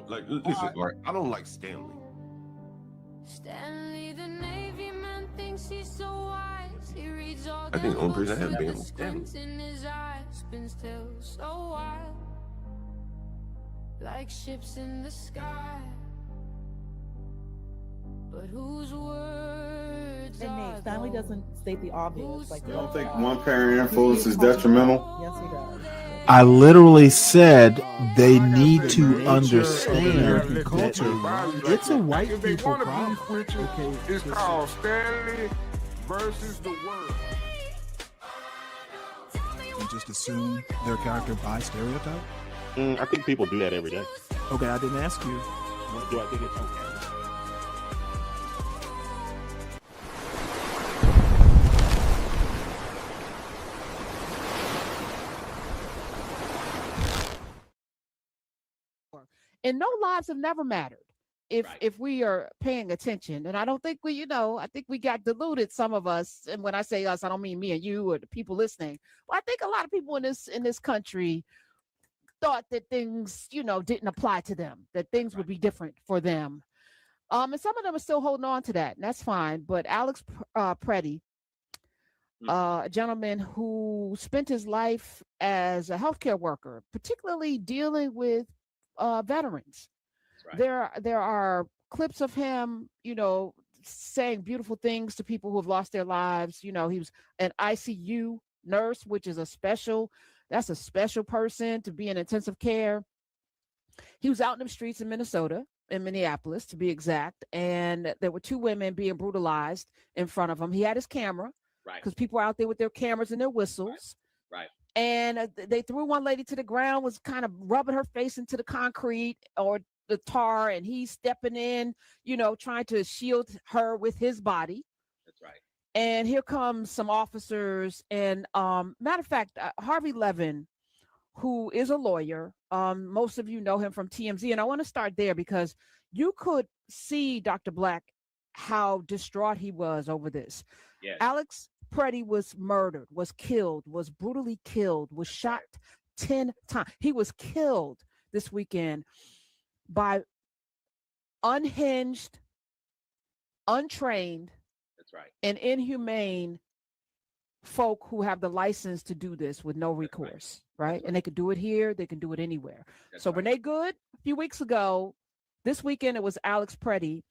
Like, listen, right? I don't like Stanley. Stanley, the Navy man, thinks he's so wise. He reads all I think the them only books person I have with been the was Stanley. squint in his eyes, been still so wild, like ships in the sky. But whose words And are Nate, Stanley those? doesn't state the obvious. Like, You don't think one parent influence is detrimental? yes, he does. I literally said they need The to nature of understand American that culture. it's a white If they people want to problem. beef with you, Okay, it's called Stanley versus the world. And just assume their character by stereotype? I think people do that every day. Okay, I didn't ask you. Do I think it's okay? And no lives have never mattered if we are paying attention. And I don't think I think we got deluded, some of us. And when I say us, I don't mean me and you or the people listening. But I think a lot of people in this country thought that things, didn't apply to them, that things would be different for them. And some of them are still holding on to that, and that's fine. But Alex Preddy, a gentleman who spent his life as a healthcare worker, particularly dealing with veterans. Right. There are clips of him, saying beautiful things to people who have lost their lives. He was an ICU nurse, which is a special person to be in intensive care. He was out in the streets in Minneapolis, to be exact. And there were two women being brutalized in front of him. He had his camera, right? Because people are out there with their cameras and their whistles. Right. And they threw one lady to the ground, was kind of rubbing her face into the concrete or the tar, and he's stepping in, trying to shield her with his body. That's right. And here comes some officers. And matter of fact, Harvey Levin, who is a lawyer, most of you know him from TMZ. And I want to start there because you could see, Dr. Black, how distraught he was over this. Yes. Alex Preddy was murdered, was killed, was brutally killed, was shot 10 times. He was killed this weekend by unhinged, untrained, that's right, and inhumane folk who have the license to do this with no recourse, right? And they could do it here, they can do it anywhere. So Renee Good, a few weeks ago, this weekend it was Alex Preddy.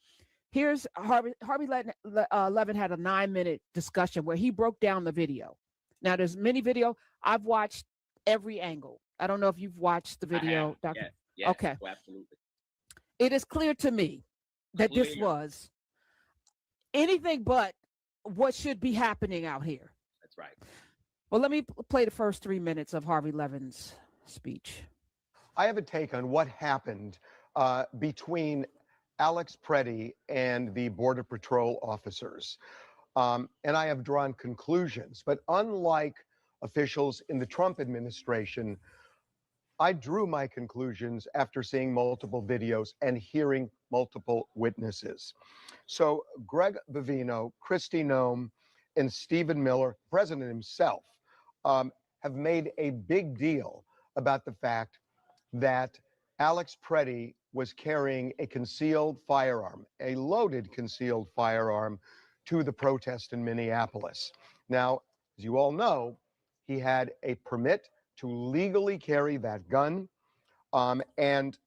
Here's Harvey Levin had a 9-minute discussion where he broke down the video. Now there's many video. I've watched every angle. I don't know if you've watched the video, Dr. Yes, okay. Oh, absolutely. It is clear to me that this was anything but what should be happening out here. That's right. Well, let me play the first 3 minutes of Harvey Levin's speech. I have a take on what happened between Alex Preddy and the Border Patrol officers. And I have drawn conclusions. But unlike officials in the Trump administration, I drew my conclusions after seeing multiple videos and hearing multiple witnesses. So Greg Bavino, Kristi Noem, and Stephen Miller, the president himself, have made a big deal about the fact that Alex Preddy was carrying a concealed firearm, a loaded concealed firearm, to the protest in Minneapolis. Now, as you all know, he had a permit to legally carry that gun, and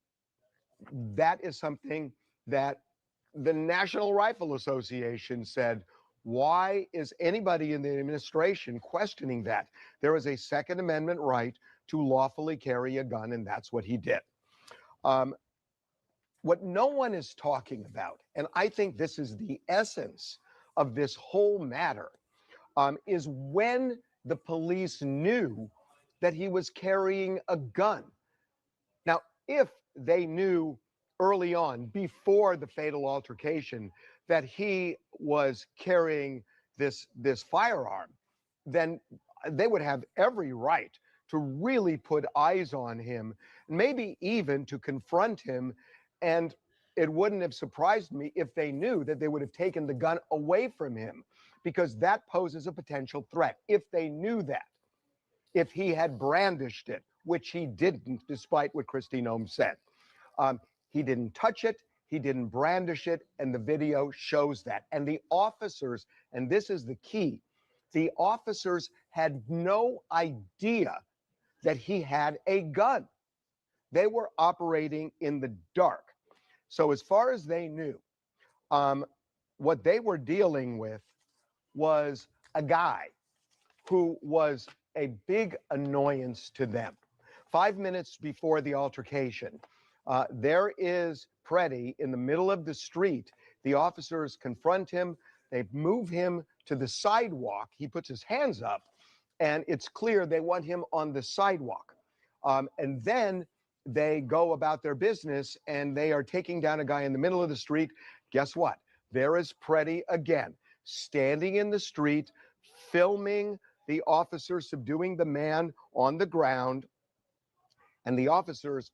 that is something that the National Rifle Association said, why is anybody in the administration questioning that? There is a Second Amendment right to lawfully carry a gun, and that's what he did. What no one is talking about, and I think this is the essence of this whole matter, is when the police knew that he was carrying a gun. Now, if they knew early on, before the fatal altercation, that he was carrying this firearm, then they would have every right to really put eyes on him, maybe even to confront him. And it wouldn't have surprised me if they knew that they would have taken the gun away from him, because that poses a potential threat. If they knew that, if he had brandished it, which he didn't, despite what Kristi Noem said, He didn't touch it. He didn't brandish it. And the video shows that. And the officers, and this is the key, the officers had no idea that he had a gun. They were operating in the dark. So as far as they knew, what they were dealing with was a guy who was a big annoyance to them. 5 minutes before the altercation, there is Preddy in the middle of the street. The officers confront him. They move him to the sidewalk. He puts his hands up, and it's clear they want him on the sidewalk. And then they go about their business, and they are taking down a guy in the middle of the street. Guess what? There is Preddy again, standing in the street, filming the officer subduing the man on the ground. And the officers,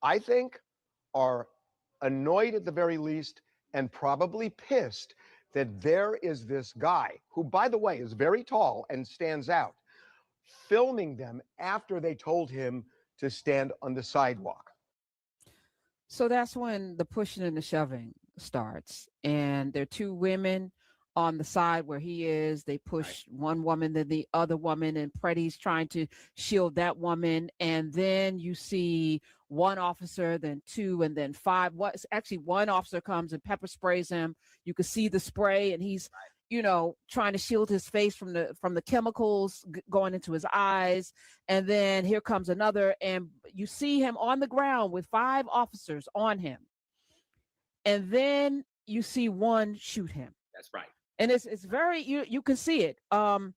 I think, are annoyed at the very least and probably pissed that there is this guy who, by the way, is very tall and stands out, filming them after they told him to stand on the sidewalk. So that's when the pushing and the shoving starts. And there are two women on the side where he is. They push one woman, then the other woman, and Preddy's trying to shield that woman. And then you see one officer, then two, and then five. Actually, one officer comes and pepper sprays him. You can see the spray, and he's, trying to shield his face from the chemicals going into his eyes. And then here comes another, and you see him on the ground with 5 officers on him. And then you see one shoot him. That's right. And it's very, you can see it. The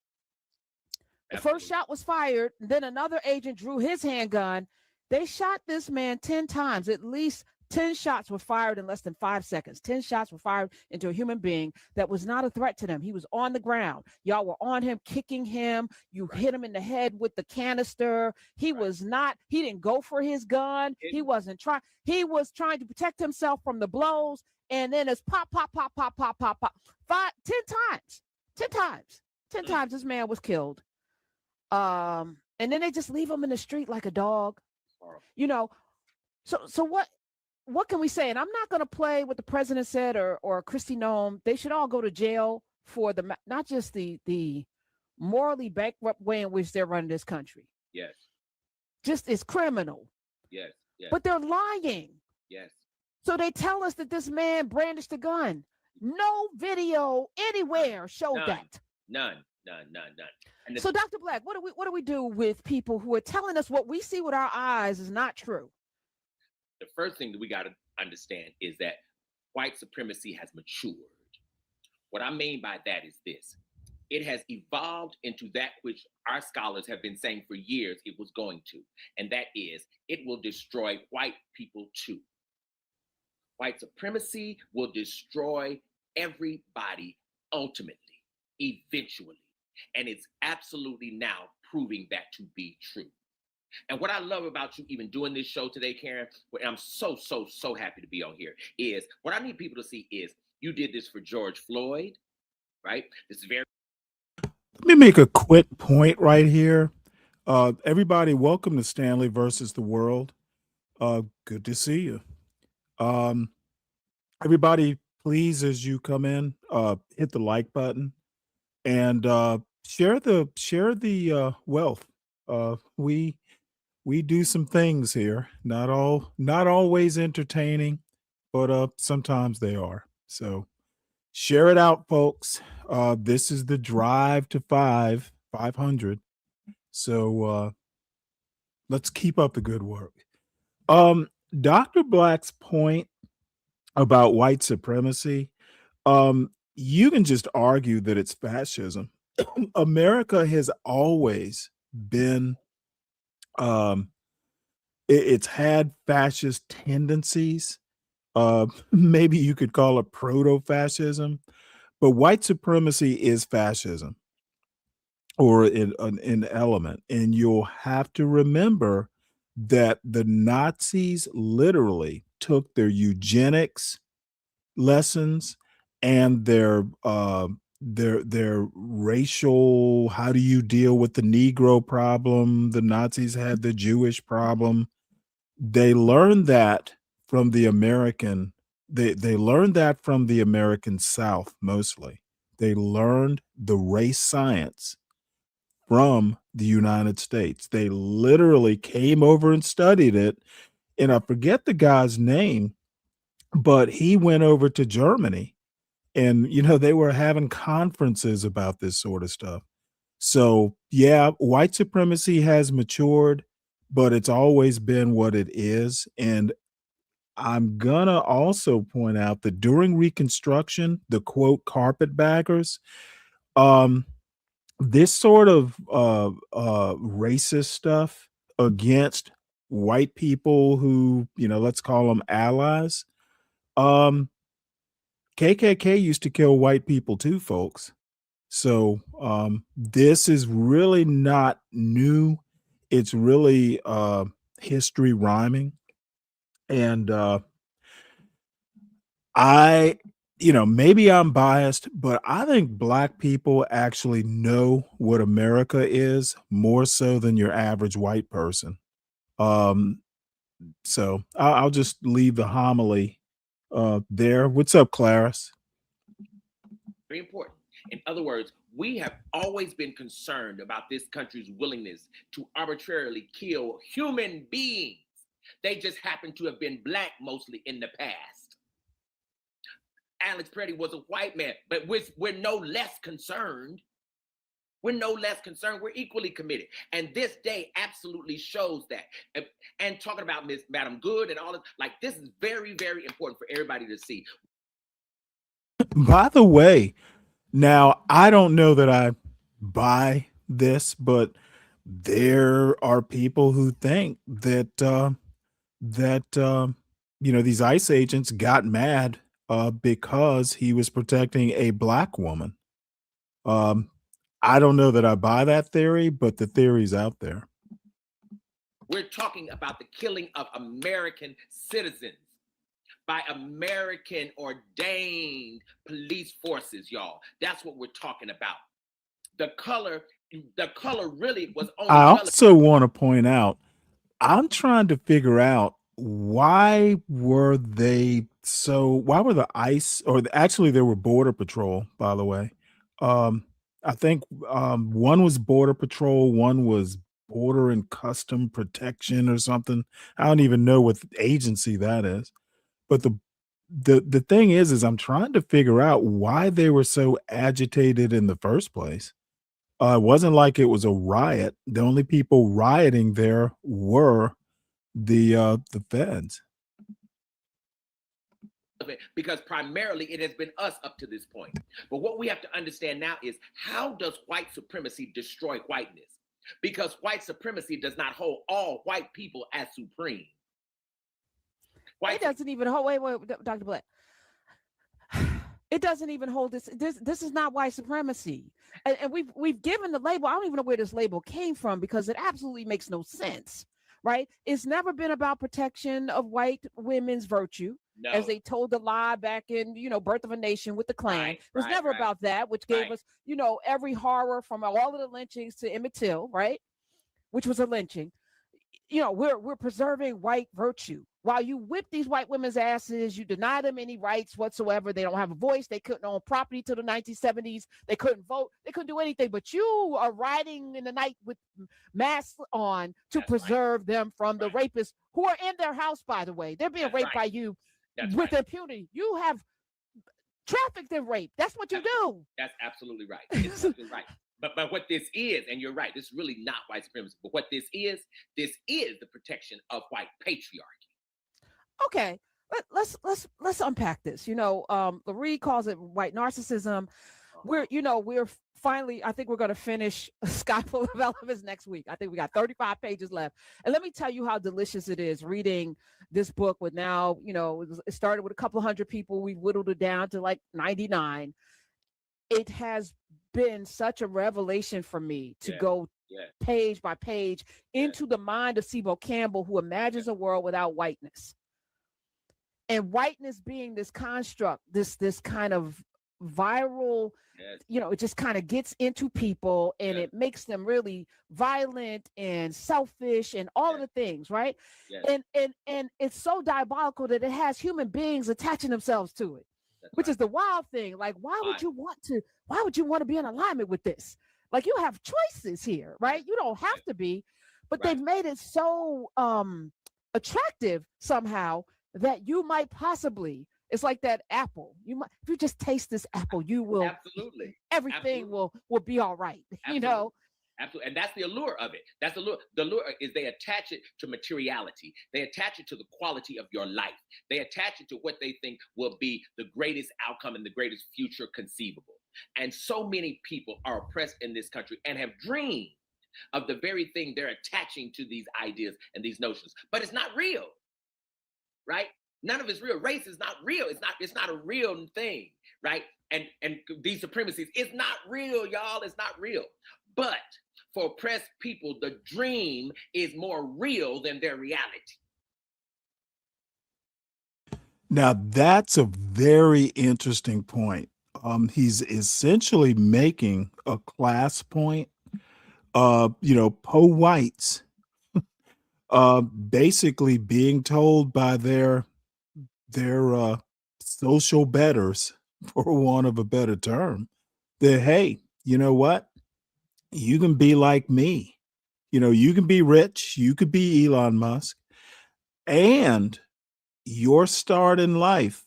first shot was fired. Then another agent drew his handgun. They shot this man 10 times. At least 10 shots were fired in less than 5 seconds. 10 shots were fired into a human being that was not a threat to them. He was on the ground. Y'all were on him, kicking him. You hit him in the head with the canister. He didn't go for his gun. He was trying to protect himself from the blows. And then it's pop, pop, pop, pop, pop, pop, pop. 10 times this man was killed. And then they just leave him in the street like a dog. So what can we say? And I'm not going to play what the president said or Kristi Noem. They should all go to jail for not just the morally bankrupt way in which they're running this country. Yes. Just it's criminal. Yes. Yes. But they're lying. Yes. So they tell us that this man brandished a gun. No video anywhere showed that. None. And So Dr. Black, what do we do with people who are telling us what we see with our eyes is not true? The first thing that we got to understand is that white supremacy has matured. What I mean by that is this. It has evolved into that which our scholars have been saying for years it was going to, and that is it will destroy white people too. White supremacy will destroy everybody ultimately, eventually. And it's absolutely now proving that to be true. And what I love about you even doing this show today, Karen, and I'm so happy to be on here, is what I need people to see is you did this for George Floyd, right? This is very. Let me make a quick point right here. Everybody, welcome to Stanley versus the World. Good to see you. Everybody, please, as you come in, hit the like button and share the wealth. We do some things here, not always entertaining, but sometimes they are. So share it out, folks. This is the drive to 500. So let's keep up the good work. Dr. Black's point about white supremacy, you can just argue that it's fascism. America has always been it's had fascist tendencies. Maybe you could call it proto-fascism, but white supremacy is fascism or an element. And you'll have to remember that the Nazis literally took their eugenics lessons and their racial, how do you deal with the Negro problem? The Nazis had the Jewish problem. They learned that from the American. They learned that from the American South mostly. They learned the race science from the United States. They literally came over and studied it. And I forget the guy's name, but he went over to Germany and, they were having conferences about this sort of stuff. So, yeah, white supremacy has matured, but it's always been what it is. And I'm gonna also point out that during Reconstruction, the quote carpetbaggers, um, this sort of racist stuff against white people who, let's call them allies. Um, KKK used to kill white people too, folks. So this is really not new. It's really history rhyming. And maybe I'm biased, but I think black people actually know what America is more so than your average white person. So I'll just leave the homily there. What's up, Clarice? Very important. In other words, we have always been concerned about this country's willingness to arbitrarily kill human beings. They just happen to have been black mostly in the past. Alex Preddy was a white man, but we're no less concerned. We're no less concerned. We're equally committed. And this day absolutely shows that. And talking about Miss Madam Good and all of this is very, very important for everybody to see. By the way, now I don't know that I buy this, but there are people who think that these ICE agents got mad because he was protecting a black woman. I don't know that I buy that theory, but the theory's out there. We're talking about the killing of American citizens by American ordained police forces, y'all. That's what we're talking about. The color really was only. I also want to point out, I'm trying to figure out why were the ICE, or actually there were Border Patrol, by the way. I think one was Border Patrol, one was Border and Custom Protection or something. I don't even know what agency that is. But the thing is I'm trying to figure out why they were so agitated in the first place. It wasn't like it was a riot. The only people rioting there were the feds. Because primarily it has been us up to this point. But what we have to understand now is, how does white supremacy destroy whiteness? Because white supremacy does not hold all white people as supreme. It doesn't even hold. Wait, Dr. Black. It doesn't even hold this. This is not white supremacy, and we've given the label. I don't even know where this label came from, because it absolutely makes no sense, right? It's never been about protection of white women's virtue, as they told the lie back in Birth of a Nation with the Klan. It was never about that, which gave us every horror from all of the lynchings to Emmett Till, right? Which was a lynching. We're preserving white virtue. While you whip these white women's asses, you deny them any rights whatsoever. They don't have a voice. They couldn't own property till the 1970s. They couldn't vote. They couldn't do anything. But you are riding in the night with masks on to preserve them from the rapists who are in their house, by the way. They're being raped by you with impunity. You have trafficked and raped. That's what you do. That's absolutely right. It's absolutely right. But what this is, and you're right, this is really not white supremacy. But what this is the protection of white patriarchy. Okay, let's unpack this. Larry calls it white narcissism. We're finally, I think we're going to finish Sky Full of Elephants next week. I think we got 35 pages left. And let me tell you how delicious it is reading this book with now, it started with a couple hundred people. We whittled it down to like 99. It has been such a revelation for me to go page by page into the mind of Sibo Campbell, who imagines a world without whiteness. And whiteness being this construct, this kind of viral, Yes. it just kind of gets into people and Yes. it makes them really violent and selfish and all of Yes. the things, right? Yes. And it's so diabolical that it has human beings attaching themselves to it, That's which right. is the wild thing. Like, why would you want to be in alignment with this? Like, you have choices here, right? You don't have to be, but Right. they've made it so attractive somehow that you might possibly, it's like that apple. You might, if you just taste this apple, you will, Absolutely. everything Absolutely. will be all right. Absolutely. Absolutely. And that's the allure of it. That's the allure. The allure is they attach it to materiality. They attach it to the quality of your life. They attach it to what they think will be the greatest outcome and the greatest future conceivable. And so many people are oppressed in this country and have dreamed of the very thing they're attaching to these ideas and these notions. But it's not real, right? None of it's real. Race is not real. It's not a real thing, right? And these supremacies, it's not real, y'all. It's not real. But for oppressed people, the dream is more real than their reality. Now, that's a very interesting point. He's essentially making a class point. Po whites basically being told by their social betters, for want of a better term, that, hey, you know what? You can be like me. You can be rich, you could be Elon Musk, and your start in life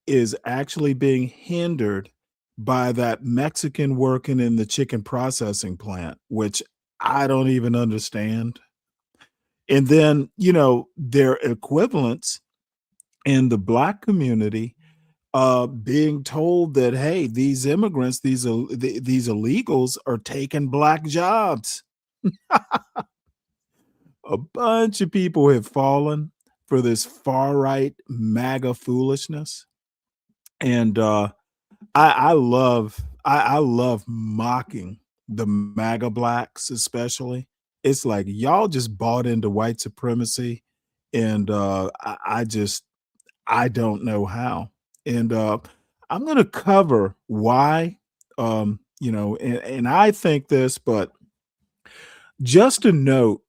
is actually being hindered by that Mexican working in the chicken processing plant, which I don't even understand. And then, their equivalents in the Black community being told that, hey, these immigrants, these illegals are taking Black jobs. A bunch of people have fallen for this far right MAGA foolishness. And I love mocking the MAGA Blacks, especially. It's like y'all just bought into white supremacy, and I don't know how. And I'm going to cover why, and I think this, but just a note,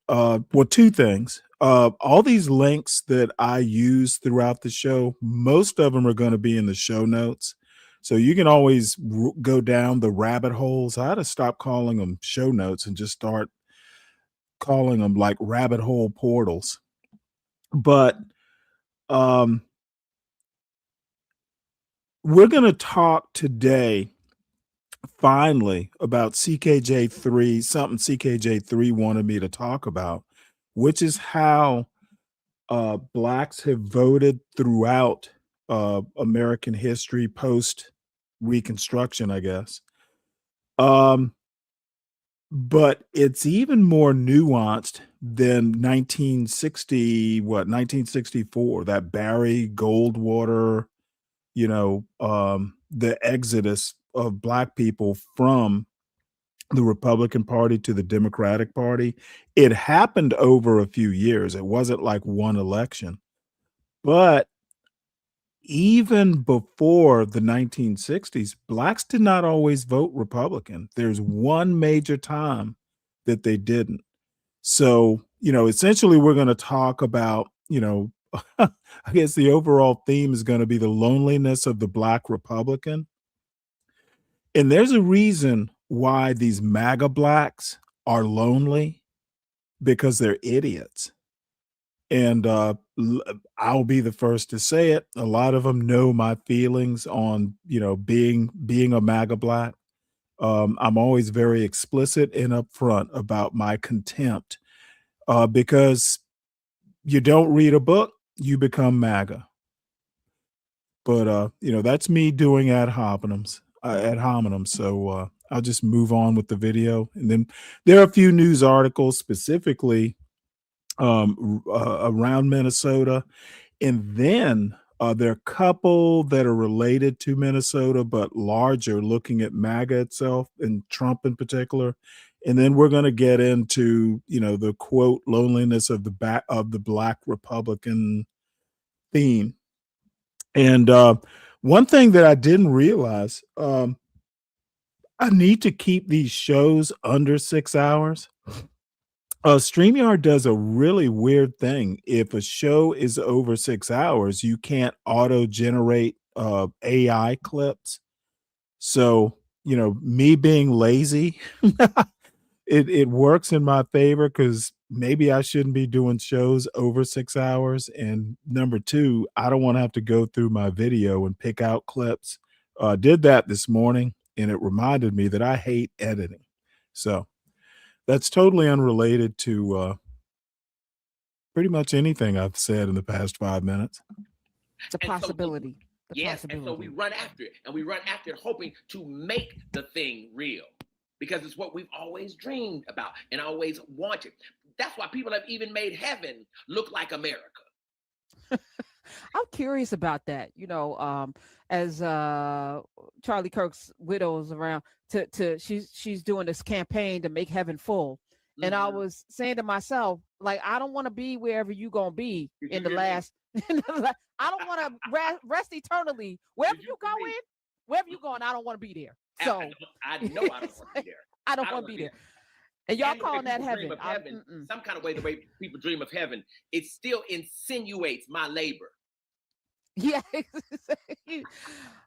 two things. All these links that I use throughout the show, most of them are going to be in the show notes. So you can always go down the rabbit holes. I had to stop calling them show notes and just start calling them like rabbit hole portals. But we're going to talk today finally about CKJ3, something CKJ3 wanted me to talk about, which is how Blacks have voted throughout American history post Reconstruction, I guess. But it's even more nuanced than 1964, that Barry Goldwater, the exodus of Black people from the Republican Party to the Democratic Party. It happened over a few years. It wasn't like one election. But even before the 1960s, Blacks did not always vote Republican. There's one major time that they didn't. So, essentially we're going to talk about, I guess the overall theme is going to be the loneliness of the Black Republican. And there's a reason why these MAGA Blacks are lonely, because they're idiots. And I'll be the first to say it. A lot of them know my feelings on, being a MAGA Black. I'm always very explicit and upfront about my contempt, because you don't read a book, you become MAGA. But that's me doing ad hominem. So I'll just move on with the video, and then there are a few news articles specifically around Minnesota, and then there are a couple that are related to Minnesota but larger, looking at MAGA itself and Trump in particular. And then we're going to get into the quote loneliness of the Black Republican theme. And One thing that I didn't realize, I need to keep these shows under 6 hours. StreamYard does a really weird thing. If a show is over 6 hours, you can't auto generate AI clips. So, me being lazy, it works in my favor because maybe I shouldn't be doing shows over 6 hours. And number two, I don't want to have to go through my video and pick out clips. Did that this morning, and it reminded me that I hate editing. So that's totally unrelated to pretty much anything I've said in the past 5 minutes. The possibility. Yes, and so we run after it, and we run after it hoping to make the thing real, because it's what we've always dreamed about and always wanted. That's why people have even made heaven look like America. I'm curious about that. As Charlie Kirk's widow's around, she's doing this campaign to make heaven full. And I was saying to myself, like, I don't want to be wherever you gonna be in the last. I don't want to rest eternally. Wherever you going, I don't want to be there. So I know I don't want to be there. I don't want to be there. And y'all calling that heaven? Some kind of way, the way people dream of heaven, it still insinuates my labor. Yeah.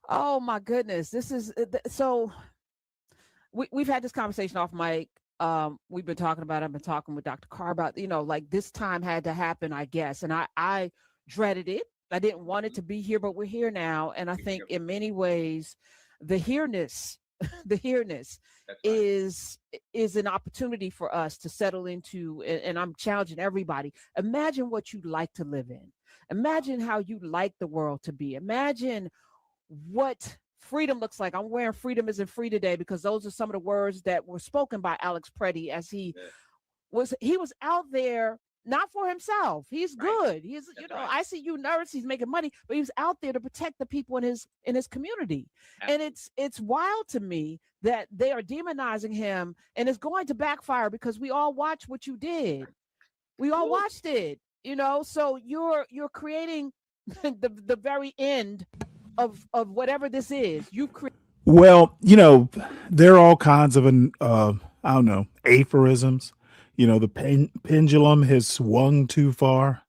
Oh my goodness. This is so. We've had this conversation off mic. We've been talking about it. I've been talking with Dr. Carr about, like, this time had to happen, I guess. And I dreaded it. I didn't want it to be here, but we're here now. And I think in many ways, the here-ness is an opportunity for us to settle into, and I'm challenging everybody. Imagine what you'd like to live in. Imagine how you'd like the world to be. Imagine what freedom looks like. I'm wearing "freedom isn't free" today because those are some of the words that were spoken by Alex Preddy as he was out there, not for himself. He's good. He's, ICU nurse. He's making money, but he was out there to protect the people in his community. Absolutely. And it's wild to me that they are demonizing him, and it's going to backfire because we all watched what you did. We all watched it, so you're creating the very end of whatever this is. Well, there are all kinds of I don't know, aphorisms. The pendulum has swung too far.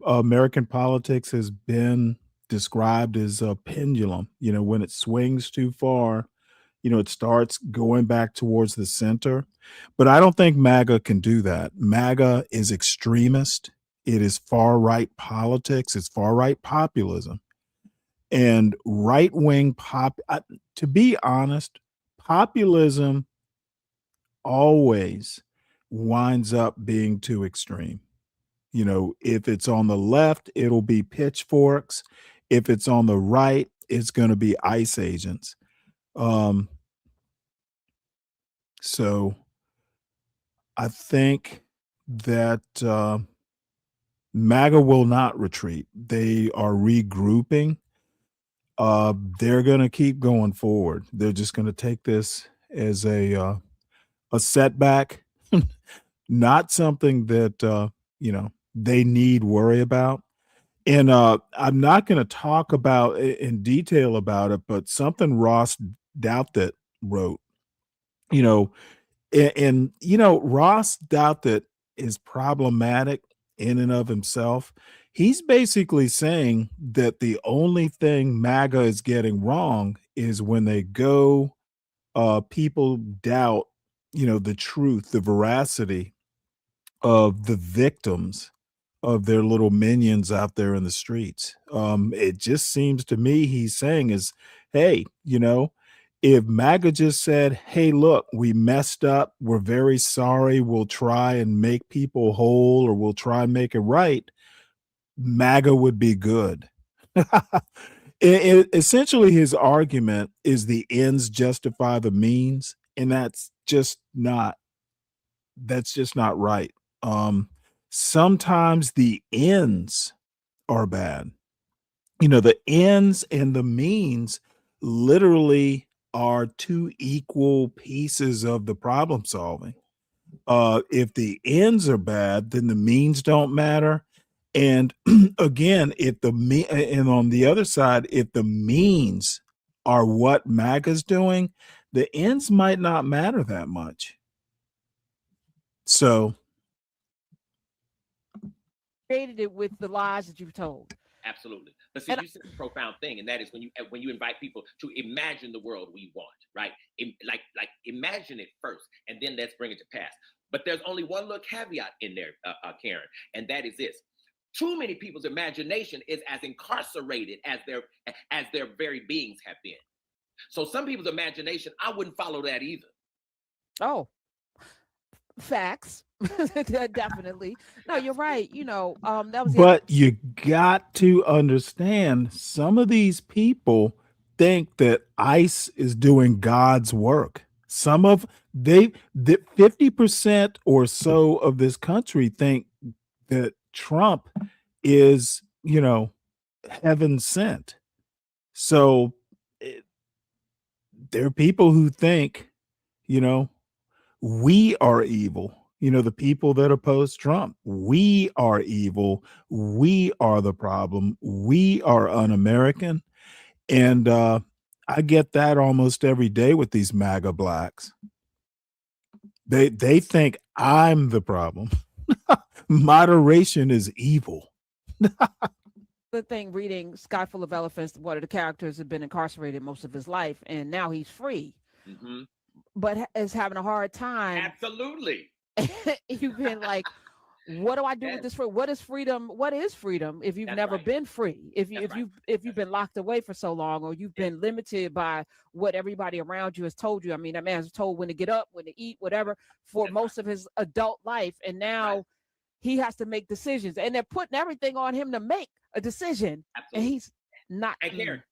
American politics has been described as a pendulum. When it swings too far, it starts going back towards the center. But I don't think MAGA can do that. MAGA is extremist. It is far right politics. It's far right populism. And right-wing to be honest, populism always winds up being too extreme. If it's on the left, it'll be pitchforks. If it's on the right, it's going to be ICE agents. So I think that MAGA will not retreat. They are regrouping. They're going to keep going forward. They're just going to take this as a setback, not something that, they need worry about. And I'm not going to talk about in detail about it, but something Ross Douthat wrote, and Ross Douthat is problematic in and of himself. He's basically saying that the only thing MAGA is getting wrong is when they go, people doubt, the truth, the veracity of the victims of their little minions out there in the streets. It just seems to me he's saying is, hey, if MAGA just said, hey, look, we messed up, we're very sorry, we'll try and make people whole, or we'll try and make it right, MAGA would be good. Essentially, his argument is the ends justify the means, and that's just not right. Sometimes the ends are bad. The ends and the means literally are two equal pieces of the problem solving. If the ends are bad, then the means don't matter. And again, if and on the other side, if the means are what MAGA's doing, the ends might not matter that much. So Created it with the lies that you've told. Absolutely. But see, you said a profound thing, and that is when you invite people to imagine the world we want, right? Like imagine it first, and then let's bring it to pass. But there's only one little caveat in there, Karen, and that is this: too many people's imagination is as incarcerated as their very beings have been. So some people's imagination, I wouldn't follow that either. Oh, facts. Definitely. No, you're right. That was but you got to understand, some of these people think that ICE is doing God's work. Some of the 50% or so of this country think that Trump is, heaven sent. So there are people who think, we are evil. The people that oppose Trump, we are evil. We are the problem. We are un-American. And I get that almost every day with these MAGA blacks. They think I'm the problem. Moderation is evil. the thing reading Sky Full of Elephants. One of the characters had been incarcerated most of his life, and now he's free, but is having a hard time. Absolutely. You've been like, what do I do with this free? What is freedom? What is freedom if you've never been free? If you've been locked away for so long, or you've been limited by what everybody around you has told you. I mean, that man's told when to get up, when to eat, whatever, for most of his adult life, and now he has to make decisions, and they're putting everything on him to make a decision, and he's not. And Karen,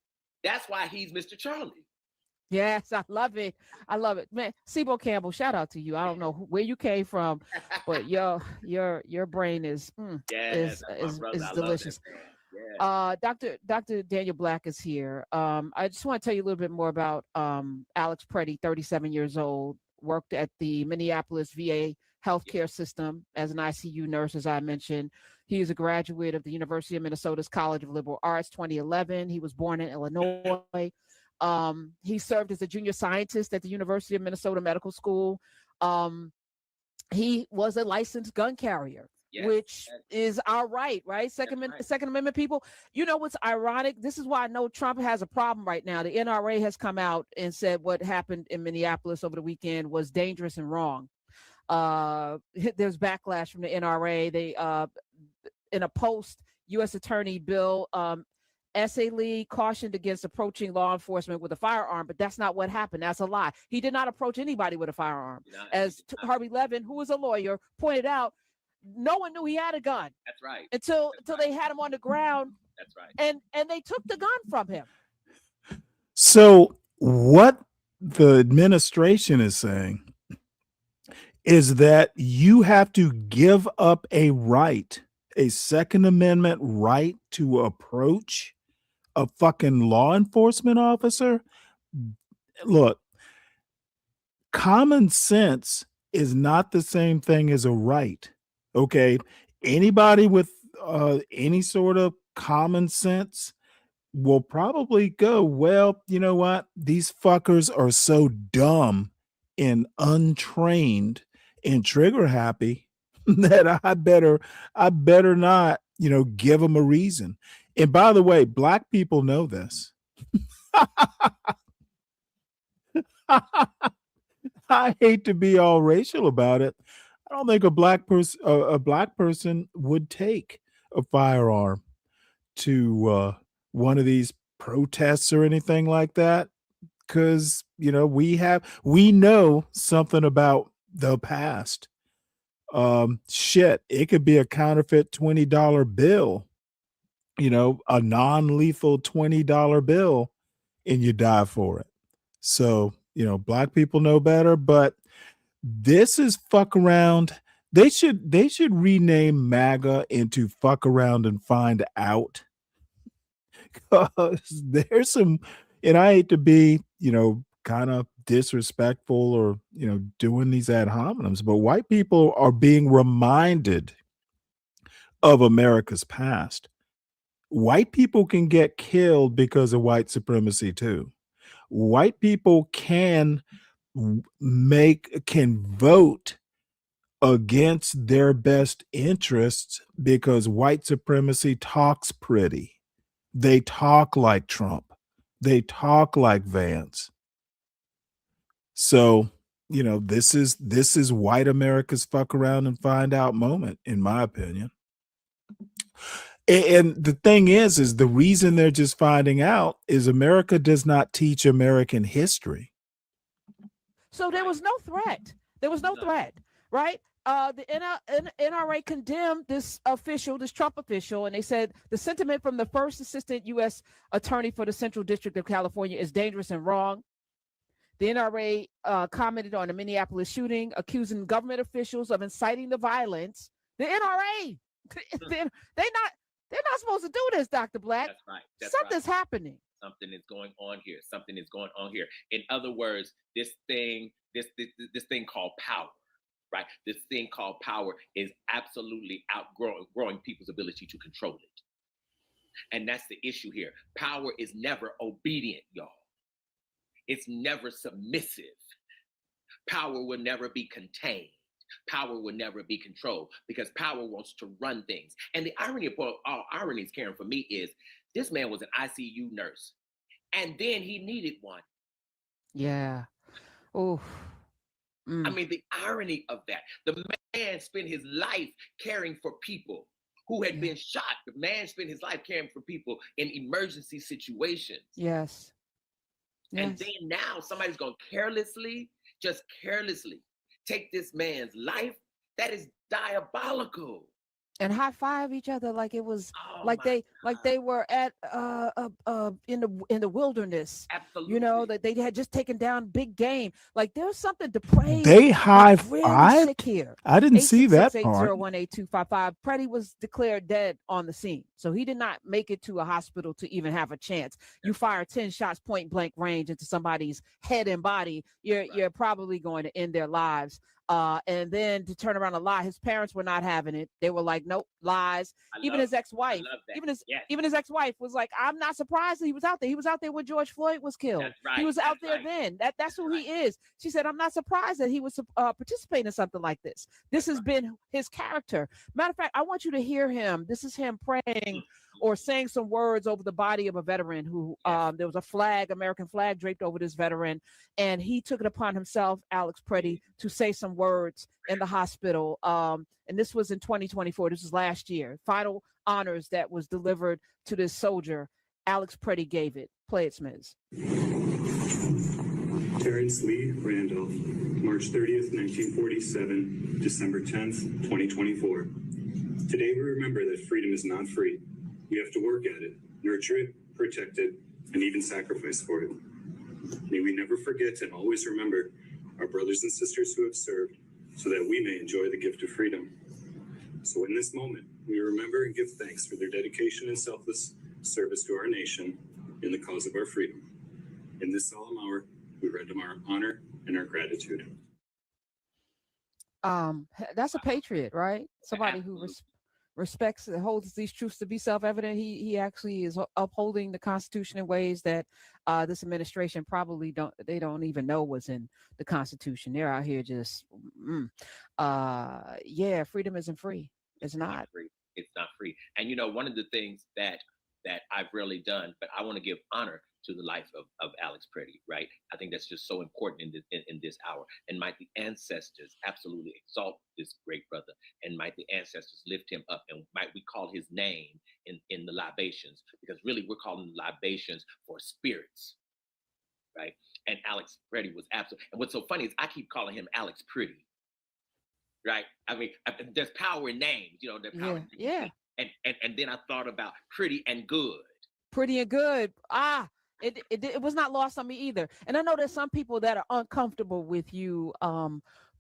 that's why he's Mr. Charlie. Yes, I love it. I love it, man. Sibo Campbell, shout out to you. I don't know where you came from, but your brain is delicious. Dr. Daniel Black is here. I just want to tell you a little bit more about Alex Preddy, 37 years old, worked at the Minneapolis VA healthcare system as an ICU nurse, as I mentioned. He is a graduate of the University of Minnesota's College of Liberal Arts, 2011. He was born in Illinois. He served as a junior scientist at the University of Minnesota Medical School. He was a licensed gun carrier, which is our right? Second Amendment people. You know what's ironic? This is why I know Trump has a problem right now. The NRA has come out and said what happened in Minneapolis over the weekend was dangerous and wrong. There's backlash from the NRA. They in a post, U.S. Attorney Bill S.A. Lee cautioned against approaching law enforcement with a firearm, but that's not what happened. That's a lie. He did not approach anybody with a firearm. As Harvey Levin, who was a lawyer, pointed out, no one knew he had a gun. That's right. Until they had him on the ground. That's right. And they took the gun from him. So what the administration is saying is that you have to give up a right, a Second Amendment right to approach a fucking law enforcement officer. Look, common sense is not the same thing as a right. Okay. Anybody with any sort of common sense will probably go, well, you know what? These fuckers are so dumb and untrained and trigger happy that I better not, give them a reason. And by the way, black people know this. I hate to be all racial about it. I don't think a black person would take a firearm to one of these protests or anything like that, because we know something about the past. Shit, it could be a counterfeit $20 bill, a non-lethal $20 bill, and you die for it. So, black people know better, but this is fuck around. They should rename MAGA into fuck around and find out. Because there's some, and I hate to be, kind of disrespectful or, doing these ad hominems, but white people are being reminded of America's past. White people can get killed because of white supremacy too. White people can vote against their best interests because white supremacy talks pretty. They talk like Trump. They talk like Vance. So, this is white America's fuck around and find out moment, in my opinion. And the thing is the reason they're just finding out is America does not teach American history. So there was no threat. There was no threat, right? The NRA condemned this Trump official, and they said the sentiment from the first assistant U.S. attorney for the Central District of California is dangerous and wrong. The NRA commented on the Minneapolis shooting, accusing government officials of inciting the violence. The NRA, they're not supposed to do this, Dr. Black. That's right. Something's happening. Something is going on here. Something is going on here. In other words, this thing called power, right? This thing called power is absolutely outgrowing people's ability to control it. And that's the issue here. Power is never obedient, y'all. It's never submissive. Power will never be contained. Power will never be controlled because power wants to run things. And the irony of all ironies, Karen, for me is this man was an ICU nurse and then he needed one. Yeah. Oh. I mean, the irony of that. The man spent his life caring for people who had been shot. The man spent his life caring for people in emergency situations. Yes. And then now somebody's going to just carelessly take this man's life. That is diabolical. And high five each other like it was they were at in the wilderness. Absolutely. That they had just taken down big game. Like there's something depraved. They high five here. I didn't see that part. 866-801-8255. Preddy was declared dead on the scene, so he did not make it to a hospital to even have a chance. You fire 10 shots point blank range into somebody's head and body, you're probably going to end their lives. And then to turn around and lie, his parents were not having it. They were like, nope, lies. Even his ex-wife, even his ex-wife was like, I'm not surprised that he was out there. He was out there when George Floyd was killed. Right. He was out there then. That's who he is. She said, I'm not surprised that he was participating in something like this. This has been his character. Matter of fact, I want you to hear him. This is him praying or saying some words over the body of a veteran who there was a flag, American flag draped over this veteran. And he took it upon himself, Alex Preddy, to say some words in the hospital. And this was in 2024. This was last year. Final honors that was delivered to this soldier. Alex Preddy gave it. Play it, Smiz. Terrence Lee Randolph, March 30th, 1947, December 10th, 2024. Today we remember that freedom is not free. We have to work at it, nurture it, protect it, and even sacrifice for it. May we never forget and always remember our brothers and sisters who have served so that we may enjoy the gift of freedom. So in this moment, we remember and give thanks for their dedication and selfless service to our nation in the cause of our freedom. In this solemn hour, we render our honor and our gratitude. That's a patriot, right? Somebody who respects and holds these truths to be self-evident. He actually is upholding the Constitution in ways that this administration probably don't even know was in the Constitution. They're out here just freedom isn't free. It's not free. It's not free. And one of the things that I've really done, but I want to give honor to the life of Alex Preddy, right? I think that's just so important in this hour. And might the ancestors absolutely exalt this great brother, and might the ancestors lift him up, and might we call his name in the libations, because really we're calling the libations for spirits, right? And Alex Preddy was absolutely, and what's so funny is I keep calling him Alex Pretty, right? I mean, there's power in names, the power in names. And then I thought about pretty and good. Pretty and good. It was not lost on me either. And I know there's some people that are uncomfortable with you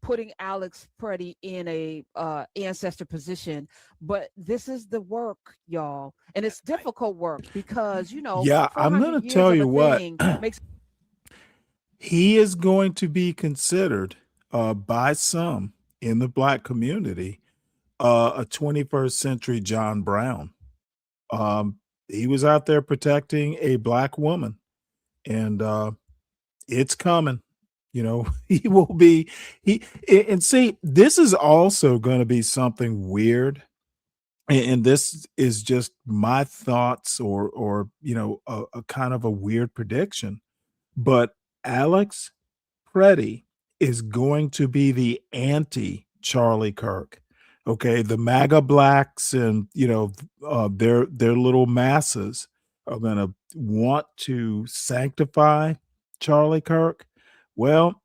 putting Alex Preddy in a ancestor position, but this is the work, y'all, and it's difficult work because I'm gonna tell you what, he is going to be considered by some in the Black community a 21st century John Brown. He was out there protecting a black woman, and it's coming. You know, he will be and see, this is also going to be something weird, and this is just my thoughts, or a kind of a weird prediction, but Alex Preddy is going to be the anti Charlie Kirk. Okay, the MAGA blacks and their little masses are going to want to sanctify Charlie Kirk. Well,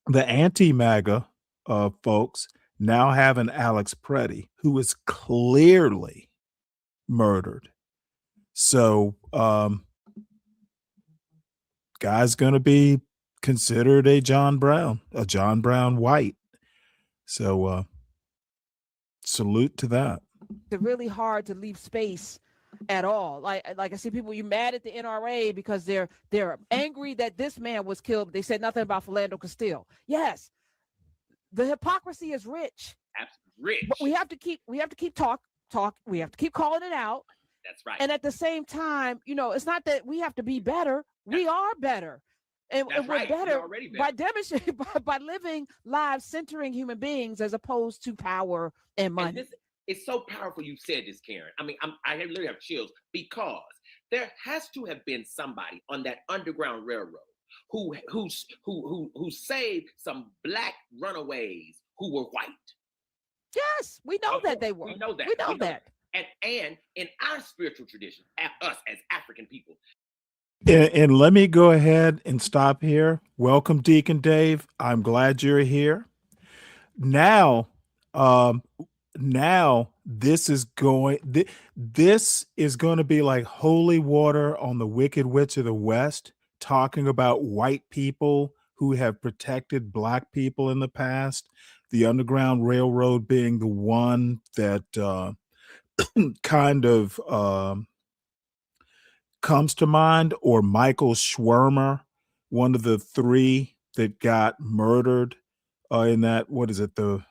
the anti MAGA folks now have an Alex Preddy who is clearly murdered. So, guy's going to be considered a John Brown white. So, salute to that. It's really hard to leave space at all. Like I see people, you mad at the NRA because they're angry that this man was killed, but they said nothing about Philando Castile. Yes, the hypocrisy is rich. Rich. But we have to keep we have to keep calling it out. That's right. And at the same time, it's not that we have to be better. We are better. And we're better by demonstrating by living lives centering human beings as opposed to power and money. It's so powerful you said this, Karen. I mean, I literally have chills because there has to have been somebody on that Underground Railroad who saved some black runaways who were white. Yes, we know that they were. We know that. We know that. And in our spiritual tradition, us as African people. And let me go ahead and stop here. Welcome, Deacon Dave. I'm glad you're here. Now, this is going to be like holy water on the Wicked Witch of the West, talking about white people who have protected black people in the past. The Underground Railroad being the one that kind of comes to mind, or Michael Schwimmer, one of the three that got murdered in that, what is it, the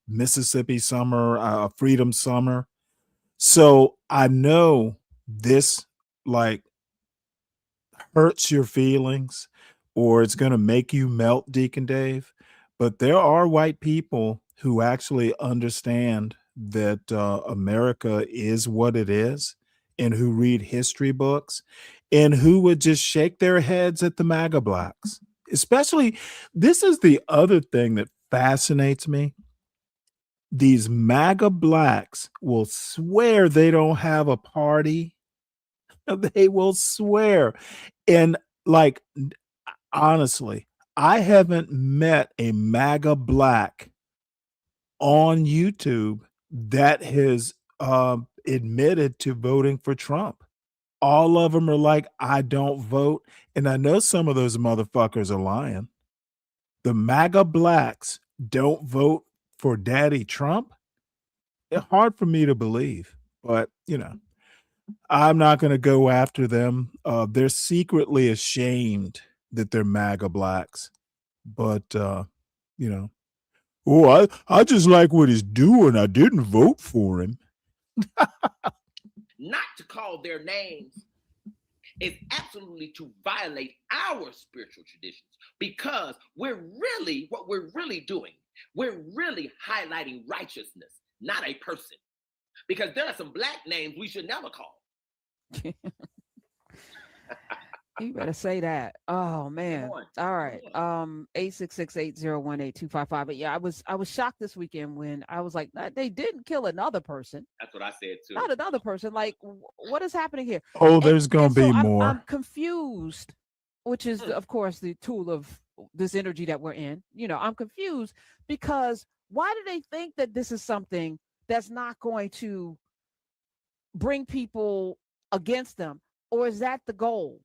Mississippi summer, Freedom Summer. So I know this like hurts your feelings, or it's going to make you melt, Deacon Dave, but there are white people who actually understand that America is what it is, and who read history books, and who would just shake their heads at the MAGA blacks. Especially, this is the other thing that fascinates me. These MAGA blacks will swear they don't have a party. They will swear. And like, honestly, I haven't met a MAGA black on YouTube that has admitted to voting for Trump. All of them are like, I don't vote. And I know some of those motherfuckers are lying. The MAGA blacks don't vote for Daddy Trump. It's hard for me to believe, but I'm not going to go after them. They're secretly ashamed that they're MAGA blacks, but oh, I just like what he's doing. I didn't vote for him. Not to call their names is absolutely to violate our spiritual traditions, because what we're really doing, we're really highlighting righteousness, not a person. Because there are some black names we should never call. You better say that. Oh man. All right. 866-801-8255. But yeah, I was shocked this weekend when I was like, they didn't kill another person. That's what I said too. Not another person. Like, what is happening here? Oh, there's gonna be more. I'm confused, which is of course the tool of this energy that we're in. I'm confused because why do they think that this is something that's not going to bring people against them? Or is that the goal?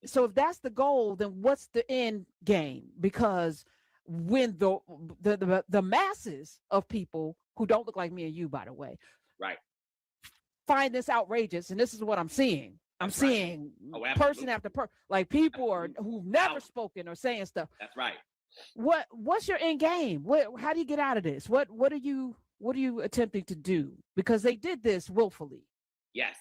So if that's the goal, then what's the end game? Because when the masses of people who don't look like me and you, by the way, right, find this outrageous, and this is what I'm seeing. I'm seeing person after person, like people who've never spoken or saying stuff. That's right. What's your end game? How do you get out of this? What are you what are you attempting to do? Because they did this willfully. Yes.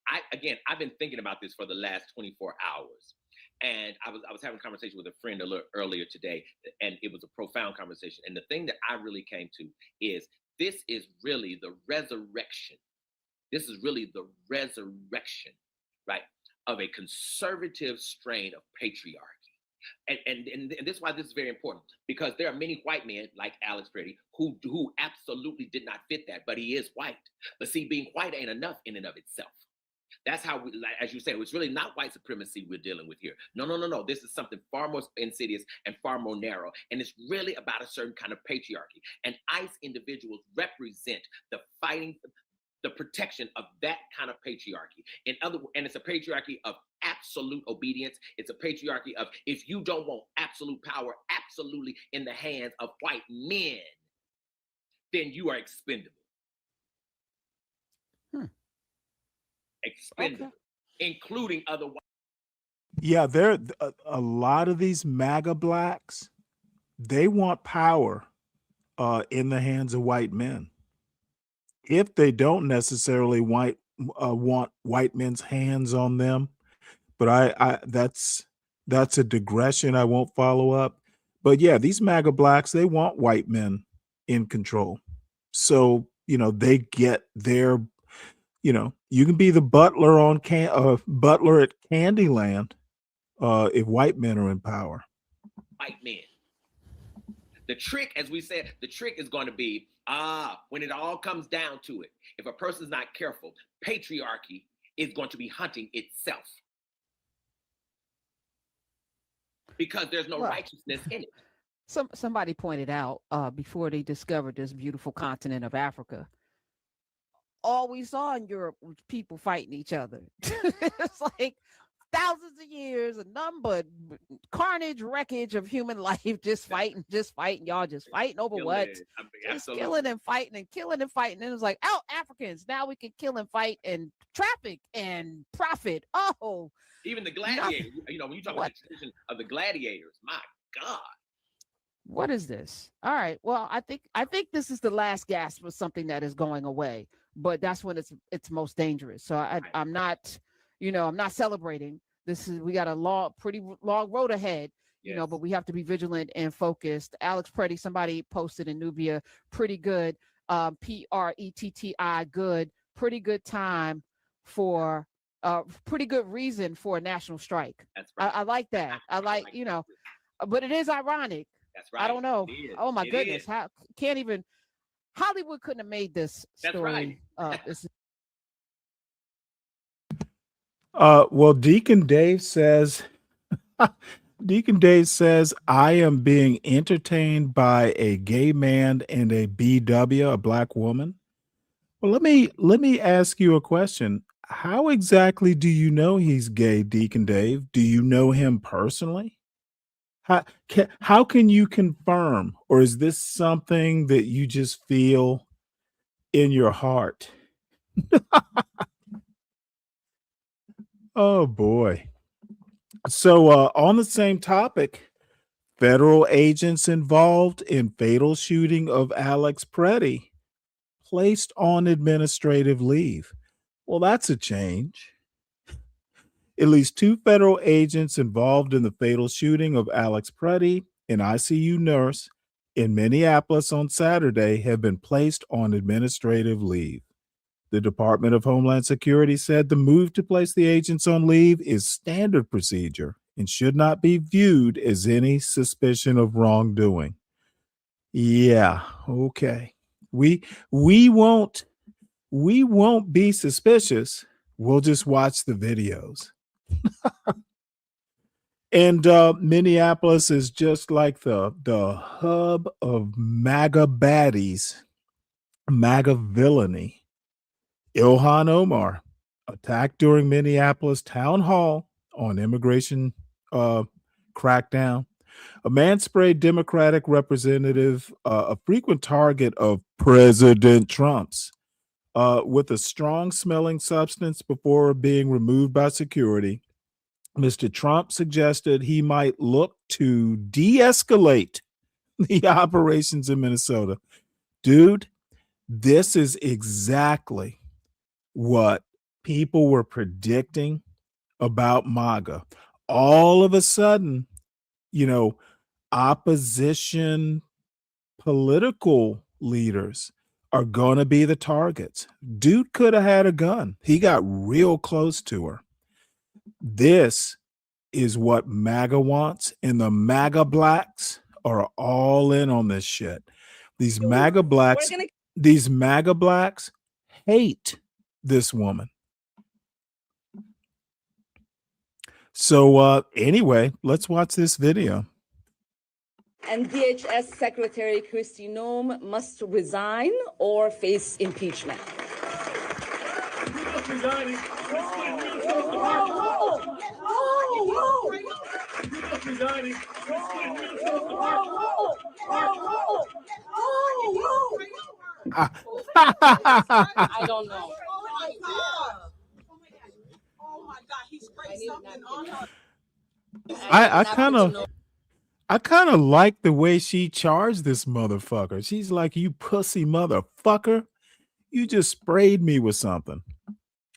I've been thinking about this for the last 24 hours. And I was having a conversation with a friend a little earlier today, and it was a profound conversation. And the thing that I really came to is this is really the resurrection. This is really the resurrection, right, of a conservative strain of patriarchy. And this is why this is very important, because there are many white men like Alex Pretty who absolutely did not fit that, but he is white. But see, being white ain't enough in and of itself. That's how we, like, as you say, it's really not white supremacy we're dealing with here. No. This is something far more insidious and far more narrow. And it's really about a certain kind of patriarchy. And ICE individuals represent the fighting, the protection of that kind of patriarchy. And it's a patriarchy of absolute obedience. It's a patriarchy of, if you don't want absolute power absolutely in the hands of white men, then you are expendable. Expendable, including other white. Yeah, there a lot of these MAGA blacks, they want power in the hands of white men. If they don't necessarily want white men's hands on them, but I that's a digression I won't follow up. But yeah, these MAGA blacks, they want white men in control. So, they get their, you can be the butler on butler at Candyland if white men are in power. White men. The trick, as we said, the trick is going to be, when it all comes down to it, if a person's not careful, patriarchy is going to be hunting itself. Because there's no righteousness in it. Somebody pointed out before they discovered this beautiful continent of Africa, all we saw in Europe was people fighting each other. It's like thousands of years of none but carnage, wreckage of human life, just fighting, y'all just fighting over what? Just killing and fighting and killing and fighting. And it was like, oh, Africans, now we can kill and fight and traffic and profit. Oh, even the gladiators, when you talk about the tradition of the gladiators, my God. What is this? All right. Well, I think this is the last gasp of something that is going away, but that's when it's most dangerous. So I'm not, I'm not celebrating. We got a pretty long road ahead, but we have to be vigilant and focused. Alex Pretty, somebody posted in Nubia, pretty good, PRETTI, good, pretty good time for, pretty good reason for a national strike. That's right. I like that. I like, but it is ironic. That's right. I don't know. Oh my goodness. Hollywood couldn't have made this story. That's right. Well, Deacon Dave says, I am being entertained by a gay man and a BW, a black woman. Well, let me ask you a question. How exactly do you know he's gay, Deacon Dave? Do you know him personally? How can you confirm, or is this something that you just feel in your heart? Oh boy. So on the same topic, federal agents involved in fatal shooting of Alex Pretty placed on administrative leave. Well, that's a change. At least 2 federal agents involved in the fatal shooting of Alex Pretty, an ICU nurse, in Minneapolis on Saturday have been placed on administrative leave. The Department of Homeland Security said the move to place the agents on leave is standard procedure and should not be viewed as any suspicion of wrongdoing. Yeah, okay. We won't be suspicious. We'll just watch the videos. And Minneapolis is just like the hub of MAGA baddies, MAGA villainy. Ilhan Omar attacked during Minneapolis town hall on immigration crackdown. A man sprayed Democratic representative, a frequent target of President Trump's, with a strong smelling substance before being removed by security. Mr. Trump suggested he might look to de-escalate the operations in Minnesota. Dude, This is exactly what people were predicting about MAGA. All of a sudden, you know, opposition political leaders are going to be the targets. Dude could have had a gun. He got real close to her. This is what MAGA wants, and the MAGA blacks are all in on this shit. These MAGA blacks hate this woman. So anyway, let's watch this video. And DHS Secretary Kristi Noem must resign or face impeachment. I don't know. I kind of like the way she charged this motherfucker. She's like, "You pussy motherfucker, you just sprayed me with something."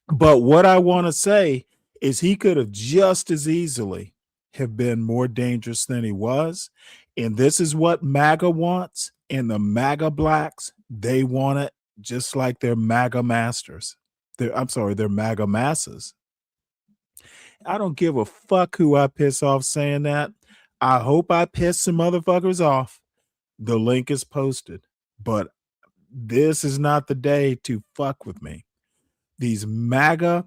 But what I want to say is he could have just as easily have been more dangerous than he was. And this is what MAGA wants. And the MAGA blacks, they want it just like their MAGA masters. Their MAGA masses. I don't give a fuck who I piss off saying that. I hope I piss some motherfuckers off. The link is posted. But this is not the day to fuck with me. These MAGA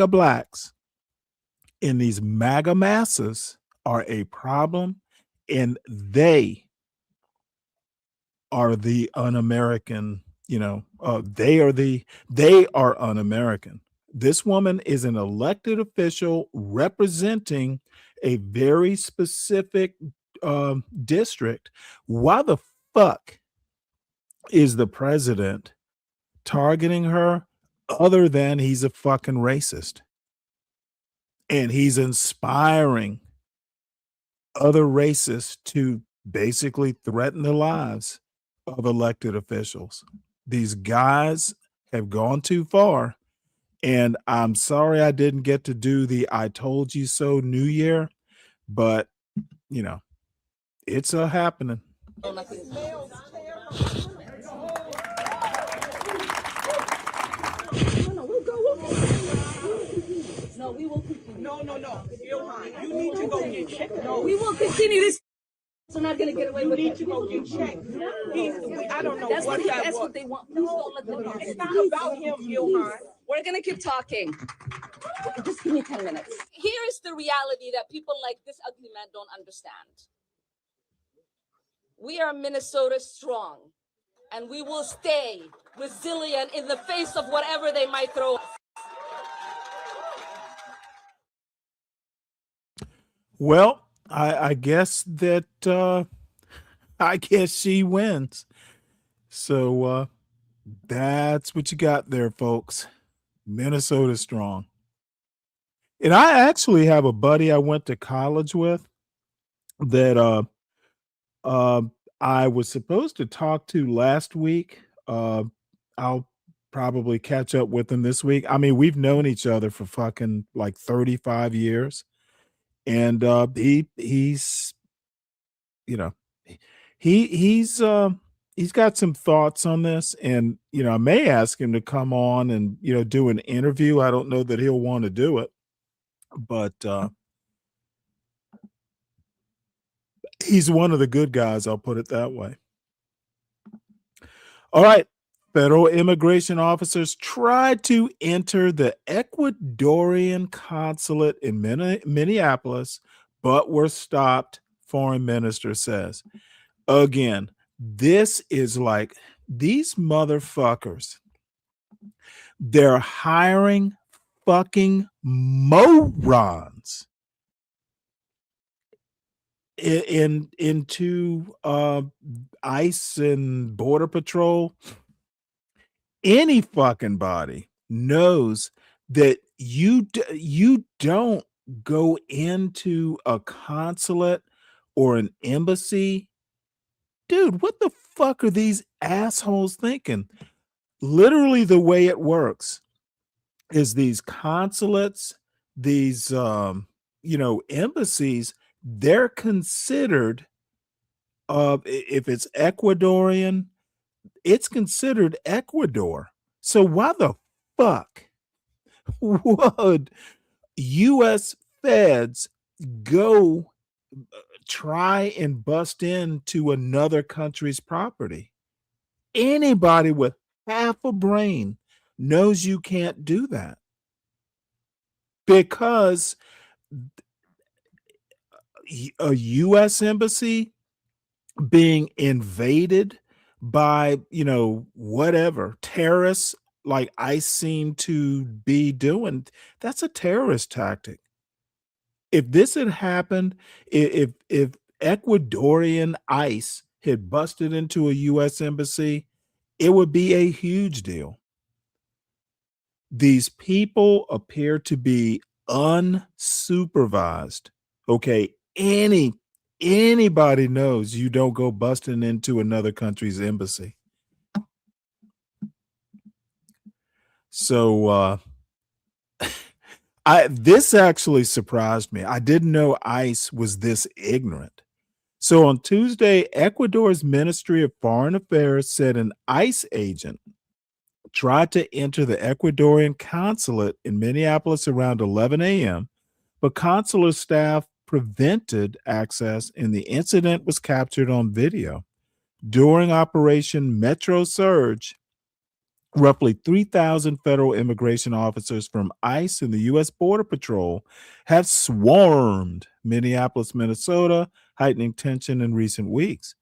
blacks and these MAGA masses are a problem, and they are the un-American, they are un-American. This woman is an elected official representing a very specific district. Why the fuck is the president targeting her other than he's a fucking racist? And he's inspiring other racists to basically threaten the lives of elected officials. These guys have gone too far. And I'm sorry I didn't get to do the I told you so New Year, but it's a happening. No, we will continue. No. You need to go get checked. No, we will continue this. So not going to get away with it. You need to go get checked. I don't know that's what they want. Please don't let them know. It's not about him, Ilhan. We're going to keep talking. Just give me 10 minutes. Here is the reality that people like this ugly man don't understand. We are Minnesota strong, and we will stay resilient in the face of whatever they might throw. Well, I guess that I guess she wins. So that's what you got there, folks. Minnesota strong. And I actually have a buddy I went to college with that I was supposed to talk to last week. I'll probably catch up with him this week. I mean, we've known each other for fucking like 35 years. And he's got some thoughts on this, and I may ask him to come on and do an interview. I don't know that he'll want to do it, but he's one of the good guys, I'll put it that way. All right. Federal immigration officers tried to enter the Ecuadorian consulate in Minneapolis, but were stopped, foreign minister says. Again, this is like these motherfuckers. They're hiring fucking morons into ICE and Border Patrol. Any fucking body knows that you don't go into a consulate or an embassy dude, what the fuck are these assholes thinking? Literally, the way it works is these consulates, these embassies, they're considered if it's Ecuadorian, it's considered Ecuador. So why the fuck would US feds go try and bust into another country's property? Anybody with half a brain knows you can't do that, because a US embassy being invaded by, whatever terrorists like ICE seem to be doing, that's a terrorist tactic. If this had happened, if Ecuadorian ICE had busted into a US embassy, it would be a huge deal. These people appear to be unsupervised. Okay, anybody knows you don't go busting into another country's embassy. So this actually surprised me. I didn't know ICE was this ignorant. So on Tuesday, Ecuador's Ministry of Foreign Affairs said an ICE agent tried to enter the Ecuadorian consulate in Minneapolis around 11 a.m., but consular staff prevented access, and the incident was captured on video. During Operation Metro Surge, roughly 3,000 federal immigration officers from ICE and the U.S. Border Patrol have swarmed Minneapolis, Minnesota, heightening tension in recent weeks.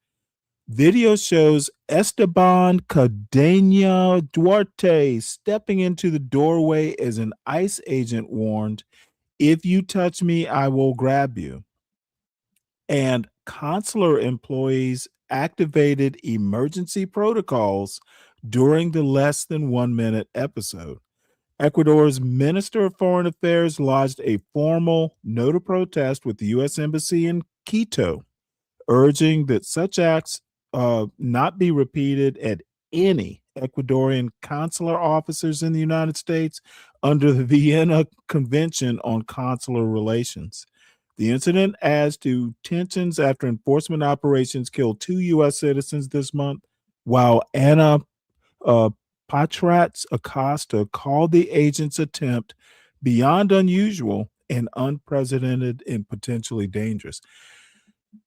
Video shows Esteban Cadena Duarte stepping into the doorway as an ICE agent warned, "If you touch me, I will grab you." And consular employees activated emergency protocols during the less than 1 minute episode. Ecuador's Minister of Foreign Affairs lodged a formal note of protest with the U.S. Embassy in Quito, urging that such acts not be repeated at any Ecuadorian consular officers in the United States under the Vienna Convention on Consular Relations. The incident adds to tensions after enforcement operations killed 2 U.S. citizens this month, while Ana Patrats Acosta called the agent's attempt beyond unusual and unprecedented and potentially dangerous.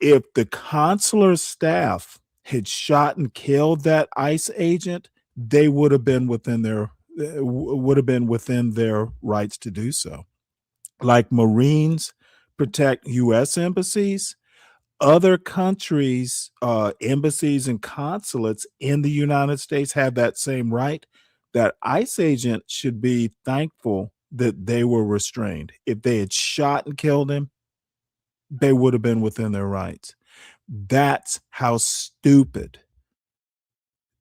If the consular staff had shot and killed that ICE agent, they would have been within their rights to do so. Like Marines protect U.S. embassies, other countries' embassies and consulates in the United States have that same right. That ICE agent should be thankful that they were restrained. If they had shot and killed him, they would have been within their rights. That's how stupid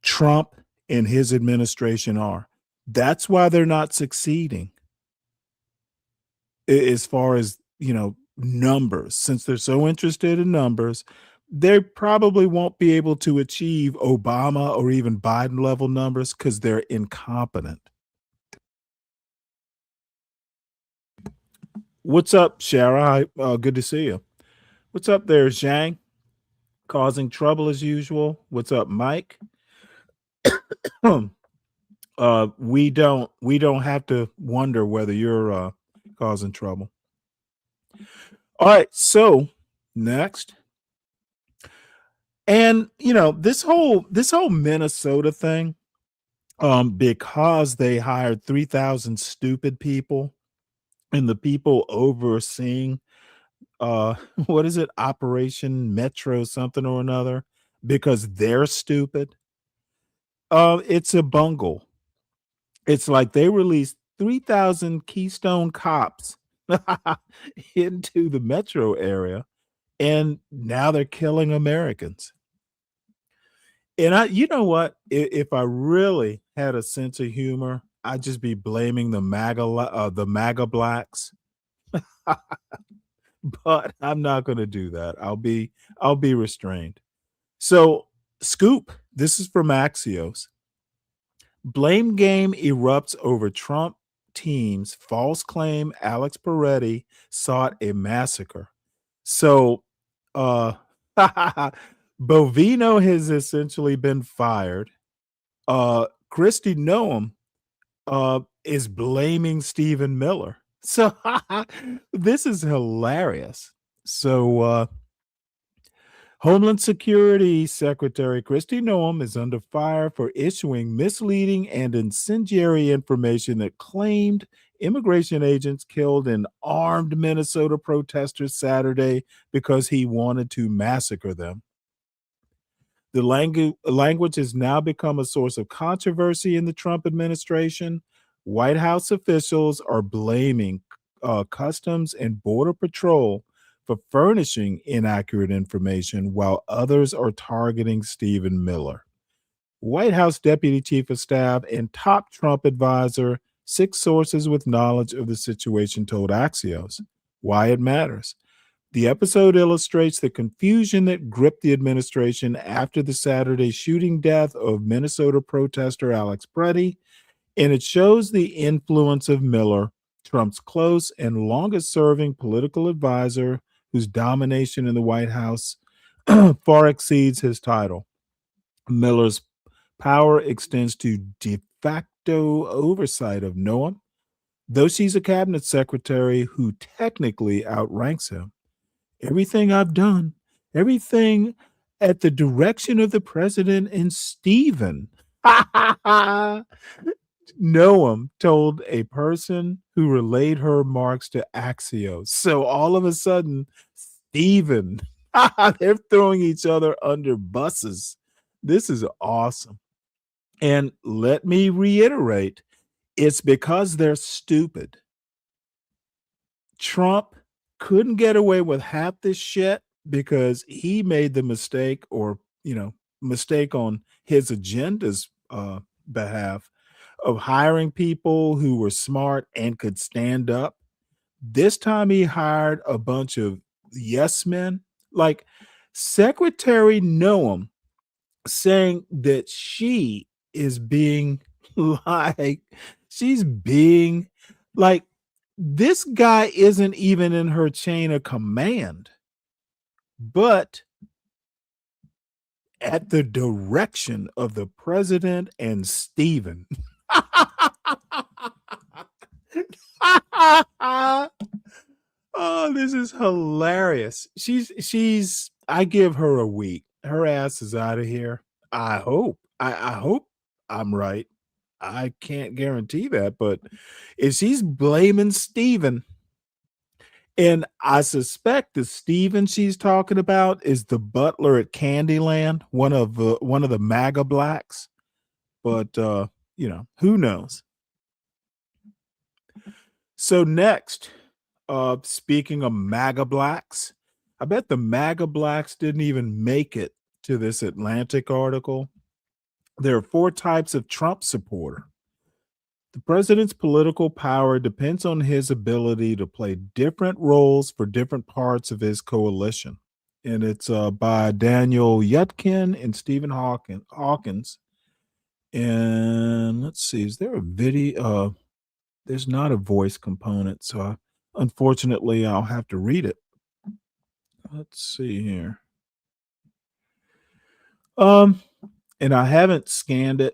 Trump and his administration are. That's why they're not succeeding as far as, numbers. Since they're so interested in numbers, they probably won't be able to achieve Obama or even Biden level numbers because they're incompetent. What's up, Shara? Good to see you. What's up there, Zhang? Causing trouble as usual. What's up, Mike? We don't have to wonder whether you're causing trouble. All right, so next. And this whole Minnesota thing, because they hired 3,000 stupid people, and the people overseeing what is it, Operation Metro something or another, because they're stupid. It's a bungle. It's like they released 3,000 Keystone cops into the metro area, and now they're killing Americans. And you know what? If I really had a sense of humor, I'd just be blaming the MAGA blacks. But I'm not going to do that. I'll be restrained. So, scoop, this is from Axios. Blame game erupts over Trump team's false claim Alex Peretti sought a massacre. So, uh, Bovino has essentially been fired. Christy Noam is blaming Stephen Miller. So this is hilarious. So Homeland Security Secretary Christy Noam is under fire for issuing misleading and incendiary information that claimed immigration agents killed an armed Minnesota protester Saturday because he wanted to massacre them. The language has now become a source of controversy in the Trump administration. White House officials are blaming Customs and Border Patrol for furnishing inaccurate information, while others are targeting Stephen Miller. White House Deputy Chief of Staff and top Trump advisor, 6 sources with knowledge of the situation told Axios why it matters. The episode illustrates the confusion that gripped the administration after the Saturday shooting death of Minnesota protester Alex Peretti, and it shows the influence of Miller, Trump's close and longest-serving political advisor, whose domination in the White House far exceeds his title. Miller's power extends to de facto oversight of Noam, though she's a cabinet secretary who technically outranks him. Everything I've done, everything at the direction of the president and Stephen. Noam told a person who relayed her remarks to Axios. So all of a sudden, Stephen, they're throwing each other under buses. This is awesome. And let me reiterate, it's because they're stupid. Trump couldn't get away with half this shit because he made the mistake mistake on his agenda's behalf of hiring people who were smart and could stand up. This time he hired a bunch of yes men, like Secretary Noam saying that she is being she's being like, this guy isn't even in her chain of command, but at the direction of the president and Stephen. Oh, this is hilarious. I give her a week. Her ass is out of here. I hope. I hope I'm right. I can't guarantee that, but if she's blaming Stephen, and I suspect the Stephen she's talking about is the butler at Candyland, one of the MAGA blacks. But who knows? So next, speaking of MAGA blacks, I bet the MAGA blacks didn't even make it to this Atlantic article. There are 4 types of Trump supporter. The president's political power depends on his ability to play different roles for different parts of his coalition. And it's by Daniel Yutkin and Stephen Hawkins. And let's see, is there a video? There's not a voice component, so unfortunately I'll have to read it. Let's see here. And I haven't scanned it,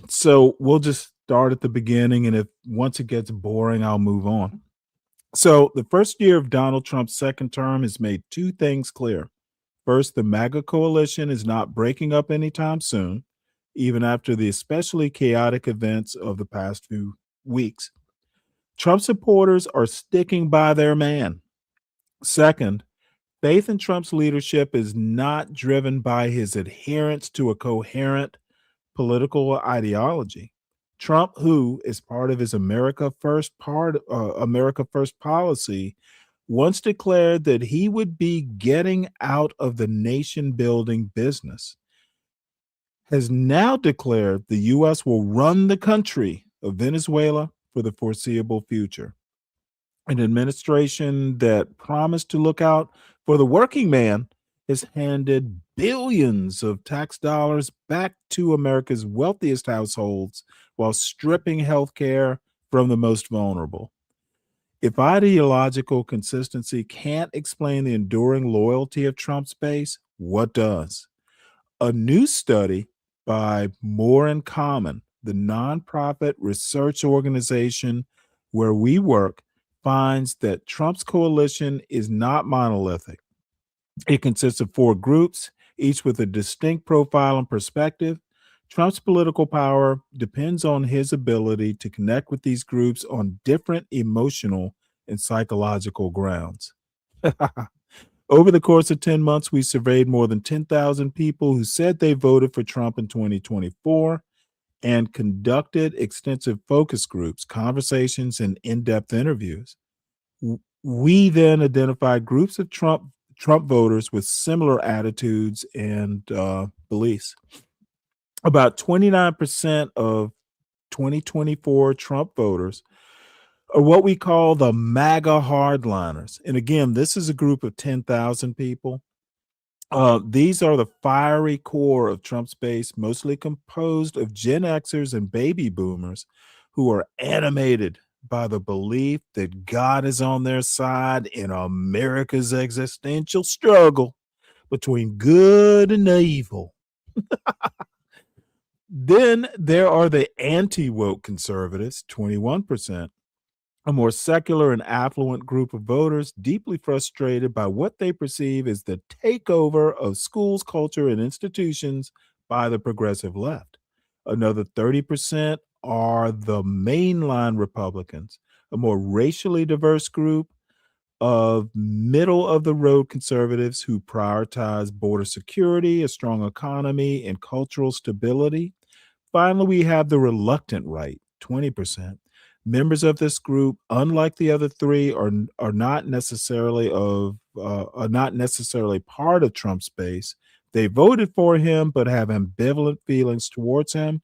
so we'll just start at the beginning, and once it gets boring, I'll move on. So the first year of Donald Trump's second term has made 2 things clear. First, the MAGA coalition is not breaking up anytime soon, even after the especially chaotic events of the past few weeks. Trump supporters are sticking by their man. Second, faith in Trump's leadership is not driven by his adherence to a coherent political ideology. Trump, who is part of his America First policy, once declared that he would be getting out of the nation building business, has now declared the U.S. will run the country of Venezuela for the foreseeable future. An administration that promised to look out for the working man has handed billions of tax dollars back to America's wealthiest households while stripping health care from the most vulnerable. If ideological consistency can't explain the enduring loyalty of Trump's base, what does? A new study by More in Common, the nonprofit research organization where we work, finds that Trump's coalition is not monolithic. It consists of 4 groups, each with a distinct profile and perspective. Trump's political power depends on his ability to connect with these groups on different emotional and psychological grounds. Over the course of 10 months, we surveyed more than 10,000 people who said they voted for Trump in 2024 and conducted extensive focus groups, conversations, and in-depth interviews. We then identified groups of Trump voters with similar attitudes and beliefs. About 29% of 2024 Trump voters are what we call the MAGA hardliners. And again, this is a group of 10,000 people. These are the fiery core of Trump's base, mostly composed of Gen Xers and baby boomers who are animated by the belief that God is on their side in America's existential struggle between good and evil. Then there are the anti-woke conservatives, 21%, a more secular and affluent group of voters deeply frustrated by what they perceive as the takeover of schools, culture, and institutions by the progressive left. Another 30% are the mainline Republicans, a more racially diverse group of middle-of-the-road conservatives who prioritize border security, a strong economy, and cultural stability. Finally, we have the reluctant right, 20%. Members of this group, unlike the other 3, are not necessarily part of Trump's base. They voted for him, but have ambivalent feelings towards him.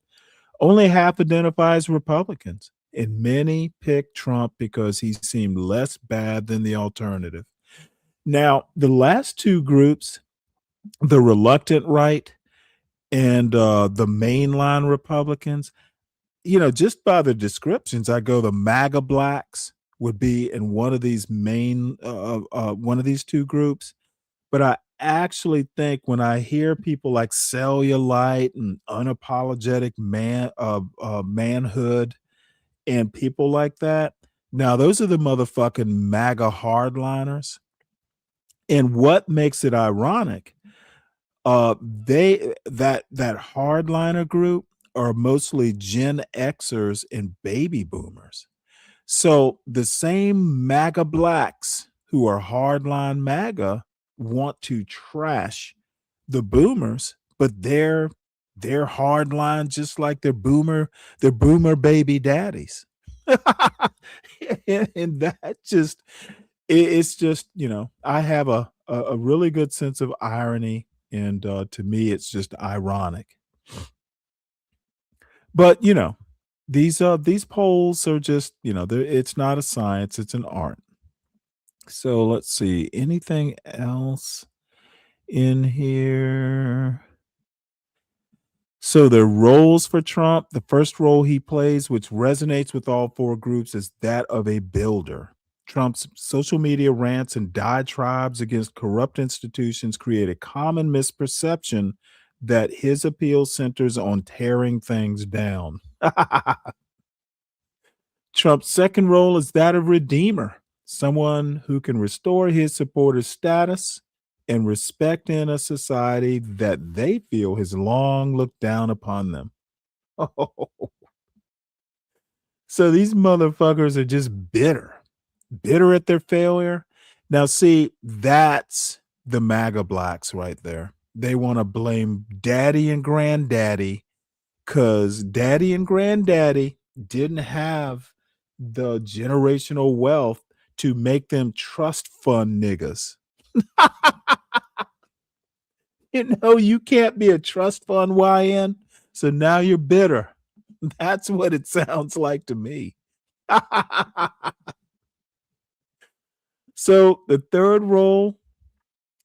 Only half identify as Republicans, and many pick Trump because he seemed less bad than the alternative. Now, the last 2 groups, the reluctant right and the mainline Republicans, just by the descriptions, I go the MAGA blacks would be in one of these one of these 2 groups. But I actually think when I hear people like cellulite and unapologetic manhood and people like that, now those are the motherfucking MAGA hardliners. And what makes it ironic, that hardliner group are mostly Gen Xers and baby boomers. So the same MAGA blacks who are hardline MAGA want to trash the boomers, but they're hardline just like their boomer baby daddies. And that just it's just, I have a really good sense of irony, and to me it's just ironic. But these polls are just, it's not a science, it's an art. So let's see, anything else in here? So the roles for Trump, the first role he plays, which resonates with all 4 groups, is that of a builder. Trump's social media rants and diatribes against corrupt institutions create a common misperception that his appeal centers on tearing things down. Trump's second role is that of redeemer, someone who can restore his supporters' status and respect in a society that they feel has long looked down upon them. So these motherfuckers are just bitter at their failure. Now, see, that's the MAGA blacks right there. They want to blame daddy and granddaddy because daddy and granddaddy didn't have the generational wealth to make them trust fund niggas. You can't be a trust fund YN, so now you're bitter. That's what it sounds like to me. So the third role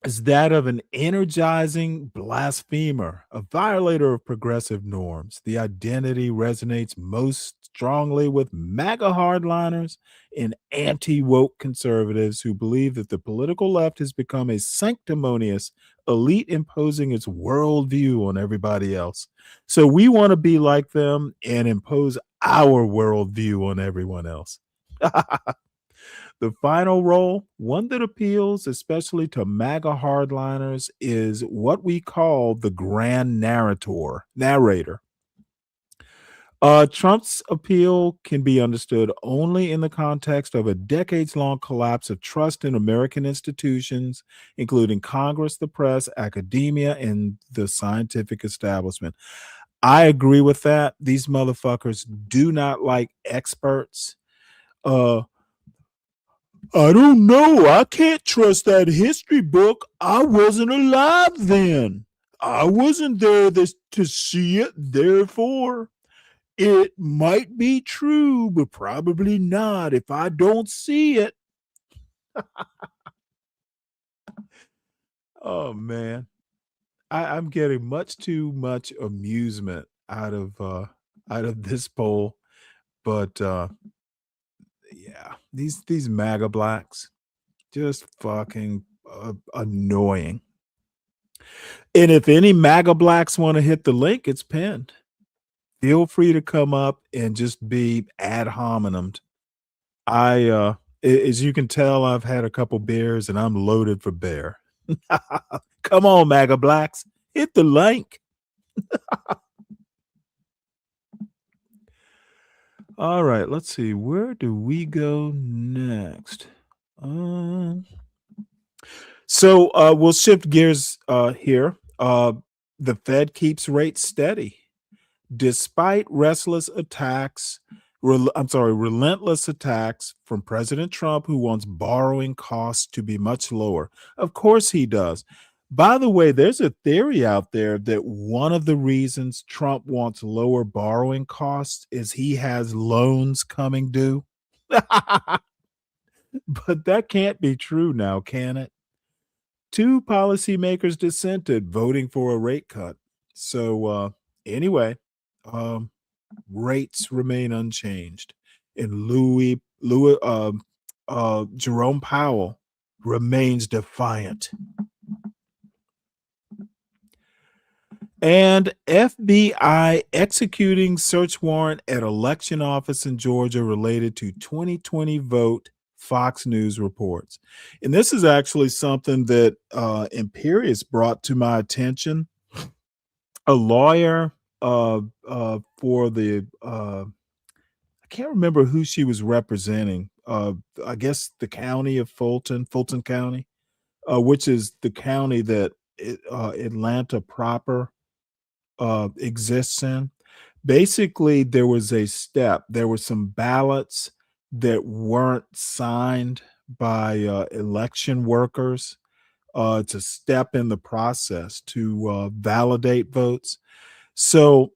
is that of an energizing blasphemer, a violator of progressive norms. The identity resonates most strongly with MAGA hardliners and anti woke conservatives who believe that the political left has become a sanctimonious elite imposing its worldview on everybody else. So we want to be like them and impose our worldview on everyone else. The final role, one that appeals especially to MAGA hardliners, is what we call the grand narrator. Trump's appeal can be understood only in the context of a decades-long collapse of trust in American institutions, including Congress, the press, academia, and the scientific establishment. I agree with that. These motherfuckers do not like experts. I don't know. I can't trust that history book. I wasn't alive then. I wasn't there to see it. Therefore, it might be true, but probably not if I don't see it. Oh man, I'm getting much too much amusement out of this poll, but yeah, these MAGA blacks just fucking annoying. And if any MAGA blacks want to hit the link, it's pinned. Feel free to come up and just be ad hominem. As you can tell, I've had a couple beers and I'm loaded for bear. Come on, MAGA blacks, hit the link. All right, let's see. Where do we go next? So we'll shift gears here. The Fed keeps rates steady despite relentless attacks from President Trump, who wants borrowing costs to be much lower. Of course he does. By the way, there's a theory out there that one of the reasons Trump wants lower borrowing costs is he has loans coming due. But that can't be true now, can it? Two policymakers dissented, voting for a rate cut. So anyway, rates remain unchanged, and Jerome Powell remains defiant. And FBI executing search warrant at election office in Georgia related to 2020 vote, Fox News reports. And this is actually something that Imperius brought to my attention. A lawyer for the I can't remember who she was representing. I guess the county of Fulton County, which is the county that Atlanta proper exists in. Basically, there was some ballots that weren't signed by election workers. It's a step in the process to validate votes. So,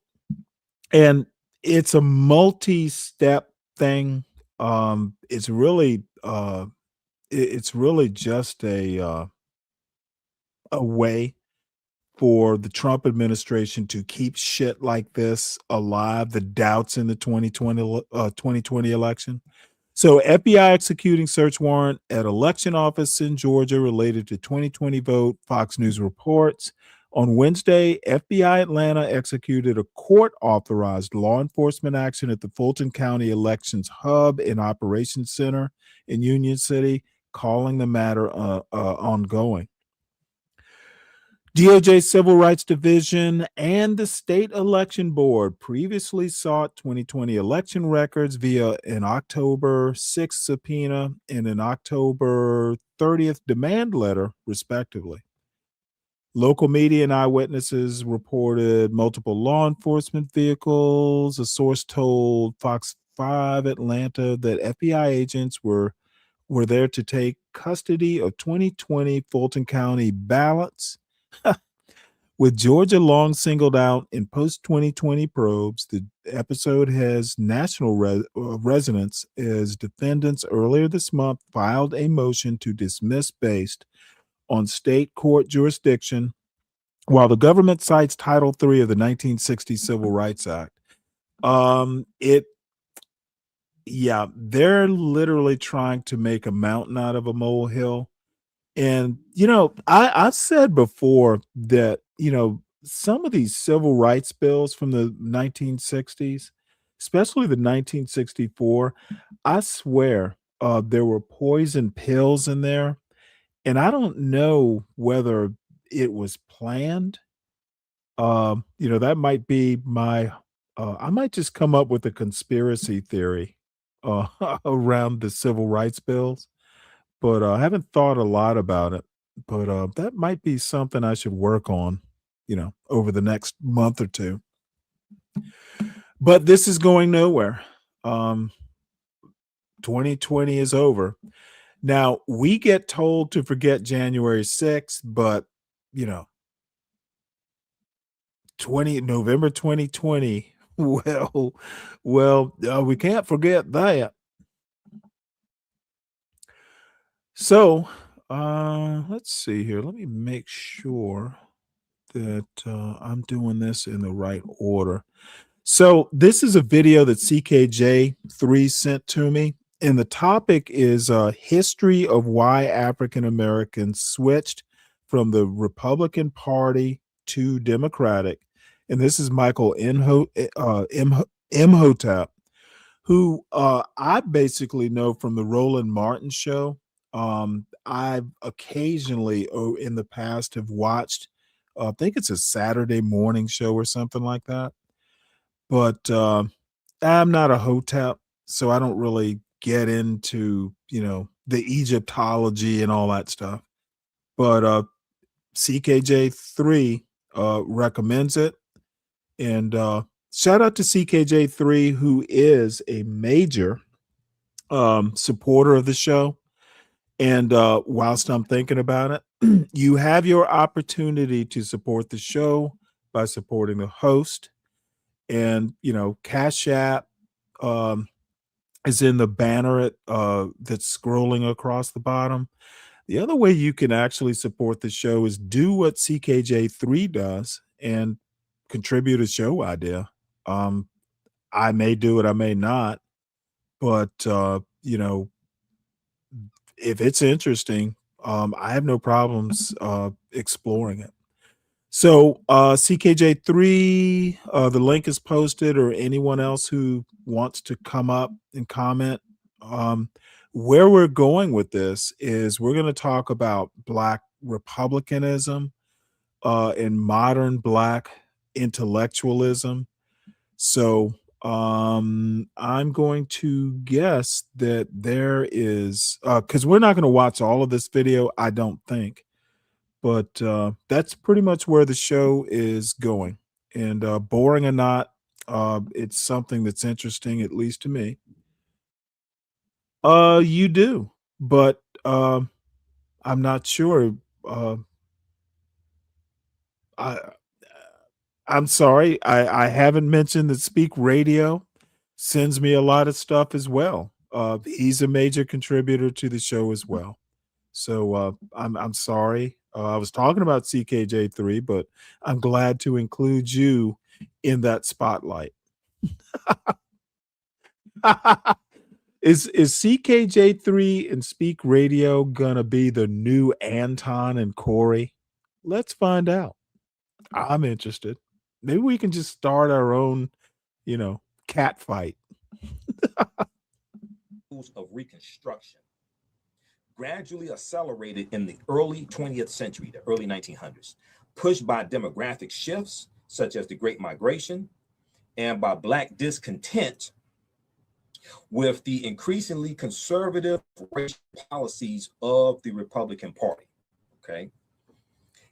and it's a multi-step thing. It's really just a way for the Trump administration to keep shit like this alive, the doubts in the 2020 election. So FBI executing search warrant at election office in Georgia related to 2020 vote, Fox News reports. On Wednesday, FBI Atlanta executed a court-authorized law enforcement action at the Fulton County Elections Hub and Operations Center in Union City, calling the matter ongoing. DOJ Civil Rights Division and the State Election Board previously sought 2020 election records via an October 6th subpoena and an October 30th demand letter, respectively. Local media and eyewitnesses reported multiple law enforcement vehicles. A source told Fox 5 Atlanta that FBI agents were there to take custody of 2020 Fulton County ballots. With Georgia long singled out in post-2020 probes, the episode has national resonance as defendants earlier this month filed a motion to dismiss based on state court jurisdiction, while the government cites Title III of the 1960 Civil Rights Act. They're literally trying to make a mountain out of a molehill. And, I've said before that, some of these civil rights bills from the 1960s, especially the 1964, I swear there were poison pills in there. And I don't know whether it was planned. That might be I might just come up with a conspiracy theory around the civil rights bills, but I haven't thought a lot about it. But that might be something I should work on, over the next month or two. But this is going nowhere. 2020 is over. Now, we get told to forget January 6th, but, November 2020, we can't forget that. So, let's see here. Let me make sure that I'm doing this in the right order. So, this is a video that CKJ3 sent to me, and the topic is history of why African Americans switched from the Republican Party to Democratic. And this is Michael Imhotep, who I basically know from the Roland Martin show. I've occasionally in the past have watched, I think it's a Saturday morning show or something like that. But I'm not a hotep, so I don't really get into, the Egyptology and all that stuff. But CKJ3 recommends it. And shout out to CKJ3, who is a major supporter of the show. And whilst I'm thinking about it, you have your opportunity to support the show by supporting the host. And, Cash App is in the banner that's scrolling across the bottom. The other way you can actually support the show is do what CKJ3 does and contribute a show idea. I may do it, I may not, but if it's interesting, I have no problems exploring it. So CKJ3, the link is posted, or anyone else who wants to come up and comment. Where we're going with this is we're going to talk about Black republicanism and modern Black intellectualism. So I'm going to guess that there is, because we're not going to watch all of this video, I don't think. But that's pretty much where the show is going. And boring or not, it's something that's interesting, at least to me. You do, but I'm not sure. I'm sorry. I haven't mentioned that Speak Radio sends me a lot of stuff as well. He's a major contributor to the show as well. So I'm sorry. I was talking about CKJ3, but I'm glad to include you in that spotlight. Is CKJ3 and Speak Radio gonna be the new Anton and Corey? Let's find out. I'm interested. Maybe we can just start our own, cat fight. Of Reconstruction gradually accelerated in the early 20th century, the early 1900s, pushed by demographic shifts such as the Great Migration and by Black discontent with the increasingly conservative racial policies of the Republican Party,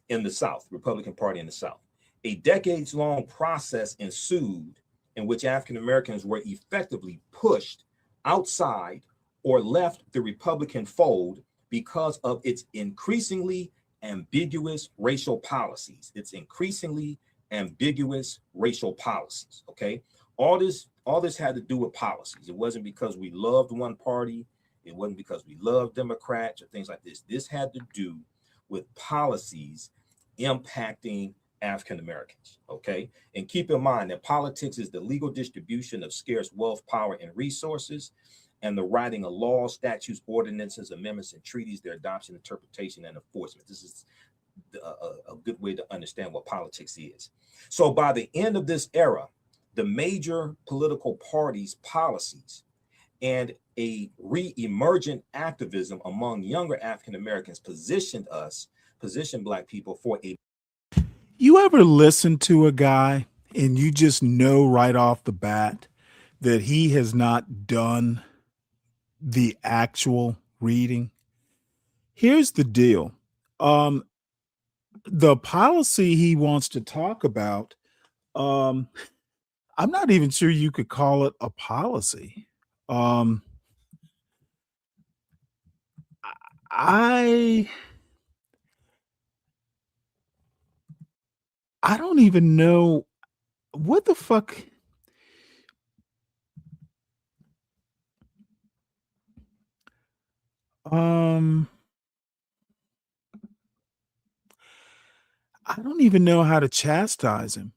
in the South, Republican Party in the South. A decades-long process ensued in which African Americans were effectively pushed outside or left the Republican fold because of its increasingly ambiguous racial policies. All this had to do with policies. It wasn't because we loved one party. It wasn't because we loved Democrats or things like this. This had to do with policies impacting African Americans. Okay. And keep in mind that politics is the legal distribution of scarce wealth, power, and resources, and the writing of laws, statutes, ordinances, amendments, and treaties, their adoption, interpretation, and enforcement. This is a good way to understand what politics is. So by the end of this era, the major political parties' policies and a re-emergent activism among younger African Americans positioned Black people for a. You ever listen to a guy and you just know right off the bat that he has not done the actual reading? Here's the deal. The policy he wants to talk about, I'm not even sure you could call it a policy. I don't even know what the fuck. I don't even know how to chastise him.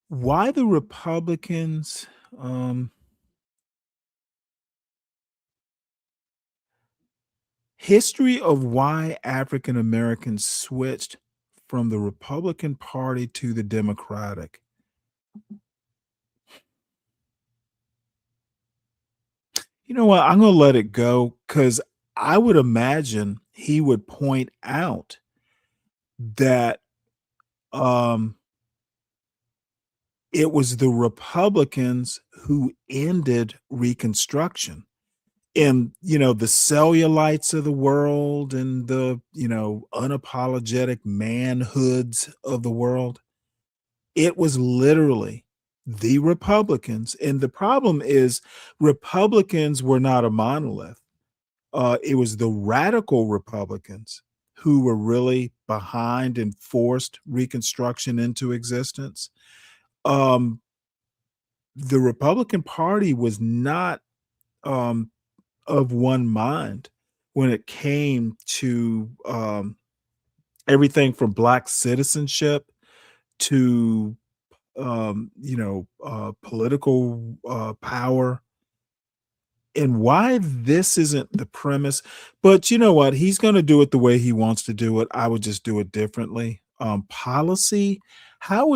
Why the Republicans, history of why African Americans switched from the Republican Party to the Democratic. You know what? I'm going to let it go because I would imagine he would point out that it was the Republicans who ended Reconstruction. And, the cellulites of the world and the, unapologetic manhoods of the world. It was literally the Republicans. And the problem is Republicans were not a monolith. It was the radical Republicans who were really behind and forced Reconstruction into existence. The Republican Party was not of one mind when it came to everything from Black citizenship to political power. And why this isn't the premise, but you know what? He's going to do it the way he wants to do it. I would just do it differently. Policy. How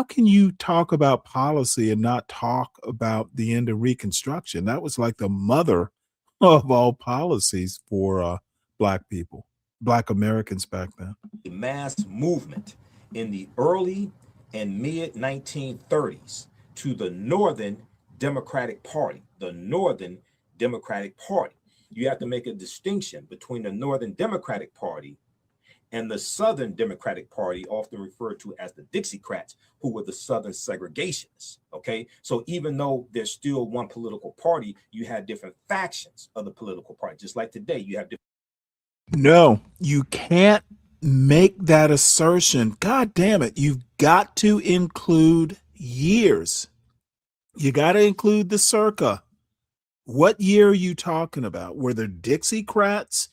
can you talk about policy and not talk about the end of Reconstruction? That was like the mother of all policies for Black people, Black Americans back then. The mass movement in the early and mid 1930s to the Northern Democratic Party. The Northern Democratic Party. You have to make a distinction between the Northern Democratic Party and the Southern Democratic Party, often referred to as the Dixiecrats, who were the Southern segregationists. Okay, so even though there's still one political party, you had different factions of the political party. Just like today, you have different. No, you can't make that assertion. God damn it. You've got to include years. You got to include the circa. What year are you talking about? Were there Dixiecrats?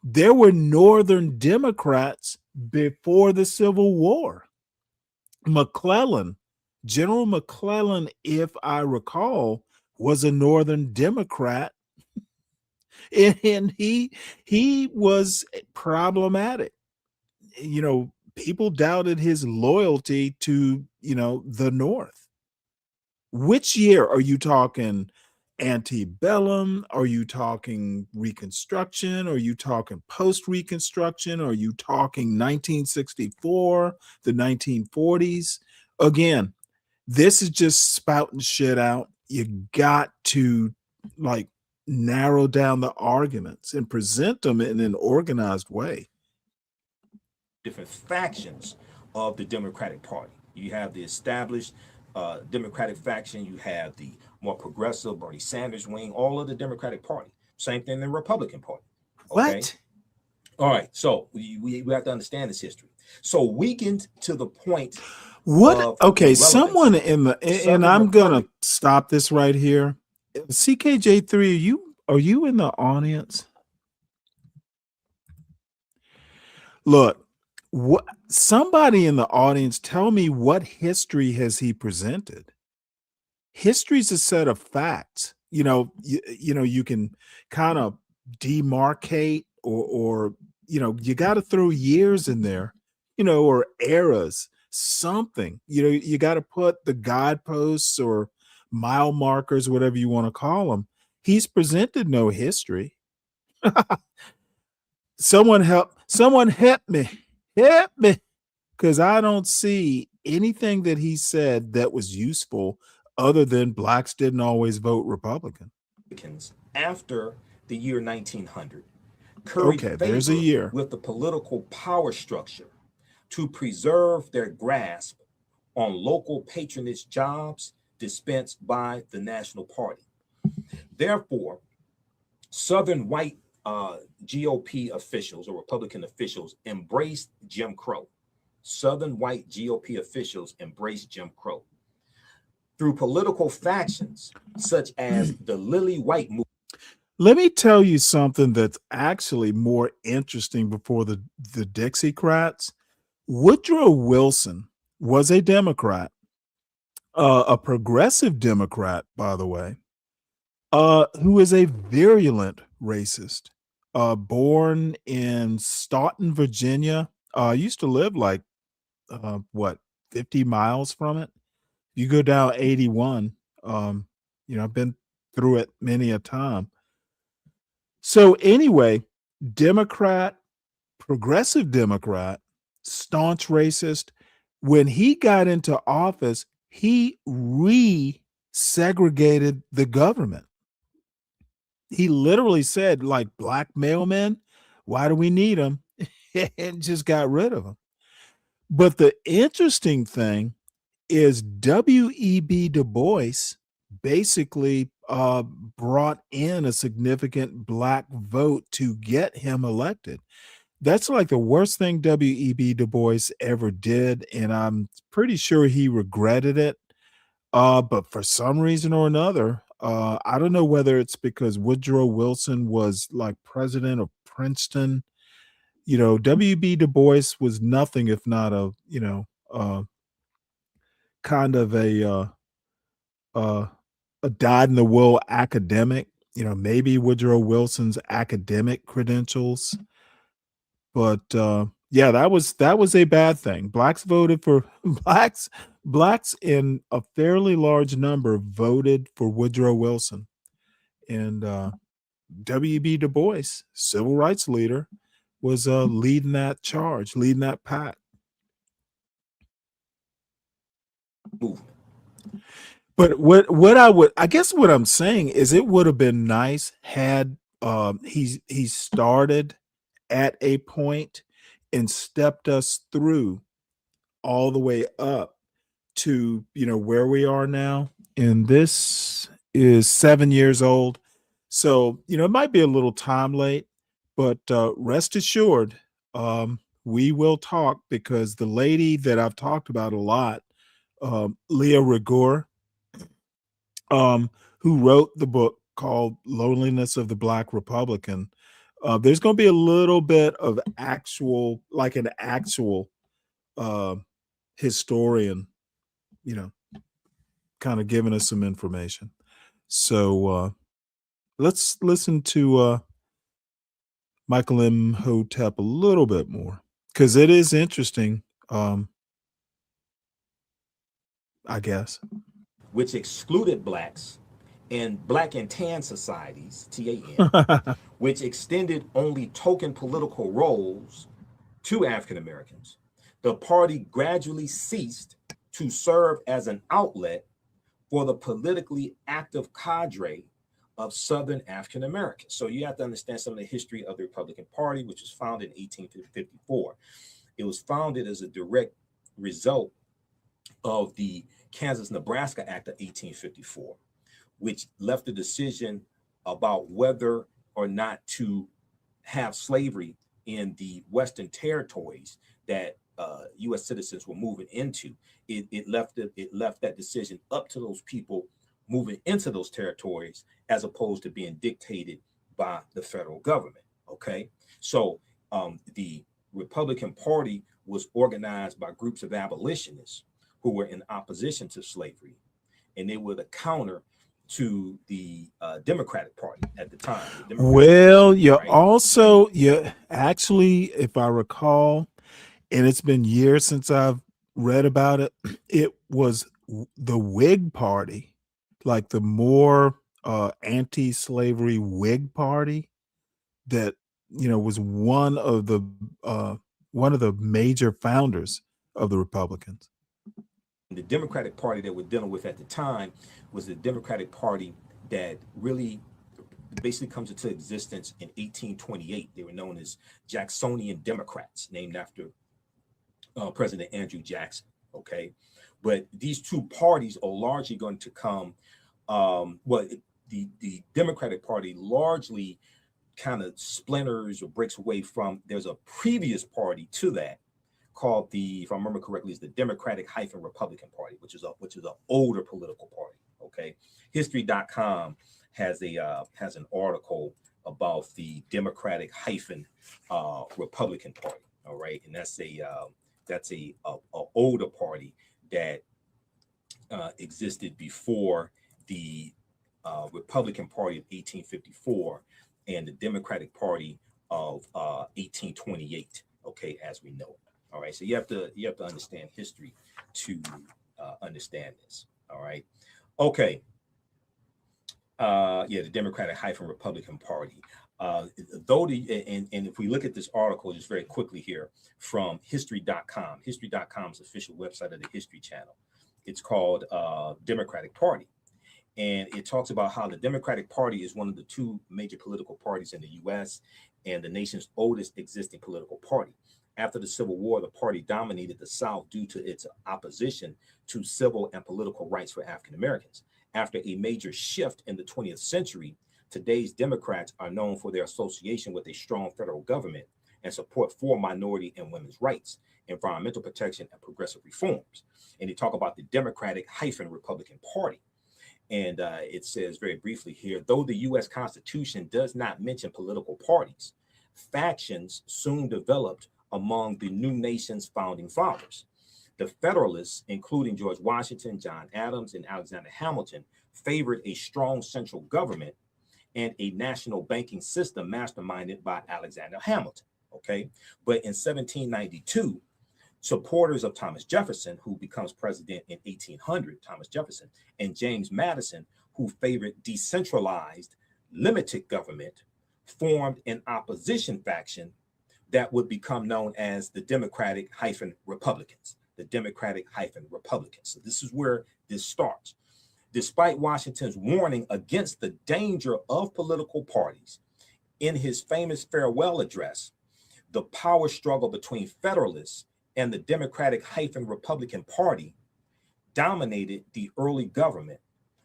There were Northern Democrats before the Civil War. McClellan, General McClellan, if I recall, was a Northern Democrat. And he was problematic. People doubted his loyalty to, the North. Which year are you talking? Antebellum? Are you talking Reconstruction? Are you talking post-Reconstruction? Are you talking 1964, the 1940s? Again, this is just spouting shit out. You got to narrow down the arguments and present them in an organized way. Different factions of the Democratic Party. You have the established Democratic faction, you have the more progressive Bernie Sanders wing, all of the Democratic Party. Same thing in the Republican Party. Okay? What? All right, so we have to understand this history. So weakened to the point. What? Okay, someone in the and I'm gonna stop this right here. CKJ3, Are you in the audience? Look, what somebody in the audience tell me what history has he presented? History's a set of facts. You can kind of demarcate or you got to throw years in there, or eras, something. You got to put the guideposts or mile markers, whatever you want to call them. He's presented no history. Someone help me, because I don't see anything that he said that was useful other than blacks didn't always vote Republican. After the year 1900, curried Okay, there's a favor year. with the political power structure to preserve their grasp on local patronage jobs dispensed by the National Party. Therefore, Southern white GOP officials or Republican officials embraced Jim Crow. Southern white GOP officials embraced Jim Crow through political factions such as the Lily White movement. Let me tell you something that's actually more interesting before the Dixiecrats. Woodrow Wilson was a Democrat, a progressive Democrat, by the way, who is a virulent racist, born in Staunton, Virginia. Used to live like, 50 miles from it. You go down 81. I've been through it many a time. So anyway, Democrat, progressive Democrat, staunch racist. When he got into office, he re-segregated the government. He literally said, like, black mailmen, why do we need them? And just got rid of them. But the interesting thing is W.E.B. Du Bois basically brought in a significant black vote to get him elected. That's like the worst thing W.E.B. Du Bois ever did, and I'm pretty sure he regretted it. But for some reason or another, I don't know whether it's because Woodrow Wilson was like president of Princeton. W.B. Du Bois was nothing if not a, kind of a dyed-in-the-wool academic. Maybe Woodrow Wilson's academic credentials, but yeah, that was a bad thing. Blacks voted for blacks in a fairly large number voted for Woodrow Wilson, and W.B. Du Bois, civil rights leader, was leading that charge, leading that pack. But what I guess what I'm saying is it would have been nice had he started at a point and stepped us through all the way up to where we are now. And this is 7 years old. So, it might be a little time late, but rest assured, we will talk, because the lady that I've talked about a lot, Leah Rigor, who wrote the book called Loneliness of the Black Republican, there's going to be a little bit of an actual historian, kind of giving us some information. So let's listen to Michael Imhotep a little bit more, because it is interesting, I guess. Which excluded blacks and black and tan societies, TAN, which extended only token political roles to African Americans. The party gradually ceased to serve as an outlet for the politically active cadre of Southern African Americans. So you have to understand some of the history of the Republican Party, which was founded in 1854. It was founded as a direct result of the Kansas-Nebraska Act of 1854, which left the decision about whether or not to have slavery in the Western territories that U.S. citizens were moving into. It left that decision up to those people moving into those territories as opposed to being dictated by the federal government. Okay, so the Republican Party was organized by groups of abolitionists who were in opposition to slavery, and they were the counter to the Democratic Party at the time. Well, you also, actually, if I recall, and it's been years since I've read about it, it was the Whig Party, like the more anti-slavery Whig Party, that was one of the major founders of the Republicans. The Democratic Party that we're dealing with at the time was the Democratic Party that really basically comes into existence in 1828. They were known as Jacksonian Democrats, named after President Andrew Jackson. Okay, but these two parties are largely going to come. The Democratic Party largely kind of splinters or breaks away from. There's a previous party to that called if I remember correctly, is the Democratic-Republican Party, which is an older political party. Okay, History.com has an article about the Democratic-Republican Party. All right, and that's a older party that existed before the Republican Party of 1854 and the Democratic Party of 1828. Okay, as we know it. All right, so you have to understand history to understand this. All right, okay. The Democratic-Republican Party. And if we look at this article just very quickly here from History.com, History.com's official website of the History Channel, it's called Democratic Party. And it talks about how the Democratic Party is one of the two major political parties in the U.S. and the nation's oldest existing political party. After the Civil War, the party dominated the South due to its opposition to civil and political rights for African Americans. After a major shift in the 20th century, today's Democrats are known for their association with a strong federal government and support for minority and women's rights, environmental protection, and progressive reforms. And they talk about the Democratic-Republican Party. And it says very briefly here, though the U.S. Constitution does not mention political parties, factions soon developed among the new nation's founding fathers. The Federalists, including George Washington, John Adams, and Alexander Hamilton, favored a strong central government and a national banking system masterminded by Alexander Hamilton. Okay, but in 1792, supporters of Thomas Jefferson, who becomes president in 1800, Thomas Jefferson, and James Madison, who favored decentralized, limited government, formed an opposition faction that would become known as the Democratic-Republicans. The Democratic-Republicans. So this is where this starts. Despite Washington's warning against the danger of political parties, in his famous farewell address, the power struggle between Federalists and the Democratic-Republican Party dominated the early government,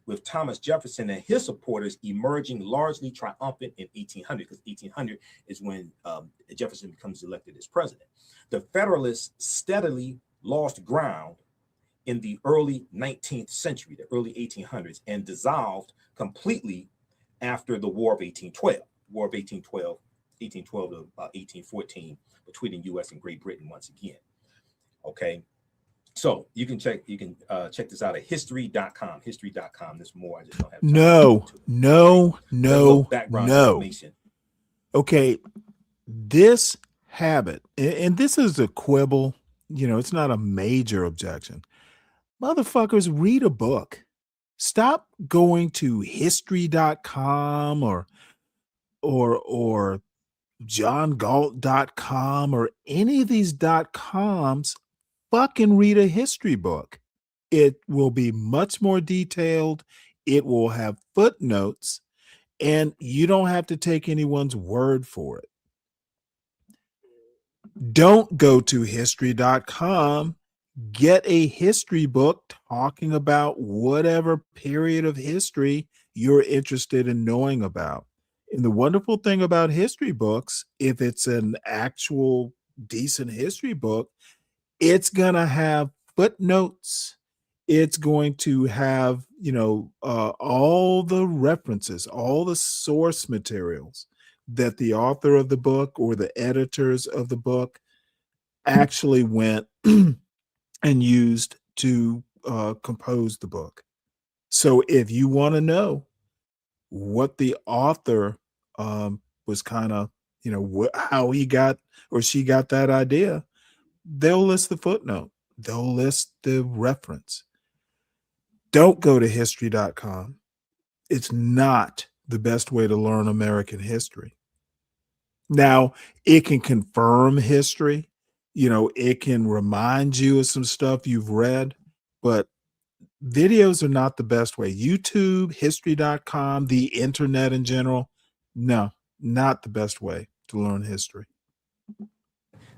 with Thomas Jefferson and his supporters emerging largely triumphant in 1800, because 1800 is when Jefferson becomes elected as president. The Federalists steadily lost ground in the early 19th century, the early 1800s, and dissolved completely after the War of 1812. War of 1812 to 1814, between the U.S. and Great Britain once again. Okay, so you can check this out at history.com. History.com. There's more. I just don't have time No. Okay, this habit, and this is a quibble. It's not a major objection. Motherfuckers, read a book. Stop going to history.com or johngalt.com or any of these .coms. Fucking read a history book. It will be much more detailed. It will have footnotes, and you don't have to take anyone's word for it. Don't go to history.com. Get a history book talking about whatever period of history you're interested in knowing about. And the wonderful thing about history books, if it's an actual decent history book, it's going to have footnotes. it's going to have, all the references, all the source materials that the author of the book or the editors of the book actually went and used to compose the book. So if you want to know what the author was kind of, how he got or she got that idea, they'll list the footnote, they'll list the reference. Don't go to history.com. It's not the best way to learn American history. Now, it can confirm history, it can remind you of some stuff you've read, but videos are not the best way. YouTube, history.com, the internet in general, no, not the best way to learn history.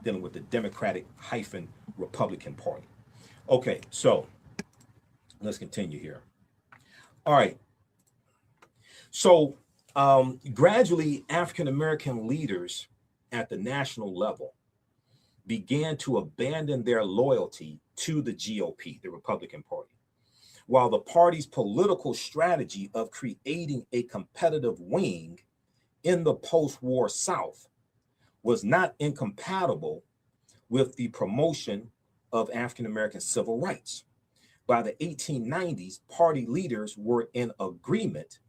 Dealing with the Democratic-Republican Party. Okay, so let's continue here. All right. So gradually, African-American leaders at the national level began to abandon their loyalty to the GOP, the Republican Party, while the party's political strategy of creating a competitive wing in the post-war South was not incompatible with the promotion of African-American civil rights. By the 1890s, party leaders were in agreement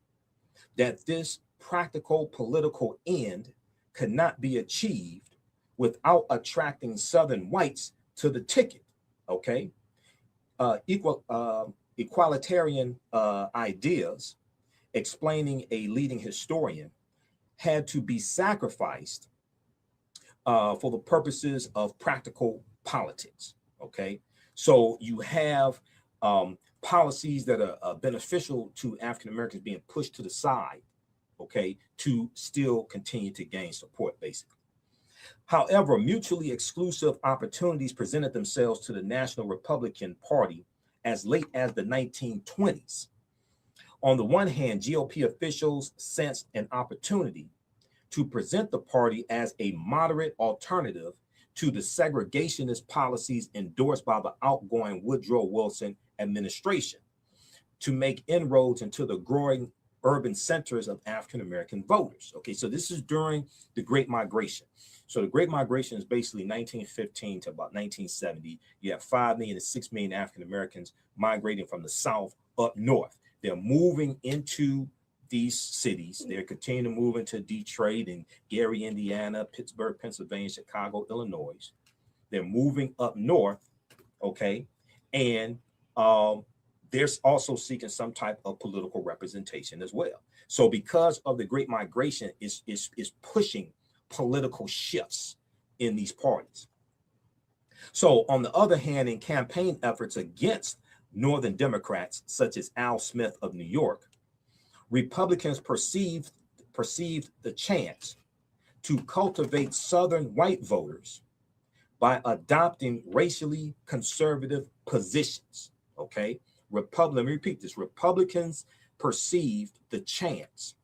that this practical political end could not be achieved without attracting Southern whites to the ticket, okay? Equalitarian ideas, explaining a leading historian, had to be sacrificed for the purposes of practical politics, okay? So you have policies that are beneficial to African Americans being pushed to the side, okay, to still continue to gain support, basically. However, mutually exclusive opportunities presented themselves to the National Republican Party as late as the 1920s. On the one hand, GOP officials sensed an opportunity to present the party as a moderate alternative to the segregationist policies endorsed by the outgoing Woodrow Wilson administration to make inroads into the growing urban centers of African-American voters. Okay, so this is during the Great Migration. So the Great Migration is basically 1915 to about 1970. You have 5 million to 6 million African-Americans migrating from the South up north. They're moving into these cities. They're continuing to move into Detroit and Gary, Indiana, Pittsburgh, Pennsylvania, Chicago, Illinois. They're moving up north, okay? And they're also seeking some type of political representation as well. So because of the Great Migration is pushing political shifts in these parties. So on the other hand, in campaign efforts against Northern Democrats, such as Al Smith of New York, Republicans perceived the chance to cultivate Southern white voters by adopting racially conservative positions, okay? Let me repeat this. Republicans perceived the chance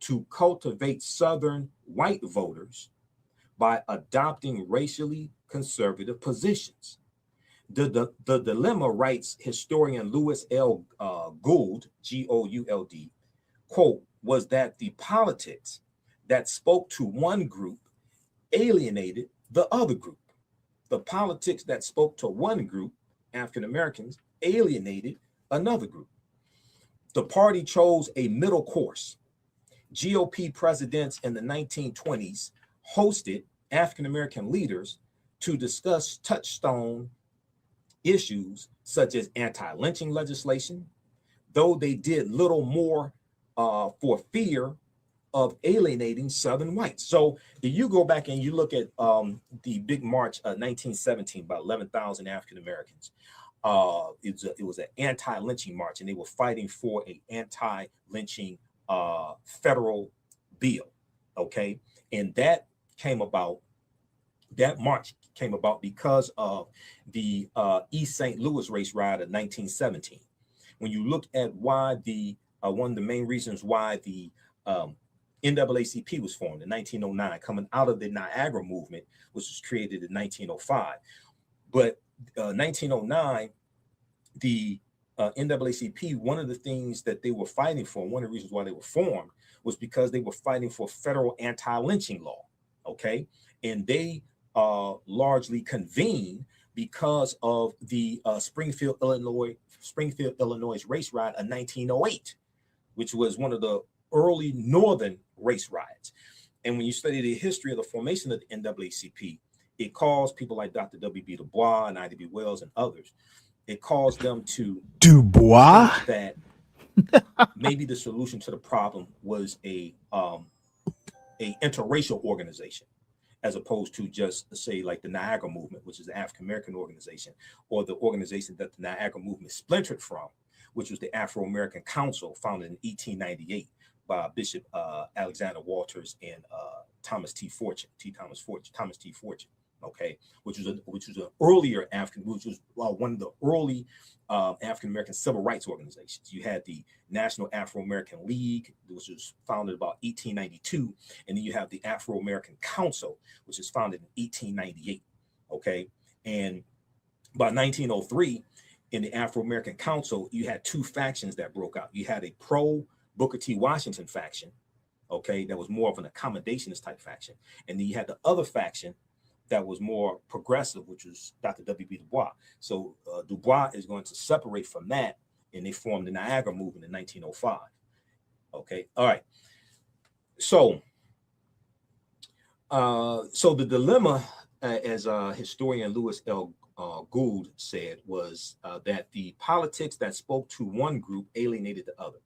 to cultivate Southern white voters by adopting racially conservative positions. The dilemma, writes historian Lewis L. Gould, G-O-U-L-D, quote, was that the politics that spoke to one group alienated the other group. The politics that spoke to one group, African Americans, alienated another group. The party chose a middle course. GOP presidents in the 1920s hosted African American leaders to discuss touchstone issues such as anti-lynching legislation, though they did little more for fear of alienating Southern whites. So if you go back and you look at the big march 1917, about 11,000 African Americans, it was an anti-lynching march, and they were fighting for an anti-lynching federal bill, okay? And that march came about because of the East St. Louis race riot of 1917. When you look at why one of the main reasons why the NAACP was formed in 1909, coming out of the Niagara movement, which was created in 1905. But 1909, the NAACP, one of the things that they were fighting for, one of the reasons why they were formed, was because they were fighting for federal anti-lynching law. Okay, and they largely convened because of the Springfield, Illinois race riot of 1908, which was one of the early northern race riots. And when you study the history of the formation of the NAACP, it caused people like Dr. W.B. Du Bois and Ida B. Wells and others, it caused them to think that maybe the solution to the problem was a interracial organization, as opposed to just, say, like the Niagara Movement, which is the African-American organization, or the organization that the Niagara Movement splintered from, which was the Afro-American Council, founded in 1898 by Bishop Alexander Walters and Thomas T. Fortune. Okay, which was an earlier one of the early African-American civil rights organizations. You had the National Afro-American League, which was founded about 1892, and then you have the Afro-American Council, which was founded in 1898. Okay, and by 1903, in the Afro-American Council, you had two factions that broke out. You had a pro Booker T. Washington faction, okay, that was more of an accommodationist type faction, and then you had the other faction that was more progressive, which was Dr. W.B. Du Bois. So Du Bois is going to separate from that, and they formed the Niagara Movement in 1905. Okay, all right. So, so the dilemma, as historian Lewis L. Gould said, was that the politics that spoke to one group alienated the other.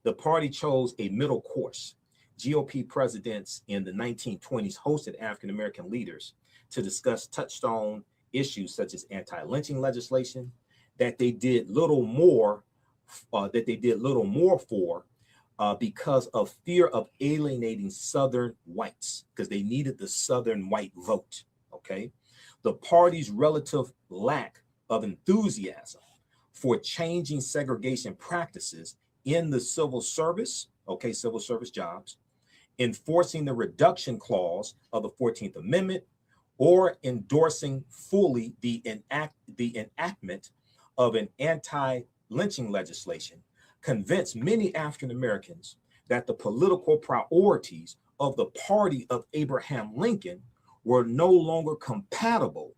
The party chose a middle course. GOP presidents in the 1920s hosted African-American leaders to discuss touchstone issues such as anti-lynching legislation that they did little more for because of fear of alienating Southern whites, because they needed the Southern white vote. Okay, the party's relative lack of enthusiasm for changing segregation practices in the civil service, okay, civil service jobs, enforcing the reduction clause of the 14th Amendment, or endorsing fully the enactment of an anti-lynching legislation, convinced many African Americans that the political priorities of the party of Abraham Lincoln were no longer compatible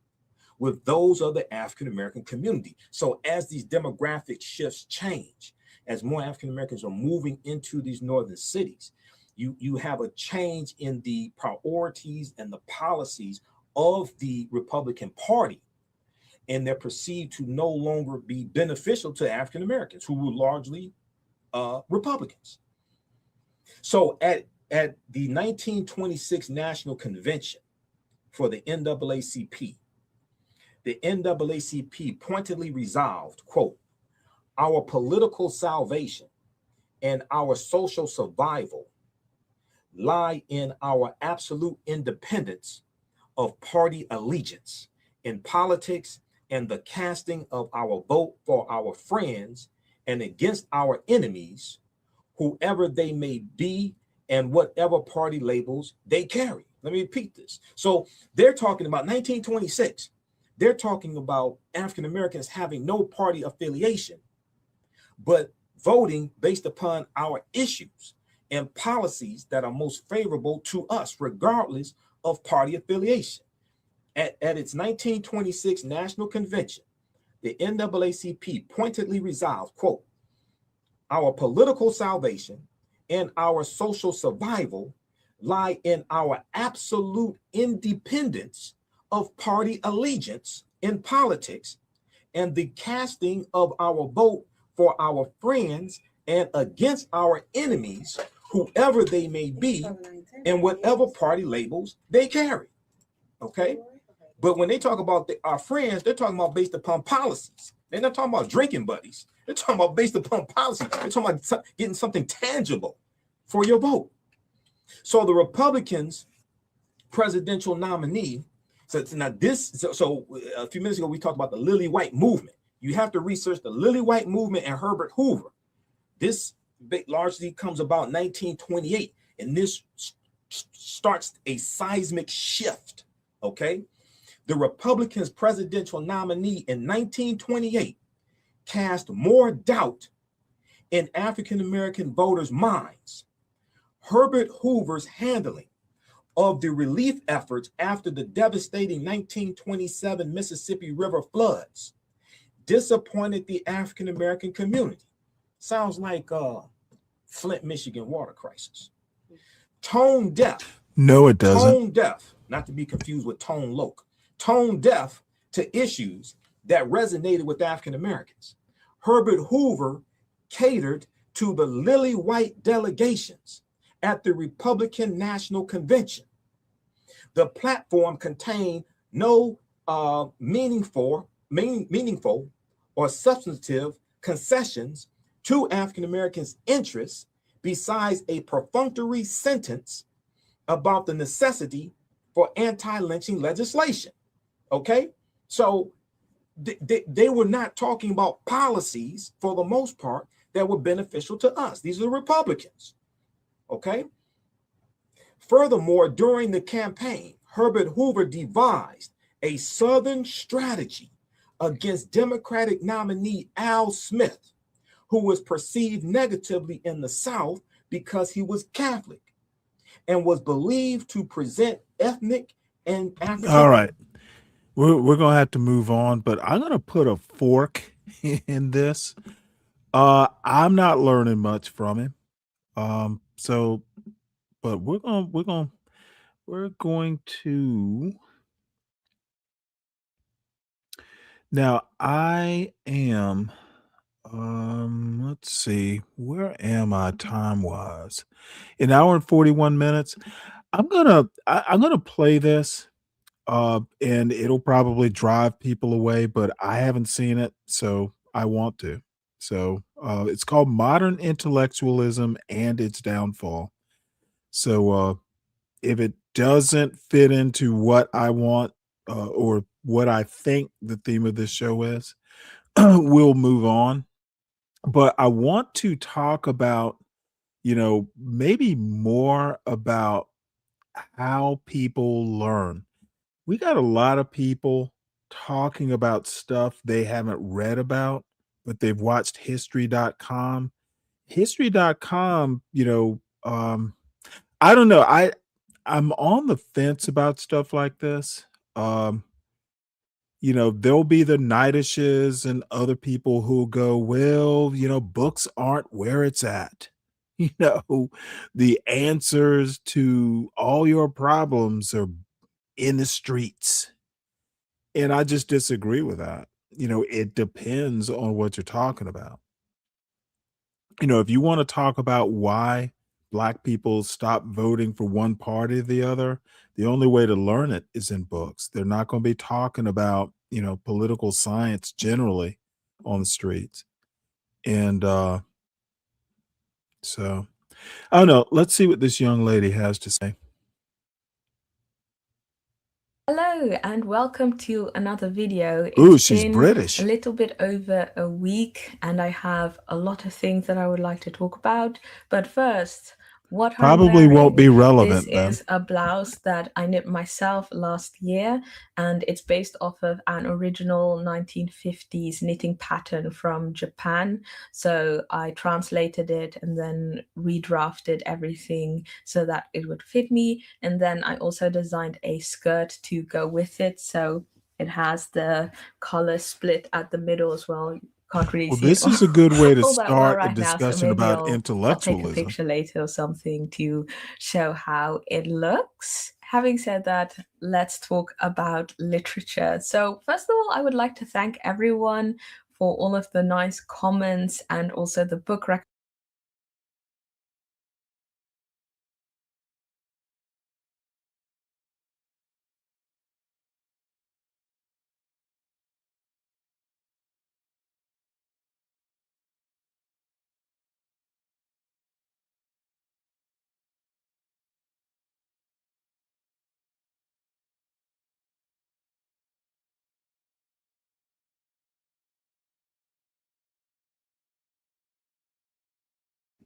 with those of the African American community. So as these demographic shifts change, as more African Americans are moving into these northern cities, you have a change in the priorities and the policies of the Republican Party, and they're perceived to no longer be beneficial to African Americans, who were largely Republicans. So at the 1926 National Convention for the NAACP, the NAACP pointedly resolved, quote, "Our political salvation and our social survival lie in our absolute independence of party allegiance in politics and the casting of our vote for our friends and against our enemies, whoever they may be and whatever party labels they carry." Let me repeat this. So they're talking about 1926. They're talking about African Americans having no party affiliation, but voting based upon our issues and policies that are most favorable to us, regardless of party affiliation. At its 1926 National Convention, the NAACP pointedly resolved, quote, "Our political salvation and our social survival lie in our absolute independence of party allegiance in politics and the casting of our vote for our friends and against our enemies, whoever they may be, and whatever party labels they carry." Okay? But when they talk about our friends, they're talking about based upon policies. They're not talking about drinking buddies. They're talking about based upon policy. They're talking about getting something tangible for your vote. So the Republicans' presidential nominee, so a few minutes ago, we talked about the Lily White movement. You have to research the Lily White movement and Herbert Hoover. This largely comes about 1928, and this starts a seismic shift, okay? The Republicans' presidential nominee in 1928 cast more doubt in African American voters' minds. Herbert Hoover's handling of the relief efforts after the devastating 1927 Mississippi River floods disappointed the African American community. Sounds like Flint, Michigan water crisis. Tone deaf. No, it doesn't. Tone deaf, not to be confused with tone loc. Tone deaf to issues that resonated with African Americans. Herbert Hoover catered to the lily white delegations at the Republican National Convention. The platform contained no meaningful or substantive concessions to African Americans' interests besides a perfunctory sentence about the necessity for anti-lynching legislation. Okay, so they were not talking about policies for the most part that were beneficial to us. These are the Republicans. Okay. Furthermore, during the campaign, Herbert Hoover devised a Southern strategy against Democratic nominee Al Smith, who was perceived negatively in the South because he was Catholic and was believed to present ethnic and African. All right. We're going to have to move on, but I'm going to put a fork in this. I'm not learning much from him. So, but we're going to, now I am, let's see, where am I time wise? An hour and 41 minutes. I'm going to play this. And it'll probably drive people away, but I haven't seen it, so I want to. So it's called Modern Intellectualism and Its Downfall. So if it doesn't fit into what I want or what I think the theme of this show is, we'll move on. But I want to talk about, maybe more about how people learn. We got a lot of people talking about stuff they haven't read about, but they've watched history.com. History.com, I don't know. I'm on the fence about stuff like this. There'll be the Nidishes and other people who go, well, books aren't where it's at. The answers to all your problems are in the streets. And I just disagree with that. It depends on what you're talking about. If you want to talk about why Black people stop voting for one party or the other, the only way to learn it is in books. They're not going to be talking about, political science generally on the streets. And so, I don't know. Let's see what this young lady has to say. Hello and welcome to another video. Ooh, she's British. A little bit over a week and I have a lot of things that I would like to talk about. But first, what probably I'm wearing, won't be relevant. This is a blouse that I knit myself last year and it's based off of an original 1950s knitting pattern from Japan. So I translated it and then redrafted everything so that it would fit me. And then I also designed a skirt to go with it. So it has the color split at the middle as well. Can't really see this it is a good way to all that well start right a now, so discussion maybe about I'll take a intellectualism. picture later or something to show how it looks. Having said that, let's talk about literature. So first of all, I would like to thank everyone for all of the nice comments and also the book recommendations.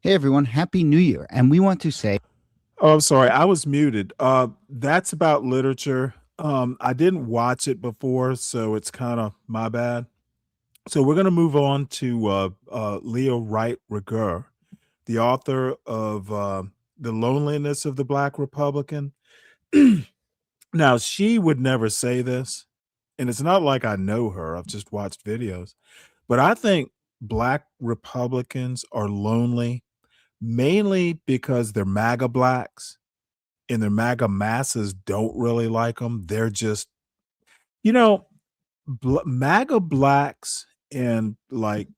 Hey everyone, Happy New Year. And we want to say, Oh, I'm sorry, I was muted. That's about literature. I didn't watch it before, so it's kind of my bad. So we're going to move on to Leah Wright Rigueur, the author of The Loneliness of the Black Republican. Now, she would never say this, and it's not like I know her. I've just watched videos. But I think Black Republicans are lonely mainly because they're MAGA blacks and their MAGA masses don't really like them. They're just, you know, MAGA blacks and like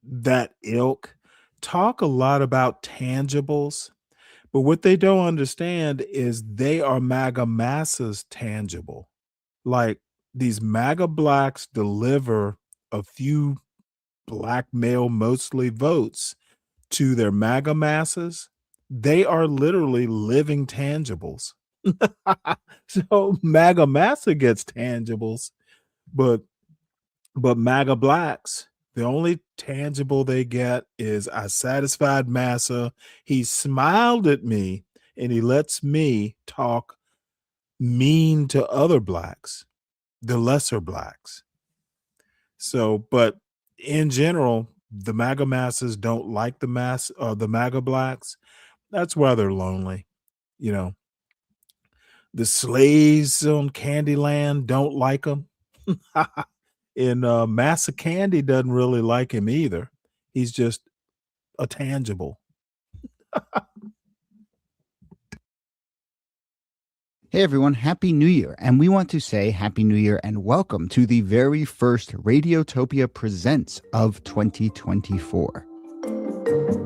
that ilk talk a lot about tangibles, but what they don't understand is they are MAGA masses tangible. Like these MAGA blacks deliver a few black male mostly votes to their MAGA masses. They are literally living tangibles. So MAGA massa gets tangibles, but MAGA blacks, the only tangible they get is I satisfied massa. He smiled at me and he lets me talk mean to other blacks, the lesser blacks. So, but in general, the MAGA masses don't like the MAGA blacks. That's why they're lonely. You know, the slaves on Candyland don't like them. And Massa Candy doesn't really like him either. He's just a tangible. Hey everyone, Happy New Year. And we want to say Happy New Year and welcome to the very first Radiotopia Presents of 2024.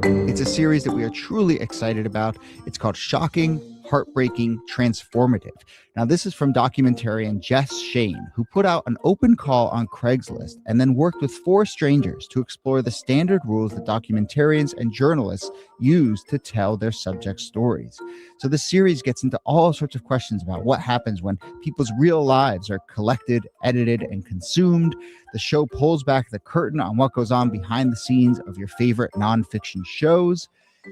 It's a series that we are truly excited about. It's called Shocking, Heartbreaking, Transformative. Now, this is from documentarian Jess Shane, who put out an open call on Craigslist and then worked with 4 strangers to explore the standard rules that documentarians and journalists use to tell their subject stories. So the series gets into all sorts of questions about what happens when people's real lives are collected, edited, and consumed. The show pulls back the curtain on what goes on behind the scenes of your favorite nonfiction shows.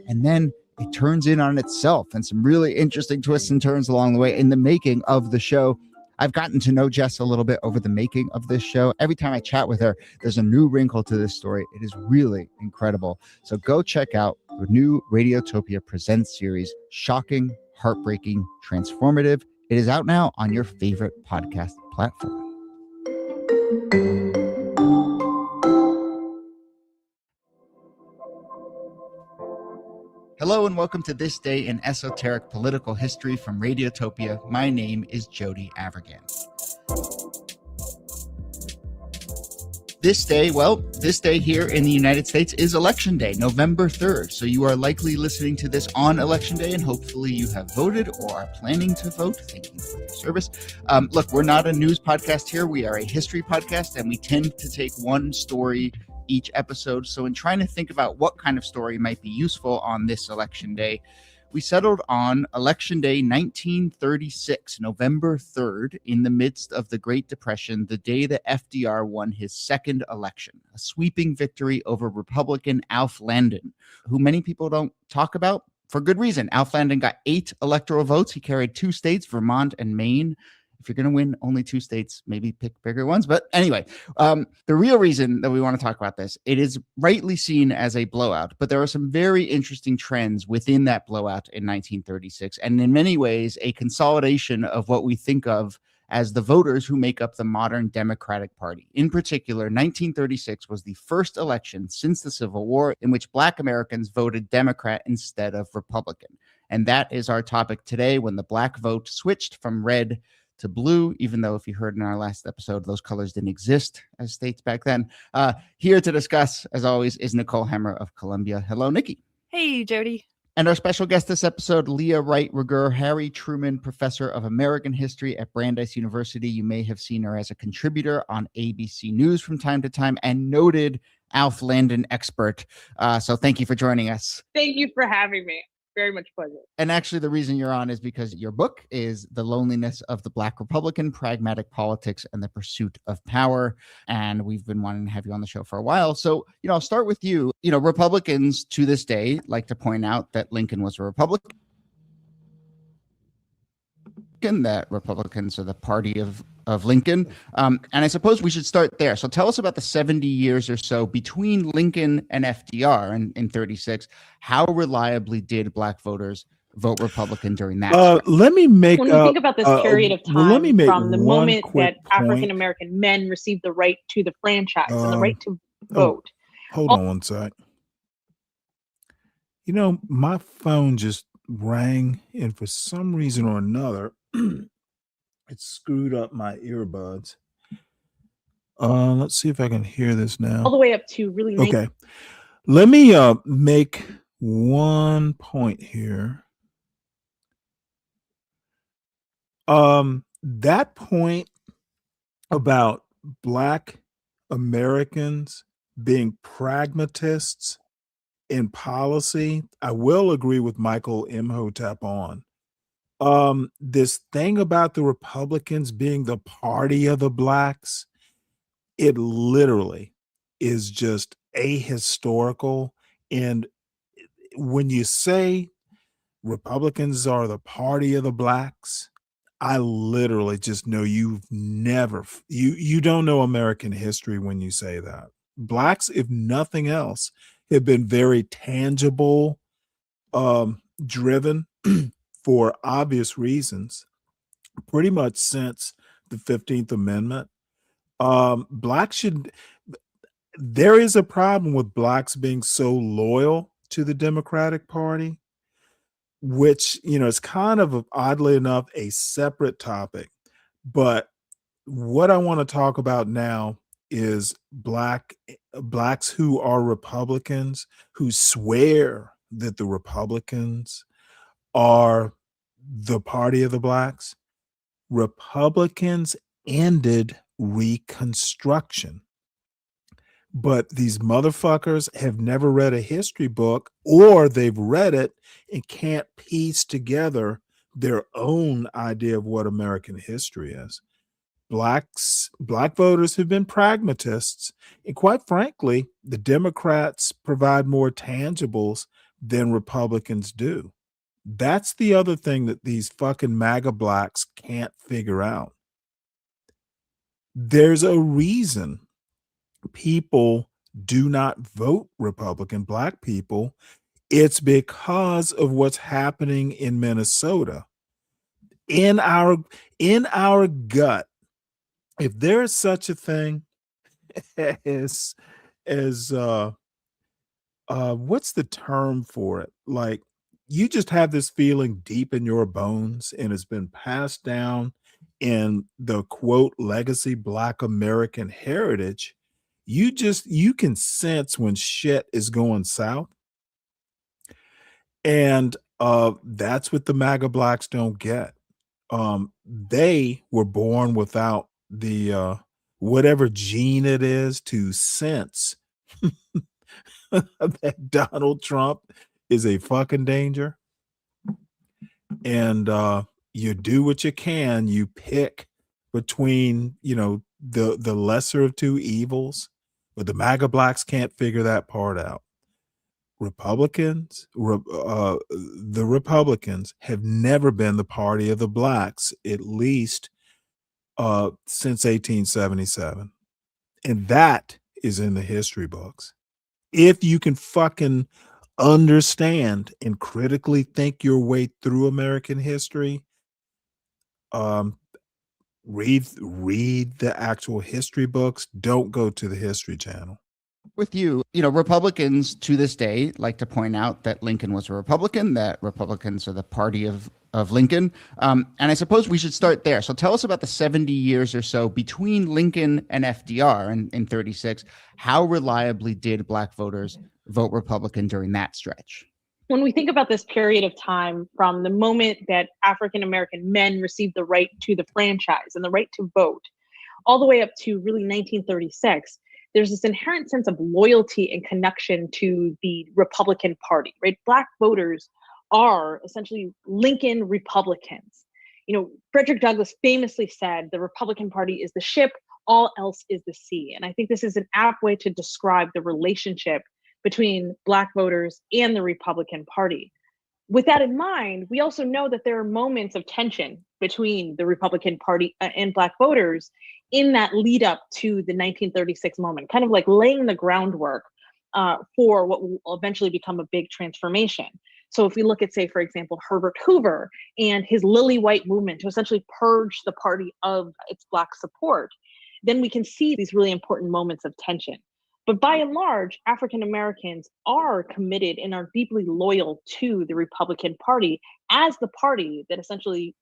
And then it turns in on itself and some really interesting twists and turns along the way in the making of the show. I've gotten to know Jess a little bit over the making of this show. Every time I chat with her, there's a new wrinkle to this story. It is really incredible. So go check out the new Radiotopia Presents series, Shocking, Heartbreaking, Transformative. It is out now on your favorite podcast platform. Hello and welcome to This Day in Esoteric Political History from Radiotopia. My name is Jody Avirgan. This day here in the United States is Election Day, November 3rd. So you are likely listening to this on Election Day, and hopefully you have voted or are planning to vote. Thank you for your service. Look, we're not a news podcast here. We are a history podcast, and we tend to take one story each episode. So in trying to think about what kind of story might be useful on this Election Day, we settled on Election Day 1936, November 3rd, in the midst of the Great Depression, the day that FDR won his second election, a sweeping victory over Republican Alf Landon, who many people don't talk about for good reason. Alf Landon got 8 electoral votes. He carried 2 states, Vermont and Maine. If you're going to win only 2 states, maybe pick bigger ones. But anyway, the real reason that we want to talk about this, it is rightly seen as a blowout, but there are some very interesting trends within that blowout in 1936. And in many ways, a consolidation of what we think of as the voters who make up the modern Democratic Party. In particular, 1936 was the first election since the Civil War in which Black Americans voted Democrat instead of Republican. And that is our topic today, when the Black vote switched from red to blue, even though if you heard in our last episode, those colors didn't exist as states back then. Here to discuss, as always, is Nicole Hemmer of Columbia. Hello, Nikki. Hey, Jody. And our special guest this episode, Leah Wright Rigueur, Harry Truman Professor of American History at Brandeis University. You may have seen her as a contributor on ABC News from time to time and noted Alf Landon expert. So thank you for joining us. Thank you for having me. Very much pleasure. And actually, the reason you're on is because your book is The Loneliness of the Black Republican, Pragmatic Politics and the Pursuit of Power. And we've been wanting to have you on the show for a while. So, I'll start with you. Republicans to this day like to point out that Lincoln was a Republican. Republican, that Republicans are the party of Lincoln. And I suppose we should start there. So tell us about the 70 years or so between Lincoln and FDR in 36. How reliably did Black voters vote Republican during that stretch? Let me make When we think about this period of well, let me time make from the one moment quick that point. African American men received the right to the franchise and the right to Oh, vote. hold on one sec. You know, my phone just rang, and for some reason or another, it screwed up my earbuds. Let's see if I can hear this now. All the way up to really Okay. Let me make one point here. That point about Black Americans being pragmatists in policy, I will agree with Michael Imhotep on. This thing about the Republicans being the party of the Blacks, it literally is just ahistorical. And when you say Republicans are the party of the Blacks, I literally just know you've never you don't know American history when you say that. Blacks, if nothing else, have been very tangible, driven for obvious reasons, pretty much since the 15th Amendment. Blacks should there is a problem with blacks being so loyal to the Democratic Party, which, you know, is kind of oddly enough a separate topic. But what I want to talk about now is blacks who are Republicans, who swear that the Republicans are the party of the blacks. Republicans ended Reconstruction. But these motherfuckers have never read a history book, or they've read it and can't piece together their own idea of what American history is. Black voters have been pragmatists, and quite frankly, the Democrats provide more tangibles than Republicans do. That's the other thing that these fucking MAGA blacks can't figure out. There's a reason people do not vote Republican, black people. It's because of what's happening in Minnesota. In our gut, if there is such a thing as what's the term for it? Like, you just have this feeling deep in your bones, and it's been passed down in the quote legacy Black American heritage. You can sense when shit is going south. And that's what the MAGA blacks don't get. They were born without the whatever gene it is to sense that Donald Trump is a fucking danger. And you do what you can. You pick between, you know, the lesser of two evils, but the MAGA blacks can't figure that part out. The Republicans have never been the party of the blacks, at least since 1877. And that is in the history books. If you can fucking understand and critically think your way through American history, read the actual history books. Don't go to the History Channel. With you, you know, Republicans to this day like to point out that Lincoln was a Republican, that Republicans are the party of Lincoln. And I suppose we should start there. So tell us about the 70 years or so between Lincoln and FDR in 36. How reliably did Black voters vote Republican during that stretch? When we think about this period of time from the moment that African American men received the right to the franchise and the right to vote, all the way up to really 1936, there's this inherent sense of loyalty and connection to the Republican Party, right? Black voters are essentially Lincoln Republicans. You know, Frederick Douglass famously said, the Republican Party is the ship, all else is the sea. And I think this is an apt way to describe the relationship between Black voters and the Republican Party. with that in mind, we also know that there are moments of tension between the Republican Party and Black voters in that lead up to the 1936 moment, kind of like laying the groundwork for what will eventually become a big transformation. So if we look at, say, for example, Herbert Hoover and his Lily White movement to essentially purge the party of its Black support, then we can see these really important moments of tension. But by and large, African Americans are committed and are deeply loyal to the Republican Party as the party that essentially,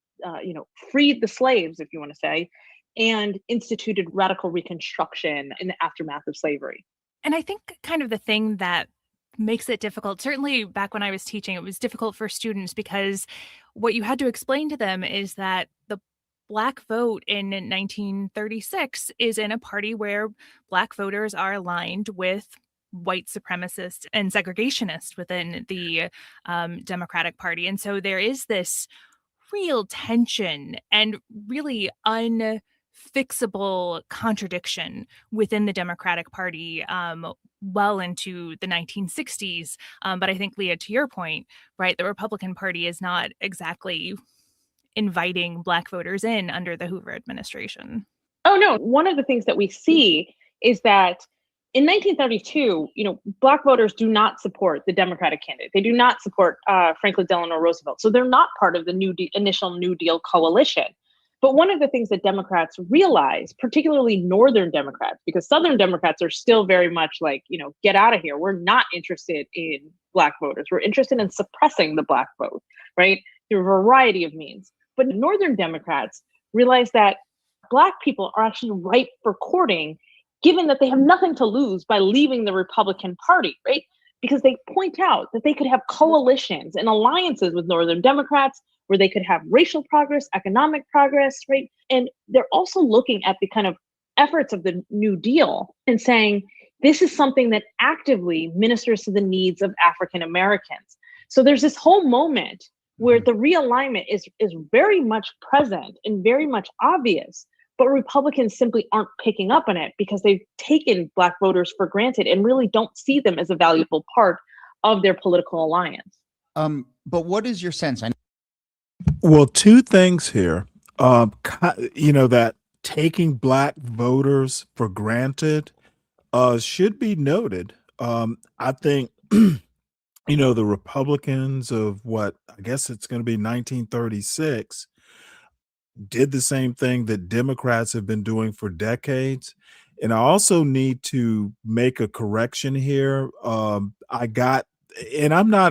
freed the slaves, if you want to say, and instituted radical Reconstruction in the aftermath of slavery. And I think kind of the thing that makes it difficult, certainly back when I was teaching, it was difficult for students because what you had to explain to them is that the Black vote in 1936 is in a party where Black voters are aligned with white supremacists and segregationists within the Democratic Party. And so there is this real tension and really unfixable contradiction within the Democratic Party well into the 1960s. But I think, Leah, to your point, right, the Republican Party is not exactly inviting Black voters in under the Hoover administration. Oh, no. One of the things that we see is that in 1932, Black voters do not support the Democratic candidate. They do not support Franklin Delano Roosevelt. So they're not part of the initial New Deal coalition. But one of the things that Democrats realize, particularly Northern Democrats, because Southern Democrats are still very much like, get out of here. We're not interested in Black voters. We're interested in suppressing the Black vote, right? Through a variety of means. But Northern Democrats realize that Black people are actually ripe for courting, given that they have nothing to lose by leaving the Republican Party, right? Because they point out that they could have coalitions and alliances with Northern Democrats where they could have racial progress, economic progress, right? And they're also looking at the kind of efforts of the New Deal and saying, this is something that actively ministers to the needs of African Americans. So there's this whole moment where the realignment is very much present and very much obvious, but Republicans simply aren't picking up on it because they've taken Black voters for granted and really don't see them as a valuable part of their political alliance. But what is your sense? Well, two things here. That taking Black voters for granted should be noted. I think the Republicans of what I guess it's going to be 1936 did the same thing that Democrats have been doing for decades. And I also need to make a correction here. I'm not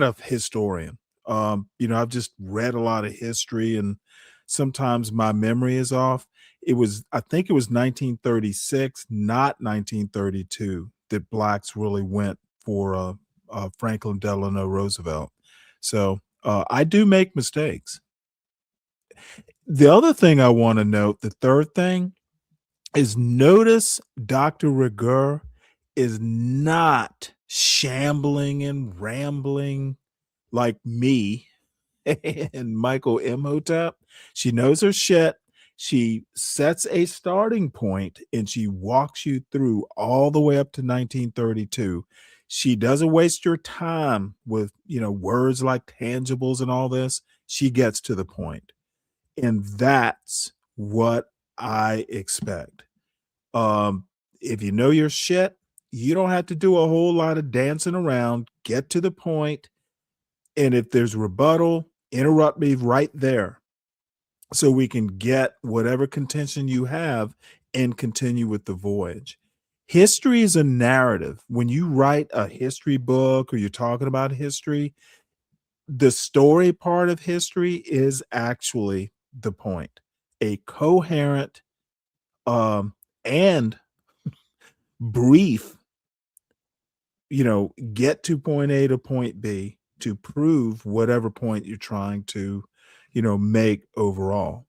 a historian. I've just read a lot of history and sometimes my memory is off. I think it was 1936, not 1932, that Blacks really went for Franklin Delano Roosevelt. So I do make mistakes. The other thing I want to note, the third thing, is notice Dr. Rigueur is not shambling and rambling like me and Michael Imhotep. She knows her shit. She sets a starting point and she walks you through all the way up to 1932. She doesn't waste your time with, words like tangibles and all this. She gets to the point. And that's what I expect. If you know your shit, you don't have to do a whole lot of dancing around. Get to the point. And if there's rebuttal, interrupt me right there so we can get whatever contention you have and continue with the voyage. History is a narrative. When you write a history book or you're talking about history, the story part of history is actually the point. A coherent and brief, get to point A to point B to prove whatever point you're trying to, make overall.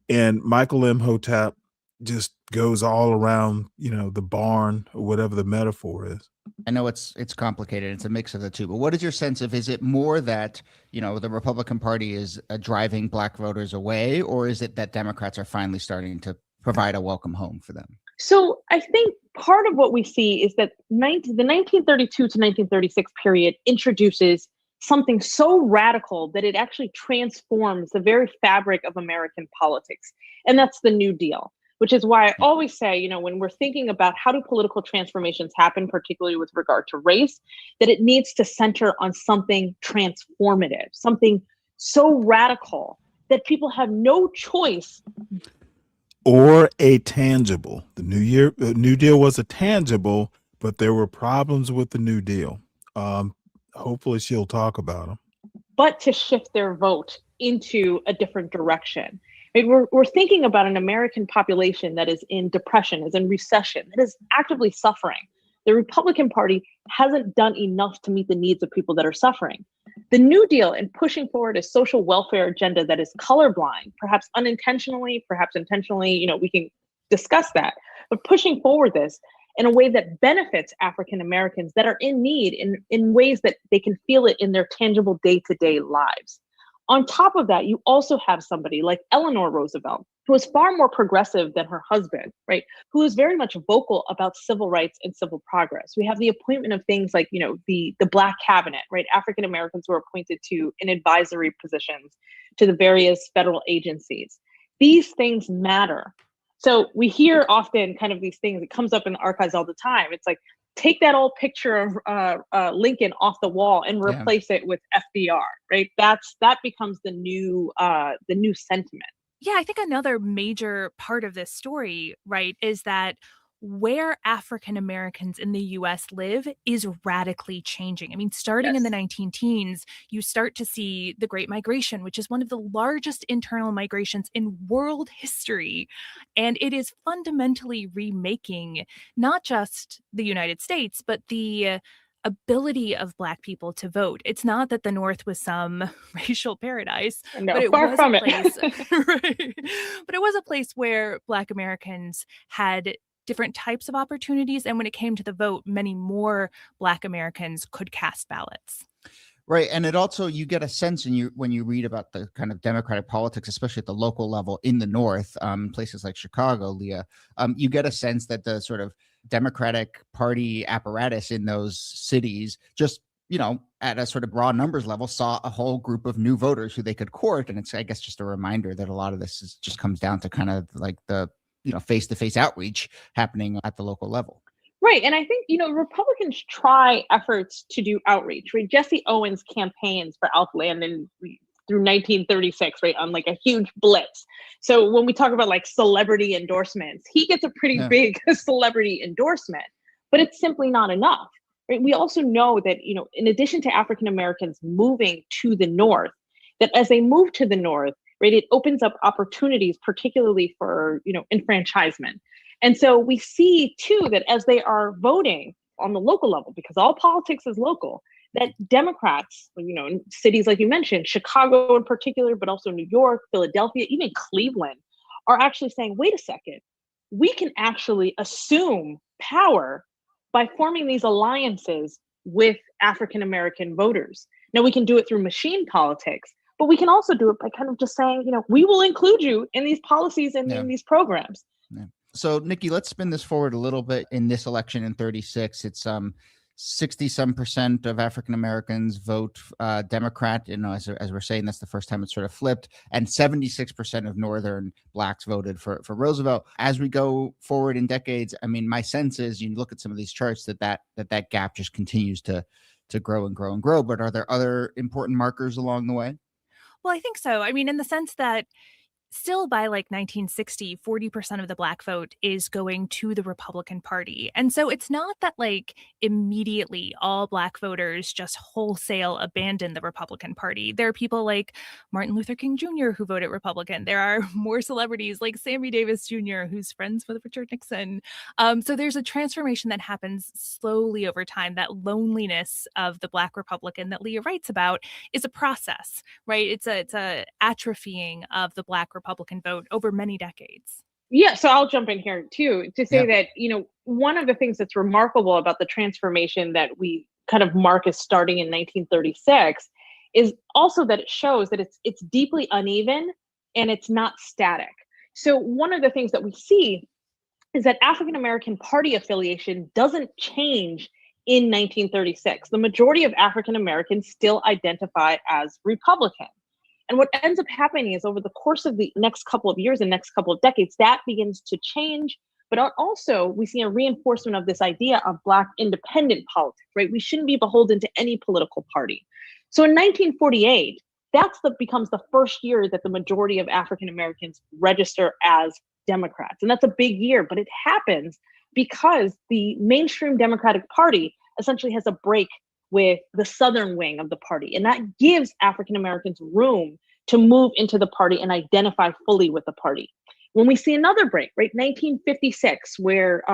And Michael Imhotep just goes all around, the barn or whatever the metaphor is. I know it's complicated. It's a mix of the two, but what is your sense of, is it more that, the Republican Party is driving Black voters away, or is it that Democrats are finally starting to provide a welcome home for them? So I think part of what we see is that the 1932 to 1936 period introduces something so radical that it actually transforms the very fabric of American politics. And that's the New Deal, which is why I always say, you know, when we're thinking about how do political transformations happen, particularly with regard to race, that it needs to center on something transformative, something so radical that people have no choice. Or a tangible. The New Deal was a tangible, but there were problems with the New Deal. Hopefully she'll talk about them. But to shift their vote into a different direction. I mean, we're thinking about an American population that is in depression, is in recession, that is actively suffering. The Republican Party hasn't done enough to meet the needs of people that are suffering. The New Deal and pushing forward a social welfare agenda that is colorblind, perhaps unintentionally, perhaps intentionally, you know, we can discuss that, but pushing forward this in a way that benefits African Americans that are in need in ways that they can feel it in their tangible day-to-day lives. On top of that, you also have somebody like Eleanor Roosevelt, who is far more progressive than her husband, right? Who is very much vocal about civil rights and civil progress. We have the appointment of things like, you know, the Black cabinet, right? African Americans who are appointed to in advisory positions to the various federal agencies. These things matter. So we hear often kind of these things, it comes up in the archives all the time. It's like, take that old picture of Lincoln off the wall and replace it with FDR, right? That becomes the new sentiment. Yeah, I think another major part of this story, right, is that where African Americans in the US live is radically changing. I mean, starting in the 19-teens, you start to see the Great Migration, which is one of the largest internal migrations in world history. And it is fundamentally remaking not just the United States, but the ability of Black people to vote. It's not that the North was some racial paradise, No, but it far was from a it. place, right? But it was a place where Black Americans had different types of opportunities. And when it came to the vote, many more Black Americans could cast ballots. Right. And it also, you get a sense when you read about the kind of democratic politics, especially at the local level in the North, places like Chicago, Leah, you get a sense that the sort of Democratic Party apparatus in those cities just, you know, at a sort of raw numbers level, saw a whole group of new voters who they could court. And it's, I guess, just a reminder that a lot of this just comes down to kind of like the, you know, face-to-face outreach happening at the local level. Right. And I think, you know, Republicans try efforts to do outreach, right? Jesse Owens campaigns for Alf Landon through 1936, right, on like a huge blitz. So when we talk about like celebrity endorsements, he gets a pretty big celebrity endorsement, but it's simply not enough. Right? We also know that, you know, in addition to African Americans moving to the North, that as they move to the North, right, it opens up opportunities, particularly for, you know, enfranchisement. And so we see too that as they are voting on the local level, because all politics is local, that Democrats, you know, in cities like you mentioned, Chicago in particular, but also New York, Philadelphia, even Cleveland, are actually saying, wait a second, we can actually assume power by forming these alliances with African American voters. Now we can do it through machine politics, but we can also do it by kind of just saying, you know, we will include you in these policies and in these programs. Yeah. So, Nikki, let's spin this forward a little bit. In this election in 36, it's 60-some% of African Americans vote Democrat. You know, as we're saying, that's the first time it's sort of flipped. And 76% of Northern Blacks voted for Roosevelt. As we go forward in decades, I mean, my sense is you look at some of these charts that gap just continues to grow and grow and grow. But are there other important markers along the way? Well, I think so. I mean, in the sense that still by like 1960, 40% of the Black vote is going to the Republican Party. And so it's not that like immediately all Black voters just wholesale abandon the Republican Party. There are people like Martin Luther King Jr. who voted Republican. There are more celebrities like Sammy Davis Jr., who's friends with Richard Nixon. So there's a transformation that happens slowly over time. That loneliness of the Black Republican that Leah writes about is a process, right? It's a atrophying of the Black Republican vote over many decades. Yeah, so I'll jump in here too to say that, you know, one of the things that's remarkable about the transformation that we kind of mark as starting in 1936 is also that it shows that it's deeply uneven and it's not static. So one of the things that we see is that African American party affiliation doesn't change in 1936. The majority of African Americans still identify as Republican. And what ends up happening is over the course of the next couple of years and next couple of decades, that begins to change. But also, we see a reinforcement of this idea of Black independent politics, right? We shouldn't be beholden to any political party. So in 1948, becomes the first year that the majority of African Americans register as Democrats. And that's a big year, but it happens because the mainstream Democratic Party essentially has a break with the Southern wing of the party. And that gives African Americans room to move into the party and identify fully with the party. When we see another break, right, 1956, where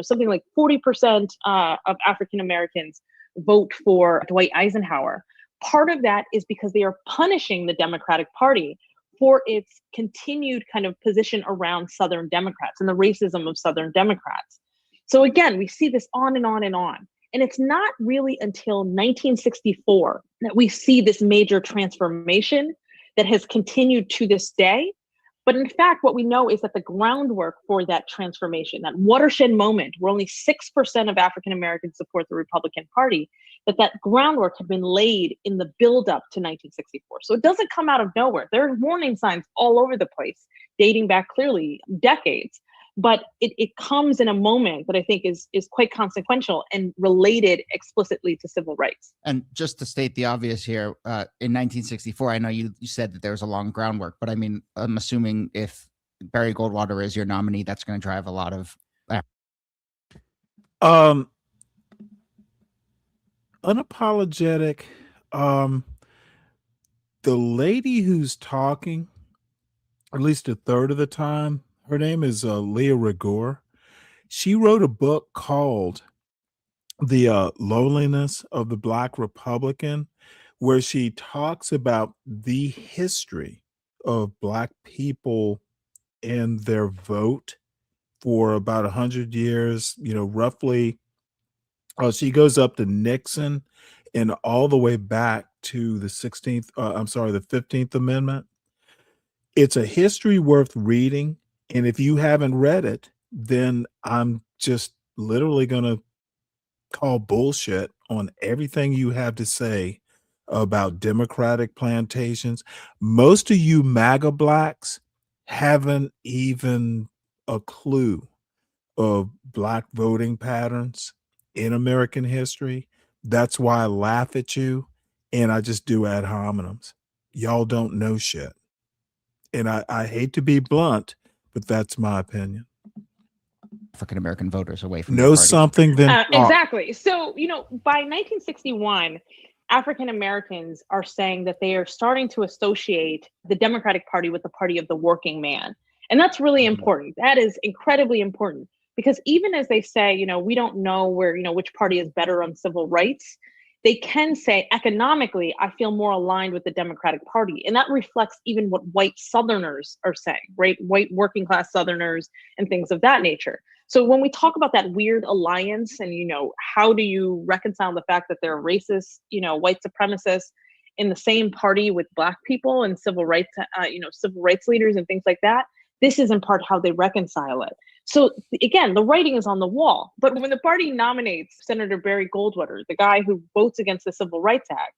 something like 40% of African Americans vote for Dwight Eisenhower, part of that is because they are punishing the Democratic Party for its continued kind of position around Southern Democrats and the racism of Southern Democrats. So again, we see this on and on and on. And it's not really until 1964 that we see this major transformation that has continued to this day. But in fact, what we know is that the groundwork for that transformation, that watershed moment where only 6% of African Americans support the Republican Party, that groundwork had been laid in the buildup to 1964. So it doesn't come out of nowhere. There are warning signs all over the place, dating back clearly decades. But it comes in a moment that I think is quite consequential and related explicitly to civil rights. And just to state the obvious here, in 1964, I know you said that there was a long groundwork, but I mean, I'm assuming if Barry Goldwater is your nominee, that's going to drive a lot of unapologetic. The lady who's talking, at least a third of the time, her name is Leah Rigor. She wrote a book called The Loneliness of the Black Republican, where she talks about the history of Black people and their vote for about 100 years, roughly. She goes up to Nixon and all the way back to the 15th Amendment. It's a history worth reading. And if you haven't read it, then I'm just literally going to call bullshit on everything you have to say about Democratic plantations. Most of you MAGA blacks haven't even a clue of Black voting patterns in American history. That's why I laugh at you and I just do ad hominems. Y'all don't know shit. And I hate to be blunt, but that's my opinion. African American voters away from know something, then exactly. So, by 1961, African Americans are saying that they are starting to associate the Democratic Party with the party of the working man. And that's really important. That is incredibly important because even as they say, we don't know which party is better on civil rights, they can say economically, I feel more aligned with the Democratic Party. And that reflects even what white Southerners are saying, right? White working class Southerners and things of that nature. So when we talk about that weird alliance and, how do you reconcile the fact that there are racist, white supremacists in the same party with Black people and civil rights, civil rights leaders and things like that, this is in part how they reconcile it. So again, the writing is on the wall. But when the party nominates Senator Barry Goldwater, the guy who votes against the Civil Rights Act,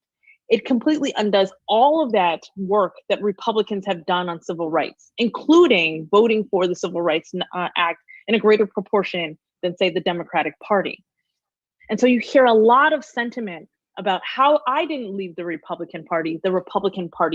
it completely undoes all of that work that Republicans have done on civil rights, including voting for the Civil Rights Act in a greater proportion than, say, the Democratic Party. And so you hear a lot of sentiment about how I didn't leave the Republican Party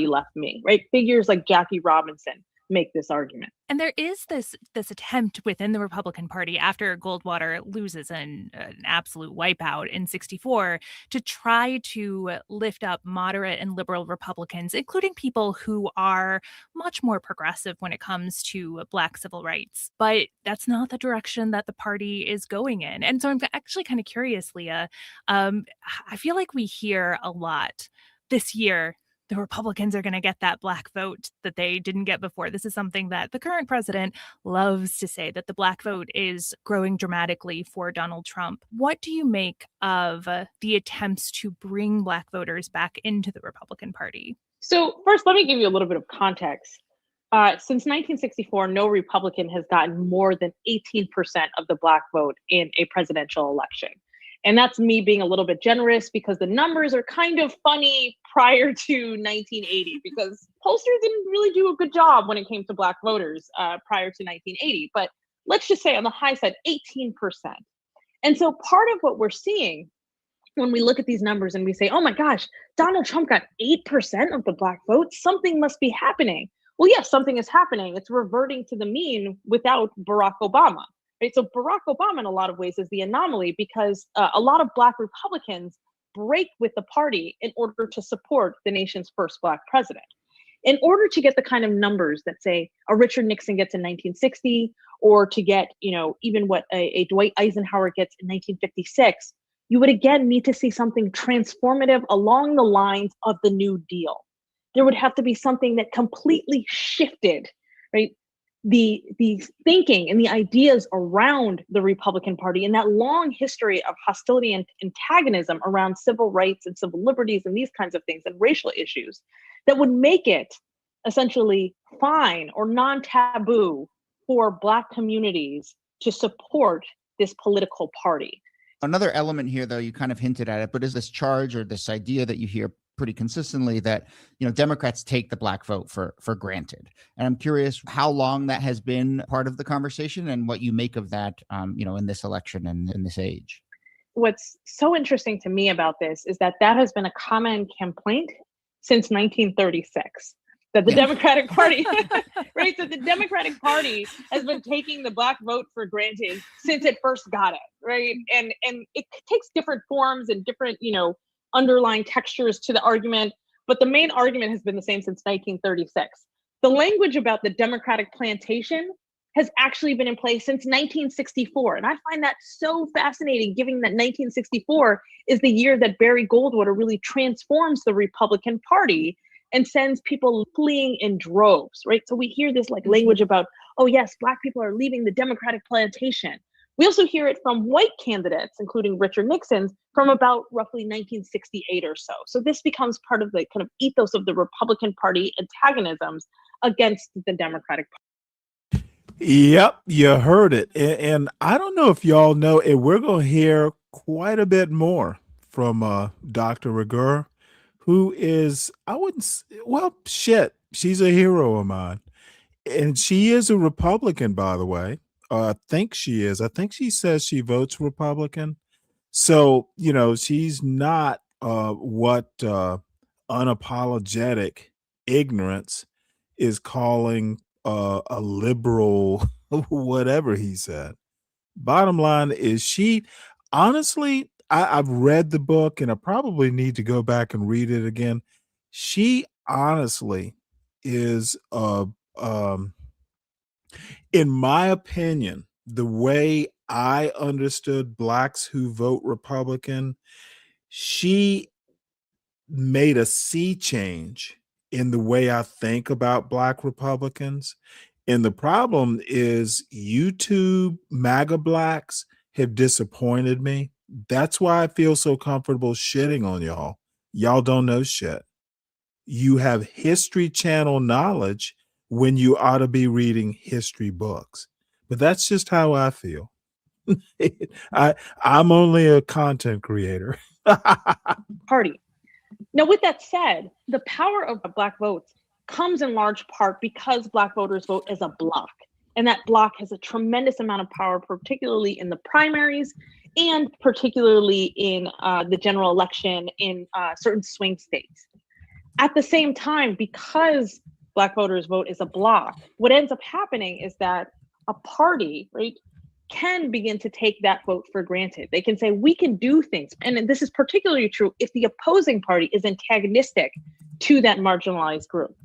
left me, right? Figures like Jackie Robinson make this argument. And there is this attempt within the Republican Party after Goldwater loses an absolute wipeout in 64 to try to lift up moderate and liberal Republicans, including people who are much more progressive when it comes to Black civil rights. But that's not the direction that the party is going in. And so I'm actually kind of curious, Leah, I feel like we hear a lot this year the Republicans are going to get that Black vote that they didn't get before. This is something that the current president loves to say, that the Black vote is growing dramatically for Donald Trump. What do you make of the attempts to bring Black voters back into the Republican Party? So first, let me give you a little bit of context. Since 1964, no Republican has gotten more than 18% of the Black vote in a presidential election. And that's me being a little bit generous because the numbers are kind of funny prior to 1980 because pollsters didn't really do a good job when it came to Black voters prior to 1980. But let's just say on the high side, 18%. And so part of what we're seeing when we look at these numbers and we say, oh my gosh, Donald Trump got 8% of the Black vote, something must be happening. Well, yes, something is happening. It's reverting to the mean without Barack Obama. Right? So Barack Obama, in a lot of ways, is the anomaly because a lot of Black Republicans break with the party in order to support the nation's first Black president. In order to get the kind of numbers that say a Richard Nixon gets in 1960, or to get, even what a Dwight Eisenhower gets in 1956, you would again need to see something transformative along the lines of the New Deal. There would have to be something that completely shifted, right? The thinking and the ideas around the Republican Party and that long history of hostility and antagonism around civil rights and civil liberties and these kinds of things and racial issues that would make it essentially fine or non-taboo for Black communities to support this political party. Another element here, though, you kind of hinted at it, but is this charge or this idea that you hear pretty consistently that, Democrats take the Black vote for granted. And I'm curious how long that has been part of the conversation and what you make of that, in this election and in this age. What's so interesting to me about this is that has been a common complaint since 1936. That the Democratic Party, right? So the Democratic Party has been taking the Black vote for granted since it first got it, right? And it takes different forms and different, underlying textures to the argument, but the main argument has been the same since 1936. The language about the Democratic plantation has actually been in place since 1964. And I find that so fascinating, given that 1964 is the year that Barry Goldwater really transforms the Republican Party and sends people fleeing in droves, right? So we hear this language about, oh yes, Black people are leaving the Democratic plantation. We also hear it from white candidates, including Richard Nixon's, from about roughly 1968 or so. So this becomes part of the kind of ethos of the Republican Party antagonisms against the Democratic Party. Yep, you heard it. And I don't know if y'all know, and we're going to hear quite a bit more from Dr. Rigueur, who is, she's a hero of mine. And she is a Republican, by the way. I think she is. I think she says she votes Republican. So, she's not what unapologetic ignorance is calling a liberal, whatever he said. Bottom line is honestly, I've read the book and I probably need to go back and read it again. She honestly is, in my opinion, the way I understood Blacks who vote Republican, she made a sea change in the way I think about Black Republicans. And the problem is YouTube MAGA Blacks have disappointed me. That's why I feel so comfortable shitting on y'all. Y'all don't know shit. You have History Channel knowledge when you ought to be reading history books. But that's just how I feel. I'm only a content creator. Party. Now, with that said, the power of Black votes comes in large part because Black voters vote as a block. And that block has a tremendous amount of power, particularly in the primaries and particularly in the general election in certain swing states. At the same time, because Black voters vote as a block, what ends up happening is that a party, right, can begin to take that vote for granted. They can say, we can do things. And this is particularly true if the opposing party is antagonistic to that marginalized group.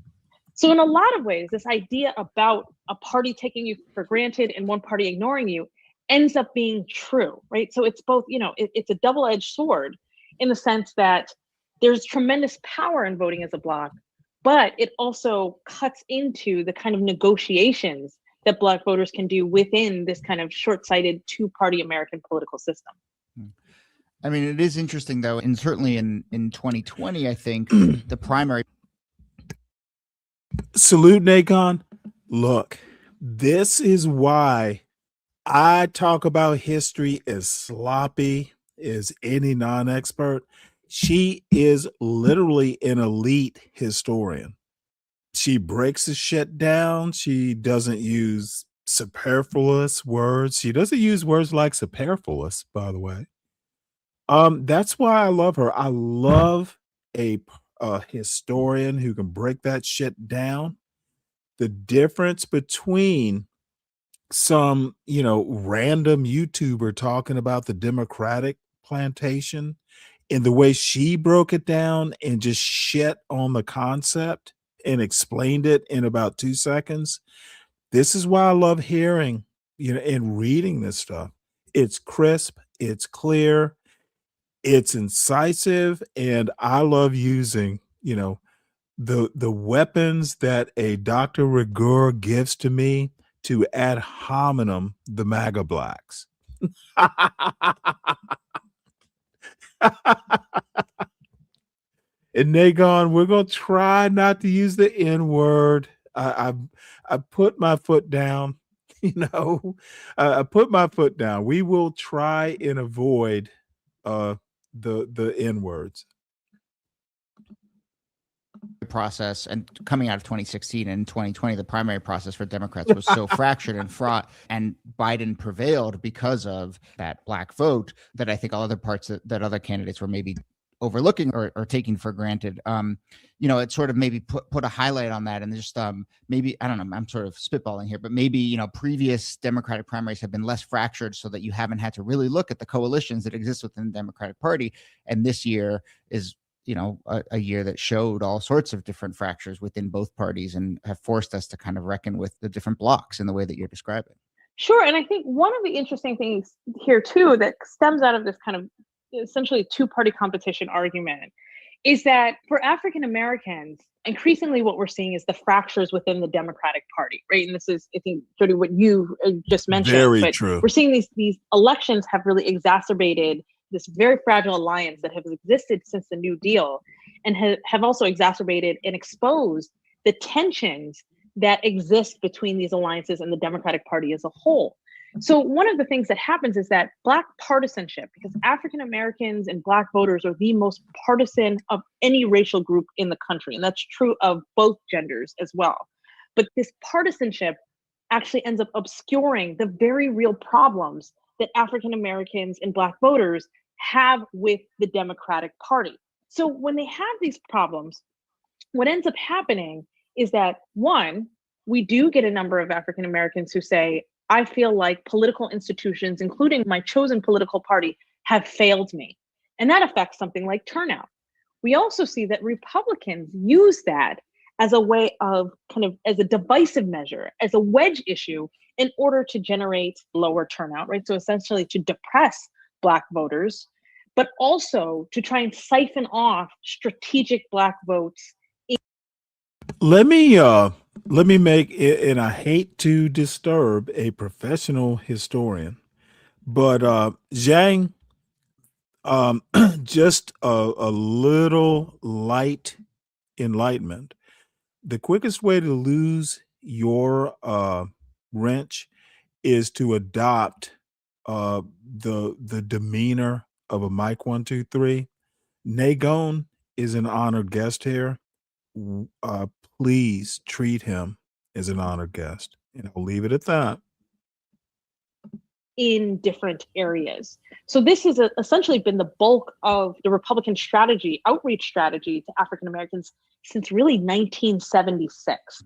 So in a lot of ways, this idea about a party taking you for granted and one party ignoring you ends up being true, right? So it's both, it's a double-edged sword in the sense that there's tremendous power in voting as a block, but it also cuts into the kind of negotiations that Black voters can do within this kind of short-sighted two-party American political system. I mean, it is interesting, though, and certainly in 2020, I think the primary. Salute, Nacon. Look, this is why I talk about history as sloppy as any non-expert. She is literally an elite historian. She breaks the shit down. She doesn't use superfluous words. She doesn't use words like superfluous, by the way. That's why I love her. I love a historian who can break that shit down. The difference between some, random YouTuber talking about the Democratic plantation and the way she broke it down and just shit on the concept and explained it in about 2 seconds. This is why I love hearing, and reading this stuff. It's crisp, it's clear, it's incisive, and I love using, the weapons that a Dr. Rigor gives to me to ad hominem the MAGA blacks. And Nagon, we're gonna try not to use the N word. I put my foot down. I put my foot down. We will try and avoid the N words. Process, and coming out of 2016 and 2020, the primary process for Democrats was so fractured and fraught, and Biden prevailed because of that black vote that I think all other parts that other candidates were maybe overlooking or taking for granted. It sort of maybe put a highlight on that, and just maybe, I don't know, I'm sort of spitballing here, but maybe, previous Democratic primaries have been less fractured so that you haven't had to really look at the coalitions that exist within the Democratic Party. And this year is, a year that showed all sorts of different fractures within both parties and have forced us to kind of reckon with the different blocks in the way that you're describing. Sure. And I think one of the interesting things here, too, that stems out of this kind of essentially two-party competition argument is that for African Americans, increasingly what we're seeing is the fractures within the Democratic Party, right? And this is, I think, Jody, what you just mentioned. Very true. We're seeing these elections have really exacerbated this very fragile alliance that has existed since the New Deal, and have also exacerbated and exposed the tensions that exist between these alliances and the Democratic Party as a whole. So one of the things that happens is that Black partisanship, because African Americans and Black voters are the most partisan of any racial group in the country, and that's true of both genders as well. But this partisanship actually ends up obscuring the very real problems that African Americans and Black voters have with the Democratic Party. So when they have these problems, what ends up happening is that, one, we do get a number of African Americans who say, I feel like political institutions, including my chosen political party, have failed me. And that affects something like turnout. We also see that Republicans use that as a way of as a divisive measure, as a wedge issue in order to generate lower turnout, right? So essentially to depress Black voters, but also to try and siphon off strategic Black votes. Let me make it, and I hate to disturb a professional historian, but Zhang, just a little light enlightenment. The quickest way to lose your wrench is to adopt the demeanor of a Mike 123. Nagon is an honored guest here. Please treat him as an honored guest, and I'll leave it at that. In different areas. So this has essentially been the bulk of the Republican strategy, outreach strategy to African Americans since really 1976.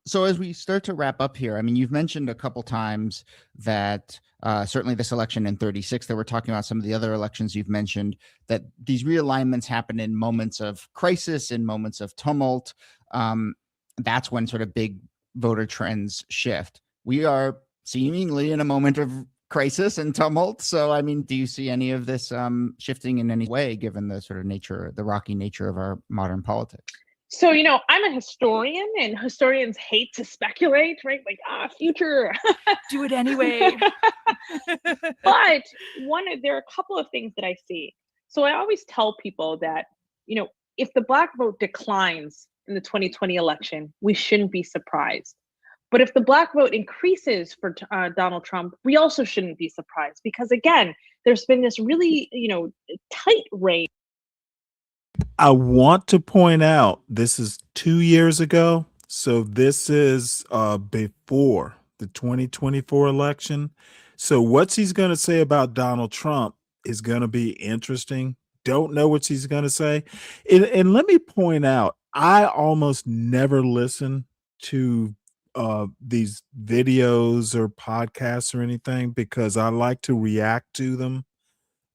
So as we start to wrap up here, I mean, you've mentioned a couple times that certainly this election in 36, that we're talking about some of the other elections you've mentioned, that these realignments happen in moments of crisis, in moments of tumult. That's when sort of big voter trends shift. We are seemingly in a moment of crisis and tumult. So, I mean, do you see any of this shifting in any way, given the sort of nature, the rocky nature of our modern politics? So, I'm a historian, and historians hate to speculate, right? Like, future. Do it anyway. But there are a couple of things that I see. So I always tell people that, if the Black vote declines in the 2020 election, we shouldn't be surprised. But if the black vote increases for Donald Trump, we also shouldn't be surprised because, again, there's been this really, tight range. I want to point out this is 2 years ago. So this is before the 2024 election. So what he's going to say about Donald Trump is going to be interesting. Don't know what he's going to say. And let me point out, I almost never listen to these videos or podcasts or anything because I like to react to them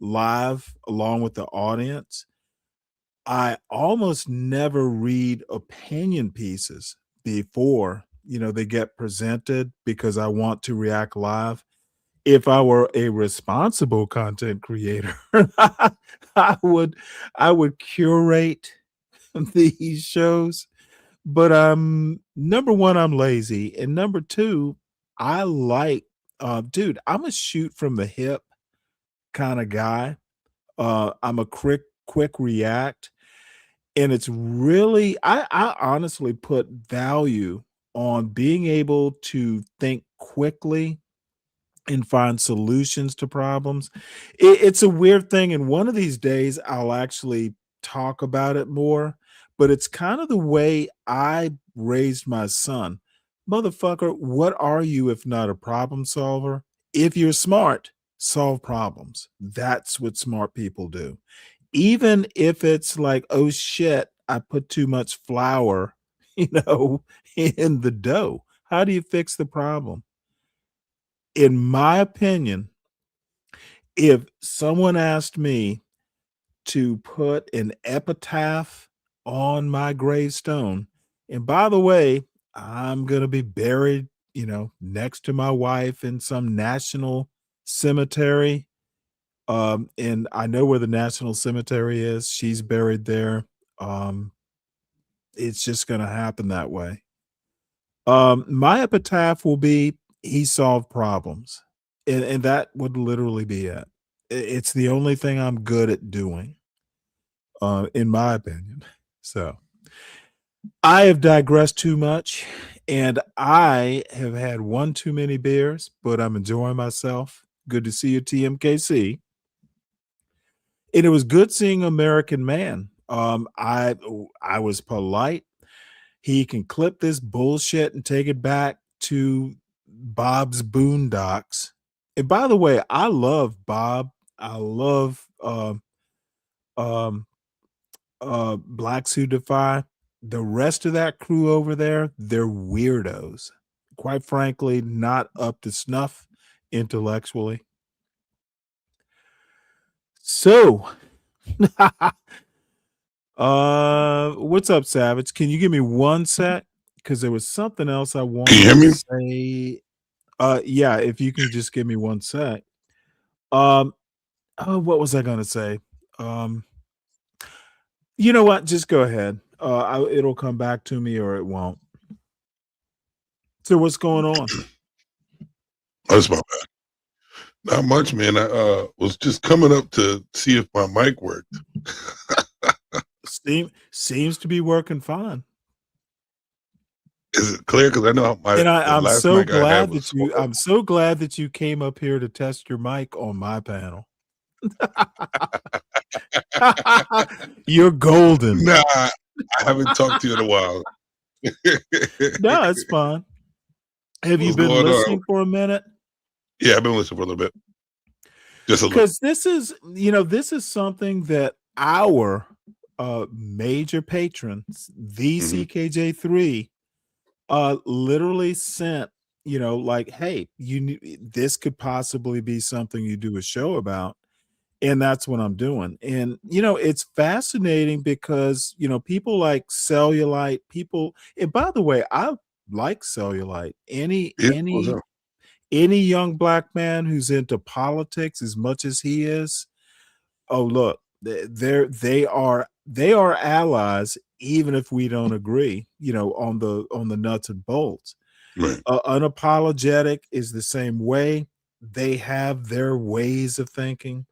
live along with the audience. I almost never read opinion pieces before, they get presented because I want to react live. If I were a responsible content creator, I would curate these shows. But number one, I'm lazy. And number two, I like dude, I'm a shoot from the hip kind of guy. I'm a quick react. And it's really, I honestly put value on being able to think quickly and find solutions to problems. It's a weird thing. And one of these days, I'll actually talk about it more. But it's kind of the way I raised my son. Motherfucker, what are you if not a problem solver? If you're smart, solve problems. That's what smart people do. Even if it's like, oh shit, I put too much flour, in the dough. How do you fix the problem? In my opinion, if someone asked me to put an epitaph on my gravestone, and by the way, I'm going to be buried, next to my wife in some national cemetery. And I know where the national cemetery is. She's buried there. It's just going to happen that way. My epitaph will be he solved problems. And that would literally be it. It's the only thing I'm good at doing, in my opinion. So I have digressed too much, and I have had one too many beers, but I'm enjoying myself. Good to see you, TMKC. And it was good seeing American Man. I was polite. He can clip this bullshit and take it back to Bob's Boondocks. And by the way, I love Bob. I love Black Suit Defy. The rest of that crew over there, they're weirdos. Quite frankly, not up to snuff intellectually. So, what's up, Savage? Can you give me 1 sec? Because there was something else I wanted to say. Yeah, if you can just give me 1 sec. What was I gonna say? You know what? Just go ahead. It'll come back to me or it won't. So what's going on? That's my bad. Not much, man. I was just coming up to see if my mic worked. Seems to be working fine. Is it clear? Because I know I'm so glad that you came up here to test your mic on my panel. You're golden. Nah, I haven't talked to you in a while. No, it's fine. Have you been listening for a minute? Yeah, I've been listening for a little bit. Just a little. Because this is something that our major patrons, the CKJ3, literally sent, like, hey, this could possibly be something you do a show about. And that's what I'm doing. And, it's fascinating because, people like cellulite, and by the way, I like cellulite. Any young black man who's into politics as much as he is, oh, look, they are allies, even if we don't agree, on the nuts and bolts. Right. Unapologetic is the same way. They have their ways of thinking.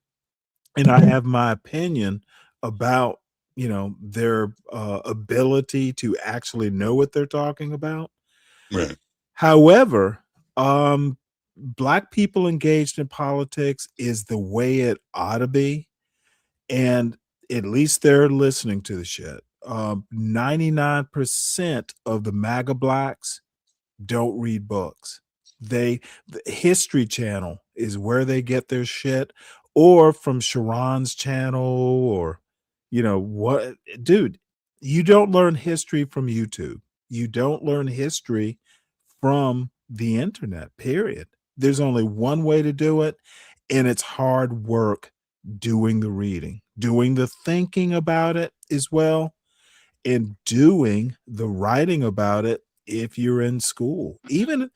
And I have my opinion about, their ability to actually know what they're talking about. Right. However, black people engaged in politics is the way it ought to be, and at least they're listening to the shit. 99% of the MAGA blacks don't read books. The History Channel is where they get their shit, or from Sharon's channel, or what, dude. You don't learn history from YouTube. You don't learn history from the internet. Period. There's only one way to do it, and it's hard work doing the reading, doing the thinking about it as well, and doing the writing about it if you're in school. Even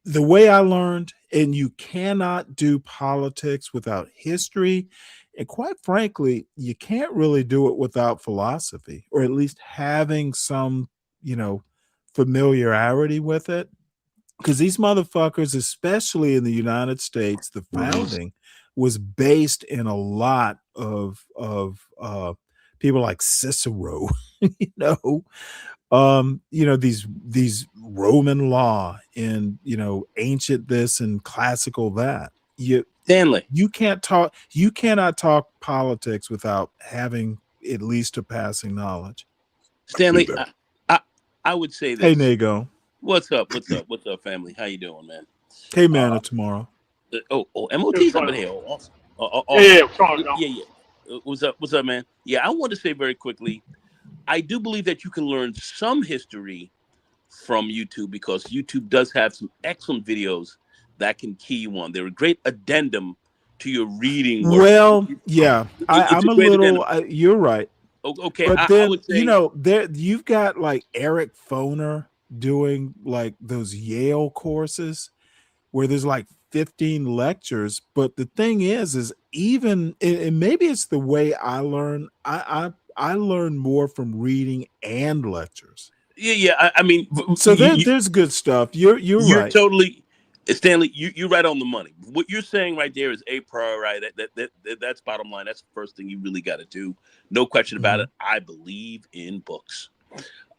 the way I learned, and you cannot do politics without history. And quite frankly, you can't really do it without philosophy, or at least having some, familiarity with it. Because these motherfuckers, especially in the United States, the founding was based in a lot of people like Cicero, these Roman law and ancient this and classical that. Stanley, You cannot talk politics without having at least a passing knowledge. Stanley, I would say this. Hey, Nago. What's up? What's up, family? How you doing, man? Hey, man, tomorrow. MOT's up in here. Awesome. Yeah. What's up, man? Yeah, I want to say very quickly, I do believe that you can learn some history from YouTube, because YouTube does have some excellent videos that can key you on. They're a great addendum to your reading work. Well, yeah, I'm a little. You're right. Okay, but I then would say, there you've got like Eric Foner doing like those Yale courses where there's like 15 lectures. But the thing is even, and maybe it's the way I learn. I learn more from reading and lectures. Yeah. I mean, so there's good stuff. You're right. Totally, Stanley. You're right on the money. What you're saying right there is a priority. That's bottom line. That's the first thing you really got to do. No question about it. I believe in books.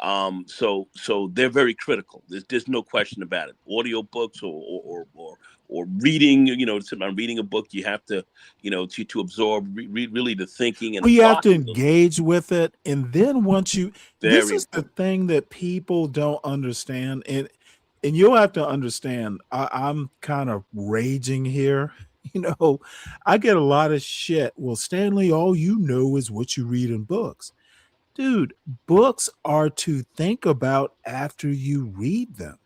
So they're very critical. There's no question about it. Audio books or reading, I'm reading a book, you have to, to absorb really the thinking, and you have to engage with it. And then once this is the thing that people don't understand. And you'll have to understand, I'm kind of raging here. I get a lot of shit. Well, Stanley, all you know is what you read in books. Dude, books are to think about after you read them.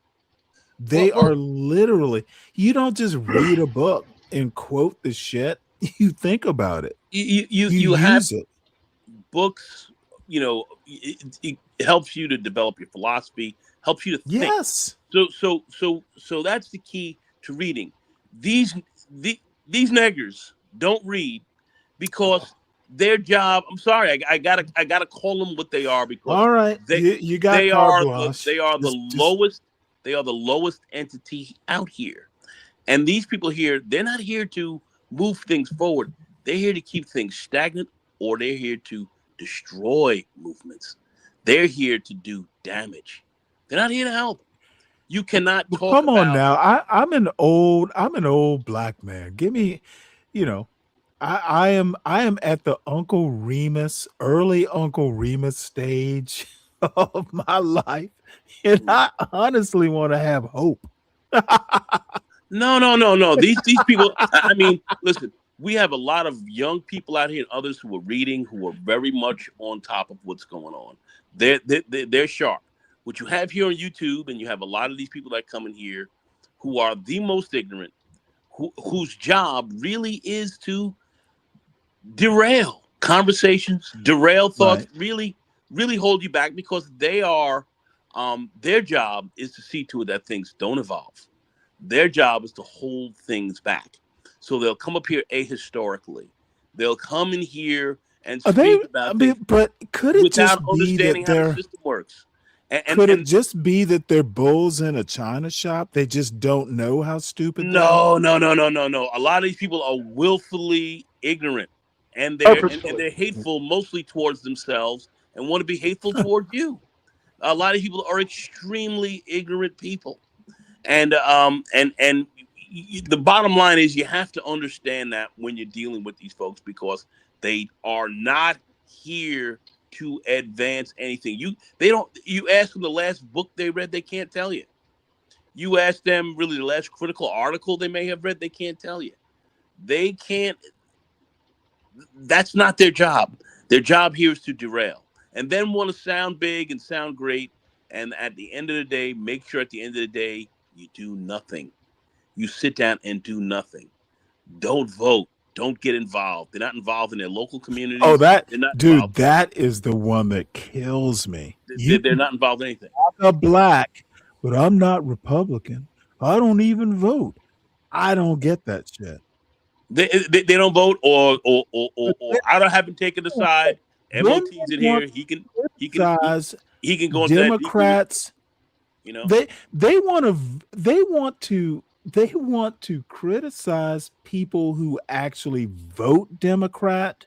They are literally, you don't just read a book and quote the shit. You think about it. You use it. Books, it helps you to develop your philosophy, helps you to think. Yes. So that's the key to reading. These niggers don't read because their job. I'm sorry, I gotta call them what they are, because all right, you got they are the lowest. They are the lowest entity out here, and these people here, they're not here to move things forward. They're here to keep things stagnant, or they're here to destroy movements. They're here to do damage. They're not here to help. You cannot talk. Come on now. I'm an old black man. Give me, I am at the early Uncle Remus stage of my life, and I honestly want to have hope. No. These people. I mean, listen. We have a lot of young people out here and others who are reading, who are very much on top of what's going on. They're sharp. What you have here on YouTube, and you have a lot of these people that come in here who are the most ignorant, whose job really is to derail conversations, derail thoughts, really hold you back, because they are, their job is to see to it that things don't evolve. Their job is to hold things back. So they'll come up here ahistorically. They'll come in here and speak about things, but could it just without be understanding that how the system works. Could it just be that they're bulls in a china shop? They just don't know how stupid they are? No. A lot of these people are willfully ignorant, and they're hateful mostly towards themselves and want to be hateful towards you. A lot of people are extremely ignorant people, and the bottom line is you have to understand that when you're dealing with these folks, because they are not here to advance anything. You ask them the last book they read, they can't tell you. You ask them really the last critical article they may have read, they can't tell you. They can't. That's not their job. Their job here is to derail, and then want to sound big and sound great. And at the end of the day, make sure at the end of the day you do nothing. You sit down and do nothing. Don't vote. Don't get involved. They're not involved in their local communities. Oh, that They're not dude, involved. that is the one that kills me. They're not involved in anything. I'm black, but I'm not Republican. I don't even vote. I don't get that shit. They don't vote, or I don't haven't taken the side. MOT's in here. He can go into Democrats. You know, they want to criticize people who actually vote Democrat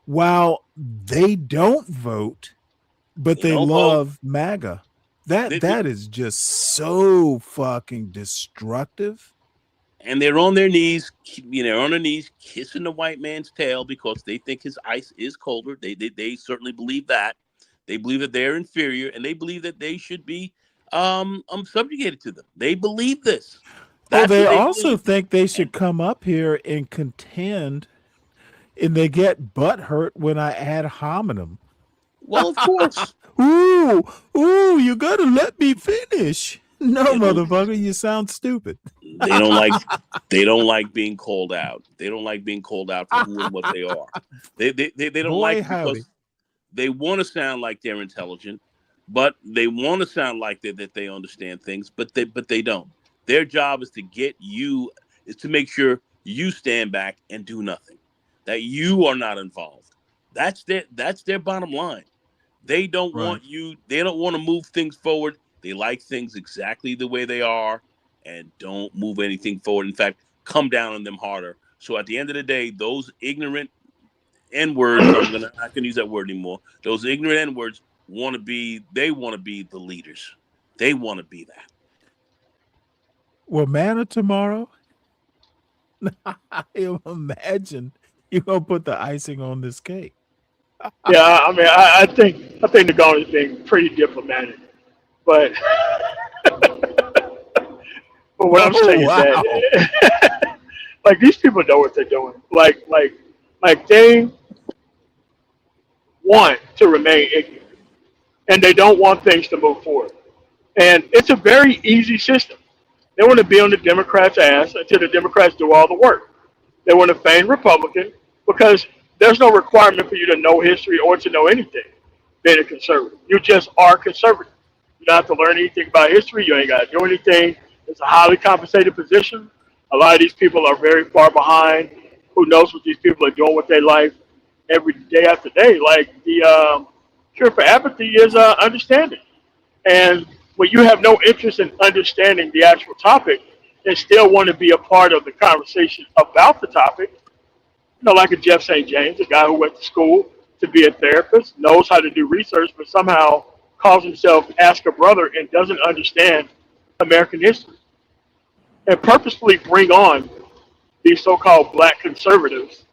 while they don't vote, but they love MAGA. That is just so fucking destructive. And they're on their knees, kissing the white man's tail because they think his ice is colder. They certainly believe that. They believe that they're inferior, and they believe that they should be subjugated to them. They believe this. They also think they should come up here and contend, and they get butt hurt when I add homonym. Well, of course. Ooh, you gotta let me finish. No, motherfucker, you sound stupid. They don't like being called out. They don't like being called out for who and what they are. They don't like it because they want to sound like they're intelligent, but they want to sound like that they understand things, but they don't. Their job is to make sure you stand back and do nothing, that you are not involved. That's their bottom line. They don't want you. They don't want to move things forward. They like things exactly the way they are and don't move anything forward. In fact, come down on them harder. So at the end of the day, those ignorant N-words, I'm not gonna use that word anymore. Those ignorant N-words want to be the leaders. They want to be that. Well, manna tomorrow. I imagine you're gonna put the icing on this cake. Yeah, I mean, I think the government is being pretty diplomatic, but what I'm saying is that like these people know what they're doing. Like they want to remain ignorant, and they don't want things to move forward. And it's a very easy system. They want to be on the Democrats' ass until the Democrats do all the work. They want to feign Republican because there's no requirement for you to know history or to know anything being a conservative. You just are conservative. You don't have to learn anything about history. You ain't got to do anything. It's a highly compensated position. A lot of these people are very far behind. Who knows what these people are doing with their life every day after day? Like the cure for apathy is understanding. And when you have no interest in understanding the actual topic and still want to be a part of the conversation about the topic, like a Jeff St. James, a guy who went to school to be a therapist, knows how to do research, but somehow calls himself Ask a Brother and doesn't understand American history. And purposefully bring on these so-called black conservatives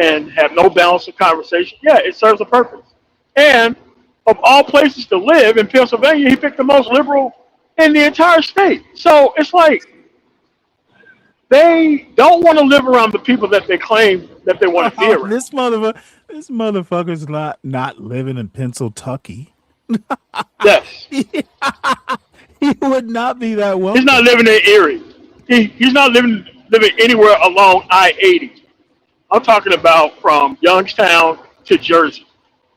and have no balance of conversation. Yeah, it serves a purpose. And of all places to live, in Pennsylvania, he picked the most liberal in the entire state. So it's like they don't want to live around the people that they claim that they want to be around. This motherfucker's not living in Pennsylvania. Yes. He would not be that well. He's not living in Erie. He's not living anywhere along I-80. I'm talking about from Youngstown to Jersey.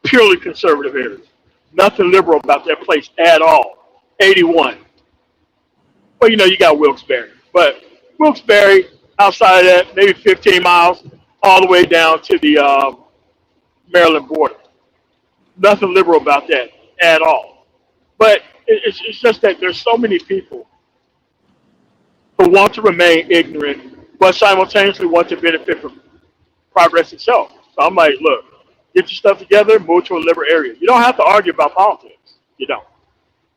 Purely conservative areas. Nothing liberal about that place at all. 81. Well, you got Wilkes-Barre. But Wilkes-Barre, outside of that, maybe 15 miles, all the way down to the Maryland border. Nothing liberal about that at all. But it's just that there's so many people who want to remain ignorant, but simultaneously want to benefit from progress itself. So I'm like, look, get your stuff together, move to a liberal area. You don't have to argue about politics. You don't.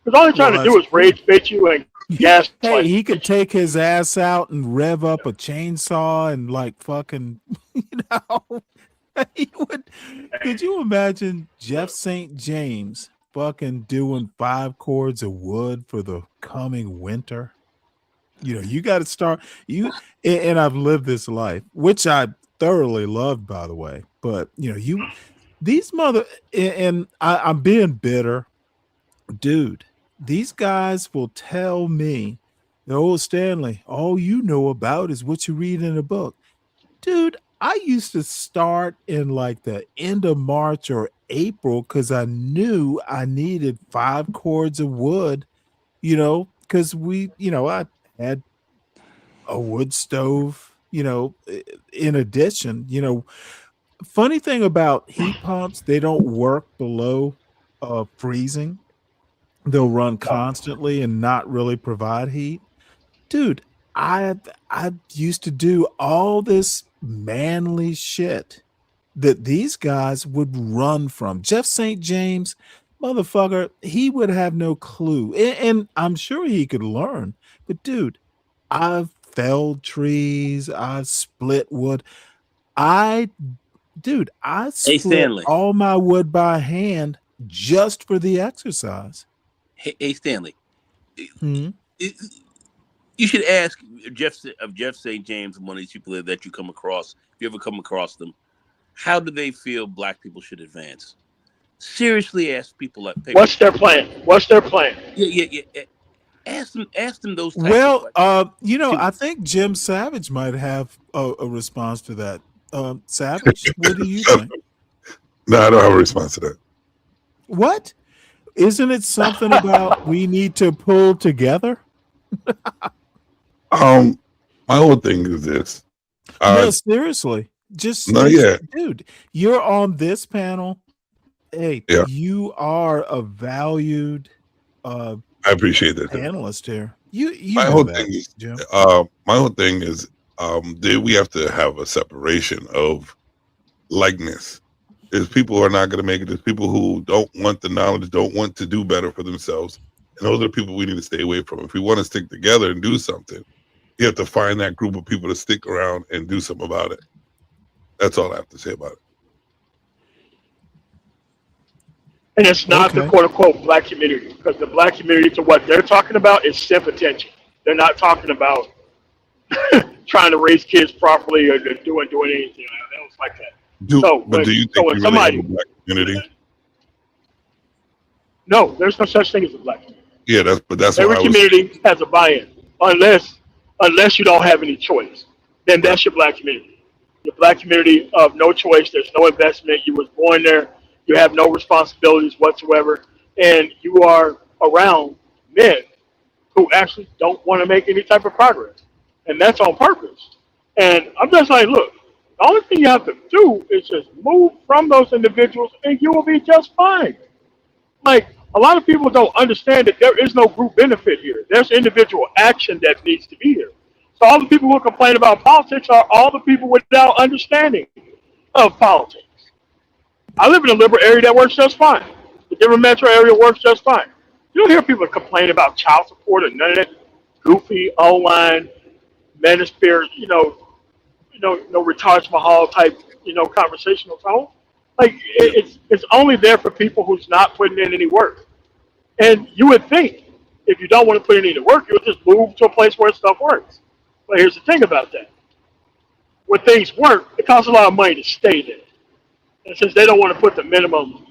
Because all they're trying Well, to do that's is rage bait you and gas. Hey, he could take his ass out and rev up a chainsaw and like fucking, you know, he would. Could you imagine Jeff St. James fucking doing 5 cords of wood for the coming winter? You know, you got to start and I've lived this life, which I thoroughly loved, by the way. But you know, these I'm being bitter, dude. These guys will tell me, "Oh, Stanley, all you know about is what you read in a book." Dude, I used to start in like the end of March or April because I knew I needed 5 cords of wood, you know, because I had a wood stove, you know, in addition, you know. Funny thing about heat pumps, they don't work below freezing. They'll run constantly and not really provide heat. Dude, I used to do all this manly shit that these guys would run from. Jeff St. James, motherfucker, he would have no clue. And I'm sure he could learn. But dude, I've felled trees, I've split wood. I Hey, split Stanley. all my wood by hand just for the exercise. Hey, Stanley. Hmm? You should ask Jeff St. James, one of these people that you come across, if you ever come across them, how do they feel black people should advance? Seriously, ask people like, what's their plan? What's their plan? Yeah. Ask them those types of Well, questions. you know, I think Jim Savage might have a response to that. Savage, what do you think? No, I don't have a response to that. What? Isn't it something about we need to pull together? My whole thing is this. No, seriously. Dude, you're on this panel. Hey, Yeah. you are a valued I appreciate that. panelist here. You My know whole that, thing is, Jim. my whole thing is, that we have to have a separation of likeness. There's people who are not going to make it. There's people who don't want the knowledge, don't want to do better for themselves. And those are the people we need to stay away from. If we want to stick together and do something, you have to find that group of people to stick around and do something about it. That's all I have to say about it. And it's not the quote unquote black community, because the black community, to what they're talking about, is simp attention. They're not talking about trying to raise kids properly or doing anything else like that. Do you think we really have a black community? No, there's no such thing as a black community. Yeah, that's every community has a buy-in, unless you don't have any choice. Then that's your black community. Your black community of no choice. There's no investment. You was born there. You have no responsibilities whatsoever, and you are around men who actually don't want to make any type of progress, and that's on purpose. And I'm just like, look, the only thing you have to do is just move from those individuals, and you will be just fine. Like, a lot of people don't understand that there is no group benefit here. There's individual action that needs to be here. So all the people who complain about politics are all the people without understanding of politics. I live in a liberal area that works just fine. The Denver metro area works just fine. You don't hear people complain about child support or none of that goofy online manosphere, retarded Mahal type, conversational tone. Like, it's only there for people who's not putting in any work. And you would think if you don't want to put in any work, you would just move to a place where stuff works. But here's the thing about that. When things work, it costs a lot of money to stay there. And since they don't want to put the minimum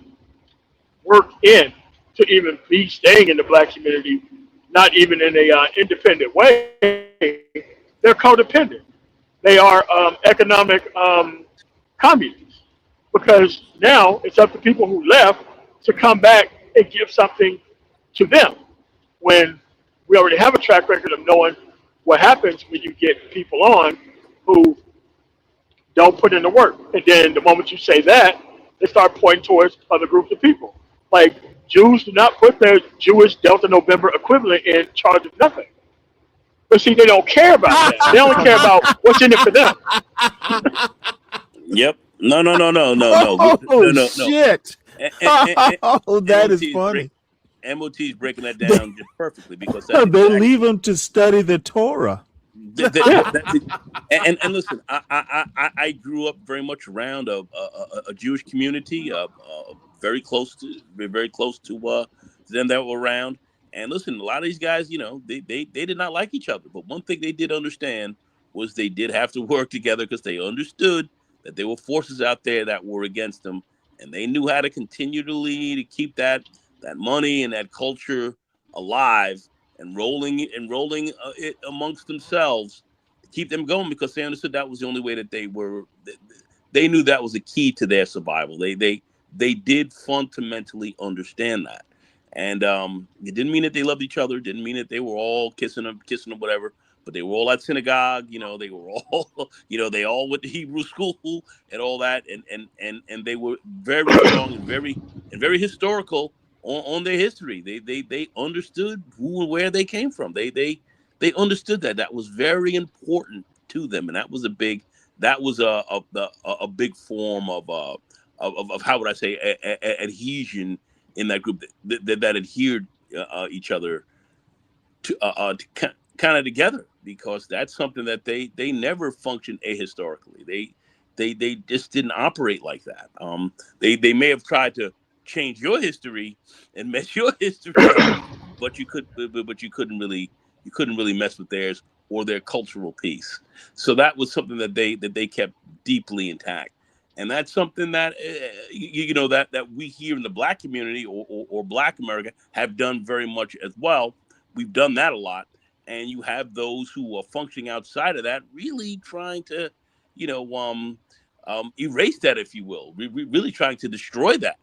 work in to even be staying in the black community, not even in a independent way, they're codependent. They are economic communists, because now it's up to people who left to come back and give something to them, when we already have a track record of knowing what happens when you get people on who don't put in the work. And then the moment you say that, they start pointing towards other groups of people. Like, Jews do not put their Jewish Delta November equivalent in charge of nothing. But see, they don't care about that. They only care about what's in it for them. Yep. No. Oh, shit. Oh, that is funny. MOT is breaking that down just perfectly because that's They exactly, leave them to study the Torah. and listen, I grew up very much around a Jewish community, very close to them that were around. And listen, a lot of these guys, they did not like each other, but one thing they did understand was they did have to work together because they understood that there were forces out there that were against them, and they knew how to continue to lead to keep that money and that culture alive and rolling it amongst themselves to keep them going, because they understood that was the only way that they knew that was the key to their survival. They did fundamentally understand that. And it didn't mean that they loved each other, didn't mean that they were all kissing or whatever, but they were all at synagogue, they were all, they all went to Hebrew school and all that, and they were very strong and very historical on their history. They understood who and where they came from. They understood that was very important to them, and that was a big form of how would I say adhesion in that group that adhered each other to kind of together, because that's something that they never functioned ahistorically. They just didn't operate like that. They may have tried to change your history and mess your history up, but you couldn't really mess with theirs or their cultural piece. So that was something that they kept deeply intact. And that's something that that we here in the Black community or Black America have done very much as well. We've done that a lot, and you have those who are functioning outside of that, really trying to, erase that, if you will, really trying to destroy that.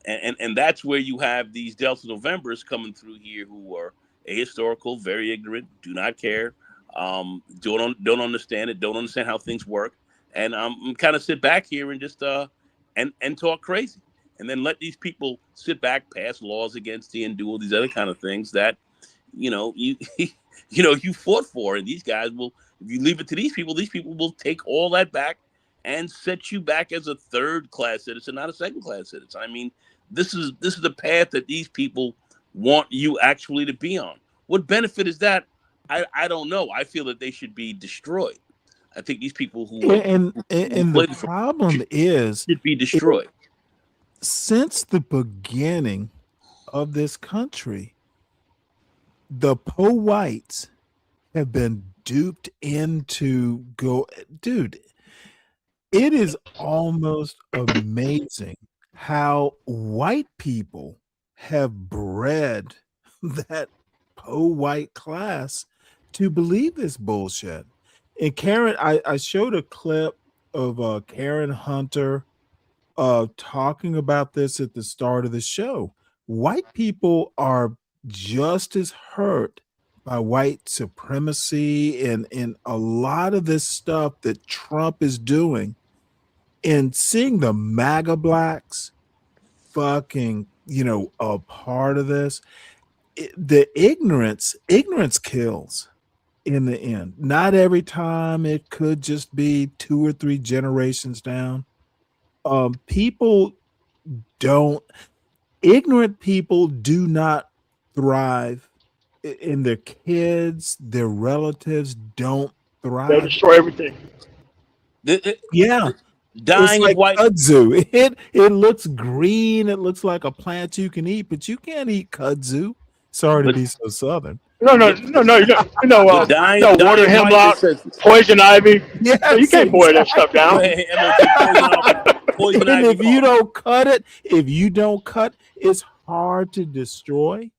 And that's where you have these Delta Novembers coming through here who are ahistorical, very ignorant, do not care, don't understand it, don't understand how things work, and kind of sit back here and just and talk crazy, and then let these people sit back, pass laws against you, and do all these other kind of things that you you fought for. And these guys will, if you leave it to these people will take all that back and set you back as a third-class citizen, not a second-class citizen. I mean, this is the path that these people want you actually to be on. What benefit is that? I don't know. I feel that they should be destroyed. I think these people who And the problem is should be destroyed. Since the beginning of this country, the whites have been duped into dude. It is almost amazing how white people have bred that white class to believe this bullshit. And Karen, I showed a clip of Karen Hunter talking about this at the start of the show. White people are just as hurt by white supremacy and a lot of this stuff that Trump is doing, and seeing the MAGA blacks fucking, a part of this. The ignorance kills in the end. Not every time. It could just be 2 or 3 generations down. Ignorant people do not thrive, and their kids, their relatives don't thrive. They'll destroy everything. Yeah. Dying it's like of white kudzu. It looks green. It looks like a plant you can eat, but you can't eat kudzu. Sorry to be so southern. No. dying water hemlock, poison ivy. Yeah, you can't boil that stuff down. And if you don't cut, it's hard to destroy.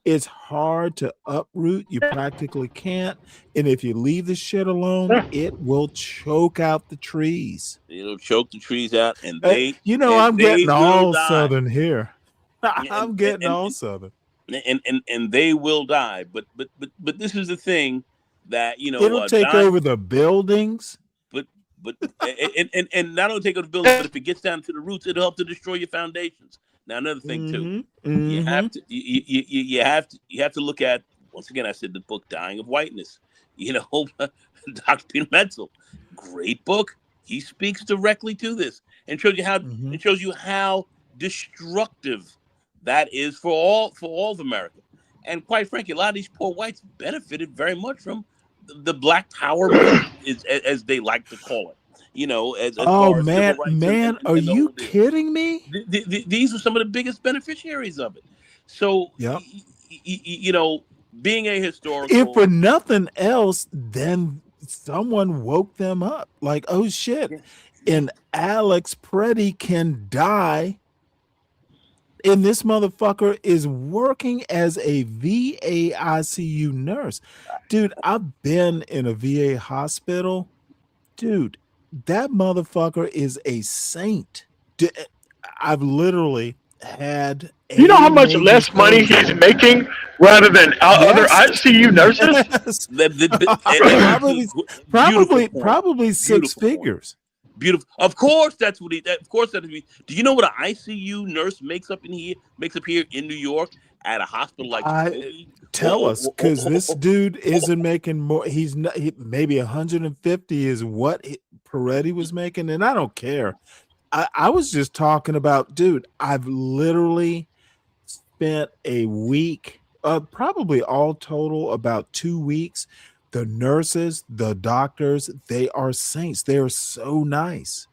It's hard to uproot. You practically can't. And if you leave the shit alone, it will choke out the trees. It'll choke the trees out, and I'm getting all southern here. I'm getting all southern. And they will die. But this is the thing that it'll take over the buildings. But and not only take over the buildings, but if it gets down to the roots, it'll help to destroy your foundations. Now, another thing too, you have to look at, once again, I said the book Dying of Whiteness. Dr. Peter Metzel, great book. He speaks directly to this and shows you how destructive that is for all of America. And quite frankly, a lot of these poor whites benefited very much from the Black Power movement, as they like to call it. You know, as Oh far as civil man, rights man, are and the you whole deal. kidding me? These are some of the biggest beneficiaries of it. So, Yep. you know, being a If historical, for nothing else, then someone woke them up. Like, oh shit. And Alex Preddy can die. And this motherfucker is working as a VA ICU nurse. Dude, I've been in a VA hospital. Dude, that motherfucker is a saint. I've literally had You know how a much major less money he's surgery. making rather than other Yes. ICU nurses? Yes. and Probably six Beautiful point. figures. Beautiful. Of course, that's what he. Of course, that's what he. Do you know what an ICU nurse makes up here in New York at a hospital like Tell us, because this dude isn't making more. He's not. Maybe 150 is what Peretti was making, and I don't care. I was just talking about, dude. I've literally spent a week, probably all total about 2 weeks. The nurses, the doctors, they are saints. They are so nice.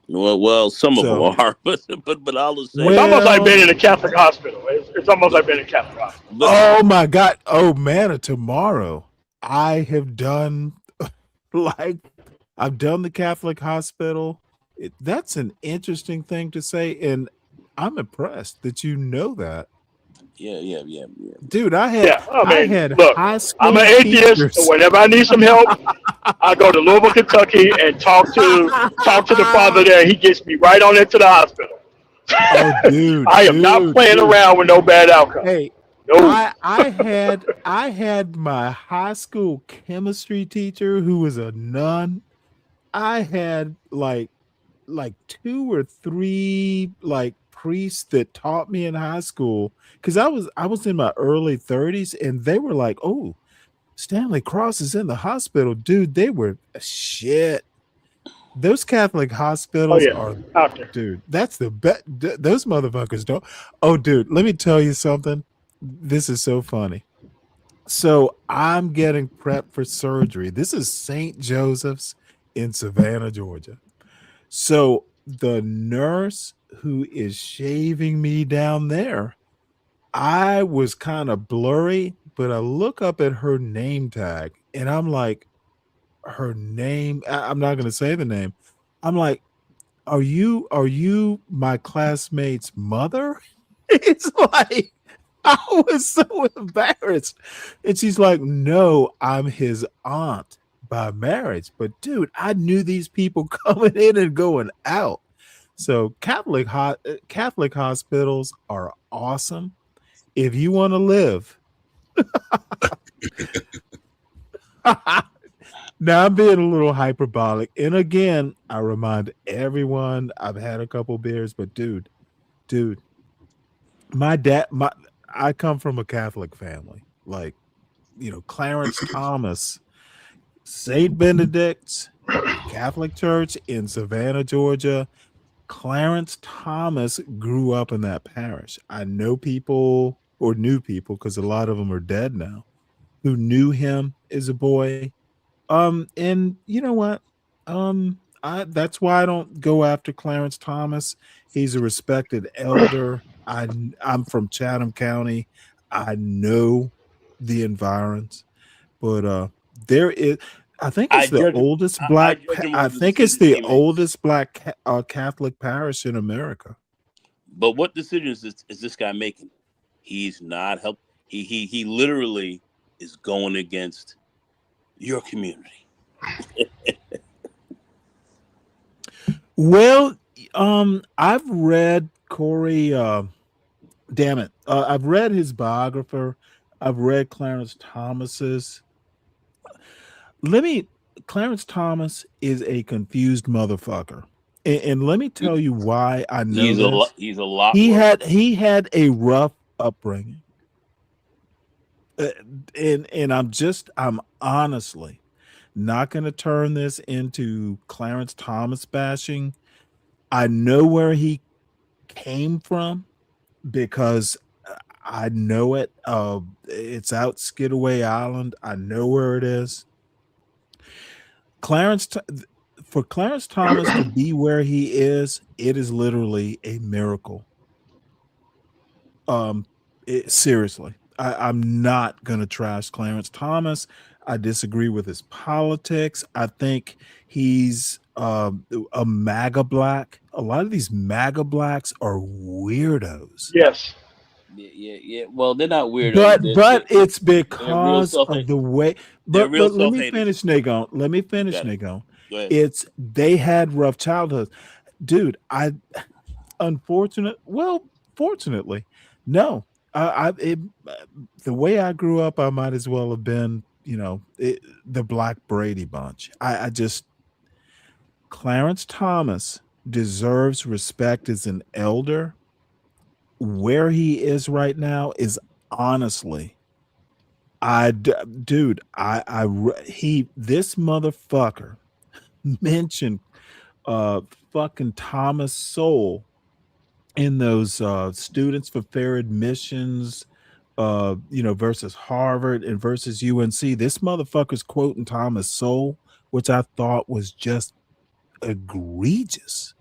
Well, some of them are, but I'll just say It's almost like being in a Catholic hospital. It's almost like being in a Catholic hospital. Oh my God. Oh man, tomorrow I have done I've done the Catholic hospital. That's an interesting thing to say, and I'm impressed that you know that. Yeah. Dude, I had look, high school I'm an atheist, teachers. so whenever I need some help, I go to Louisville, Kentucky, and talk to the father there. He gets me right on into the hospital. Oh, dude, I am not playing around with no bad outcome. Hey, no. I had my high school chemistry teacher who was a nun. I had like 2 or 3 like priests that taught me in high school, because I was in my early 30s, and they were like, "Oh, Stanley Cross is in the hospital." Dude, they were shit. Those Catholic hospitals are out there. Dude, that's the best. Those motherfuckers don't. Oh, dude, let me tell you something. This is so funny. So I'm getting prepped for surgery. This is St. Joseph's in Savannah, Georgia. So the nurse who is shaving me down there, I was kind of blurry, but I look up at her name tag and I'm like, her name, I'm not going to say the name. I'm like, are you my classmate's mother? It's like, I was so embarrassed. And she's like, no, I'm his aunt by marriage. But dude, I knew these people coming in and going out. So Catholic hospitals are awesome. If you want to live. Now I'm being a little hyperbolic. And again, I remind everyone I've had a couple beers, but dude, I come from a Catholic family. Like, Clarence Thomas, St. Benedict's Catholic Church in Savannah, Georgia. Clarence Thomas grew up in that parish. I know people, or knew people, because a lot of them are dead now, who knew him as a boy. And you know what? That's why I don't go after Clarence Thomas. He's a respected elder. I'm from Chatham County. I know the environs, but there is. I think it's the oldest black. I think it's the oldest black Catholic parish in America. But what decisions is this guy making? He's not help. He literally is going against your community. Well, I've read Corey. Damn it, I've read his biographer. I've read Clarence Thomas's. Clarence Thomas is a confused motherfucker, and let me tell you why I know he's a lot. He had a rough upbringing, and I'm honestly not going to turn this into Clarence Thomas bashing. I know where he came from, because I know it. It's out Skidaway Island. I know where it is. For Clarence Thomas to be where he is, it is literally a miracle. Seriously, I'm not gonna trash Clarence Thomas. I disagree with his politics. I think he's a MAGA black. A lot of these MAGA blacks are weirdos. Yes. Yeah. Well, they're not weirdos. But it's They're real because self. of the way. They're But real let me self-haters. finish, Nagon. Let me finish, Got it. Nagon. Go ahead. It's they had rough childhoods, dude. Fortunately, no. The way I grew up, I might as well have been, the Black Brady Bunch. I just Clarence Thomas deserves respect as an elder. Where he is right now is honestly, this motherfucker mentioned fucking Thomas Sowell in those students for fair admissions versus Harvard and versus UNC. This motherfucker's quoting Thomas Sowell, which I thought was just egregious,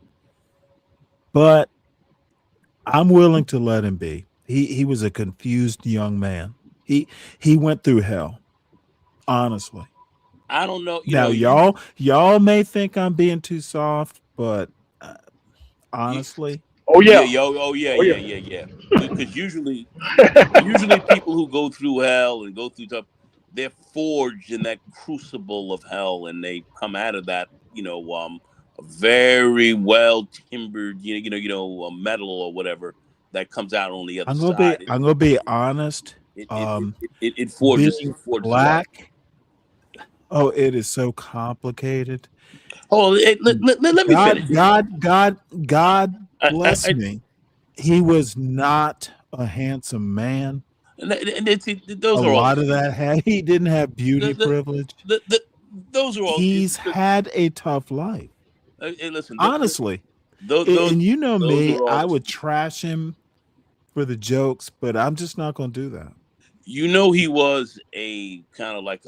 but I'm willing to let him be. He was a confused young man. He went through hell, honestly. I don't know. Y'all may think I'm being too soft, but honestly, yeah. Because usually people who go through hell and go through stuff, they're forged in that crucible of hell, and they come out of that, a very well timbered, metal or whatever that comes out on the other side. I'm gonna be honest. It forges black. Oh, it is so complicated. Oh, let me finish. God bless me. He was not a handsome man. Those a are lot all, of that he didn't have beauty privilege. Those are all. He's had a tough life. Listen, honestly, those me, I would trash him for the jokes, but I'm just not going to do that. He was a kind of like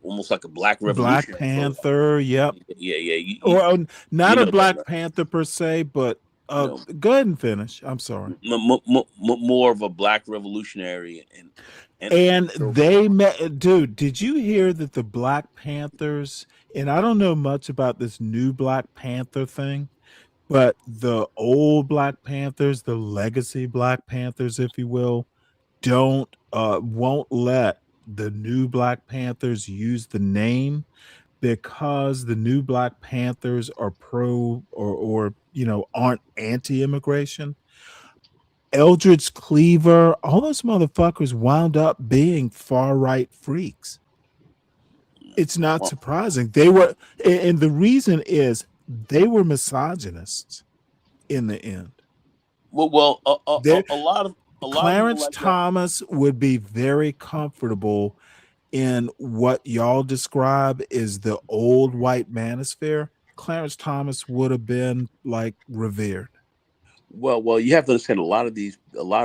almost like a black revolutionary. Black Panther, yep. Yeah. Or not a Black Panther per se, but go ahead and finish. I'm sorry. More of a black revolutionary, and they met. Dude, did you hear that the Black Panthers? And I don't know much about this new Black Panther thing, but the old Black Panthers, the legacy Black Panthers, if you will, won't let the new Black Panthers use the name because the new Black Panthers are pro or aren't anti-immigration. Eldridge Cleaver, all those motherfuckers wound up being far-right freaks. It's not surprising. They were, and the reason is they were misogynists in the end. A lot of Clarence Thomas would be very comfortable in what y'all describe as the old white manosphere. Clarence Thomas would have been like revered. Well, you have to understand a lot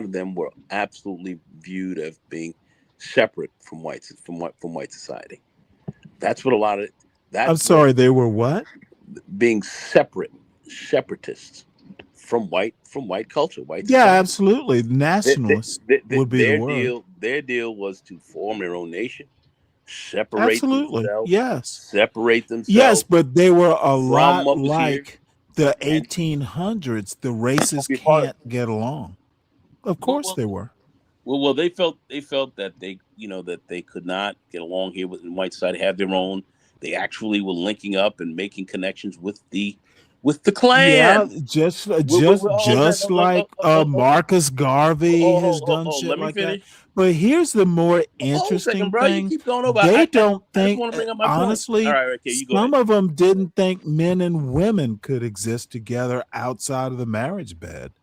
of them were absolutely viewed as being separate from white society. That's what a lot of I'm sorry, they were what? Being separatists from white culture, white society. Yeah, absolutely. Nationalists would be the word. Their deal was to form their own nation, separate themselves. Yes. Separate themselves. Yes, but they were a lot like the 1800s. The races can't get along. Of course they were. Well, they felt that they could not get along here with the white society, have their own. They actually were linking up and making connections with the Klan. Yeah, just like Marcus Garvey has done shit like that. But here's the more interesting thing. You keep going over. They don't think, I bring up my honestly, point. All right, okay, some of them didn't think men and women could exist together outside of the marriage bed.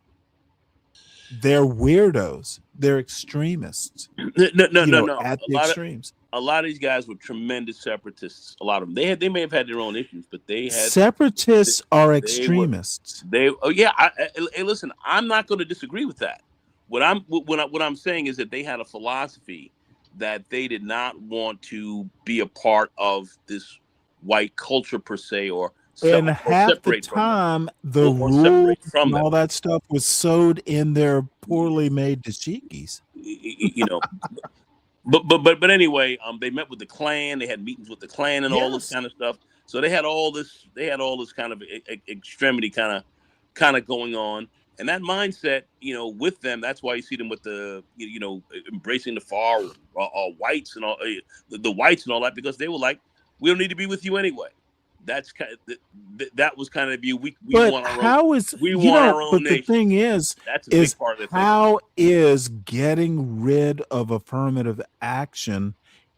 They're weirdos. They're extremists. No. At the extremes. A lot of these guys were tremendous separatists. A lot of them. They may have had their own issues, but they had separatists are extremists. Hey, listen, I'm not going to disagree with that. what I'm saying is that they had a philosophy that they did not want to be a part of this white culture per se, or And half the separate from them, time, the or rules separate from and them. all that stuff was sewed in their poorly made dashikis. You know, but anyway, they met with the Klan. They had meetings with the Klan and all this Yes. kind of stuff. So they had all this. They had all this kind of extremity kind of going on. And that mindset, you know, with them, that's why you see them with the, you know, embracing the far whites and all the whites and all that, because they were like, we don't need to be with you anyway. That's kind of, that was kind of the view. We But want our own. how is We you want know? our own But the nation. thing is That's a big part of the thing. how is getting rid of affirmative action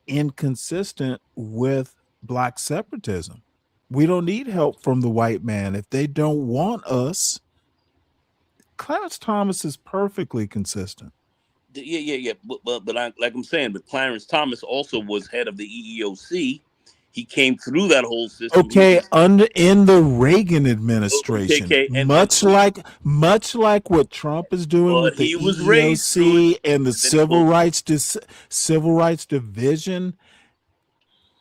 inconsistent with black separatism? We don't need help from the white man if they don't want us. Clarence Thomas is perfectly consistent. Yeah. But like I'm saying, but Clarence Thomas also was head of the EEOC. He came through that whole system. Okay, in the Reagan administration, much like what Trump is doing with the EEOC and the Civil Rights Division,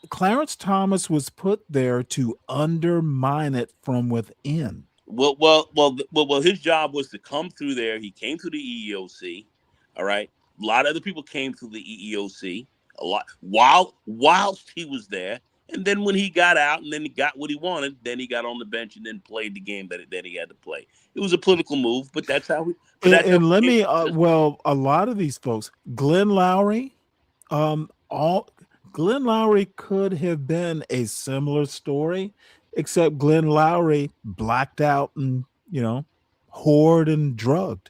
Clarence Thomas was put there to undermine it from within. Well, his job was to come through there. He came through the EEOC. All right. A lot of other people came through the EEOC a lot whilst he was there. And then when he got out and then he got what he wanted, then he got on the bench and then played the game that he had to play. It was a political move, but that's how we. A lot of these folks, Glenn Lowry, Glenn Lowry could have been a similar story, except Glenn Lowry blacked out and, you know, whored and drugged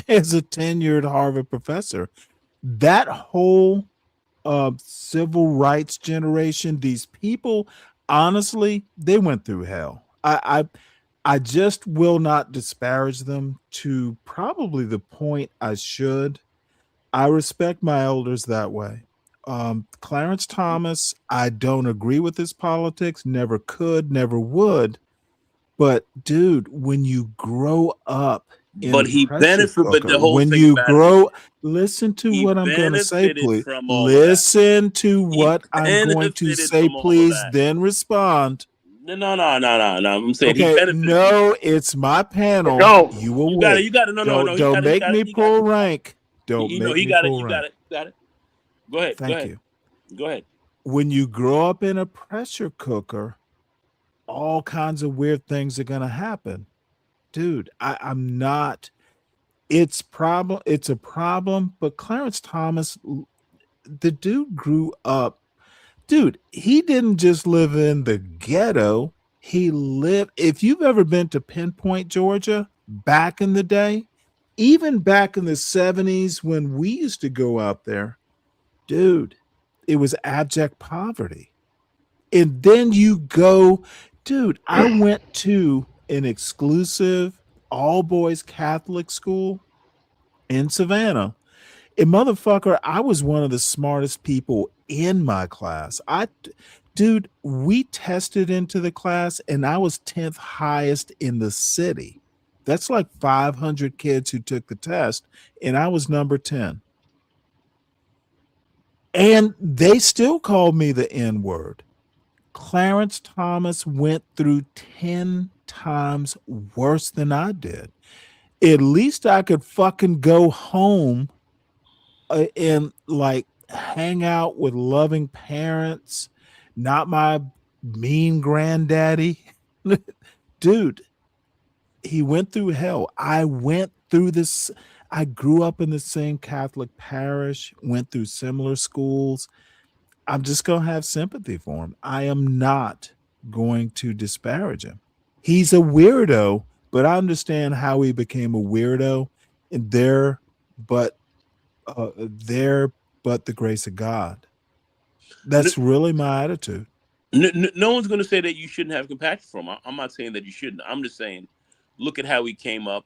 as a tenured Harvard professor. That whole civil rights generation, these people, honestly, they went through hell. I just will not disparage them to probably the point I should. I respect my elders that way. Clarence Thomas, I don't agree with his politics, never could, never would. But dude, when you grow up, but he benefited. But the whole when thing you about grow, listen to what I'm going to say, please. Listen to what I'm going to say, please. Then respond. No. I'm saying okay. He benefited. No, it's my panel. Go. You will You got it. No. Don't make me pull rank. Don't make me pull rank. You got it. Go ahead. Thank you. Go ahead. When you grow up in a pressure cooker, all kinds of weird things are going to happen. Dude, I'm not. It's a problem. But Clarence Thomas, the dude grew up. Dude, he didn't just live in the ghetto. He lived. If you've ever been to Pinpoint, Georgia, back in the day, even back in the 70s when we used to go out there, dude, it was abject poverty. And then you go, dude, I went to an exclusive all-boys Catholic school in Savannah. And motherfucker, I was one of the smartest people in my class. Dude, we tested into the class and I was 10th highest in the city. That's like 500 kids who took the test, and I was number 10. And they still called me the N-word. Clarence Thomas went through 10 times worse than I did. At least I could fucking go home and like hang out with loving parents, not my mean granddaddy. Dude, he went through hell. I went through this. I grew up in the same Catholic parish, went through similar schools. I'm just going to have sympathy for him. I am not going to disparage him. He's a weirdo, but I understand how he became a weirdo. And there, but the grace of God. That's really my attitude. No one's going to say that you shouldn't have compassion for him. I'm not saying that you shouldn't. I'm just saying, look at how he came up.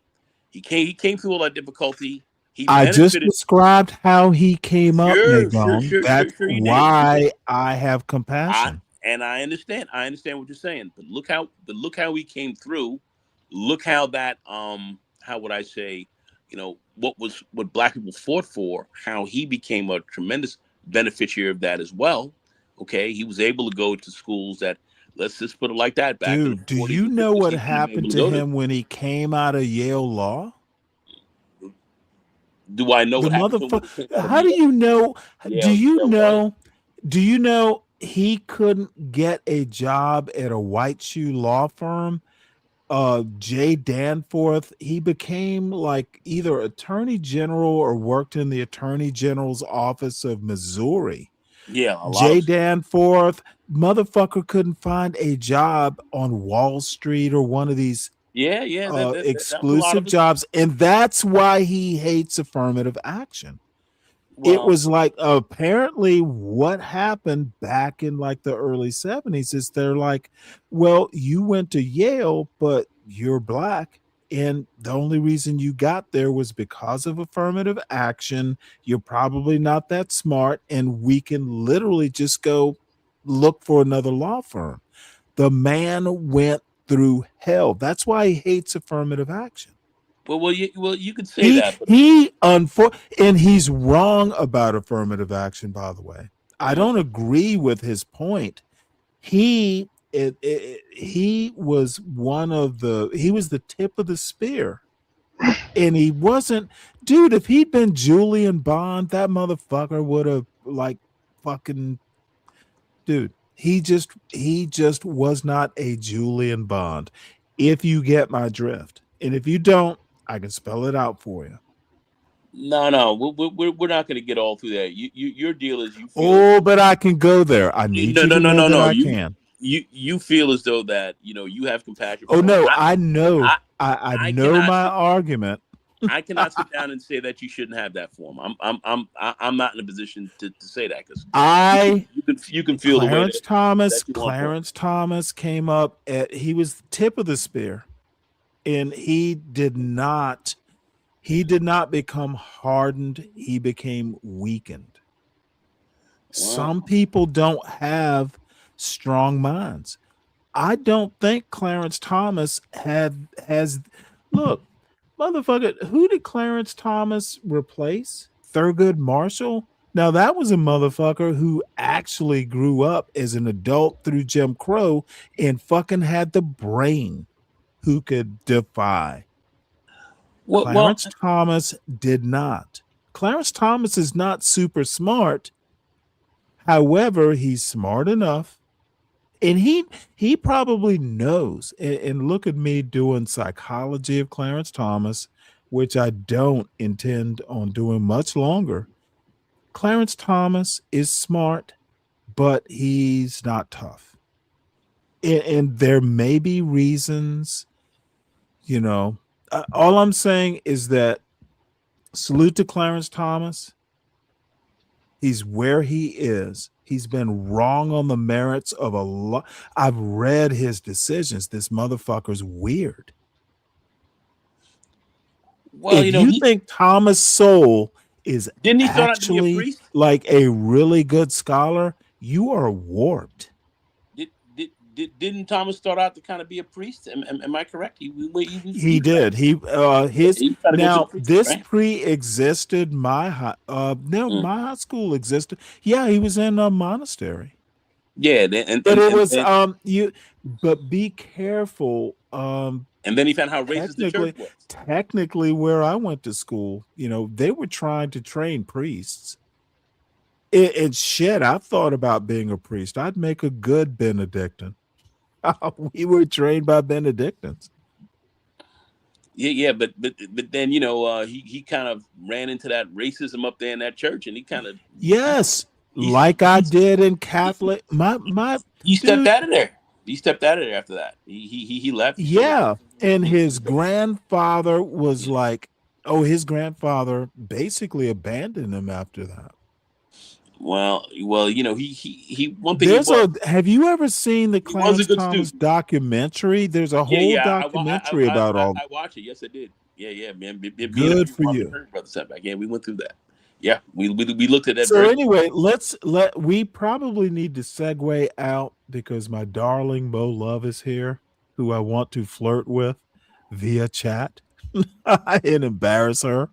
He came through all that difficulty. I just described how he came up, Nagong. That's why I have compassion. I understand. I understand what you're saying. But look how he came through. Look how that how would I say, what black people fought for, how he became a tremendous beneficiary of that as well. Okay, he was able to go to schools that, let's just put it like that, back in the Dude, do 40s you and know 50s, what he wasn't able happened to to go to. him when he came out of Yale Law? Do I know The what happened to him when he motherfucker. came out of How do Yale? you know? Do you Yale Law? know? Do you know he couldn't get a job at a white shoe law firm? Jay Danforth, he became like either attorney general or worked in the attorney general's office of Missouri. Yeah, a lot Jay of Danforth, motherfucker couldn't find a job on Wall Street or one of these yeah, that was a lot exclusive of it. jobs, and that's why he hates affirmative action. It Well, was like apparently what happened back in like the early 70s is they're like, well, you went to Yale, but you're black. And the only reason you got there was because of affirmative action. You're probably not that smart, and we can literally just go look for another law firm. The man went through hell. That's why he hates affirmative action. you could say that, but And he's wrong about affirmative action, by the way. I don't agree with his point. He was he was the tip of the spear. And he wasn't, dude, if he'd been Julian Bond, that motherfucker would have like fucking, dude, he just was not a Julian Bond. If you get my drift. And if you don't, I can spell it out for you. no, we're not going to get all through that. Your deal is you feel. Oh, but I can go there. I need you to know that I can. You feel as though that you have compassion. Oh For no, him. I know. I know my argument. I cannot sit down and say that you shouldn't have that for him. I'm not in a position to say that because you can feel the way that Clarence Thomas came up at, he was the tip of the spear, and he did not become hardened. He became weakened. Some people don't have strong minds. I don't think Clarence Thomas has look, motherfucker, who did Clarence Thomas replace? Thurgood Marshall? Now that was a motherfucker who actually grew up as an adult through Jim Crow and fucking had the brain who could defy. Clarence Thomas did not. Clarence Thomas is not super smart. However, he's smart enough, and he probably knows. And look at me doing psychology of Clarence Thomas, which I don't intend on doing much longer. Clarence Thomas is smart, but he's not tough. And there may be reasons, all I'm saying is that salute to Clarence Thomas. He's where he is. He's been wrong on the merits of a lot. I've read his decisions. This motherfucker's weird. Well, if you think Thomas Sowell is actually like a really good scholar, you are warped. Didn't Thomas start out to kind of be a priest? Am I correct? He did. This pre-existed my high school existed. Yeah, he was in a monastery. Yeah, but be careful. And then he found how racist the church was. Technically, where I went to school, they were trying to train priests. And shit, I thought about being a priest. I'd make a good Benedictine. We were trained by Benedictines. Yeah, but then he kind of ran into that racism up there in that church, and he kind of I did in Catholic. He stepped out of there. He stepped out of there after that. He left. Yeah, and his grandfather was like, his grandfather basically abandoned him after that. Well, he one thing. Have you ever seen the Clarence Thomas documentary? There's a whole documentary about all. I watched it. Yes, I did. Yeah, man. Good for you, brother Setback. Yeah, we went through that. Yeah, we looked at that. So anyway, we probably need to segue out because my darling Mo Love is here, who I want to flirt with via chat and embarrass her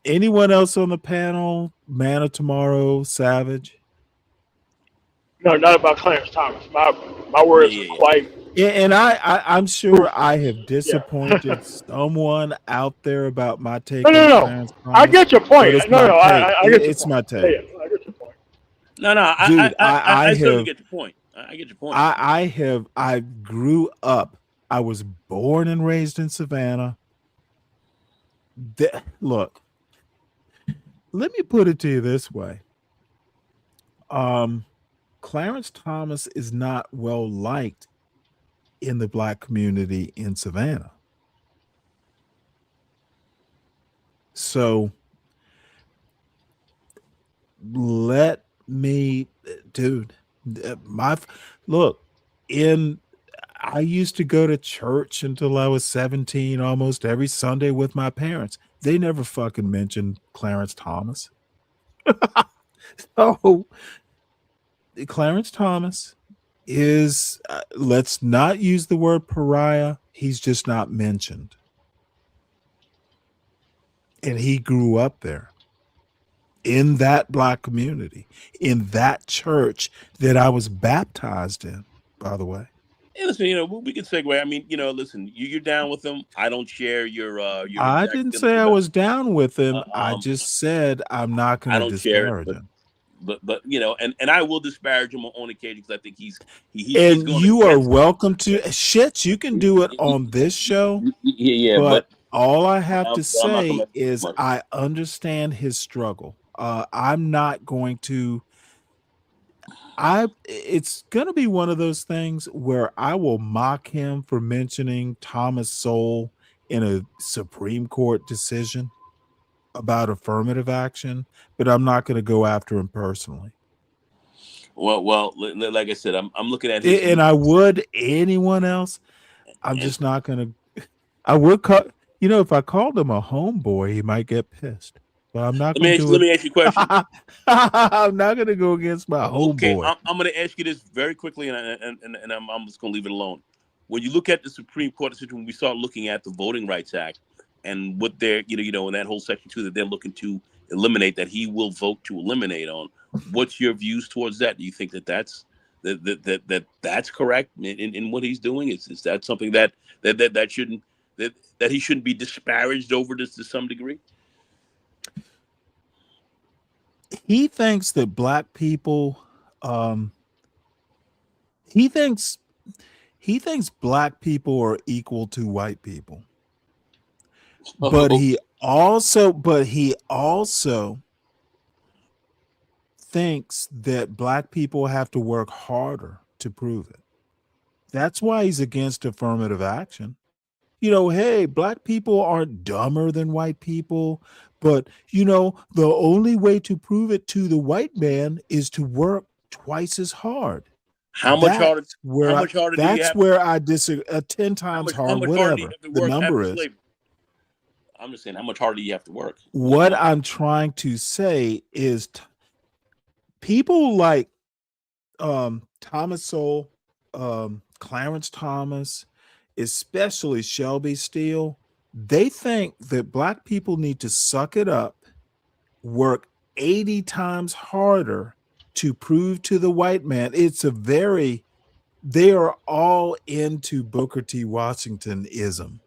Anyone else on the panel? Man of Tomorrow, Savage. No, not about Clarence Thomas. My words are quite. Yeah, and I'm sure I have Yeah. disappointed someone out there about my take No, on no, no. Clarence I Thomas, get your but point. it's No, my no, take. I get your It's point. my Yeah, take. I get your point. No, Dude, I certainly have get your point. I get your point. I grew up. I was born and raised in Savannah. Look, let me put it to you this way. Clarence Thomas is not well liked in the black community in Savannah. So let me, dude, I used to go to church until I was 17 almost every Sunday with my parents. They never fucking mentioned Clarence Thomas. So Clarence Thomas is, let's not use the word pariah. He's just not mentioned. And he grew up there in that black community, in that church that I was baptized in, by the way. Hey, listen, we can segue. I mean, listen, you're down with them. I don't share your I exact didn't feelings say I about was down with him. I um, just said I'm not going I to don't share it, disparage him. but and I will disparage him on occasion because I think he's And going you are against. welcome to shit. You can do it on this show. Yeah, But all I have to I'm not gonna say is I understand his struggle. I'm not going to. It's going to be one of those things where I will mock him for mentioning Thomas Sowell in a Supreme Court decision about affirmative action, but I'm not going to go after him personally. Well, like I said, I'm looking at his. And I would anyone else. I'm just not going to. I would call. If I called him a homeboy, he might get pissed. But I'm not going to do it. Let me ask you a question. I'm not going to go against my Okay, homeboy. I'm going to ask you this very quickly, and I'm just going to leave it alone. When you look at the Supreme Court decision, when we start looking at the Voting Rights Act and what they're, in that whole section 2 that they're looking to eliminate, that he will vote to eliminate on, what's your views towards that? Do you think that's correct in what he's doing? Is that something that shouldn't that he shouldn't be disparaged over to some degree? He thinks that black people, he thinks black people are equal to white people. But he also thinks that black people have to work harder to prove it. That's why he's against affirmative action. Hey, black people aren't dumber than white people, but the only way to prove it to the white man is to work twice as hard. How much harder do you That's have? where I disagree. 10 times hard, whatever the number is. Slavery? I'm just saying, how much harder do you have to work? What I'm trying to say is people like Thomas Sowell, Clarence Thomas, especially Shelby Steele, they think that black people need to suck it up, work 80 times harder to prove to the white man. They are all into Booker T. Washingtonism.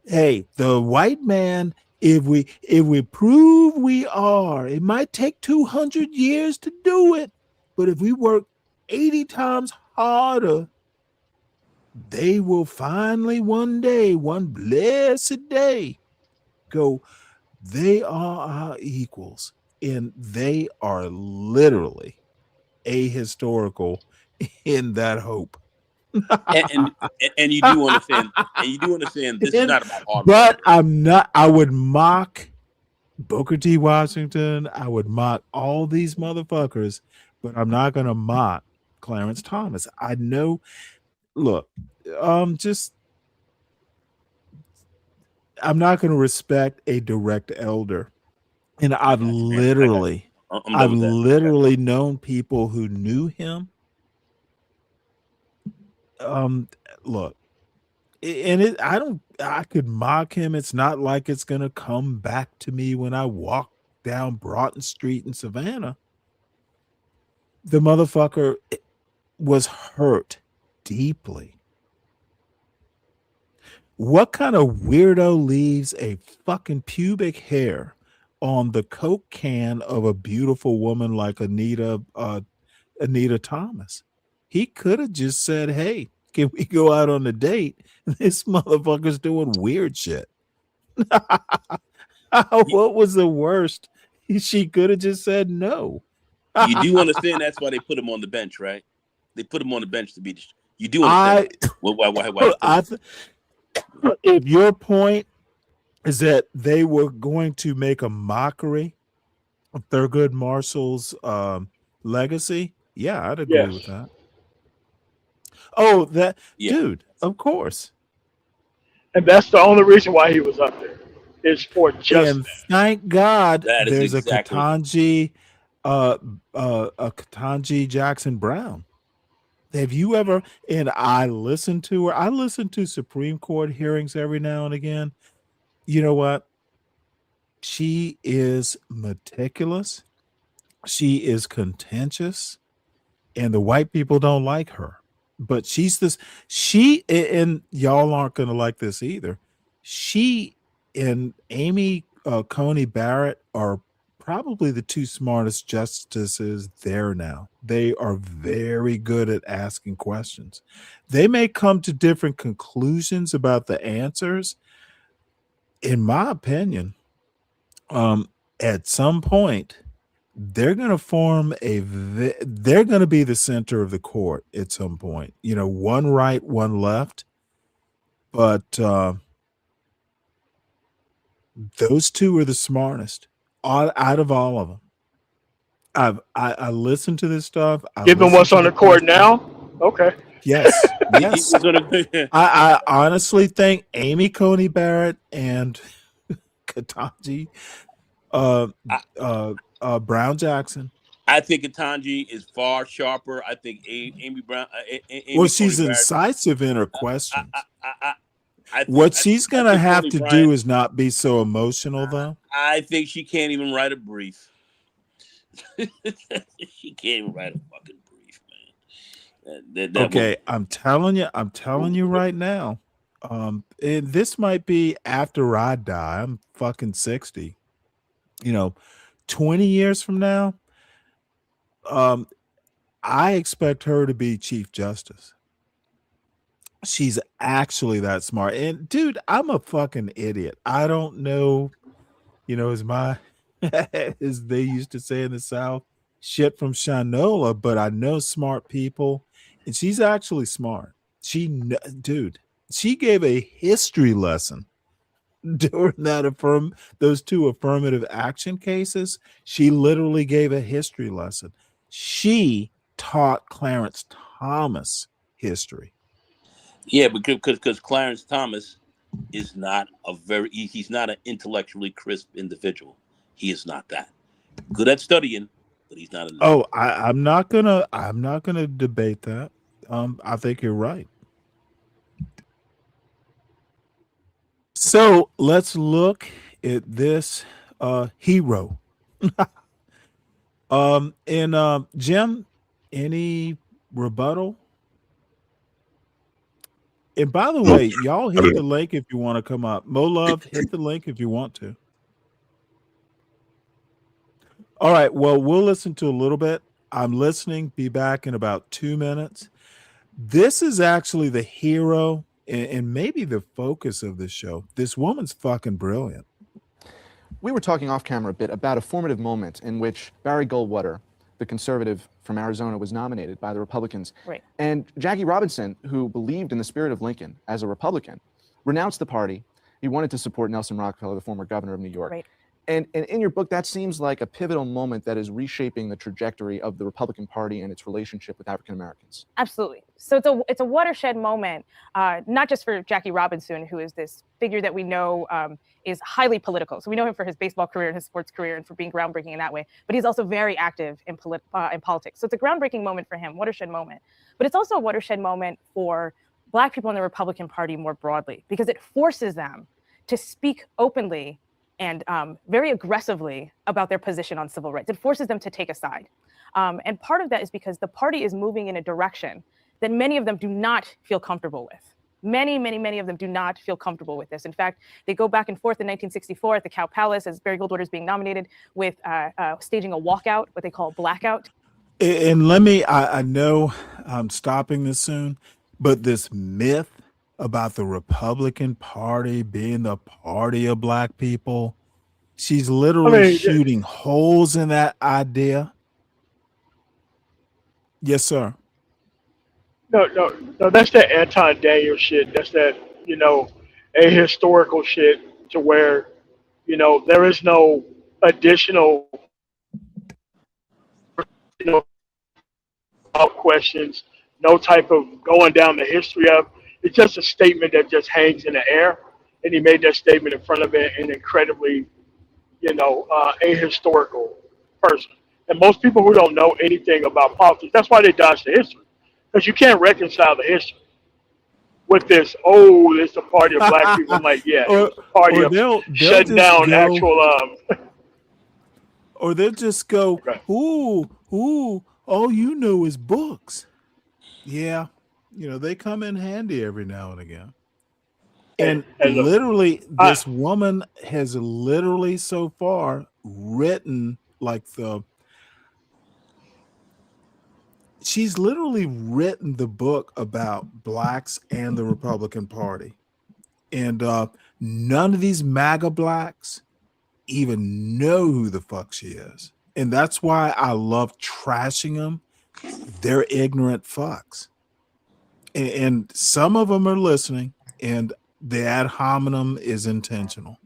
Hey, the white man, if we prove we are, it might take 200 years to do it, but if we work 80 times harder, they will finally one blessed day go, they are our equals. And they are literally ahistorical in that hope. and you do understand. And you do understand this is not about hard work. But I would mock Booker T. Washington. I would mock all these motherfuckers, but I'm not going to mock Clarence Thomas. I know. Look, I'm not going to respect a direct elder. And I've literally known people who knew him. Look, I could mock him. It's not like it's gonna come back to me when I walk down Broughton Street in Savannah. The motherfucker was hurt deeply. What kind of weirdo leaves a fucking pubic hair on the Coke can of a beautiful woman like Anita Thomas? He could have just said, "Hey, can we go out on a date?" This motherfucker's doing weird shit. What was the worst? She could have just said no. You do understand that's why they put him on the bench, right? They put him on the bench to be. You do understand why? If your point is that they were going to make a mockery of Thurgood Marshall's legacy, yeah, I'd agree with that. Oh, dude, of course. And that's the only reason why he was up there. Is for just and thank God that is there's exactly. a Ketanji Jackson Brown. Have you ever? And I listen to her. I listen to Supreme Court hearings every now and again. You know what? She is meticulous. She is contentious, and the white people don't like her. But she and y'all aren't going to like this either. She and Amy Coney Barrett are probably the two smartest justices there now. They are very good at asking questions. They may come to different conclusions about the answers. In my opinion, at some point, they're going to form they're going to be the center of the court at some point. You know, one right, one left. But those two are the smartest out of all of them. I listened to this stuff. Given what's on the court now, okay. Yes. I honestly think Amy Coney Barrett and Ketanji Brown Jackson. I think Ketanji is far sharper. I think Amy Brown. Well, she's incisive in her questions. What she's going to have to do is not be so emotional, though. I think she can't even write a brief. She can't even write a fucking brief, man. Okay, I'm telling you right now. And this might be after I die. I'm fucking 60. 20 years from now, I expect her to be Chief Justice. She's actually that smart. And dude, I'm a fucking idiot. I don't know, as they used to say in the South, shit from Shanola, but I know smart people, and she's actually smart. She gave a history lesson during those two affirmative action cases. She literally gave a history lesson. She taught Clarence Thomas history. Yeah, because Clarence Thomas is not he's not an intellectually crisp individual. He is not that. Good at studying, but he's not. I'm not gonna debate that. I think you're right. So let's look at this hero. Jim, any rebuttal? And by the way, y'all hit the link if you want to come up. Mo Love, hit the link if you want to. All right. Well, we'll listen to a little bit. I'm listening. Be back in about 2 minutes. This is actually the hero and maybe the focus of this show. This woman's fucking brilliant. We were talking off camera a bit about a formative moment in which Barry Goldwater, the conservative from Arizona, was nominated by the Republicans. Right. And Jackie Robinson, who believed in the spirit of Lincoln as a Republican, renounced the party. He wanted to support Nelson Rockefeller, the former governor of New York. Right. And in your book, that seems like a pivotal moment that is reshaping the trajectory of the Republican Party and its relationship with African Americans. Absolutely. So it's a watershed moment, not just for Jackie Robinson, who is this figure that we know is highly political. So we know him for his baseball career and his sports career and for being groundbreaking in that way. But he's also very active in politics. So it's a groundbreaking moment for him, watershed moment. But it's also a watershed moment for Black people in the Republican Party more broadly, because it forces them to speak openly and very aggressively about their position on civil rights. It forces them to take a side. And part of that is because the party is moving in a direction that many of them do not feel comfortable with. Many of them do not feel comfortable with this. In fact, they go back and forth in 1964 at the Cow Palace as Barry Goldwater is being nominated with staging a walkout, what they call a blackout. And let me, I know I'm stopping this soon, but this myth about the Republican Party being the party of Black people, she's literally shooting holes in that idea. Yes, sir. No, that's that anti-Daniel shit. That's that, ahistorical shit to where, there is no additional, questions, no type of going down the history of. It's just a statement that just hangs in the air. And he made that statement in front of an incredibly, ahistorical person. And most people who don't know anything about politics, that's why they dodge the history. Because you can't reconcile the history with this, it's the party of Black people. I'm like, yeah, it's a party of shutting down actual. Or they'll just go, ooh, all you know is books. Yeah, they come in handy every now and again. And literally, this woman has literally so far written she's literally written the book about Blacks and the Republican Party. And none of these MAGA Blacks even know who the fuck she is. And that's why I love trashing them. They're ignorant fucks. And some of them are listening, and the ad hominem is intentional.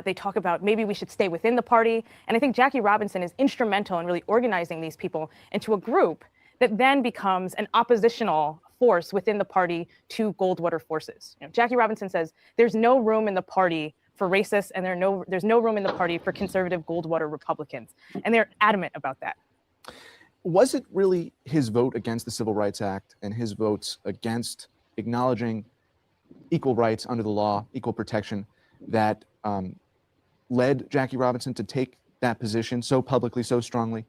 They talk about maybe we should stay within the party. And I think Jackie Robinson is instrumental in really organizing these people into a group that then becomes an oppositional force within the party to Goldwater forces. Jackie Robinson says there's no room in the party for racists, and there's no room in the party for conservative Goldwater Republicans. And they're adamant about that. Was it really his vote against the Civil Rights Act and his votes against acknowledging equal rights under the law, equal protection, that led Jackie Robinson to take that position so publicly, so strongly?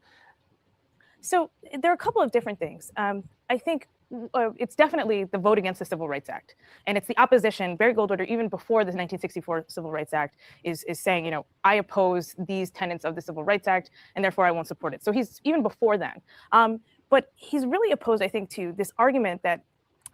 So there are a couple of different things. I think it's definitely the vote against the Civil Rights Act. And it's the opposition. Barry Goldwater, even before the 1964 Civil Rights Act, is saying, I oppose these tenets of the Civil Rights Act, and therefore I won't support it. So he's even before then. But he's really opposed, I think, to this argument that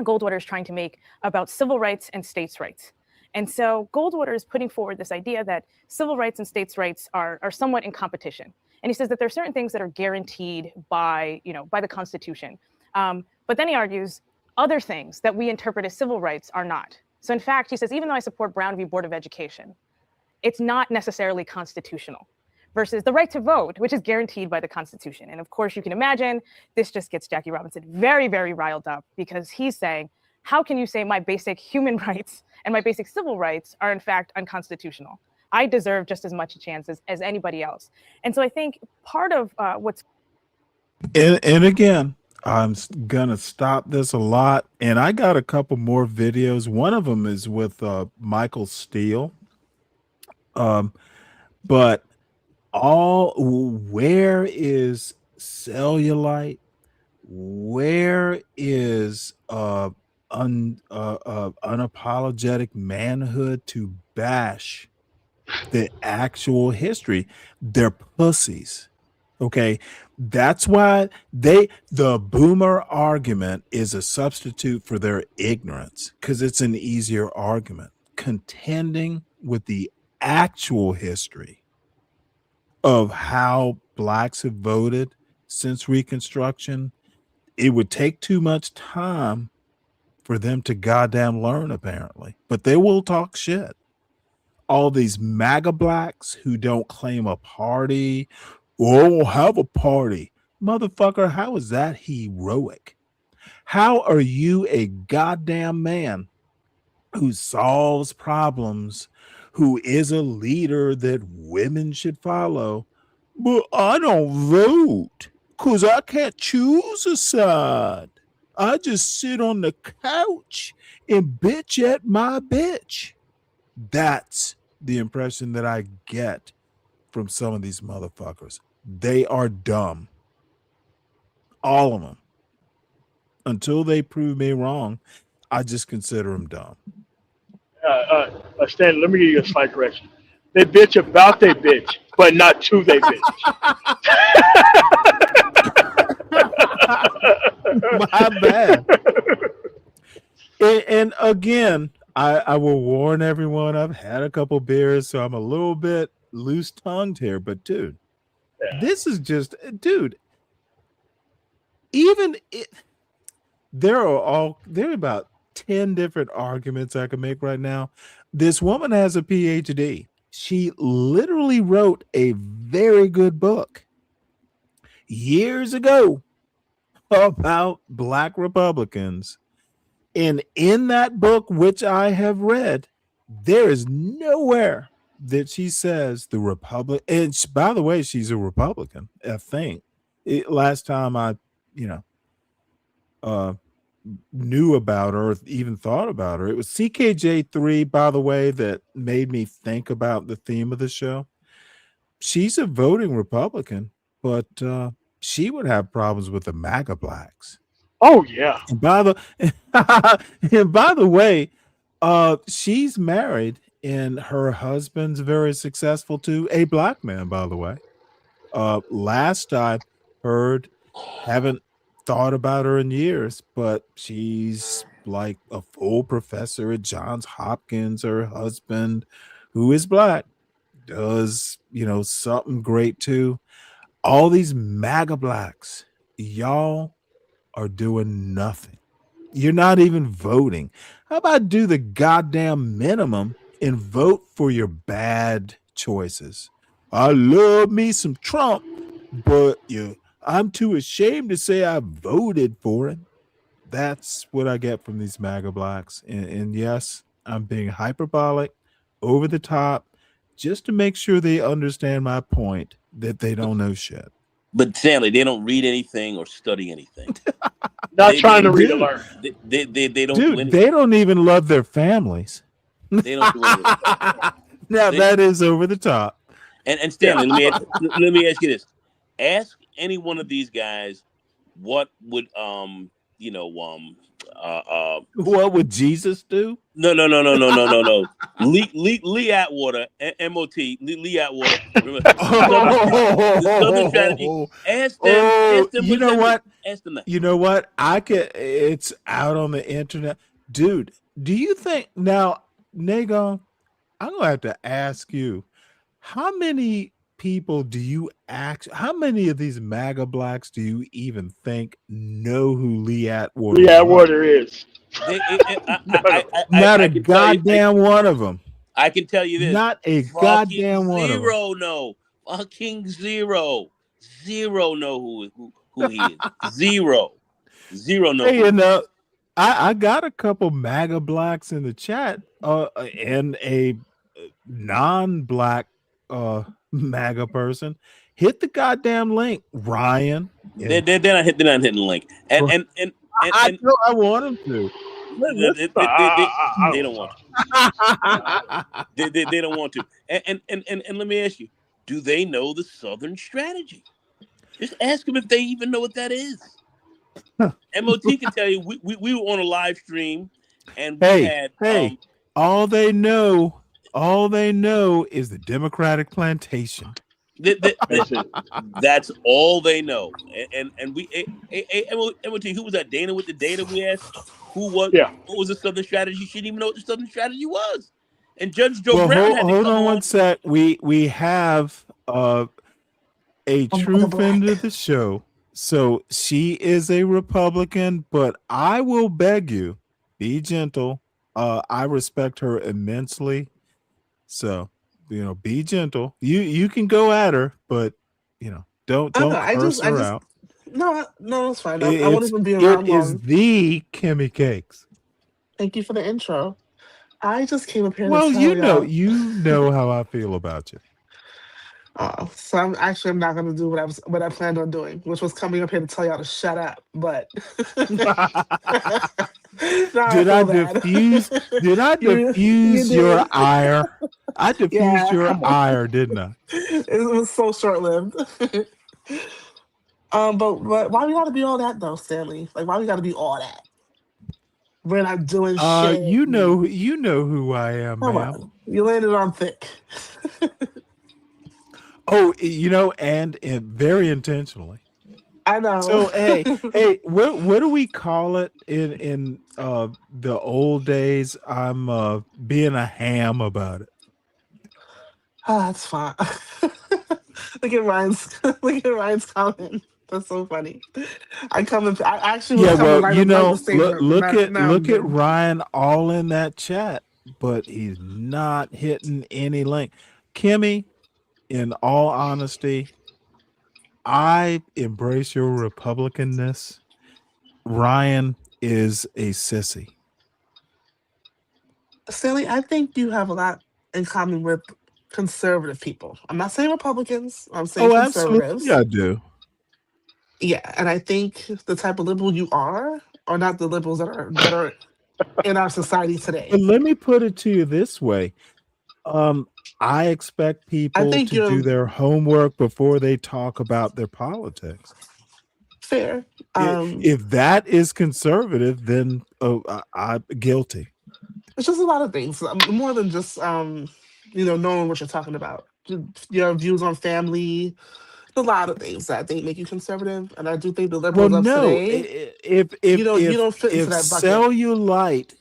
Goldwater is trying to make about civil rights and states' rights. And so Goldwater is putting forward this idea that civil rights and states' rights are somewhat in competition. And he says that there are certain things that are guaranteed by the Constitution. But then he argues other things that we interpret as civil rights are not. So in fact, he says, even though I support Brown v. Board of Education, it's not necessarily constitutional, versus the right to vote, which is guaranteed by the Constitution. And of course, you can imagine this just gets Jackie Robinson very, very riled up, because he's saying, how can you say my basic human rights and my basic civil rights are in fact unconstitutional? I deserve just as much a chance as anybody else. And so I think part of what's... And again, I'm gonna stop this a lot, and I got a couple more videos. One of them is with Michael Steele. But where is cellulite? Where is unapologetic manhood to bash the actual history? They're pussies. Okay, that's why the boomer argument is a substitute for their ignorance, because it's an easier argument. Contending with the actual history of how Blacks have voted since Reconstruction, it would take too much time for them to goddamn learn, apparently. But they will talk shit. All these MAGA Blacks who don't claim a party, or have a party. Motherfucker, how is that heroic? How are you a goddamn man who solves problems, who is a leader that women should follow, but I don't vote because I can't choose a side? I just sit on the couch and bitch at my bitch. That's the impression that I get from some of these motherfuckers. They are dumb. All of them. Until they prove me wrong, I just consider them dumb. Stanley, let me give you a slight correction. They bitch about they bitch, but not to they bitch. My bad. And again, I will warn everyone, I've had a couple beers, so I'm a little bit loose-tongued here, but dude, this is just, dude, even there are about 10 different arguments I can make right now. This woman has a PhD. She literally wrote a very good book years ago about Black Republicans. And in that book, which I have read, there is nowhere that she says the Republic. And by the way, she's a Republican, I think. Last time I, knew about her, or even thought about her, it was CKJ3, by the way, that made me think about the theme of the show. She's a voting Republican, but she would have problems with the MAGA blacks. Oh yeah. And by the way, she's married, and her husband's very successful too. A black man, by the way. Last I heard, haven't thought about her in years, but she's like a full professor at Johns Hopkins. Her husband, who is black, does something great too. All these MAGA blacks, y'all are doing nothing. You're not even voting. How about do the goddamn minimum and vote for your bad choices? I love me some Trump, but I'm too ashamed to say I voted for him. That's what I get from these MAGA blacks. And yes, I'm being hyperbolic, over the top, just to make sure they understand my point that they don't know shit. But Stanley, they don't read anything or study anything. Not trying to read and learn. They don't do anything. They don't even love their families. They don't do anything. Now that is over the top. And Stanley, let me ask you this. Ask any one of these guys what would what would Jesus do? No. Lee Atwater, MOT, Lee Atwater. Remember, the Southern strategy. Ask them. You know what? Ask them that. You know what? It's out on the internet. Dude, do you think now, Nagon, I'm gonna have to ask you, how many people do you how many of these MAGA blacks do you even think know who Lee Atwater is? Not a goddamn one of them. I can tell you this. Not a goddamn one of them. Zero no. Fucking zero. Zero know who he is. Zero know. Hey, I got a couple MAGA blacks in the chat, and a non-black MAGA person. Hit the goddamn link, Ryan. They're not hitting the link, and I want them to. They don't want to. They don't want to. And let me ask you: do they know the Southern strategy? Just ask them if they even know what that is. MOT can tell you. We were on a live stream, and we had all they know is the Democratic plantation. That's all they know. And we MOT, who was that? Dana with the data we asked? What was the Southern strategy? She didn't even know what the Southern strategy was. And Judge Joe Brown had to hold come on one sec. We have a true friend of the show. So she is a Republican, but I will beg you, be gentle. I respect her immensely. So, be gentle. You can go at her, but don't curse her out. No, it's fine. I won't even be around long. It is the Kimmy Cakes. Thank you for the intro. I just came up here. Well, to tell you know how I feel about you. So I'm not going to do what I planned on doing, which was coming up here to tell y'all to shut up. But Did I diffuse? Did I You diffuse your did. ire? I diffused your Yeah. ire, didn't I? It was so short lived. But why we gotta be all that though, Stanley? Like, why we gotta be all that? We're not doing shit. You know who I am, Come ma'am. on, you landed on thick. Oh, and very intentionally. I know. So hey, what do we call it in the old days? I'm being a ham about it. That's fine. Look at Ryan's comment. That's so funny. I actually was coming right up the statement. Look at Ryan all in that chat, but he's not hitting any link. Kimmy, in all honesty, I embrace your Republicanness. Ryan is a sissy. Stanley, I think you have a lot in common with conservative people. I'm not saying Republicans. I'm saying conservatives. Absolutely, I do. Yeah, and I think the type of liberal you are not the liberals that are in our society today. But let me put it to you this way. I expect people to do their homework before they talk about their politics. Fair. If that is conservative, then I'm guilty. It's just a lot of things, more than just knowing what you're talking about. Your views on family, a lot of things that I think make you conservative, and I do think the liberals of today. If you don't fit into that bucket. Cellulite,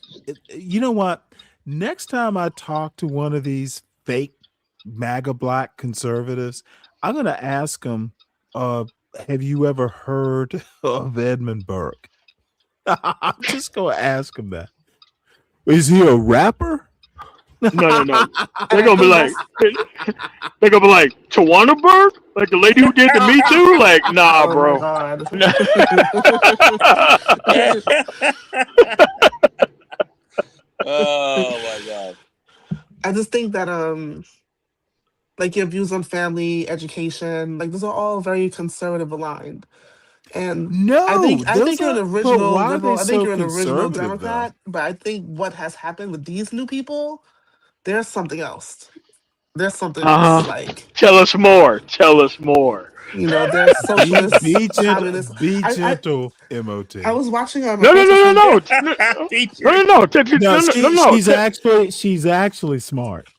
you know what? Next time I talk to one of these fake MAGA black conservatives, I'm going to ask them, have you ever heard of Edmund Burke? I'm just going to ask him that. Is he a rapper? No. They're gonna be like, Tawana Burke, like the lady who did the Me Too. Like, nah, Oh bro. my God. Oh my God. I just think that like your views on family, education, like those are all very conservative aligned. And I think you're an original liberal. I think you're an original Democrat, but I think what has happened with these new people, there's something else. There's something else. Like, tell us more. There's socialists, be communists. gentle, MOT. I was watching No. She's actually smart.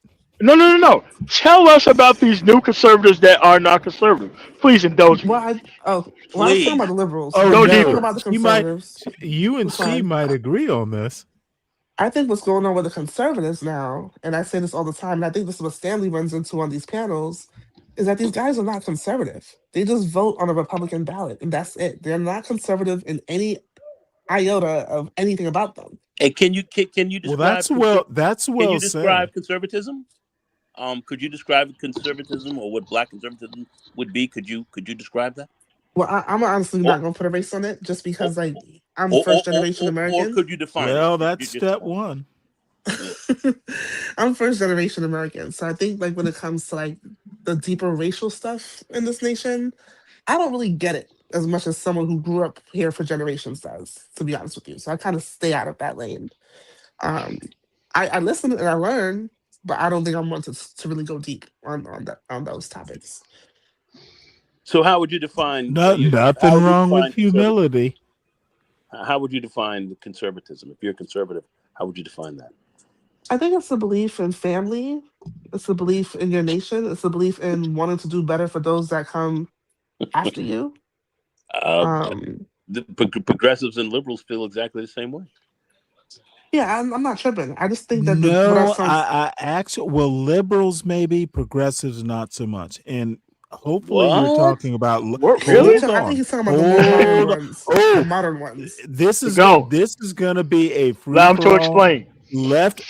No. Tell us about these new conservatives that are not conservative. Please indulge me. I was talking about the liberals. Go deeper. About the conservatives. She might agree on this. I think what's going on with the conservatives now, and I say this all the time, and I think this is what Stanley runs into on these panels, is that these guys are not conservative. They just vote on a Republican ballot, and that's it. They're not conservative in any iota of anything about them. And can you describe? That's well Can you describe said. conservatism? Could you describe conservatism or what black conservatism would be? Could you describe that? Well, I'm honestly not going to put a race on it, just because I'm first generation American. Or could you define it? Well, that's step one. I'm first generation American, so I think like when it comes to like the deeper racial stuff in this nation, I don't really get it as much as someone who grew up here for generations does, to be honest with you. So I kind of stay out of that lane. I listen and I learn, but I don't think I'm one to really go deep on those topics. So how would you define? Nothing wrong with humility. How would you define conservatism? If you're conservative, how would you define that? I think it's a belief in family. It's a belief in your nation. It's a belief in wanting to do better for those that come after you. The progressives and liberals feel exactly the same way. Yeah, I'm not tripping. I just think that liberals maybe, progressives not so much. And hopefully you're talking about really? I think he's talking about the modern ones. This is going to be a free allow him to explain. Left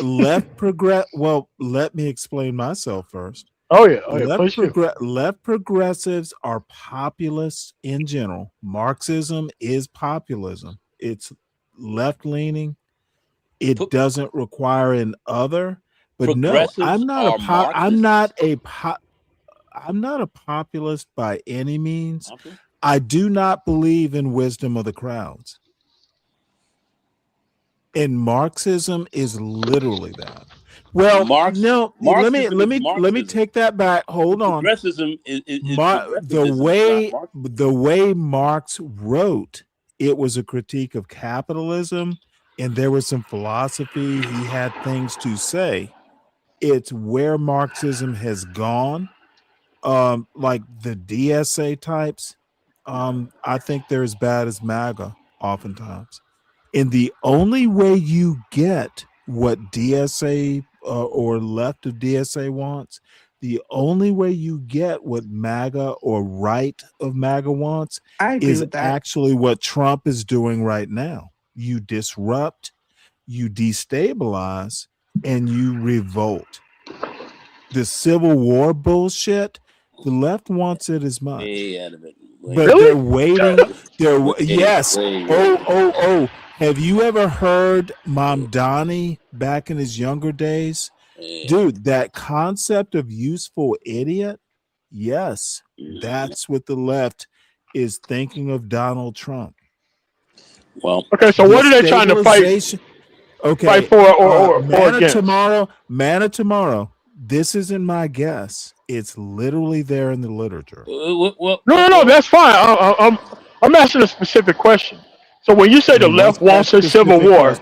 progress. Well, let me explain myself first. Left progressives are populists in general. Marxism is populism. It's left leaning. It doesn't require an other. But no, I'm not I'm not a populist by any means. Okay. I do not believe in wisdom of the crowds. And Marxism is literally that. Well, no, let me Marxism is Marxism. take that back. Hold on. Progressivism is The progressivism, way Marx wrote, it was a critique of capitalism, and there was some philosophy. He had things to say. It's where Marxism has gone. Like the DSA types, I think they're as bad as MAGA oftentimes. And the only way you get what DSA or left of DSA wants, the only way you get what MAGA or right of MAGA wants I agree is with that. actually what Trump is doing right now. You disrupt, you destabilize, and you revolt. The Civil War bullshit, the left wants it as much. way out of it. But they're waiting. Yes. Oh. Have you ever heard Mamdani back in his younger days? Dude, that concept of useful idiot, yes, that's what the left is thinking of Donald Trump. Well, okay, so what are they trying to fight? Okay, fight for or against? Manna tomorrow. This isn't my guess. It's literally there in the literature. No, that's fine. I'm asking a specific question. So when you say the left wants a civil war,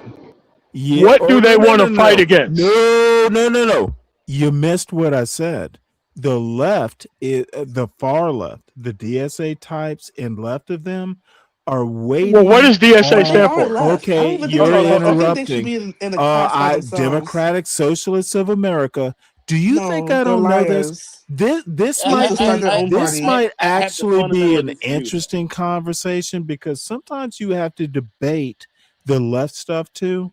what do they want to fight against? No. You missed what I said. The left, the far left, the DSA types and left of them are waiting. Well, what does DSA stand for? Okay, you're interrupting. I think they should be in a class by themselves. Democratic Socialists of America. Do you think I don't know this? This might actually be an interesting conversation because sometimes you have to debate the left stuff too.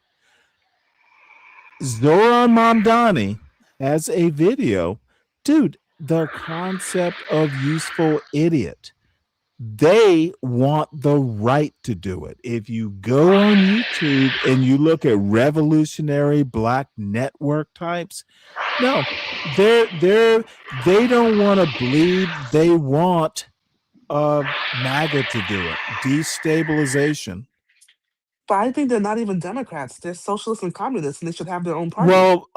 Zoran Mamdani has a video. Dude, the concept of useful idiot. They want the right to do it. If you go on YouTube and you look at revolutionary black network types, no, they don't want to bleed. They want MAGA to do it. Destabilization. But I think they're not even Democrats. They're socialists and communists, and they should have their own party. Well,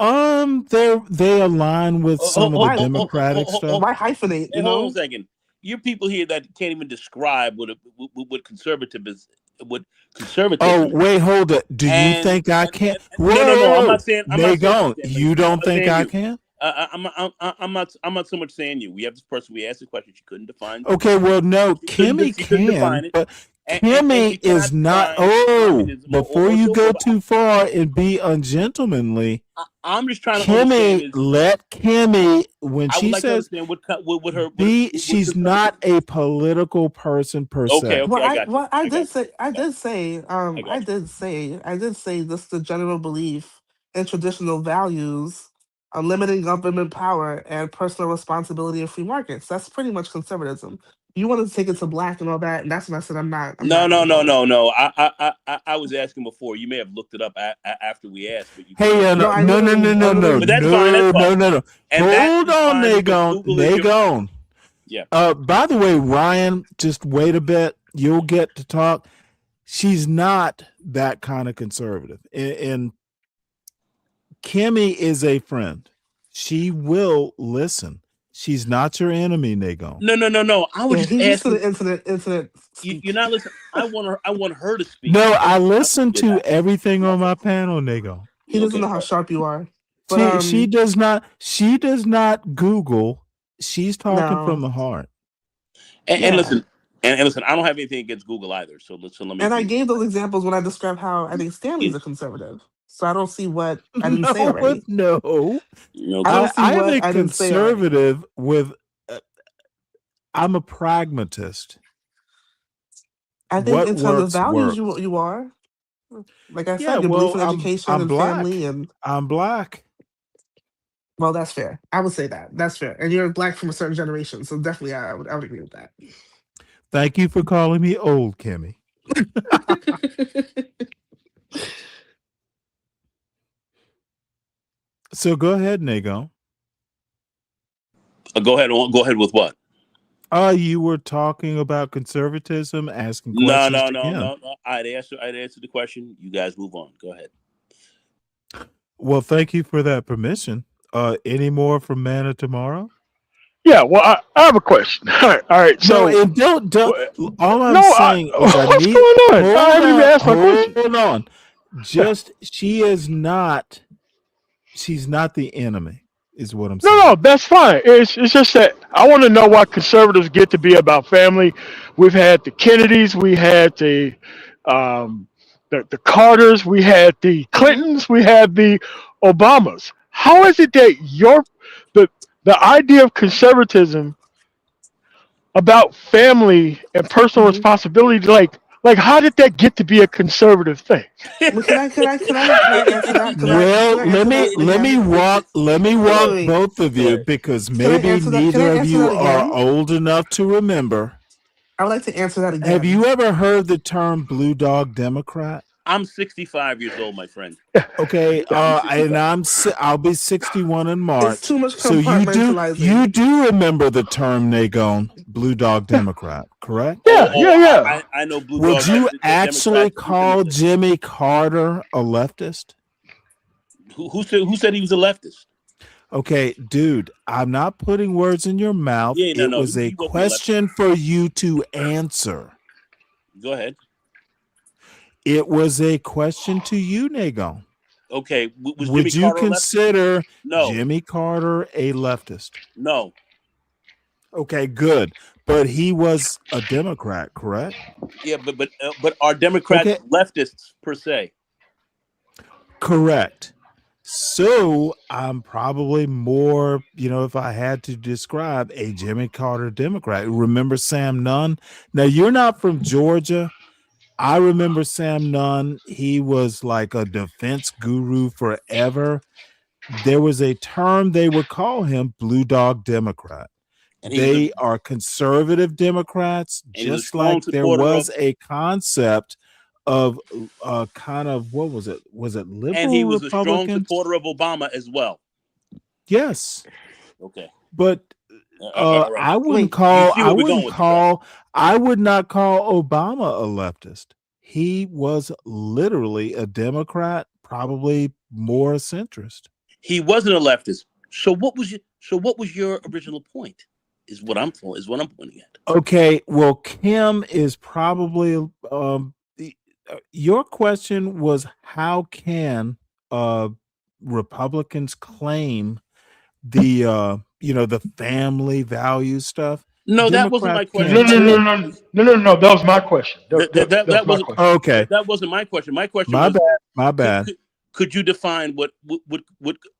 they align with some of the Democratic stuff. Why hyphenate? You know? Hold on a second. You're people here that can't even describe what conservatism is. Oh, wait, hold it. Do you think I can't? No. I'm not saying. You don't think I can? I'm not so much saying you. We have this person. We asked the question. She couldn't define. Okay, well, no, Kimmy can, but Kimmy is not. Before you go too far and be ungentlemanly, I'm just trying to Kimmy, let Kimmy, when she says she's not a political person per se. Well, I did say this is the general belief in traditional values, limiting government power and personal responsibility of free markets. That's pretty much conservatism. You wanted to take it to black and all that, and that's when I said I'm not. No. I was asking before. You may have looked it up after we asked, but you. Hey, no. But that's fine. No. Hold on, Nagon. Yeah. By the way, Ryan, just wait a bit. You'll get to talk. She's not that kind of conservative, and Kimmy is a friend. She will listen. She's not your enemy, Nagon. No. I was just asking. The incident. You're not listening. I want her to speak. No, I listen to everything on my panel, Nagon. He doesn't know how sharp you are. But, she does not. She does not Google. She's talking from the heart. And listen. And listen, I don't have anything against Google either. So let me. And I gave those examples when I described how I think Stanley's a conservative. So I don't see what I didn't say already. No, I'm a conservative with. I'm a pragmatist. I think in terms of values, you are. Like I said, you believe in education and family, and I'm black. Well, that's fair. I would say that. That's fair. And you're black from a certain generation, so definitely I would agree with that. Thank you for calling me old, Kimmy. So go ahead, Nago. Go ahead. Go ahead with what? You were talking about conservatism, asking No. questions to him. I'd answer the question. You guys move on. Go ahead. Well, thank you for that permission. Any more from Manna tomorrow? Yeah, well, I have a question. All right. So, no, and don't. All I'm no, saying is, I what's need. going on? I haven't even asked my question. Hold on. Just she is not. She's not the enemy, is what I'm saying. No, that's fine. It's just that I want to know why conservatives get to be about family. We've had the Kennedys, we had the Carters, we had the Clintons, we had the Obamas. How is it that the idea of conservatism about family and personal responsibility, like how did that get to be a conservative thing? Well, can I answer that? Well, let me walk Wait. both of you, because Can I maybe answer that? Can neither I of answer you that are again? old enough to remember. I would like to answer that again. Have you ever heard the term blue dog Democrat? I'm 65 years old, my friend. Okay, and I'll be 61 in March. It's too much So you compartmentalizing. do remember the term Nagon, blue dog Democrat, correct? Yeah. I know blue Would dog. you actually call Jimmy Carter a leftist? Who said he was a leftist? Okay, dude, I'm not putting words in your mouth. Yeah, It was a question for you to answer. Go ahead. It was a question to you, Nagon. Okay, would you consider No. Jimmy Carter a leftist? No. Okay, good. But he was a Democrat, correct? Yeah, but are Democrats leftists per se? Correct. So I'm probably more, if I had to describe a Jimmy Carter Democrat. Remember Sam Nunn? Now, you're not from Georgia. I remember Sam Nunn. He was like a defense guru forever. There was a term they would call him, blue dog Democrat. They are conservative Democrats, just like there was a concept of kind of, what was it? Was it liberal And he was Republicans? a strong supporter of Obama as well. Yes. Okay. But right. I wouldn't I would not call Obama a leftist. He was literally a Democrat, probably more a centrist. He wasn't a leftist. So what was your original point? Is what I'm pointing at. Okay, well, Kim is probably your question was, how can Republicans claim the the family value stuff? No, that wasn't my question. No. That was my question. That wasn't okay. That wasn't my question. My question was my bad. Could you define what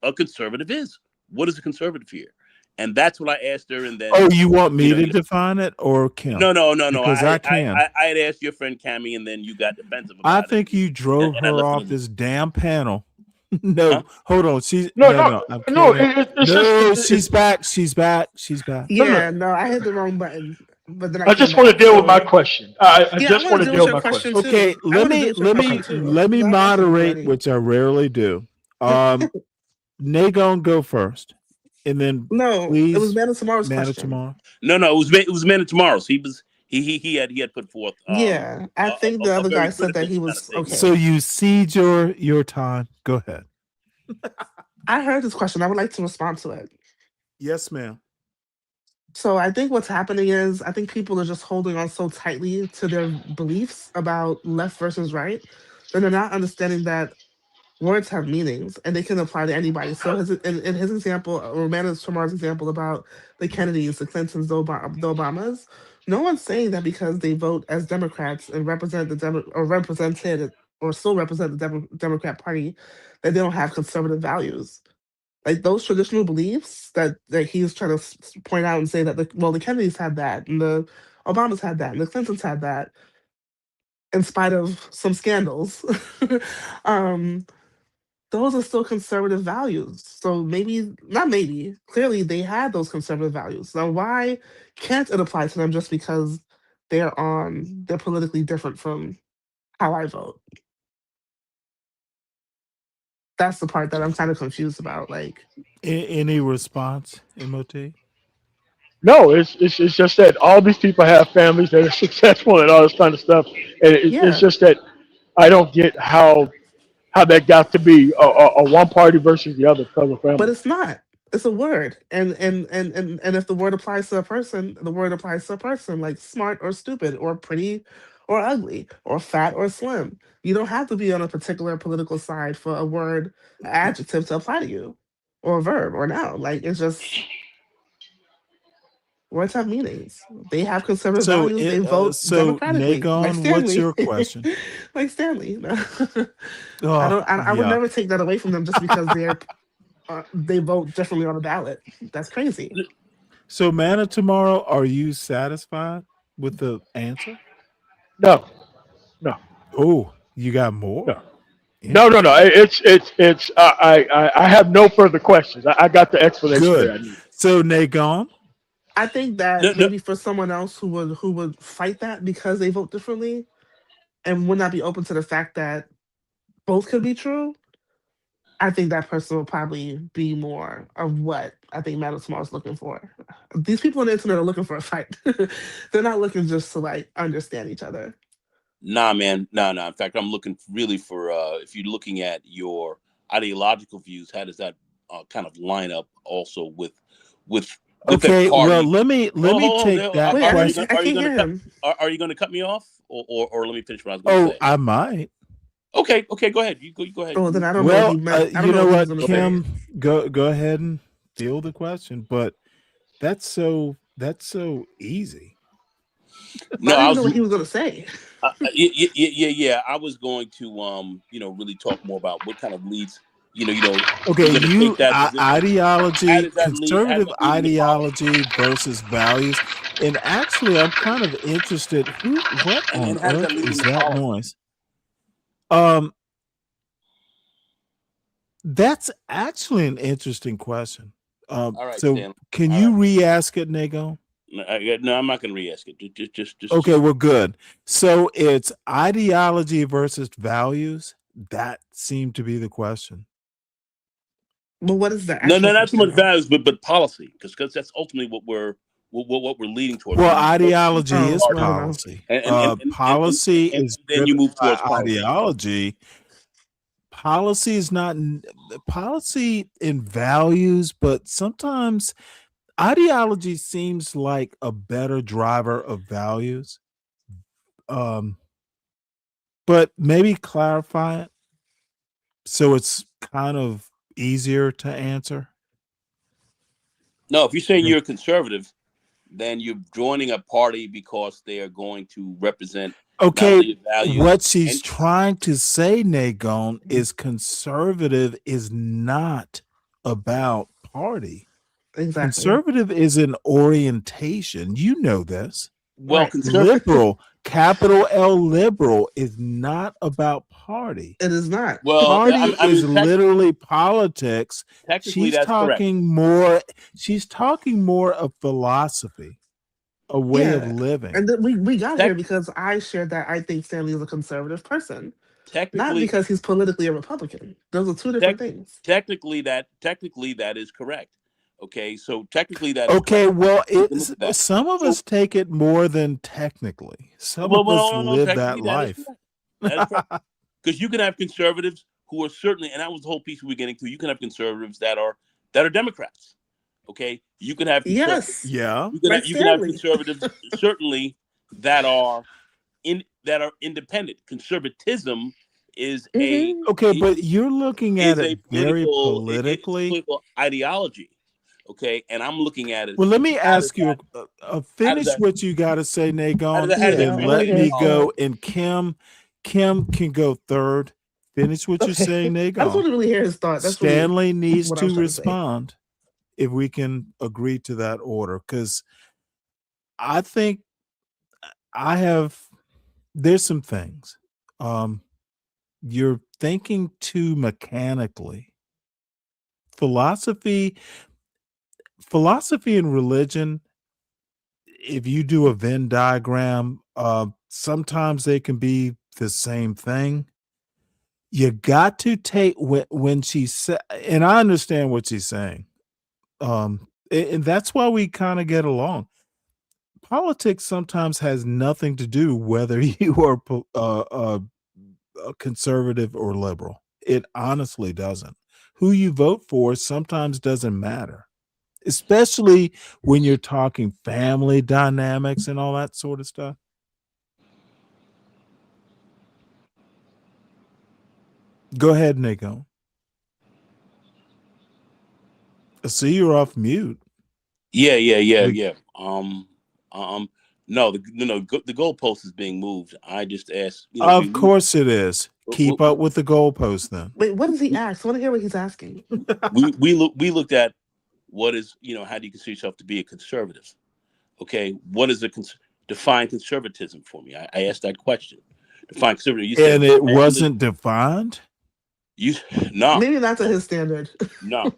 a conservative is? What is a conservative here? And that's what I asked her. And then, you want me to define it, or Kim? No. Because I can. I had asked your friend Cammie, and then you got defensive. I think you drove her off this damn panel. No, hold on. She's no. She's back. She's back. Yeah, no, I hit the wrong button. But then I just want to deal with my question. I just want to deal with my question. Okay, let me moderate, which I rarely do. Nagon, go first. And then please, it was Man of Tomorrow's Man question. Of Tomorrow. No, it was Man of Tomorrow's. He had put forth. Yeah, I think the other guy said that he was okay. So you cede your time. Go ahead. I heard this question. I would like to respond to it. Yes, ma'am. So I think what's happening is I think people are just holding on so tightly to their beliefs about left versus right that they're not understanding that words have meanings and they can apply to anybody. So in his example, or Man of Tomorrow's example about the Kennedys, the Clintons, the Obamas, no one's saying that because they vote as Democrats and represent represented or still represent the Democrat Party, that they don't have conservative values. Like those traditional beliefs that he's trying to point out and say that the Kennedys had that and the Obamas had that and the Clintons had that, in spite of some scandals. Those are still conservative values. So clearly they had those conservative values. Now, why can't it apply to them just because they're politically different from how I vote? That's the part that I'm kind of confused about. Like, any response, MOT? No, it's just that all these people have families that are successful and all this kind of stuff, and it's Yeah, just that I don't get how that got to be a one party versus the other because of but family. it's not. It's a word, and if the word applies to a person, the word applies to a person, like smart or stupid or pretty or ugly or fat or slim. You don't have to be on a particular political side for a word, adjective to apply to you, or a verb or noun. Like it's just words have meanings. They have conservative So, values. They vote so democratically, like Nagon, what's Stanley, your question? like Stanley. You know? I Oh, don't. I would yeah. never take that away from them just because they vote differently on the ballot. That's crazy. So, Manna, tomorrow, are you satisfied with the answer? No, no, Oh, you got more? no. No. Interesting. It's. I have no further questions. I got the explanation that Good. I need. So, Nagon, I think No, that no. maybe for someone else who would fight that because they vote differently and would not be open to the fact that both could be true, I think that person will probably be more of what I think Madam Tomorrow's looking for. These people on the internet are looking for a fight. They're not looking just to like understand each other. Nah, man. Nah. In fact, I'm looking really for if you're looking at your ideological views, how does that kind of line up also with different okay, well, parties? let me Hold take on. that Wait, question. I Are you can't gonna hear cut? him. Are you gonna cut me off, or let me finish what I was gonna Oh, say? I might. Okay. Go ahead. You go ahead. Oh, then I don't know what he Well, meant. I don't you know know what he was what, going to say. Kim, go ahead and field the question, but that's so easy. But I No, don't I even know was. what he was going to say. Yeah. I was going to really talk more about what kind of leads. Okay, You're gonna take that position. How ideology, does that lead? How does conservative that lead into politics? ideology versus values. And actually, I'm kind of interested. What And on how does that earth lead is into that politics? noise? Um, that's actually an interesting question. All right, So Stanley. can All right. you re-ask it, Nago? No, I'm not going to re-ask it. Just Okay, well, good. So it's ideology versus values. That seemed to be the question. But what is the no, actual not so question, much though? values, but policy, because that's ultimately what we're leading towards Well, when you go ideology Oh, is I party, don't know. policy. and Policy is then driven you move by towards policy. ideology. Policy is not policy in values, but sometimes ideology seems like a better driver of values. Um, but maybe clarify it so it's kind of easier to answer. No, if you're saying you're a conservative, then you're joining a party because they are going to represent not Okay, only your values what she's and trying to say, Nagon, is conservative is not about party. Exactly. Conservative is an orientation. You know this. Right. conservative. Liberal, capital L liberal, is not about party. It is not. Well, Party I is mean, literally politics. technically She's that's correct. talking more, she's talking more of philosophy, a way of Yeah. living. And then we got here Tech, because I shared that I think Stanley is a conservative person, not technically, because he's politically a Republican. Those are two tech, different things. technically that is correct. Okay, so technically that is correct. Okay, well, You can look at that. some of So, us take it more than technically. Some well, of us no. live that Technically, that is life. correct. That is correct. Because you can have conservatives who are certainly, and that was the whole piece we were getting to. You can have conservatives that are Democrats. Okay, you can have conservatives. Yes. Yeah. Like You can have Stanley. conservatives certainly that are independent. Conservatism is a Hmm. Okay, but you're looking at is it a very political it's a politically. political ideology. Okay, and I'm looking at it. Well, let me How does ask you, that? How does finish that? what you got to say, Nagon, How does that Yeah, and I want to let translate hear into me his politics? go. thought. And Kim can go third. Finish what you're Okay. saying, I just Nagon. want to really hear his thought. That's really Stanley needs what I was to trying to say. respond if we can agree to that order, because I think I have. There's some things. Um, you're thinking too mechanically. Philosophy, philosophy and religion, if you do a Venn diagram, sometimes they can be the same thing. You got to take when she said, and I understand what she's saying. And that's why we kind of get along. Politics sometimes has nothing to do whether you are a conservative or liberal. It honestly doesn't. Who you vote for sometimes doesn't matter, especially when you're talking family dynamics and all that sort of stuff. Go ahead, Nico. I see you're off mute. Yeah. No, the goalpost is being moved. I just asked. Of course it is. Keep up with the goalpost then. Wait, what does he ask? I want to hear what he's asking. we looked at what is, how do you consider yourself to be a conservative? Okay, what is define conservatism for me? I asked that question. Define conservative. You said, and it wasn't defined. No. Maybe not to his standard. No.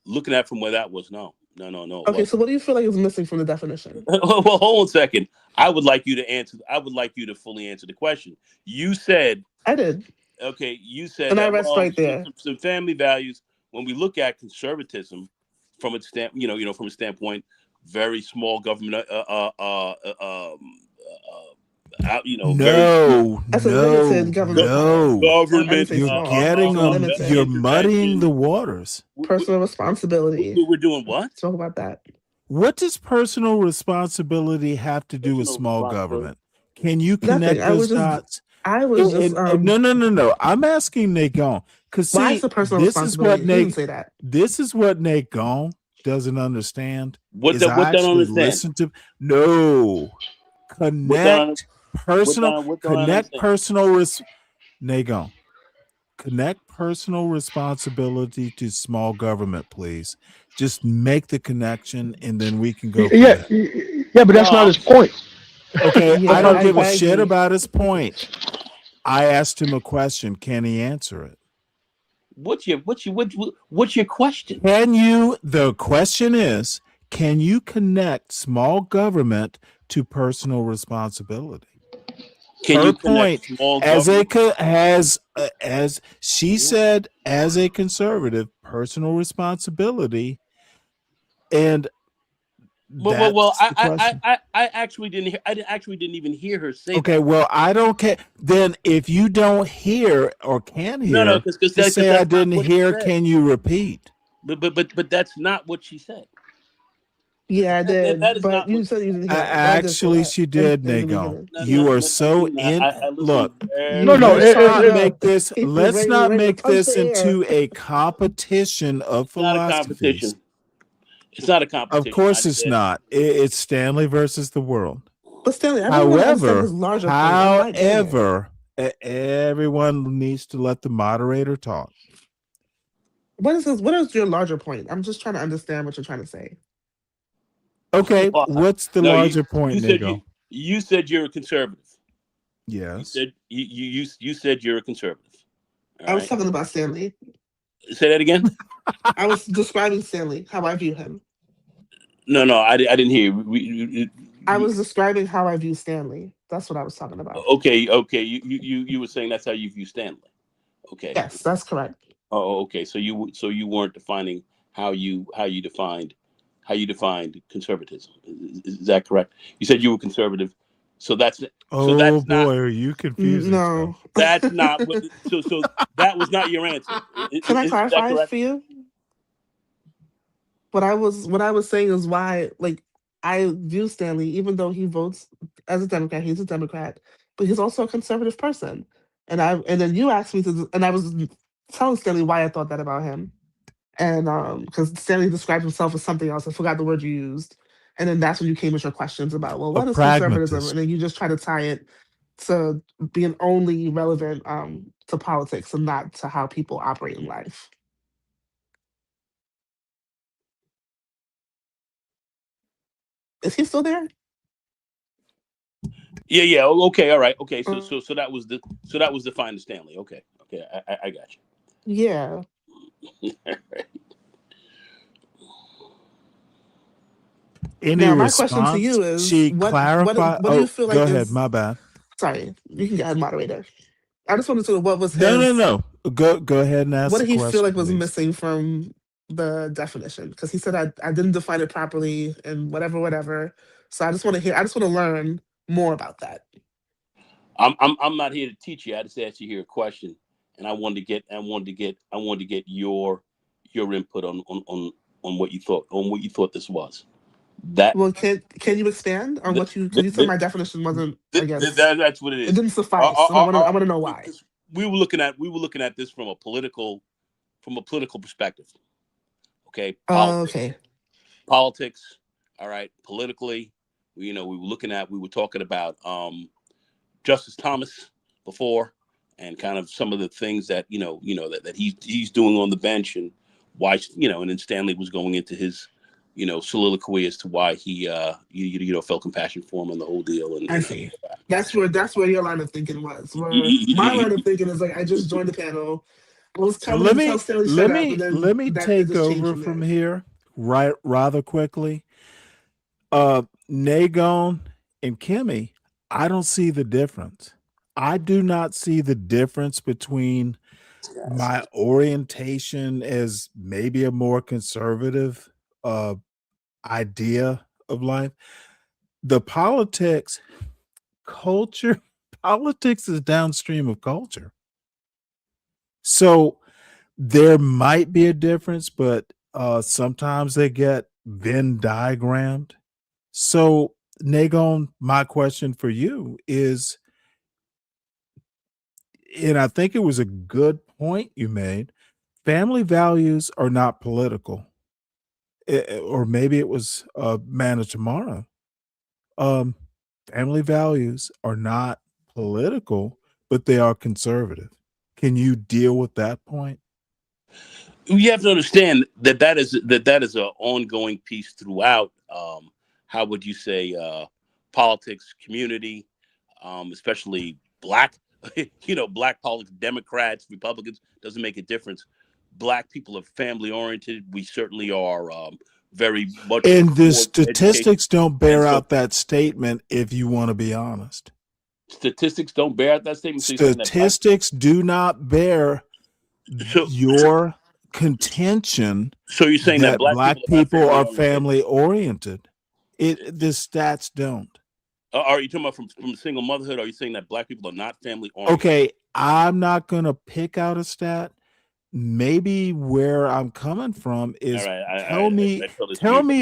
Looking at from where that was, no. Okay, so what do you feel like is missing from the definition? Well, hold on a second. I would like you to fully answer the question. You said I did. Okay, you said and that, I rest right there. Some family values. When we look at conservatism from its from a standpoint, very small government. Government. You're muddying the waters. Personal responsibility. We're doing what? Let's talk about that. What does personal responsibility have to do with small government? Can you connect those dots? No. I'm asking Nate Gone because this is what Nate Gone doesn't understand. What don't understand? Connect personal responsibility to small government, please. Just make the connection and then we can go. Yeah, but that's not his point. Okay, I don't give a shit about his point. I asked him a question. Can he answer it? What's your question? The question is, can you connect small government to personal responsibility? Can you connect small government? As she said, as a conservative, personal responsibility, and I actually didn't. I actually didn't even hear her say. Okay, that. Well, I don't care. Then, if you don't hear or can hear, because say I didn't hear. Can you repeat? But that's not what she said. Yeah, I did. But you said you didn't hear. Actually, she did, Nago. You are so in. Look, let's not make this into a competition of philosophies. It's not a competition. Of course, it's not. It's Stanley versus the world. But Stanley, however, everyone needs to let the moderator talk. What is your larger point? I'm just trying to understand what you're trying to say. Okay, what's the larger point, Nico? You said you're a conservative. Yes. You said you're a conservative. I was talking about Stanley. Say that again. I was describing Stanley, how I view him. No, I didn't hear you. I was describing how I view Stanley. That's what I was talking about. Okay. You were saying that's how you view Stanley. Okay. Yes, that's correct. Oh, okay. So you weren't defining how you defined conservatism. Is that correct? You said you were conservative. So that's are you confused? No, that's not what. So that was not your answer. Can I clarify for you? What I was saying is why, like, I view Stanley, even though he votes as a Democrat, he's a Democrat, but he's also a conservative person. And then you asked me to, and I was telling Stanley why I thought that about him, and because Stanley described himself as something else. I forgot the word you used. And then that's when you came with your questions about, well, what is conservatism? And then you just try to tie it to being only relevant to politics and not to how people operate in life. Is he still there? Yeah. Okay. All right. Okay. So that was defined as Stanley. Okay. I got you. Yeah. Now, my question to you is, what do you feel like? Go ahead. My bad. Sorry, you can go ahead, moderator. I just wanted to know what was his. No. Go ahead and ask. What did he question, feel like was please. missing from the definition because he said I didn't define it properly and whatever. So I just want to learn more about that. I'm not here to teach you. I just asked you here a question, and I wanted to get your input on what you thought this was. That Well, can you expand on what you because you said my definition wasn't that's what it is. It didn't suffice, and I want to know why. We were looking at this from a political perspective. Okay. Okay. Politics. All right. Politically, we were talking about Justice Thomas before, and kind of some of the things that that he's doing on the bench, and why and then Stanley was going into his soliloquy as to why he felt compassion for him and the whole deal. And I see. That's where your line of thinking was. Where my line of thinking is like I just joined the panel. I was telling him to tell Stanley shut up, and then let me take over from here rather quickly. Nagon and Kimmy, I don't see the difference. I do not see the difference between my orientation as maybe a more conservative idea of life. The politics is downstream of culture. So there might be a difference, but sometimes they get Venn diagrammed. So Nagon, my question for you is, and I think it was a good point you made, family values are not political. Or maybe it was Manna tomorrow. Family values are not political, but they are conservative. Can you deal with that point? You have to understand that is an ongoing piece throughout. How would you say politics, community, especially black, black politics, Democrats, Republicans, doesn't make a difference. Black people are family oriented. We certainly are very much. And the statistics don't bear out that statement, if you want to be honest. Statistics don't bear out that statement. Statistics do not bear your contention. So you're saying that black people are family oriented. The stats don't. Are you talking about from single motherhood? Or are you saying that black people are not family oriented? Okay, I'm not going to pick out a stat. Maybe where I'm coming from is tell me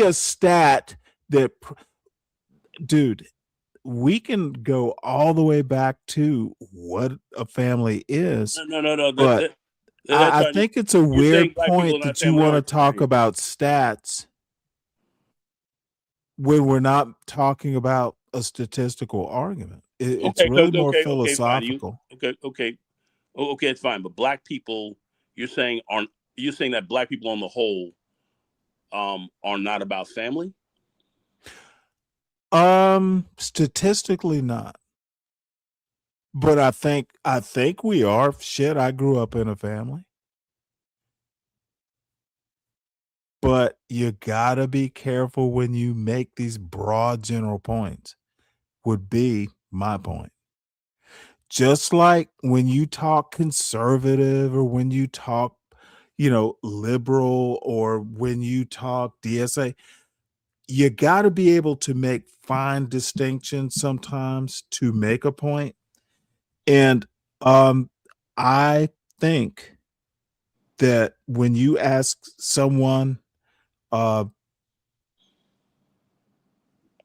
a stat that, dude, we can go all the way back to what a family is. No. But I think it's a weird point that you want to talk about stats when we're not talking about a statistical argument. It's really more philosophical. Okay, it's fine. But black people, you're saying that black people on the whole are not about family? Statistically not. But I think we are. Shit, I grew up in a family. But you gotta be careful when you make these broad general points, would be my point. Just like when you talk conservative or when you talk, liberal or when you talk DSA, you got to be able to make fine distinctions sometimes to make a point. And I think that when you ask someone,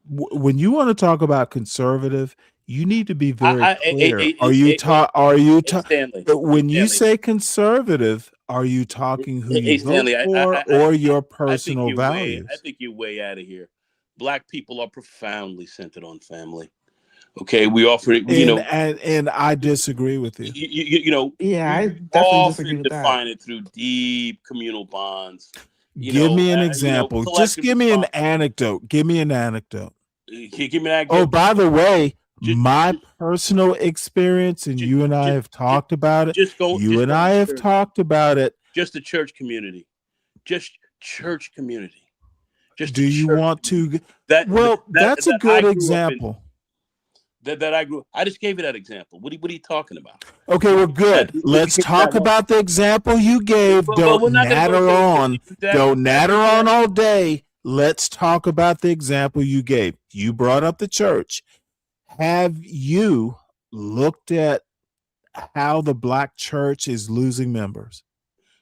when you want to talk about conservative, you need to be very clear. When you say conservative, are you talking who you vote for or your personal values? I think you're way out of here. Black people are profoundly centered on family. Okay, we offer it, and I disagree with you. I definitely disagree with define it through deep communal bonds. Give me an example. Just give me an anecdote. Give me an anecdote. Give me an anecdote. Oh, by the way, my personal experience, and you and I have talked about it. You and I have talked about it. Just the church community. Just church community. Do you want to? That's a good example. that I grew. I just gave you that example. What are you talking about? Okay, well, good. Let's talk about the example you gave. But Don't we're not gonna natter go on. Don't natter on all day. Let's talk about the example you gave. You brought up the church. Have you looked at how the black church is losing members?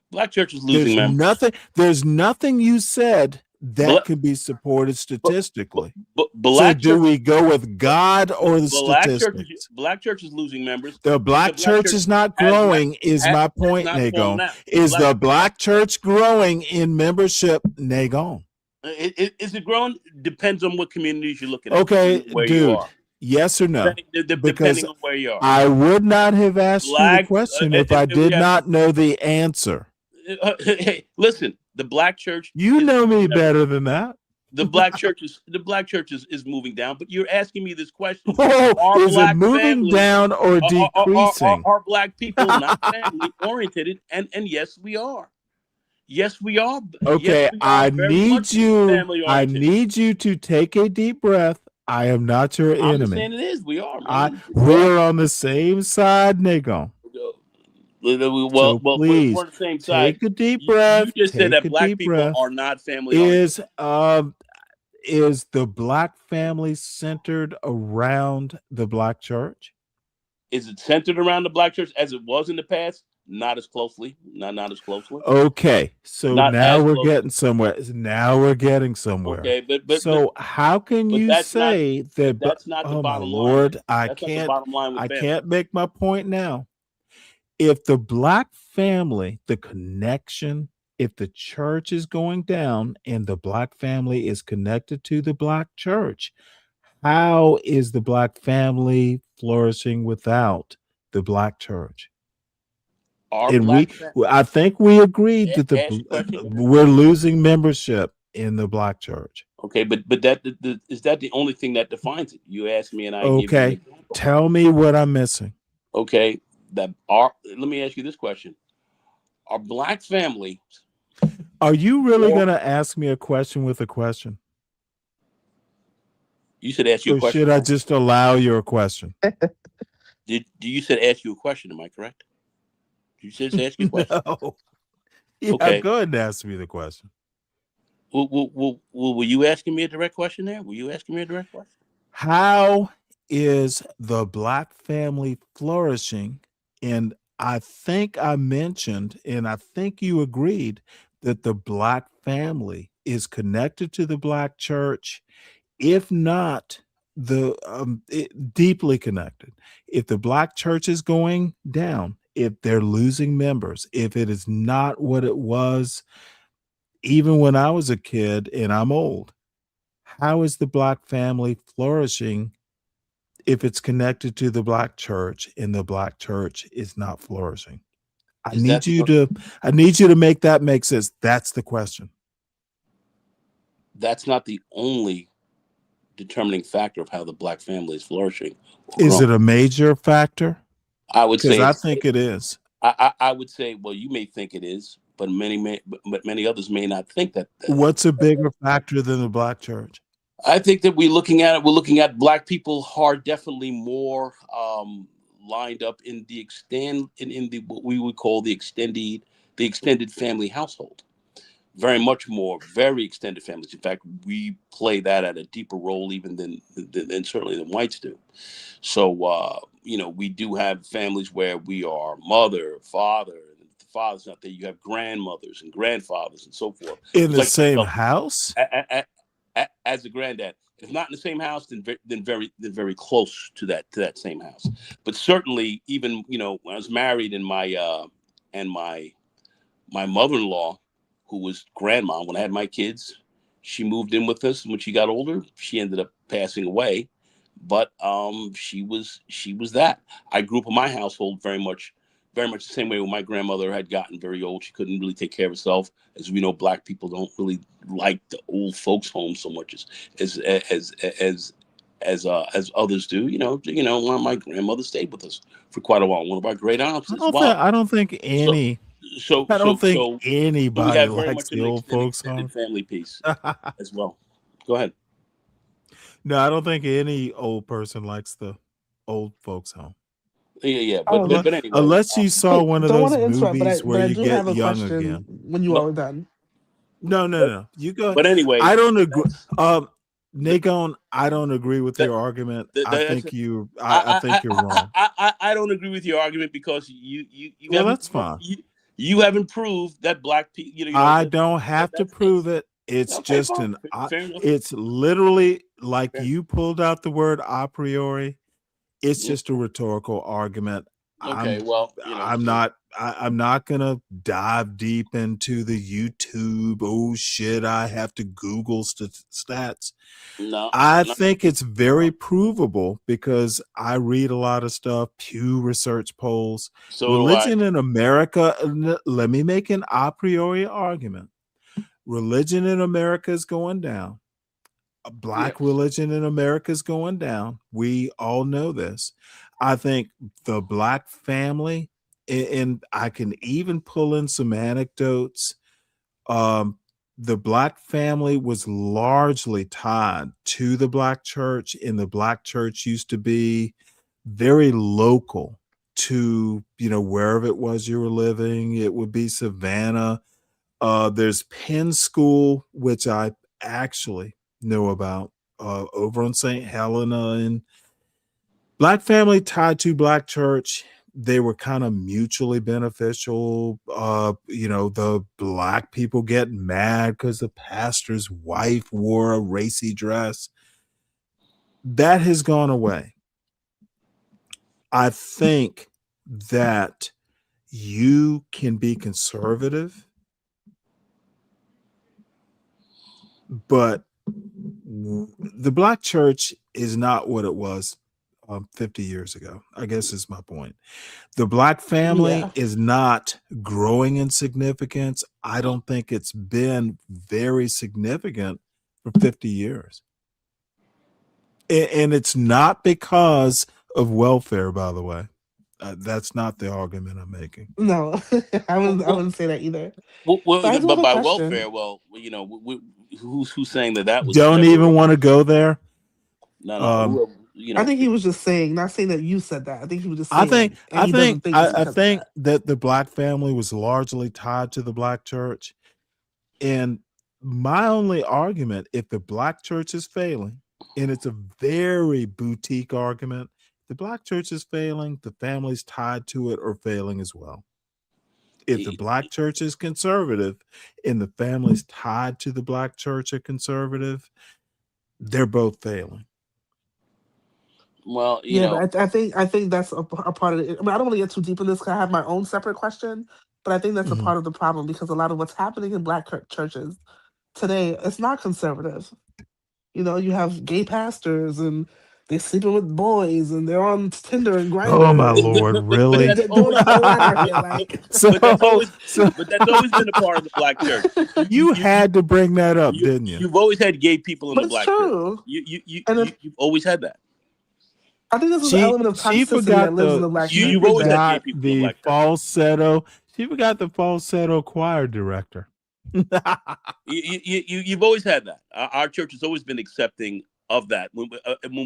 Black church is losing members. There's nothing you said that can be supported statistically. So do we go with God or the statistics? Black church is losing members. The black church is not growing, is my point, Nagon. Is the black church growing in membership, Nagon? Is it growing? Depends on what communities you're looking at. Okay, where dude. You are. Yes or no? Depending on where you are. I would not have asked you the question if I did not know the answer. Hey, listen, the black church. You know me better than that. The black church is moving down, but you're asking me this question. Oh, is it moving down or decreasing? Are black people not family oriented? And yes, we are. Yes, we are. Okay, yes, we are I need you to take a deep breath. I am not your enemy. I'm saying it is. We are. Man. We're on the same side, Nagon. Well, please, we're on the same side. Take a deep breath. You just said that black people are not family. Is the black family centered around the black church? Is it centered around the black church as it was in the past? Not as closely. Not as closely. Okay, so now we're getting somewhere. Okay, but how can you say that? That's not the bottom line. Lord, I can't make my point now. If the black family, the connection, if the church is going down and the black family is connected to the black church, how is the black family flourishing without the black church? I think we agreed that we're losing membership in the black church. Okay, but is that the only thing that defines it? You asked me, and I gave you okay. Tell me what I'm missing. Okay, let me ask you this question: Are black families? Are you really going to ask me a question with a question? You said ask you a question. Should I just allow your question? You said ask you a question? Am I correct? You said ask you a question. No. Yeah, okay. Go ahead and ask me the question. Were you asking me a direct question there? Were you asking me a direct question? How is the black family flourishing? And I think I mentioned, and I think you agreed, that the black family is connected to the black church, if not deeply connected. If the black church is going down, if they're losing members, if it is not what it was even when I was a kid and I'm old, how is the black family flourishing if it's connected to the black church and the black church is not flourishing? I need you to make that make sense. That's the question. That's not the only determining factor of how the black family is flourishing. Is it a major factor? I would say I think it is. I would say, well, you may think it is, but many others may not think that. What's a bigger factor than the black church? I think that we're looking at black people are definitely more lined up in the what we would call the extended family household. Very much more, very extended families. In fact, we play that at a deeper role even than certainly than whites do. So, we do have families where we are mother, father, and if the father's not there, you have grandmothers and grandfathers and so forth. In the same house? As a granddad. If not in the same house, then very close to that same house. But certainly, even when I was married and my mother-in-law, who was grandma when I had my kids, she moved in with us. And when she got older, she ended up passing away. But she was that. I grew up in my household very much the same way when my grandmother had gotten very old. She couldn't really take care of herself. As we know, black people don't really like the old folks' home so much as others do. My grandmother stayed with us for quite a while. One of our great aunts as well. I don't think any. I don't think anybody likes the old folks' home. Family piece as well. Go ahead. No, I don't think any old person likes the old folks home. Yeah. Oh, But anyway, Unless you saw hey, one of don't want those to interrupt, but movies where I you do have get a young question again. when you but all are done. No. You go. but anyway, I don't agree. that's Nagon, I don't agree with that. your argument. I That's think I think you're wrong. I don't agree with your argument because you Well, that's fine. you haven't proved that black people I don't have to that's prove it. It's okay, just fine. Fair enough. it's literally like Fair. you pulled out the word a priori. It's Yeah. just a rhetorical argument. Okay, well, I'm not gonna dive deep into the YouTube. Oh shit, I have to Google stats. no, I no. think it's very provable because I read a lot of stuff, Pew Research polls. So do I. Religion in America, let me make an a priori argument. Religion in America is going down. Black religion in America is going down. We all know this. I think the black family, and I can even pull in some anecdotes. The black family was largely tied to the black church, and the black church used to be very local to, wherever it was you were living. It would be Savannah. There's Penn School, which I actually know about, over on St. Helena, and black family tied to black church. They were kind of mutually beneficial. The black people get mad because the pastor's wife wore a racy dress. That has gone away. I think that you can be conservative, but the black church is not what it was 50 years ago, I guess is my point. The black family is not growing in significance. I don't think it's been very significant for 50 years. And it's not because of welfare, by the way. That's not the argument I'm making. No, I wouldn't say that either. Well, So I do but have a by question. welfare, who's saying that was Don't separate? even want to go there. No. I think he was just saying, not saying that you said that. I think he was just saying, I think and he doesn't think it's I because of think that. that the black family was largely tied to the black church. And my only argument, if the black church is failing, and it's a very boutique argument, the black church is failing, the families tied to it are failing as well. If the black church is conservative and the families tied to the black church are conservative, they're both failing. Well, but I think that's a part of it. I mean, I don't want to get too deep in this because I have my own separate question, but I think that's a part of the problem because a lot of what's happening in black churches today, it's not conservative. You have gay pastors and they're sleeping with boys and they're on Tinder and Grindr. Oh my Lord, really? They're doing a whole lot out here, like. But that's always been a part of the black church. You had to bring that up, didn't you? You've always had gay people in But the it's black true. church. You've always had that. I think this is an element of toxicity that lives in the black church. You've always had gay people in the black church. Falsetto. She forgot the falsetto choir director. You've always had that. Our church has always been accepting of that. When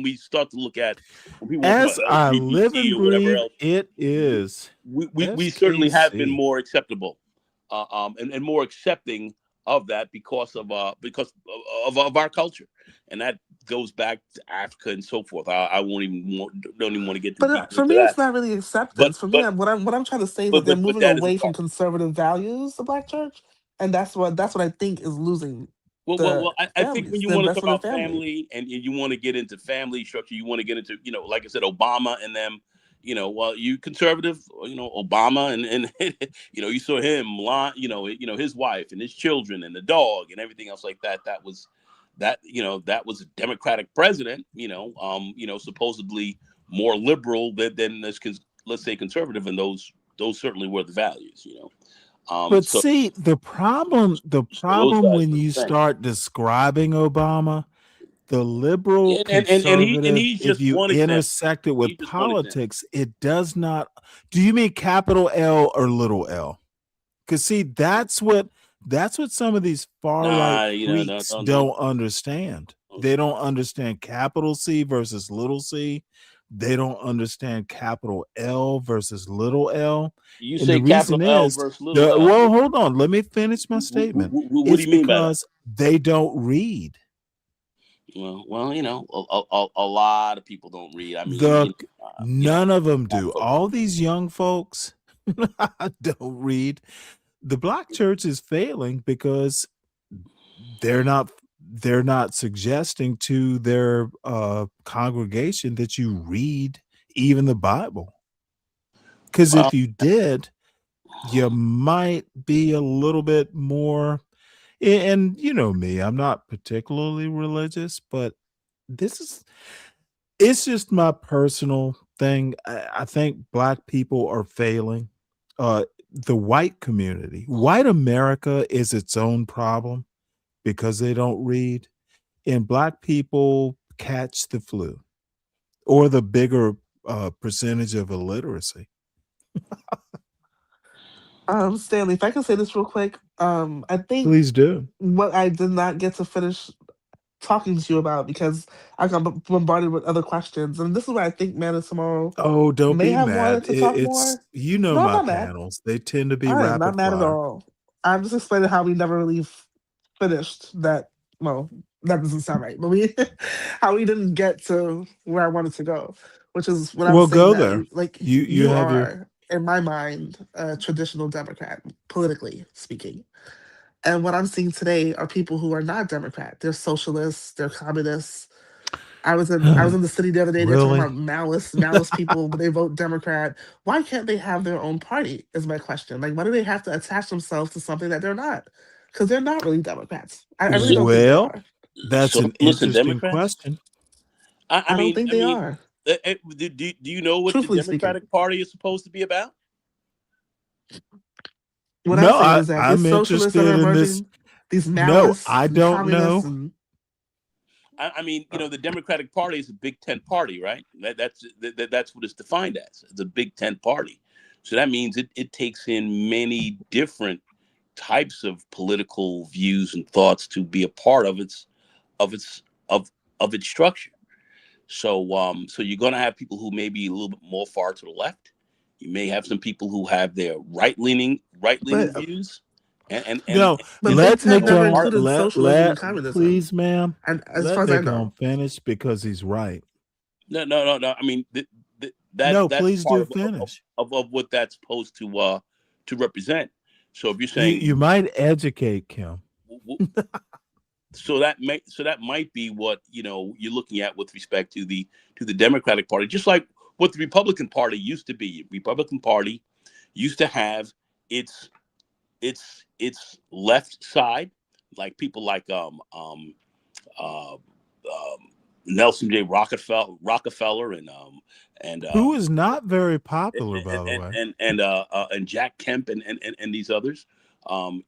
we start to look at when people As I LGBT live and or whatever breathe, else, it is. we certainly have been more acceptable, and more accepting of that because of our culture, and that goes back to Africa and so forth. I don't even want to get too deep But for into me, that. it's not really acceptance. For me, what I'm trying to say is that they're moving that is away a from part. conservative values, the black church, and that's what I think is losing. Well, I think when you want to talk about family family and you want to get into family structure, you want to get into, like I said, Obama and them, you conservative, Obama and you saw him, his wife and his children and the dog and everything else like that. That was a Democratic president, supposedly more liberal than let's say conservative, and those certainly were the values, But see, the problem when you thing. start describing Obama, the liberal and conservative, he's if just you one example. intersect it with He's just one example. politics, it does not. Do you mean capital L or little L? Because see, that's what some of these far right freaks don't understand. They don't understand capital C versus little c. they don't understand capital L versus little L. You And the say capital reason L is, versus little L. well, hold on. Let me finish my statement. What do It's you mean by that? because they don't read. Well, you know, a lot of people don't read. I mean, None of them do. All these young folks don't read. The black church is failing because they're not suggesting to their congregation that you read even the Bible. Because if you did, you might be a little bit more. And you know me, I'm not particularly religious, but it's just my personal thing. I think black people are failing. The white community, white America is its own problem because they don't read, and black people catch the flu or the bigger percentage of illiteracy. Stanley, if I can say this real quick, I think Please do. what I did not get to finish talking to you about because I got bombarded with other questions, and this is why I think Man of Tomorrow Oh, don't may be have mad. wanted to talk It's more. No, I'm my not mad. panels. They tend to be I am not rapid mad at fire. all. I'm just explaining how we never really finished that. Well, that doesn't sound right, but we how we didn't get to where I wanted to go, which is what I was Well, saying go that there. like You you have your are, in my mind, a traditional Democrat, politically speaking. And what I'm seeing today are people who are not Democrat. They're socialists, they're communists. I was in the city the other day. They're talking really. about malice people, but they vote Democrat. Why can't they have their own party? Is my question. Like, why do they have to attach themselves to something that they're not? Because they're not really Democrats. I really don't think they Well, are. that's So an listen, interesting Democrats. question. I don't think they are. Do you know what the Truthfully speaking, Democratic Party is supposed to be about? what I'm No, saying is that these I'm socialists that are interested in this. emerging, these No, malice, I these don't communists, know. and I mean, you know, the Democratic Party is a Big Tent party, right? That's what it's defined as. It's a Big Tent party. So that means it takes in many different types of political views and thoughts to be a part of its of its of its structure. So you're going to have people who may be a little bit more far to the left. You may have some people who have their right leaning but views, and No, but Big let Ted never Nikon included socialism and communism. please, ma'am. And as Let far as I know, Nikon finish because he's right. No. I mean, No, that's please part do finish. of what that's supposed to represent. So if you're You saying might educate Kim. so that might be what you're looking at with respect to the Democratic Party, just like what the Republican Party used to be. Republican Party used to have its left side, like people like Nelson J. Rockefeller and Who is not very popular, by the way. and Jack Kemp and these others.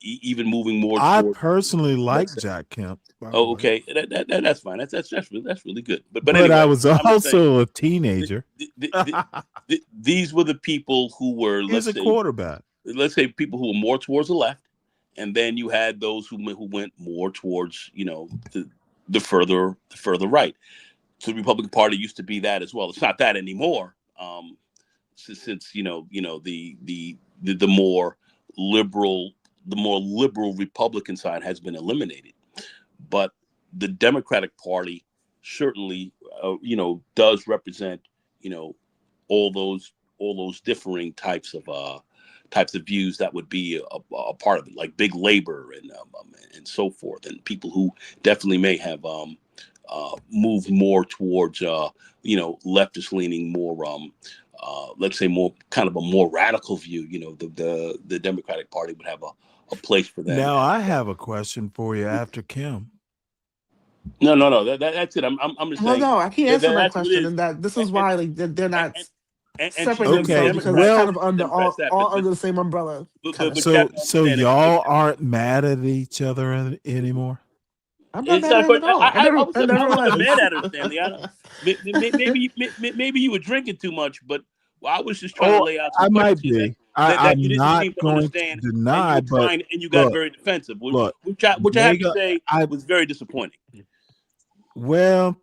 Even moving more I toward, personally like let's say, Jack Kemp. By the oh, way. okay, that's fine. That's really good. But But anyway, I was I'm just saying, also a teenager. these were the people who were, He's a quarterback. let's say people who were more towards the left, and then you had those who went more towards the further right. So the Republican Party used to be that as well. It's not that anymore, since the more liberal Republican side has been eliminated. But the Democratic Party certainly does represent all those differing types of views that would be a part of it, like big labor and so forth, and people who definitely may have moved more towards leftist leaning, more let's say more kind of a more radical view. The Democratic Party would have a place for them. Now I have a question for you after Kim. No. That's it. I'm just well, saying. no, I can't answer my That's what it question, is. and that this is why like they're not And separating themselves because it's kind of under all under the same umbrella. So y'all aren't mad at each other anymore? I'm not mad at it at all. I never I wasn't was. mad at her, Stanley. Maybe you were drinking too much, but I was just trying to lay out some I might questions be. that you I'm didn't not seem to going understand, to deny, and you got very defensive, which I have to say was very disappointing. Well,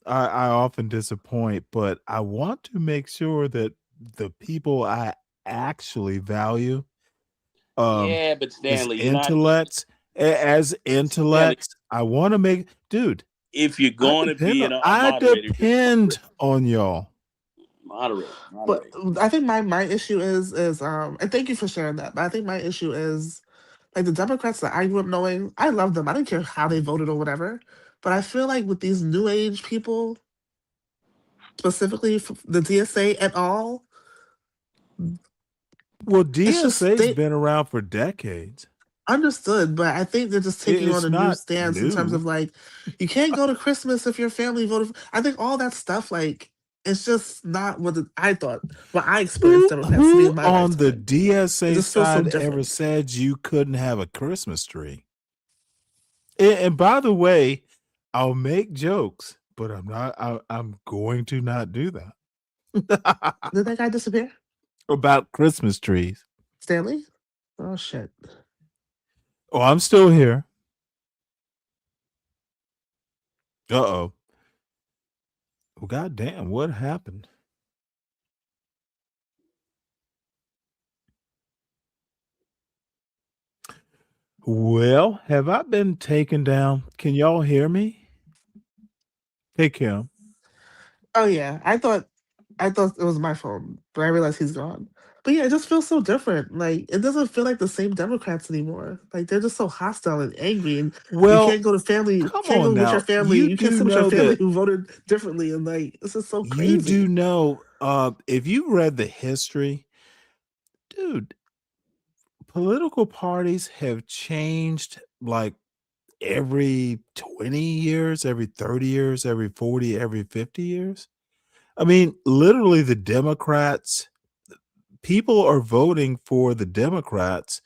I often disappoint, but I want to make sure that the people I actually value, Yeah, but as Stanley, you're not intellects, as Stanley. intellects, I want to make, dude. If you're going to be a I moderator, just depend on y'all. moderate. But I think my issue is and thank you for sharing that. But I think my issue is like the Democrats that I grew up knowing. I love them. I didn't care how they voted or whatever. But I feel like with these new age people, specifically the DSA et al. Well, It's just DSA's they been around for decades. understood, but I think they're just taking on It's a new not stance in terms new. of like you can't go to Christmas if your family voted. I think all that stuff like it's just not I thought. What I experienced Democrats to be Who in my on the lifetime. It DSA just feels so side ever different. said you couldn't have a Christmas tree? And by the way, I'll make jokes, but I'm going to not do that. Did that guy disappear? About Christmas trees. Stanley? Oh shit. Oh, I'm still here. Uh-oh. Well, goddamn, what happened? Well, have I been taken down? Can y'all hear me? Hey, Kim. Oh yeah. I thought it was my phone, but I realized he's gone. But yeah, it just feels so different. Like it doesn't feel like the same Democrats anymore. Like they're just so hostile and angry, and you Well, can't go to family, come can't on go with your now. family, You you can't do sit with your know family that who voted differently, and like this is so you do crazy. know if you read the history, dude, political parties have changed like every 20 years, every 30 years, every 40, every 50 years. I mean, literally the Democrats, people are voting for the Democrats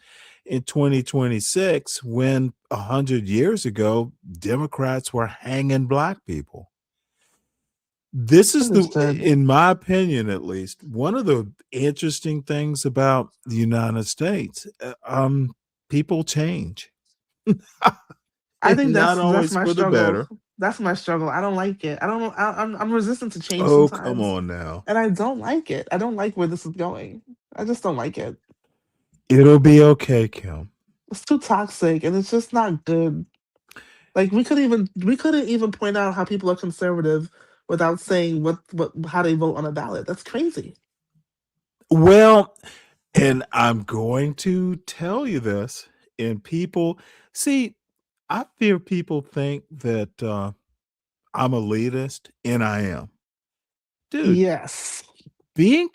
in 2026 when 100 years ago Democrats were hanging black people. This is Understood. in my opinion, at least, one of the interesting things about the United States. People change. I think Not that's always my for the struggle. better. That's my struggle. I don't like it. I don't know. I'm resistant to change Oh, come sometimes, on now. and I don't like it. I don't like where this is going. I just don't like it. It'll be okay, Kim. It's too toxic, and it's just not good. Like we couldn't even point out how people are conservative without saying what how they vote on a ballot. That's crazy. Well, and I'm going to tell you this, and people see, I fear people think that I'm elitist, and I am. Dude, Yes. being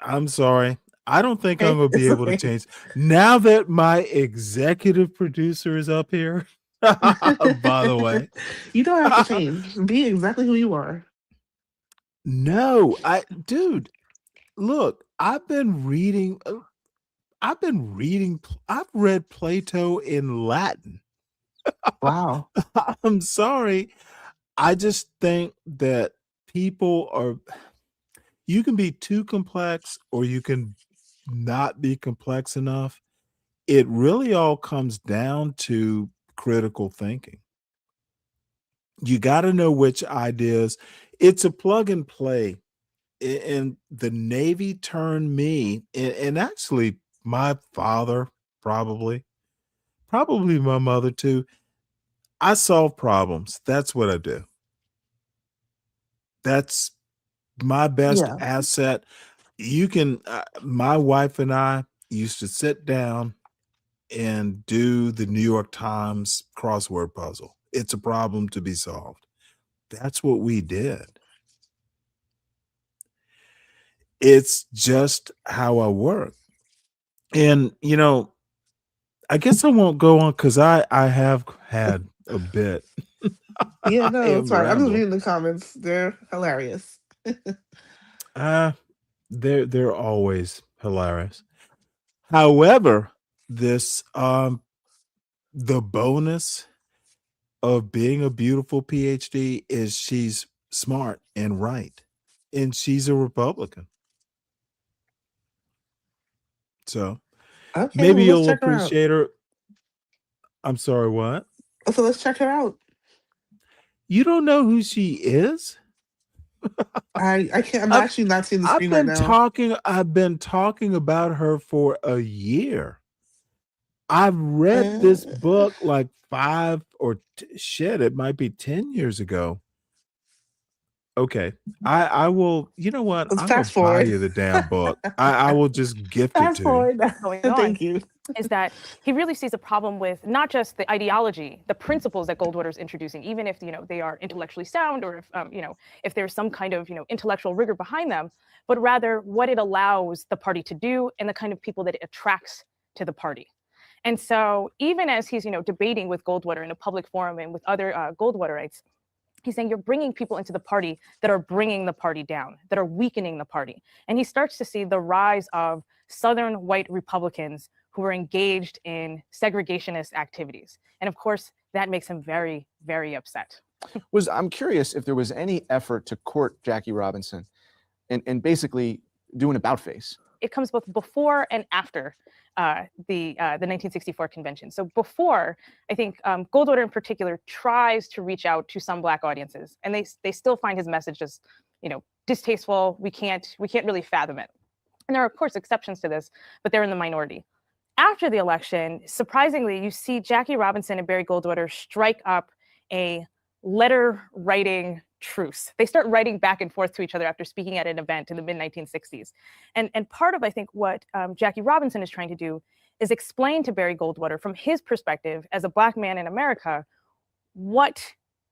I'm sorry. I don't think I'm Hey, gonna be it's able to okay. change. Now that my executive producer is up here, by the way. You don't have to change. Be exactly who you are. No, dude, look, I've read Plato in Latin. Wow. I'm sorry. I just think that you can be too complex or you can not be complex enough. It really all comes down to critical thinking. You got to know which ideas. It's a plug and play. And the Navy turned me, and actually my father, probably my mother too. I solve problems. That's what I do. That's my best Yeah. asset. You can, my wife and I used to sit down and do the New York Times crossword puzzle. It's a problem to be solved. That's what we did. It's just how I work. And, I guess I won't go on because I have had a bit. Yeah, I no, it's am fine. I'm just rambling. reading the comments. They're hilarious. They're always hilarious. However, this the bonus of being a beautiful PhD is she's smart and right, and she's a Republican. So Okay, maybe well let's you'll check her out. appreciate her. I'm sorry, what? So let's check her out. You don't know who she is? I can't. I'm I've, actually not seeing the I've screen right been now. talking about her for a year. I've read this book like 5 or shit, it might be 10 years ago. Okay. I will, you know what? Let's I'm gonna fast buy forward. you the damn book. I will just gift it Fast to you. forward. Going on Thank you. is that he really sees a problem with not just the ideology, the principles that Goldwater is introducing, even if they are intellectually sound, or if if there's some kind of intellectual rigor behind them, but rather what it allows the party to do and the kind of people that it attracts to the party. And so even as he's debating with Goldwater in a public forum and with other Goldwaterites, he's saying you're bringing people into the party that are bringing the party down, that are weakening the party. And he starts to see the rise of Southern white Republicans who are engaged in segregationist activities. And of course, that makes him very, very upset. I'm curious if there was any effort to court Jackie Robinson and basically do an about face. It comes both before and after the 1964 convention. So before, I think Goldwater in particular tries to reach out to some Black audiences, and they still find his message just distasteful. We can't really fathom it. And there are of course exceptions to this, but they're in the minority. After the election, surprisingly, you see Jackie Robinson and Barry Goldwater strike up a letter writing truce. They start writing back and forth to each other after speaking at an event in the mid-1960s. And part of, I think, what Jackie Robinson is trying to do is explain to Barry Goldwater from his perspective as a Black man in America, what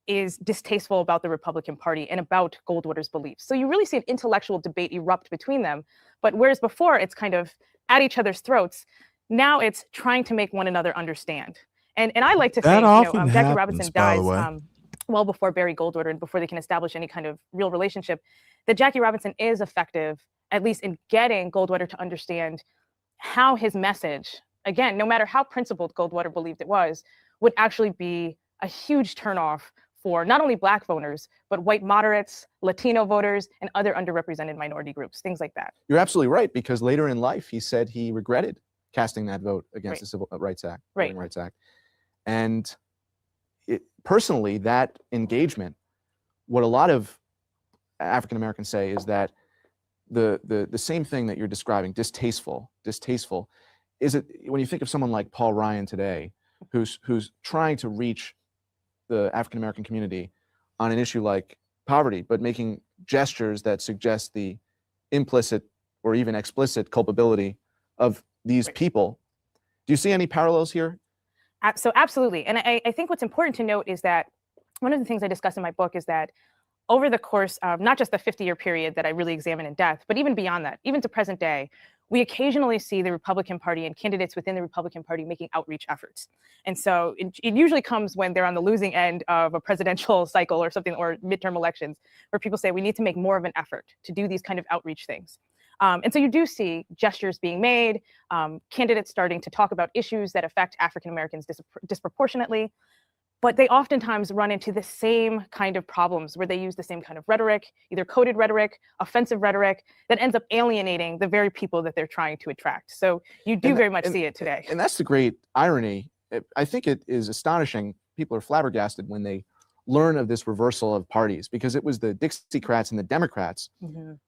is distasteful about the Republican Party and about Goldwater's beliefs. So you really see an intellectual debate erupt between them. But whereas before it's kind of at each other's throats, now it's trying to make one another understand. And I like to think, Jackie Robinson dies well before Barry Goldwater and before they can establish any kind of real relationship, that Jackie Robinson is effective, at least in getting Goldwater to understand how his message, again, no matter how principled Goldwater believed it was, would actually be a huge turnoff for not only Black voters, but white moderates, Latino voters, and other underrepresented minority groups, things like that. You're absolutely right, because later in life, he said he regretted casting that vote against the Civil Rights Act, Voting Rights Act. And personally, that engagement, what a lot of African Americans say is that the same thing that you're describing, distasteful, is it when you think of someone like Paul Ryan today, who's trying to reach the African American community on an issue like poverty, but making gestures that suggest the implicit or even explicit culpability of these people. Do you see any parallels here? So absolutely. And I think what's important to note is that one of the things I discuss in my book is that over the course of not just the 50-year period that I really examine in depth, but even beyond that, even to present day, we occasionally see the Republican Party and candidates within the Republican Party making outreach efforts. And so it usually comes when they're on the losing end of a presidential cycle or something, or midterm elections, where people say we need to make more of an effort to do these kind of outreach things. And so you do see gestures being made, candidates starting to talk about issues that affect African Americans disproportionately, but they oftentimes run into the same kind of problems where they use the same kind of rhetoric, either coded rhetoric, offensive rhetoric, that ends up alienating the very people that they're trying to attract. So you do very much see it today. And that's the great irony. I think it is astonishing. People are flabbergasted when they learn of this reversal of parties, because it was the Dixiecrats and the Democrats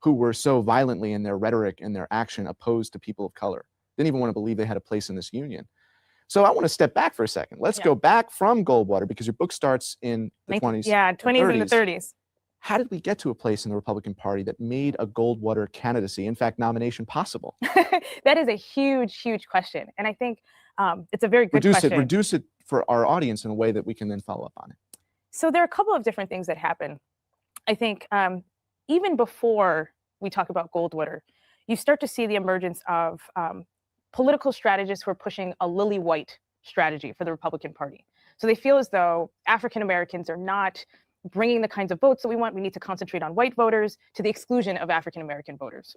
who were so violently in their rhetoric and their action opposed to people of color. Didn't even want to believe they had a place in this union. So I want to step back for a second. Let's go back from Goldwater, because your book starts in the 20s. Yeah, 20s and the 30s. How did we get to a place in the Republican Party that made a Goldwater candidacy, in fact, nomination possible? That is a huge, huge question. And I think it's a very good question. Reduce it for our audience in a way that we can then follow up on it. So there are a couple of different things that happen. I think even before we talk about Goldwater, you start to see the emergence of political strategists who are pushing a lily white strategy for the Republican Party. So they feel as though African Americans are not bringing the kinds of votes that we want. We need to concentrate on white voters to the exclusion of African American voters.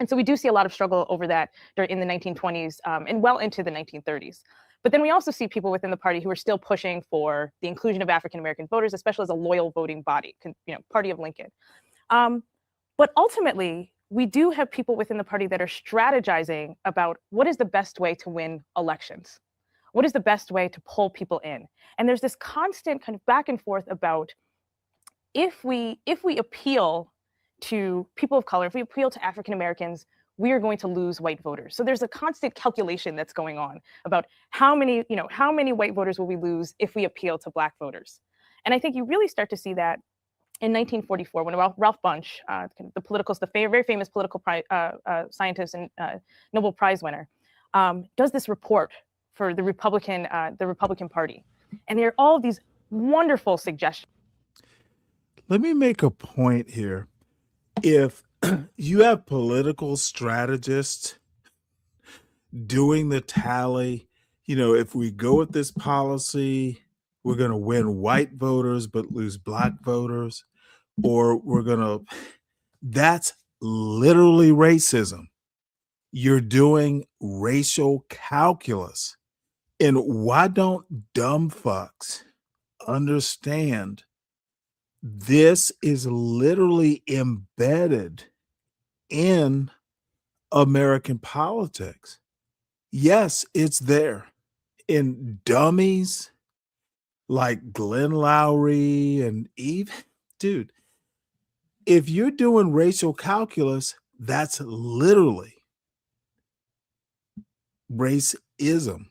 And so we do see a lot of struggle over that in the 1920s and well into the 1930s. But then we also see people within the party who are still pushing for the inclusion of African American voters, especially as a loyal voting body, Party of Lincoln. But ultimately, we do have people within the party that are strategizing about what is the best way to win elections. What is the best way to pull people in? And there's this constant kind of back and forth about if we appeal to people of color, if we appeal to African Americans, we are going to lose white voters. So there's a constant calculation that's going on about how many white voters will we lose if we appeal to Black voters. And I think you really start to see that in 1944, when Ralph Bunche, the very famous political scientist and Nobel Prize winner, does this report for the Republican Party, and there are all of these wonderful suggestions. Let me make a point here. If you have political strategists doing the tally, if we go with this policy, we're going to win white voters but lose Black voters, or that's literally racism. You're doing racial calculus. And why don't dumb fucks understand this is literally embedded in American politics? Yes, it's there. And dummies like Glenn Lowry and dude, if you're doing racial calculus, that's literally racism.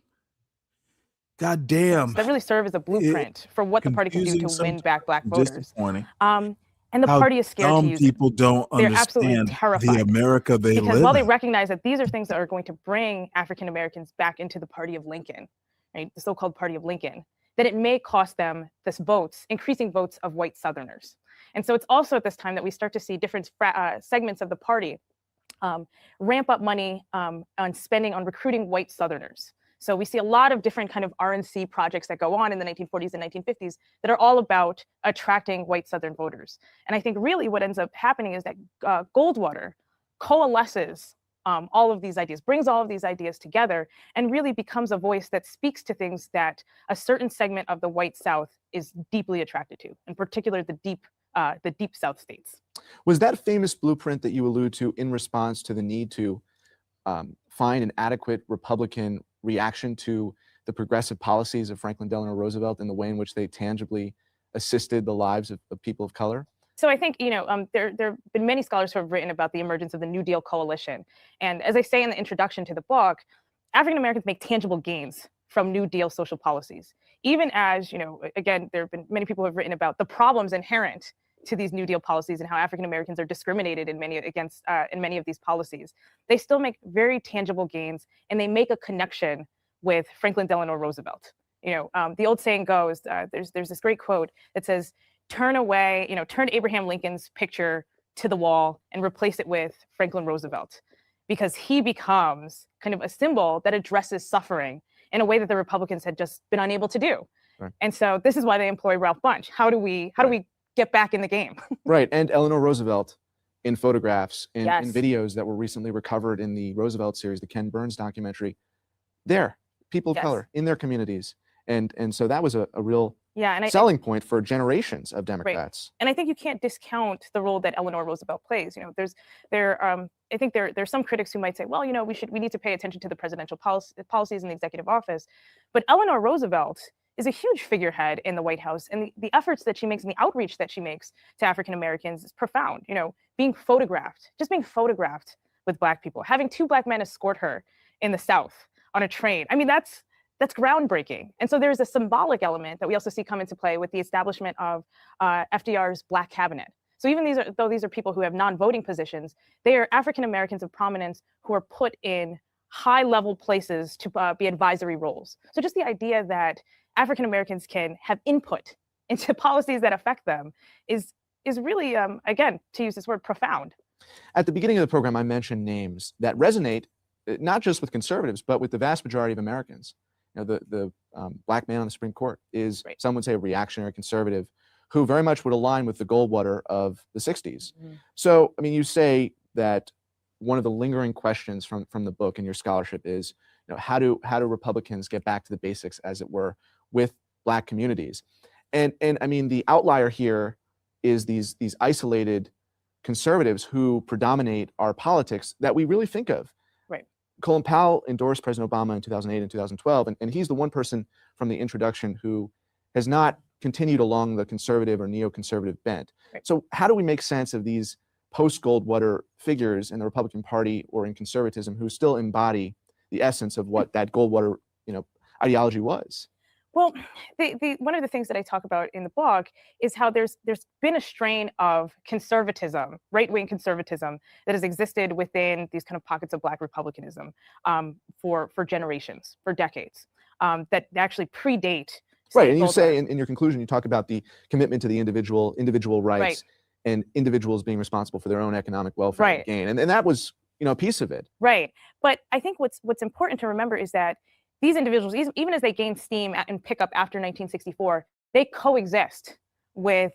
God damn. That really serve as a blueprint for what the party can do to win back Black voters. Disappointing. And the party is scared to use it. People don't They're absolutely understand terrified the America they because live while they in. recognize that these are things that are going to bring African Americans back into the party of Lincoln, right, the so-called party of Lincoln, that it may cost them increasing votes of white Southerners. And so it's also at this time that we start to see different segments of the party ramp up money on spending on recruiting white Southerners. So we see a lot of different kind of RNC projects that go on in the 1940s and 1950s that are all about attracting white Southern voters. And I think really what ends up happening is that Goldwater coalesces all of these ideas, brings all of these ideas together, and really becomes a voice that speaks to things that a certain segment of the white South is deeply attracted to, in particular the deep South states. Was that famous blueprint that you allude to in response to the need to find an adequate Republican reaction to the progressive policies of Franklin Delano Roosevelt and the way in which they tangibly assisted the lives of people of color? So I think, there have been many scholars who have written about the emergence of the New Deal coalition. And as I say in the introduction to the book, African Americans make tangible gains from New Deal social policies. Even as, again, there have been many people who have written about the problems inherent to these New Deal policies and how African Americans are discriminated in many of these policies. They still make very tangible gains, and they make a connection with Franklin Delano Roosevelt. The old saying goes, there's this great quote that says, turn Abraham Lincoln's picture to the wall and replace it with Franklin Roosevelt, because he becomes kind of a symbol that addresses suffering in a way that the Republicans had just been unable to do. Right. And so this is why they employ Ralph Bunche. How do we get back in the game? Right, and Eleanor Roosevelt in photographs, in Yes. videos that were recently recovered in the Roosevelt series, the Ken Burns documentary, there, people of Yes. color in their communities. And so that was a real Yeah, and selling point for generations of Democrats. And I think you can't discount the role that Eleanor Roosevelt plays. I think there's some critics who might say, well, we need to pay attention to the presidential policies in the executive office. But Eleanor Roosevelt is a huge figurehead in the White House, and the efforts that she makes and the outreach that she makes to African Americans is profound. Being photographed with Black people, having 2 Black men escort her in the South on a train. I mean, that's groundbreaking. And so there's a symbolic element that we also see come into play with the establishment of FDR's Black cabinet. So even though these are people who have non-voting positions, they are African Americans of prominence who are put in high-level places to be advisory roles. So just the idea that African Americans can have input into policies that affect them is really, again, to use this word, profound. At the beginning of the program, I mentioned names that resonate not just with conservatives, but with the vast majority of Americans. The Black man on the Supreme Court is, some would say, a reactionary conservative who very much would align with the Goldwater of the 60s. Mm-hmm. So, I mean, you say that one of the lingering questions from the book and your scholarship is, how do Republicans get back to the basics, as it were, with Black communities? And I mean, the outlier here is these isolated conservatives who predominate our politics that we really think of. Right. Colin Powell endorsed President Obama in 2008 and 2012, and he's the one person from the introduction who has not continued along the conservative or neoconservative bent. Right. So how do we make sense of these post-Goldwater figures in the Republican Party or in conservatism who still embody the essence of what that Goldwater, ideology was? Well, one of the things that I talk about in the book is how there's been a strain of conservatism, right-wing conservatism, that has existed within these kind of pockets of Black republicanism for generations, for decades, that actually predate. Right, and you say in your conclusion, you talk about the commitment to the individual rights, Right. and individuals being responsible for their own economic welfare and Right. gain, and that was a piece of it. Right. But I think what's important to remember is that these individuals, even as they gain steam and pick up after 1964, they coexist with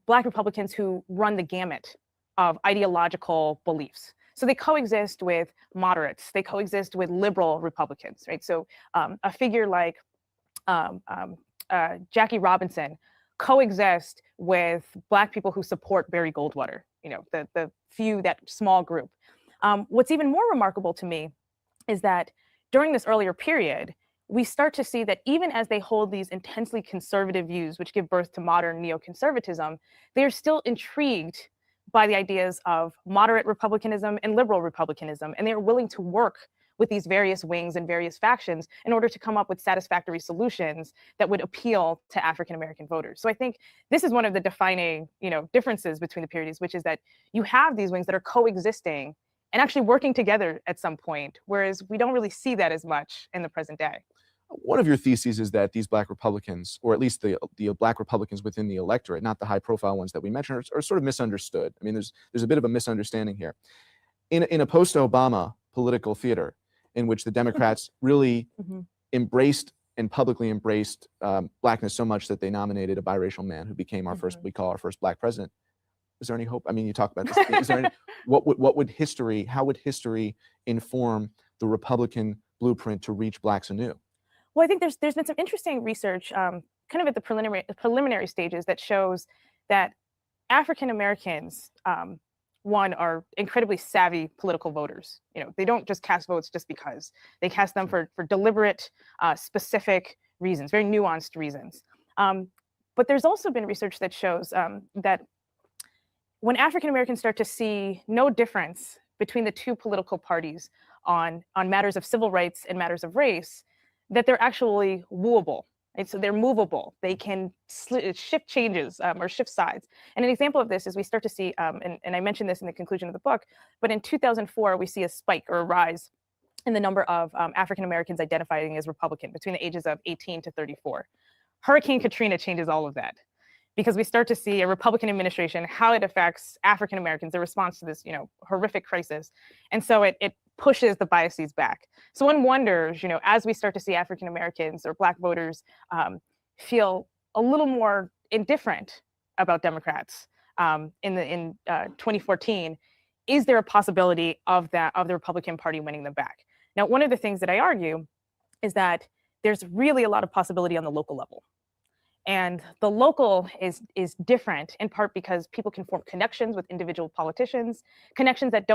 Black Republicans who run the gamut of ideological beliefs. So they coexist with moderates, they coexist with liberal Republicans, right? So a figure like Jackie Robinson coexist with Black people who support Barry Goldwater, the few, that small group. What's even more remarkable to me is that during this earlier period, we start to see that even as they hold these intensely conservative views, which give birth to modern neoconservatism, they are still intrigued by the ideas of moderate republicanism and liberal republicanism, and they are willing to work with these various wings and various factions in order to come up with satisfactory solutions that would appeal to African American voters. So I think this is one of the defining, differences between the periods, which is that you have these wings that are coexisting and actually working together at some point, whereas we don't really see that as much in the present day. One of your theses is that these Black Republicans, or at least the Black Republicans within the electorate, not the high-profile ones that we mentioned, are sort of misunderstood. I mean, there's a bit of a misunderstanding here. In a post-Obama political theater, in which the Democrats really embraced and publicly embraced Blackness so much that they nominated a biracial man who became our first Black president. Is there any hope? I mean, you talk about this. Is there any, how would history inform the Republican blueprint to reach Blacks anew? Well, I think there's been some interesting research, kind of at the preliminary stages, that shows that African Americans, one, are incredibly savvy political voters. They don't just cast votes just because. They cast them for deliberate, specific reasons, very nuanced reasons. But there's also been research that shows that when African Americans start to see no difference between the two political parties on matters of civil rights and matters of race, that they're actually wooable. Right? So they're movable. They can shift changes or shift sides. And an example of this is we start to see, and I mentioned this in the conclusion of the book, but in 2004, we see a spike or a rise in the number of African Americans identifying as Republican between the ages of 18 to 34. Hurricane Katrina changes all of that, because we start to see a Republican administration, how it affects African Americans, their response to this, horrific crisis. And so it pushes the biases back. So one wonders, as we start to see African Americans or Black voters feel a little more indifferent about Democrats in 2014, is there a possibility of the Republican Party winning them back? Now, one of the things that I argue is that there's really a lot of possibility on the local level. And the local is different in part because people can form connections with individual politicians, connections that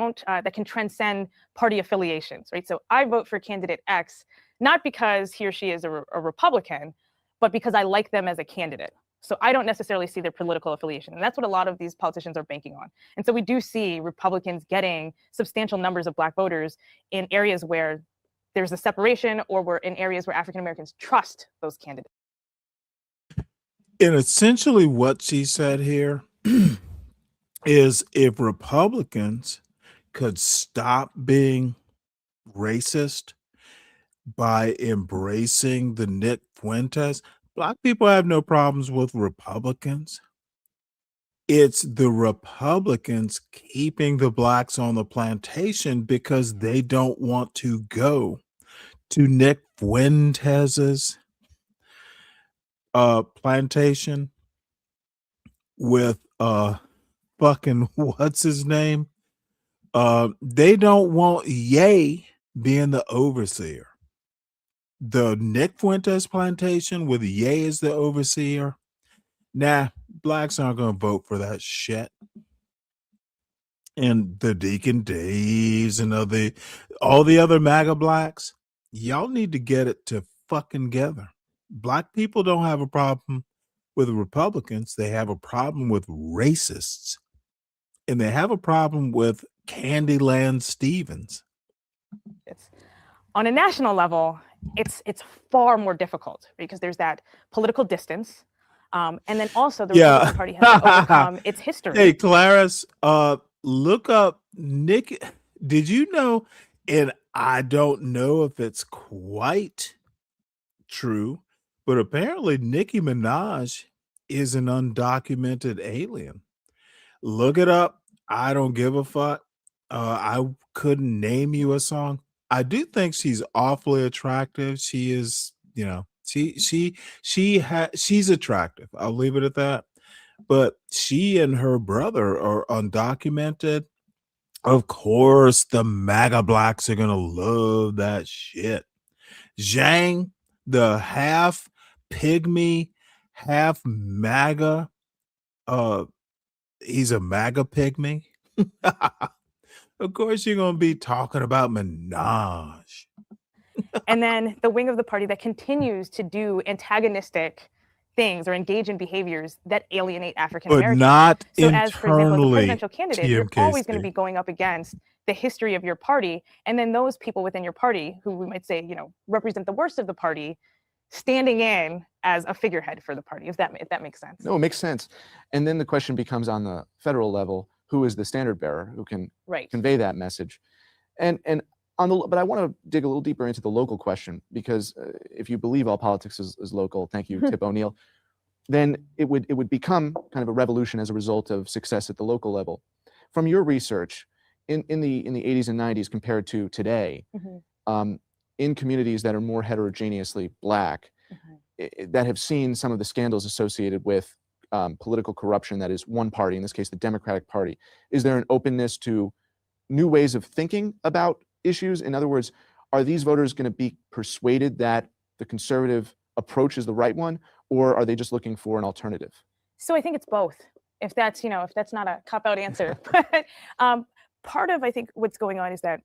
can transcend party affiliations, right? So I vote for candidate X, not because he or she is a Republican, but because I like them as a candidate. So I don't necessarily see their political affiliation. And that's what a lot of these politicians are banking on. And so we do see Republicans getting substantial numbers of Black voters in areas where there's a separation, or we're in areas where African Americans trust those candidates. And essentially what she said here is, if Republicans could stop being racist by embracing the Nick Fuentes, Black people have no problems with Republicans. It's the Republicans keeping the Blacks on the plantation because they don't want to go to Nick Fuentes's plantation with fucking what's his name? They don't want Ye being the overseer. The Nick Fuentes plantation with Ye as the overseer. Nah, Blacks aren't gonna vote for that shit. And the Deacon Daves and all the other MAGA Blacks, y'all need to get it to fucking together. Black people don't have a problem with Republicans, they have a problem with racists, and they have a problem with Candyland Stevens. On a national level, it's far more difficult because there's that political distance, and then also the Republican Party has to overcome its history. Hey, Clarice, look up Nick. Did you know? And I don't know if it's quite true, but apparently Nicki Minaj is an undocumented alien. Look it up. I don't give a fuck. I couldn't name you a song. I do think she's awfully attractive. She is, you know, she's attractive. I'll leave it at that. But she and her brother are undocumented. Of course, the MAGA blacks are gonna love that shit. Zhang, the half pygmy, half MAGA, he's a MAGA pygmy. Of course, you're gonna be talking about Minaj. And then the wing of the party that continues to do antagonistic things or engage in behaviors that alienate African Americans. But not So as, for example, as a internally, presidential candidate, you're always going to TMKC. be going up against the history of your party. And then those people within your party who we might say, you know, represent the worst of the party, standing in as a figurehead for the party, if that makes sense. No, it makes sense. And then the question becomes on the federal level, who is the standard bearer who can convey that message? And on the, but I want to dig a little deeper into the local question, because if you believe all politics is local, thank you, Tip O'Neill, then it would become kind of a revolution as a result of success at the local level. From your research, in the 80s and 90s compared to today, in communities that are more heterogeneously black, that have seen some of the scandals associated with political corruption that is one party, in this case the Democratic Party, is there an openness to new ways of thinking about issues? In other words, are these voters going to be persuaded that the conservative approach is the right one, or are they just looking for an alternative? So I think it's both. If that's, you know, if that's not a cop-out answer, but part of, I think, what's going on is that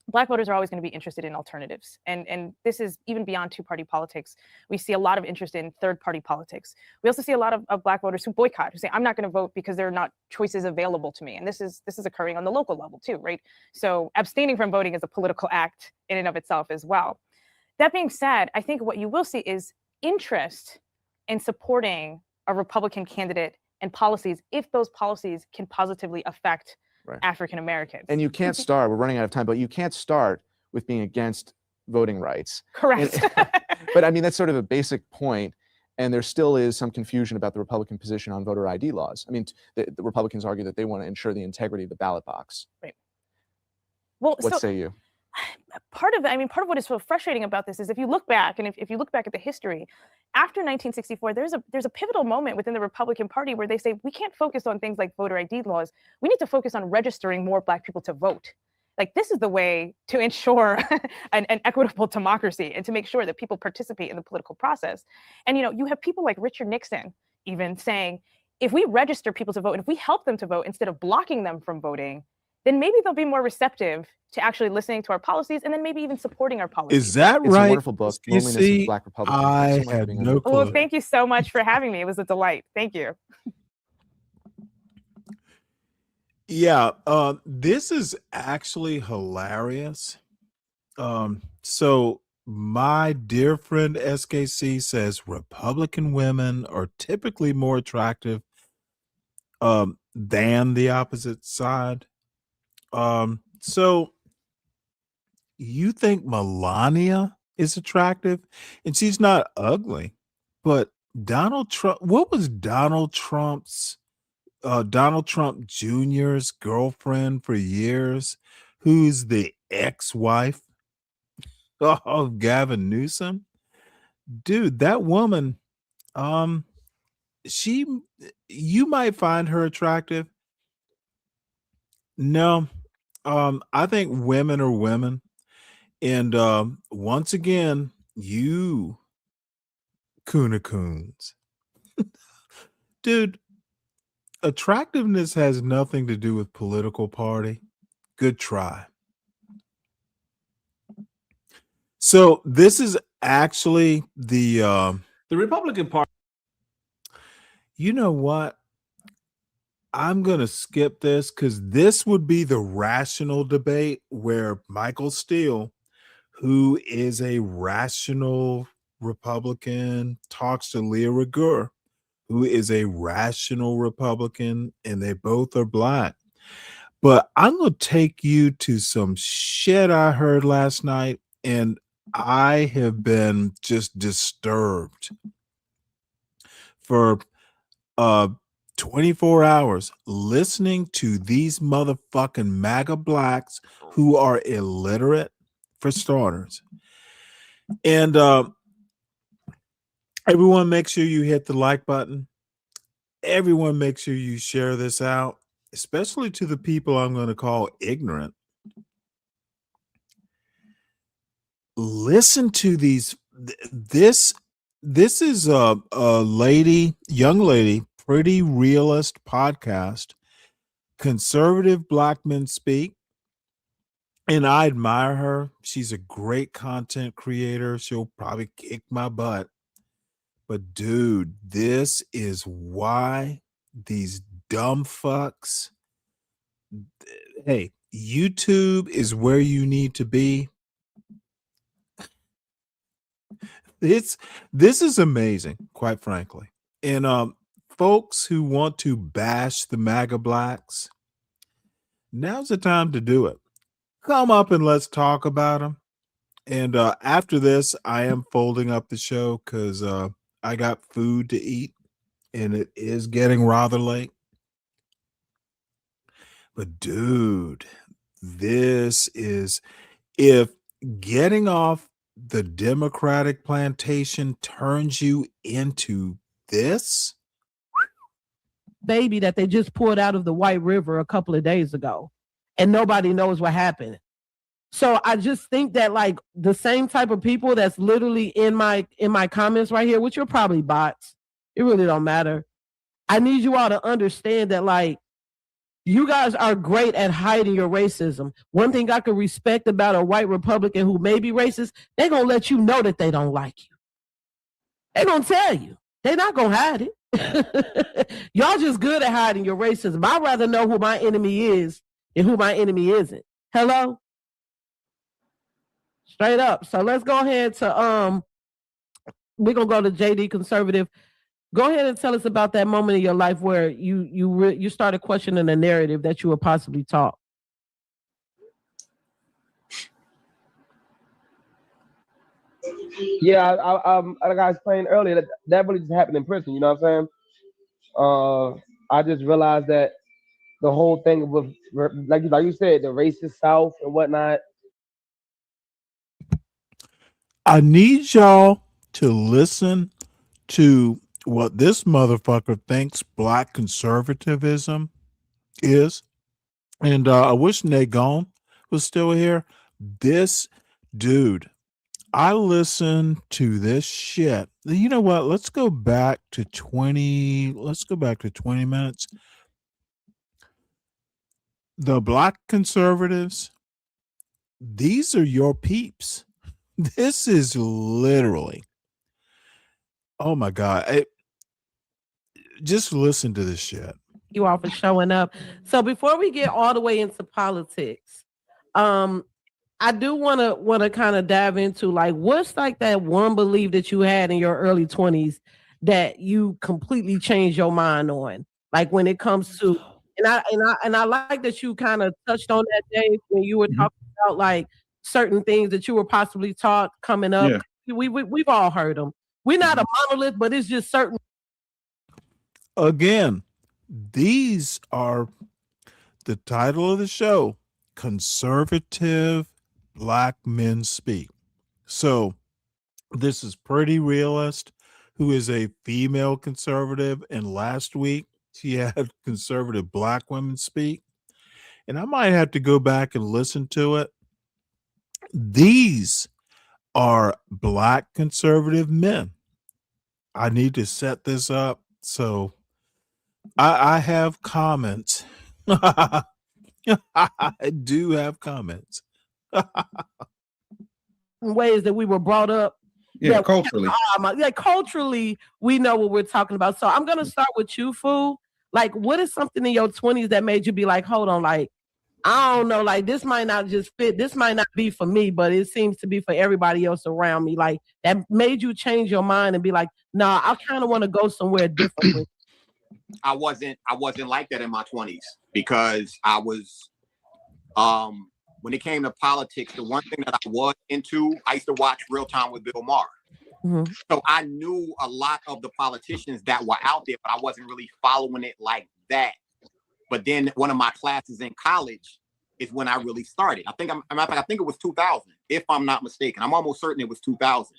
Black voters are always going to be interested in alternatives. And this is even beyond two-party politics. We see a lot of interest in third-party politics. We also see a lot of Black voters who boycott, who say, I'm not going to vote because there are not choices available to me. And this is occurring on the local level too, right? So abstaining from voting is a political act in and of itself as well. That being said, I think what you will see is interest in supporting a Republican candidate and policies if those policies can positively affect African Americans. And you can't start, we're running out of time, but you can't start with being against voting rights. Correct. But I mean, that's sort of a basic point. And there still is some confusion about the Republican position on voter ID laws. I mean, the Republicans argue that they want to ensure the integrity of the ballot box. Right. Well, what say you? Part of what is so frustrating about this is if you look back, and if you look back at the history, after 1964, there's a pivotal moment within the Republican Party where they say, we can't focus on things like voter ID laws. We need to focus on registering more Black people to vote. Like, this is the way to ensure an equitable democracy and to make sure that people participate in the political process. And, you know, you have people like Richard Nixon even saying, if we register people to vote, and if we help them to vote instead of blocking them from voting, then maybe they'll be more receptive to actually listening to our policies and then maybe even supporting our policies. Is that It's right? a wonderful book, You Loneliness see, of Black Republicans. I Thanks so much for had being on no the- clue. Well, thank you so much for having me. It was a delight. Thank you. Yeah, this is actually hilarious. So my dear friend SKC says Republican women are typically more attractive than the opposite side. So you think Melania is attractive, and she's not ugly, but Donald Trump, what was Donald Trump Jr.'s girlfriend for years, who's the ex-wife of Gavin Newsom? Dude, that woman, you might find her attractive. No, I think women are women. And once again, you Kuna Coons. Dude, attractiveness has nothing to do with political party. Good try. So this is actually the Republican Party. You know what? I'm going to skip this because this would be the rational debate where Michael Steele, who is a rational Republican, talks to Leah Rigueur, who is a rational Republican, and they both are black. But I'm going to take you to some shit I heard last night, and I have been just disturbed for 24 hours listening to these motherfucking MAGA blacks who are illiterate, for starters. And everyone, make sure you hit the like button. Everyone, make sure you share this out, especially to the people I'm going to call ignorant. Listen to these. This is a young lady, Pretty Realist podcast, Conservative Black Men Speak. And I admire her. She's a great content creator. She'll probably kick my butt. But dude, this is why these dumb fucks. Hey, YouTube is where you need to be. This is amazing, quite frankly. And folks who want to bash the MAGA blacks, now's the time to do it. Come up and let's talk about them. And after this, I am folding up the show because I got food to eat, and it is getting rather late. But dude, this is, if getting off the Democratic plantation turns you into this, baby that they just pulled out of the White River a couple of days ago, and nobody knows what happened. So I just think that like the same type of people that's literally in my comments right here, which are probably bots, it really don't matter. I need you all to understand that like you guys are great at hiding your racism. One thing I could respect about a white Republican who may be racist, they're gonna let you know that they don't like you. They're gonna tell you. They're not gonna hide it. Y'all just good at hiding your racism. I'd rather know who my enemy is than who my enemy isn't. Hello? Straight up. So let's go ahead to we're gonna go to JD Conservative. Go ahead and tell us about that moment in your life where you started questioning the narrative that you were possibly taught. Yeah, like I explained earlier, that really just happened in prison. You know what I'm saying? I just realized that the whole thing with, like you said, the racist South and whatnot. I need y'all to listen to what this motherfucker thinks black conservatism is. And I wish Nagon was still here. This dude, I listened to this shit. You know what? Let's go back to 20 minutes. The black conservatives, these are your peeps. This is literally, oh my God. Just listen to this shit. You all for showing up. So before we get all the way into politics, I do want to kind of dive into like what's like that one belief that you had in your early 20s that you completely changed your mind on, like when it comes to, and I like that you kind of touched on that day when you were talking about like certain things that you were possibly taught coming up. Yeah. We've all heard them. We're not a monolith, but it's just certain. Again, these are the title of the show, Conservative Black Men Speak. So this is Pretty Realist, who is a female conservative, and last week she had Conservative Black Women Speak. And I might have to go back and listen to it. These are black conservative men. I need to set this up. So I have comments. I do have comments. Ways that we were brought up Yeah, culturally. Culturally, we know what we're talking about. So I'm gonna start with you, Fu. Like, what is something in your 20s that made you be like, hold on, like, I don't know, like this might not just fit. This might not be for me, but it seems to be for everybody else around me. Like that made you change your mind and be like, nah, I kind of want to go somewhere different. I wasn't like that in my 20s because I was when it came to politics, the one thing that I was into, I used to watch Real Time with Bill Maher. Mm-hmm. So I knew a lot of the politicians that were out there, but I wasn't really following it like that. But then one of my classes in college is when I really started. I think I think it was 2000, if I'm not mistaken. I'm almost certain it was 2000.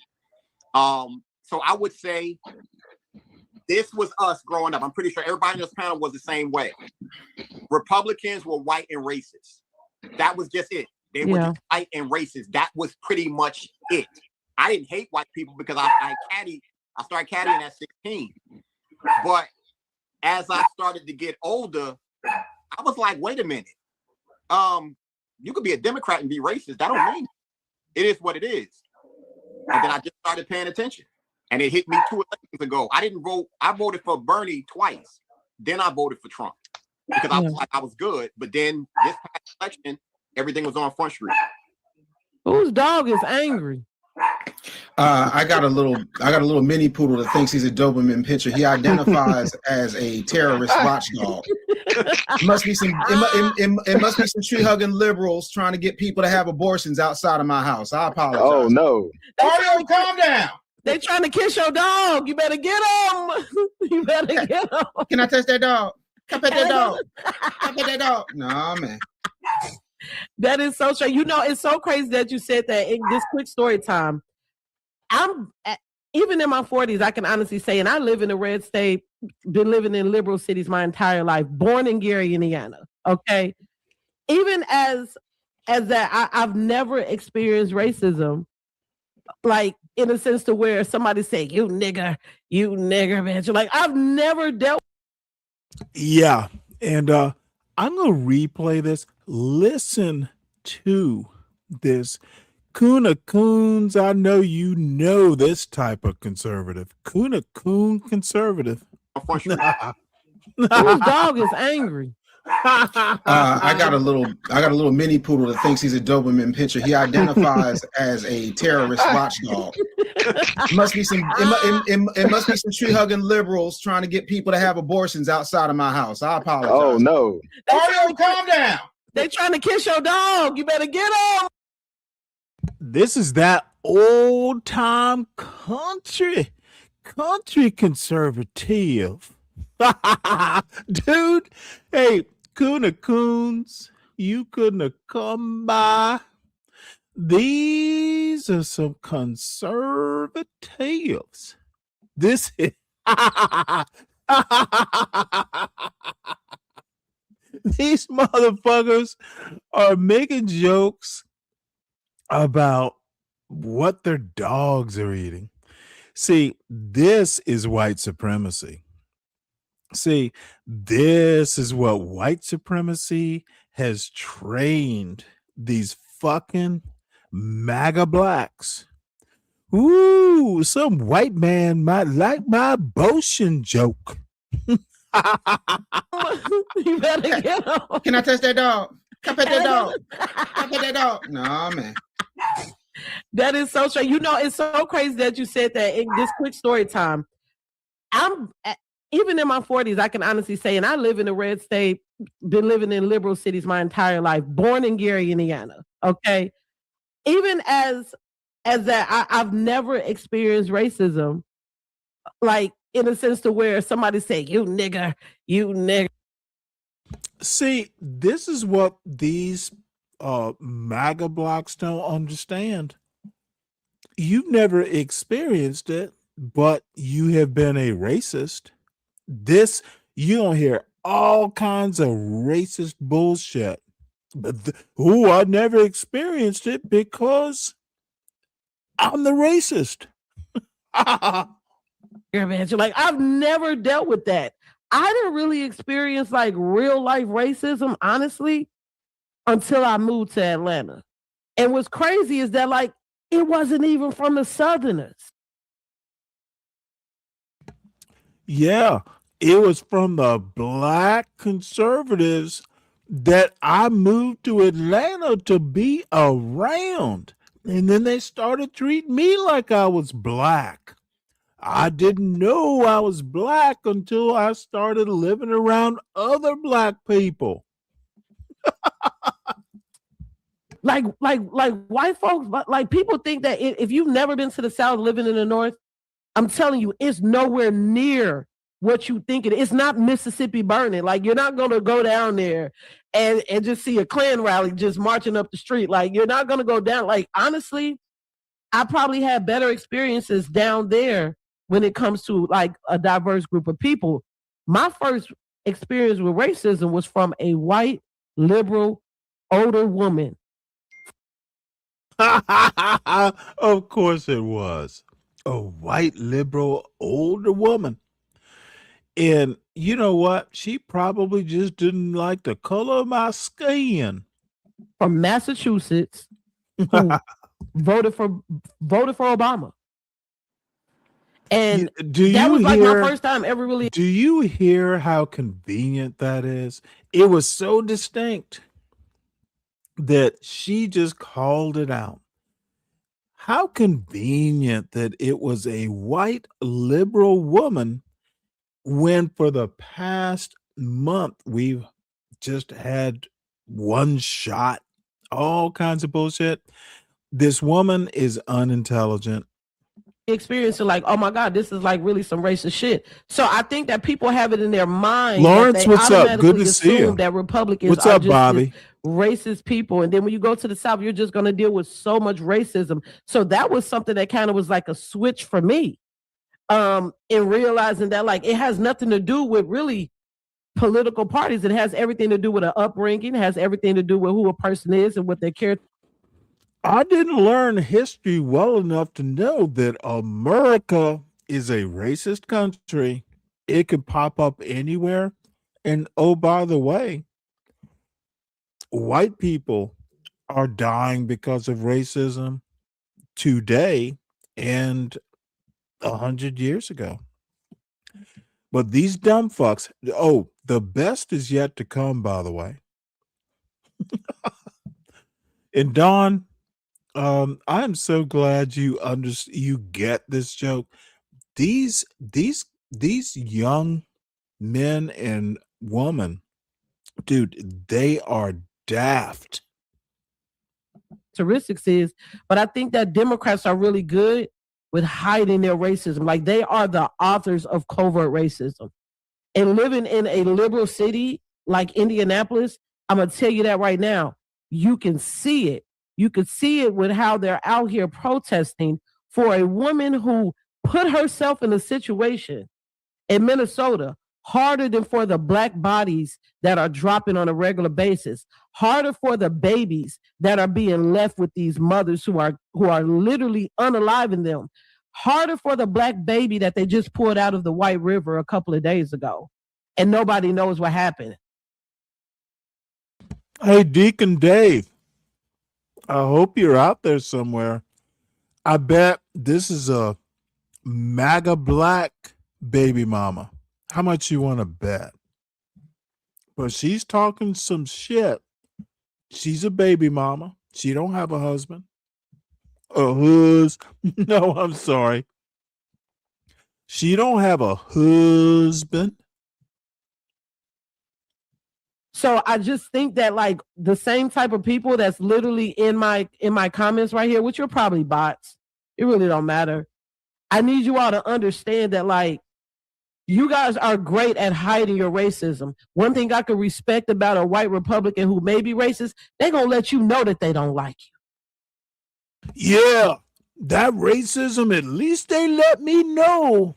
So I would say this was us growing up. I'm pretty sure everybody in this panel was the same way. Republicans were white and racist. That was just it. They were just white and racist. That was pretty much it. I didn't hate white people because I started caddying at 16. But as I started to get older, I was like, wait a minute. You could be a Democrat and be racist. That don't mean it is what it is. And then I just started paying attention. And it hit me 2 elections ago. I didn't vote. I voted for Bernie twice. Then I voted for Trump because I was like, I was good. But then this past election, everything was on Front Street. Whose dog is angry? I got a little mini poodle that thinks he's a Doberman Pinscher. He identifies as a terrorist watchdog. It must be some tree hugging liberals trying to get people to have abortions outside of my house. I apologize. Oh no! Mario, calm down. They trying to kiss your dog. You better get him. You better get him. Can I touch that dog? Can I pet that dog? Can I pet that dog? No, man. That is so strange. You know, it's so crazy that you said that. In this quick story time, I'm even in my 40s, I can honestly say, and I live in a red state, been living in liberal cities my entire life, born in Gary, Indiana. Okay. Even as that, I've never experienced racism, like in a sense to where somebody say, you nigger, bitch. You're like, I've never dealt. Yeah. And I'm going to replay this. Listen to this. Kuna Coons, I know you know this type of conservative. Kuna Coon conservative. Whose dog is angry? I got a little mini poodle that thinks he's a Doberman Pinscher. He identifies as a terrorist watchdog. It must be some tree hugging liberals trying to get people to have abortions outside of my house. I apologize. Oh no! Mario, calm down. They trying to kiss your dog. You better get him. This is that old time country conservative. Dude, hey, Kuna Coons, you couldn't have come by. These are some conservatives. This is these motherfuckers are making jokes about what their dogs are eating. See, this is white supremacy. See, this is what white supremacy has trained these fucking MAGA blacks. Ooh, some white man might like my abortion joke. You better get him. Can I touch that dog? Can I pet that dog? Can I pet that dog? No, man. That is so strange. You know, it's so crazy that you said that. In this quick story time, I'm even in my 40s, I can honestly say, and I live in a red state, been living in liberal cities my entire life, born in Gary, Indiana. Okay. Even as that, I've never experienced racism, like in a sense to where somebody say, you nigger. See, this is what these MAGA blocks don't understand. You've never experienced it, but you have been a racist. This, you don't hear all kinds of racist bullshit. But I never experienced it because I'm the racist. You're like, I've never dealt with that. I didn't really experience like real life racism, honestly, until I moved to Atlanta. And what's crazy is that like It wasn't even from the Southerners. Yeah, it was from the black conservatives that I moved to Atlanta to be around. And then they started treating me like I was black. I didn't know I was black until I started living around other black people. Like white folks, like people think that if you've never been to the South living in the North, I'm telling you, it's nowhere near what you think it is. It's not Mississippi burning. Like, you're not going to go down there and just see a Klan rally just marching up the street. Like, you're not going to go down. Like, honestly, I probably had better experiences down there when it comes to like a diverse group of people. My first experience with racism was from a white, liberal, older woman. Of course it was. A white, liberal, older woman. And you know what? She probably just didn't like the color of my skin. From Massachusetts, who voted for Obama. And that was like my first time ever really. Do you hear how convenient that is? It was so distinct that she just called it out. How convenient that it was a white liberal woman when for the past month we've just had one shot, all kinds of bullshit. This woman is unintelligent. Experience like, oh my God, this is like really some racist shit. So I think that people have it in their mind. Lawrence, what's up? Good to see you. That Republicans What's are up, just Bobby? Racist people. And then when you go to the South, you're just going to deal with so much racism. So that was something that kind of was like a switch for me. In realizing that like it has nothing to do with really political parties. It has everything to do with an upbringing. It has everything to do with who a person is and what their character. I didn't learn history well enough to know that America is a racist country. It could pop up anywhere. And oh, by the way, white people are dying because of racism today and 100 years ago. But these dumb fucks, oh, the best is yet to come, by the way. And Don, I am so glad you get this joke. These young men and women, dude, they are daft. Characteristics is, but I think that Democrats are really good with hiding their racism. Like they are the authors of covert racism. And living in a liberal city like Indianapolis, I'm gonna tell you that right now, you can see it. You could see it with how they're out here protesting for a woman who put herself in a situation in Minnesota harder than for the black bodies that are dropping on a regular basis, harder for the babies that are being left with these mothers who are literally unaliving them, harder for the black baby that they just pulled out of the White River a couple of days ago, and nobody knows what happened. Hey, Deacon Dave, I hope you're out there somewhere. I bet this is a MAGA black baby mama. How much you want to bet? But she's talking some shit. She's a baby mama. She don't have a husband. A No, I'm sorry. She don't have a husband. So I just think that like the same type of people that's literally in my comments right here, which are probably bots, it really don't matter. I need you all to understand that like you guys are great at hiding your racism. One thing I could respect about a white Republican who may be racist, they're gonna let you know that they don't like you. Yeah, that racism, at least they let me know.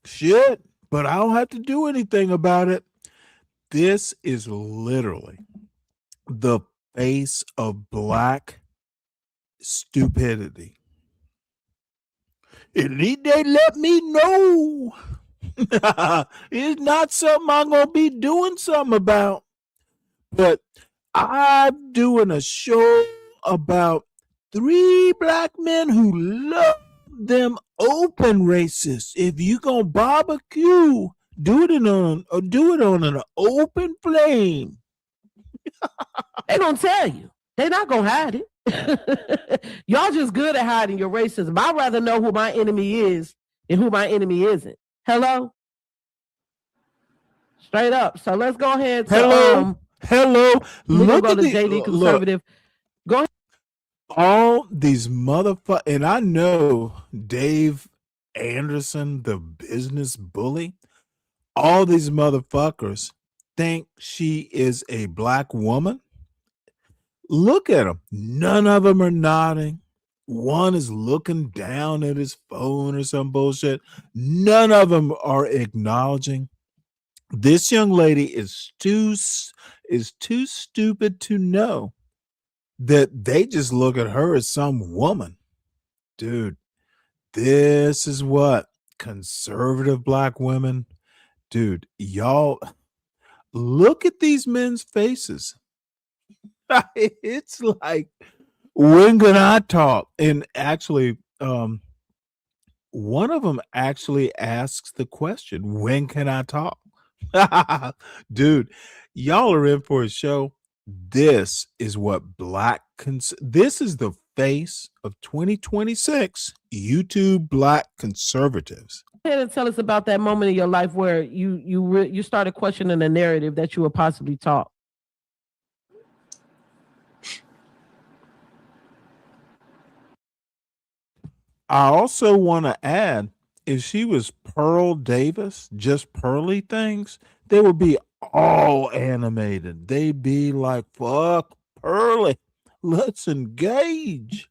Shit, but I don't have to do anything about it. This is literally the face of black stupidity. At least they let me know. It's not something I'm going to be doing something about. But I'm doing a show about 3 black men who love them open racists. If you gonna barbecue, do it on an open flame. They gonna tell you. They not gonna hide it. Y'all just good at hiding your racism. I'd rather know who my enemy is than who my enemy isn't. Hello? Straight up. So let's go ahead to Hello. We're gonna Look go at to the JD Conservative. Go ahead. all these motherfuckers, and I know Dave Anderson, the business bully, all these motherfuckers think she is a black woman. Look at them. None of them are nodding. One is looking down at his phone or some bullshit. None of them are acknowledging. This young lady is too stupid to know that they just look at her as some woman. Dude, this is what conservative black women, dude, y'all look at these men's faces. It's like, when can I talk? And actually, one of them actually asks the question, when can I talk? Dude, y'all are in for a show. This is what this is the face of 2026 YouTube black conservatives. Go ahead and tell us about that moment in your life where you started questioning the narrative that you were possibly taught. I also want to add, if she was Pearl Davis, just pearly things, they would be all animated. They'd be like, fuck Pearly, let's engage.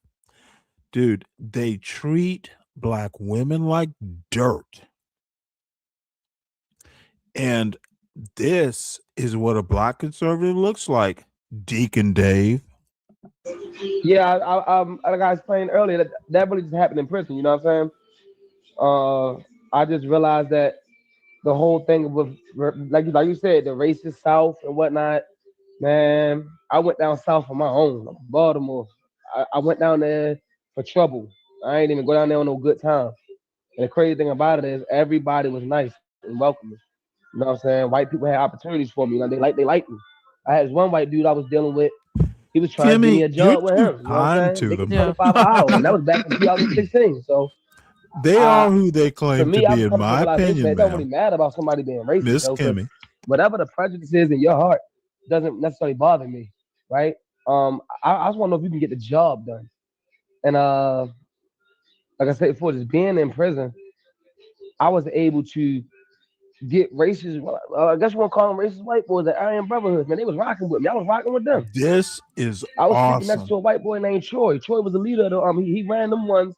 Dude, they treat black women like dirt. And this is what a black conservative looks like, Deacon Dave. Yeah, like I explained earlier, that really just happened in prison. You know what I'm saying? I just realized that the whole thing with, like you said, the racist South and whatnot. Man, I went down south on my own, Baltimore. I went down there for trouble. I ain't even go down there on no good time. And the crazy thing about it is everybody was nice and welcoming. You know what I'm saying? White people had opportunities for me. Like they liked me. I had this one white dude I was dealing with. He was trying to give me a job with him. You know what I'm saying? They could $25 an hour. And that was back in 2016. So they are who they claim to me, to I've be, in come to my realize opinion. it don't really matter about somebody being racist. Miss Though, Kimmy. whatever the prejudice is in your heart doesn't necessarily bother me, right? I just want to know if you can get the job done. And like I said before, just being in prison, I was able to get racist. I guess you want to call them racist white boys, the Aryan Brotherhood. Man, they was rocking with me. I was rocking with them. This is I was sleeping next awesome. to a white boy named Troy. Troy was the leader of the he ran them ones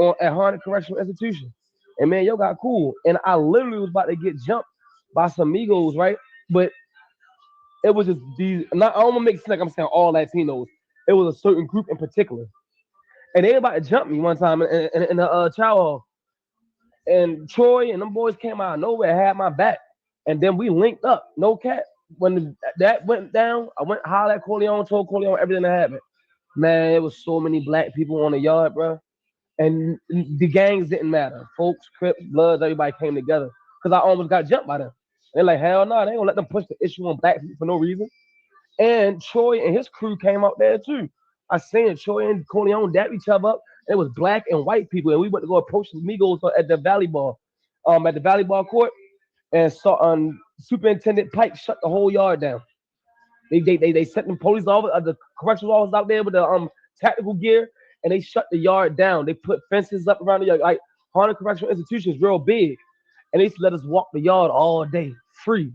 at Harnett Correctional Institution. And man, yo got cool. And I literally was about to get jumped by some Migos, right? But it was just these. Not I don't want to make it seem like I'm saying all Latinos. It was a certain group in particular, and they about to jump me one time in the chow hall. And Troy and them boys came out of nowhere, had my back, and then we linked up. No cap. When that went down, I went holler at Corleone, told Corleone everything that happened. Man, it was so many black people on the yard, bro. And the gangs didn't matter. Folks, Crips, Bloods, everybody came together. Because I almost got jumped by them. They're like, hell no, they ain't gonna let them push the issue on black people for no reason. And Troy and his crew came out there too. I seen Troy and Corleone dap each other up. And it was black and white people. And we went to go approach the Migos at the volleyball, at the volleyball court. And saw Superintendent Pike shut the whole yard down. They sent the police officer, the correctional officers out there with the tactical gear, and they shut the yard down. They put fences up around the yard. Like Harnett Correctional Institution is real big, and they used to let us walk the yard all day, free,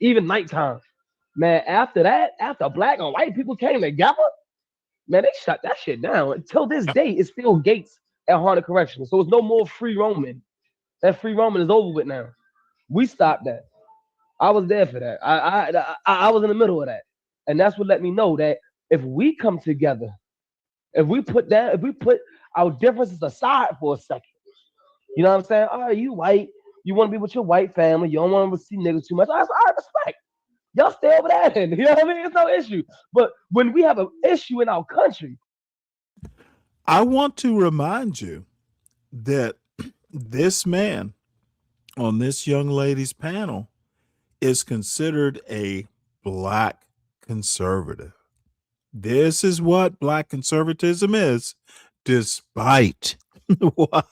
even nighttime. Man, after that, after black and white people came together, man, they shut that shit down. Until this day, it's still gates at Harnett Correctional, so it's no more free roaming. That free roaming is over with now. We stopped that. I was there for that. I was in the middle of that, and that's what let me know that if we come together, if we put our differences aside for a second, you know what I'm saying? All right, you white, you want to be with your white family, you don't want to see niggas too much. I respect. Y'all stay over there, then. You know what I mean? It's no issue. But when we have an issue in our country, I want to remind you that this man on this young lady's panel is considered a black conservative. This is what black conservatism is, despite what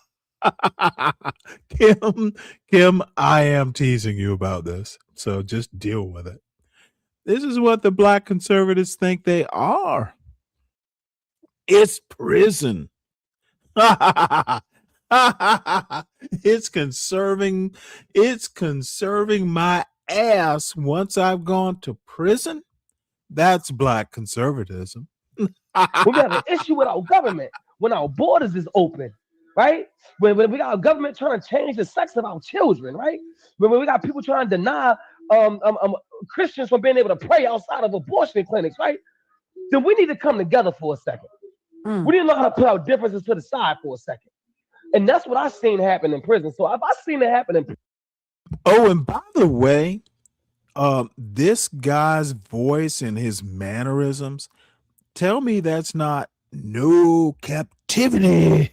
Kim, I am teasing you about this, so just deal with it. This is what the black conservatives think they are. It's prison. It's conserving my ass once I've gone to prison. That's black conservatism. We have an issue with our government when our borders is open, right? When we got a government trying to change the sex of our children, right? When we got people trying to deny Christians from being able to pray outside of abortion clinics, right? Then we need to come together for a second. We need to know how to put our differences to the side for a second. And that's what I've seen happen in prison. So I've seen it happen in prison. Oh, and by the way, this guy's voice and his mannerisms, tell me that's not no captivity.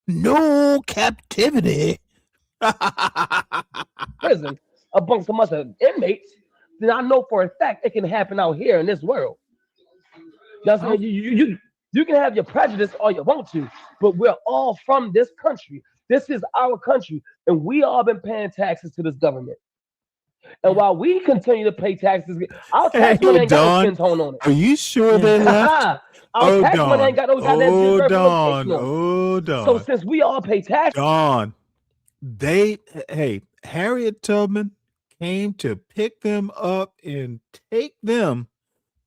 No captivity. Prison amongst a bunch of inmates, then I know for a fact it can happen out here in this world. That's what you can have your prejudice all you want to, but we're all from this country. This is our country, and we all been paying taxes to this government. And while we continue to pay taxes, our tax money ain't got no skin tone on it. Are you sure they left? Our tax money ain't got no goddamn geographic location on it. Oh, Dawn. So since we all pay taxes, Dawn, Harriet Tubman came to pick them up and take them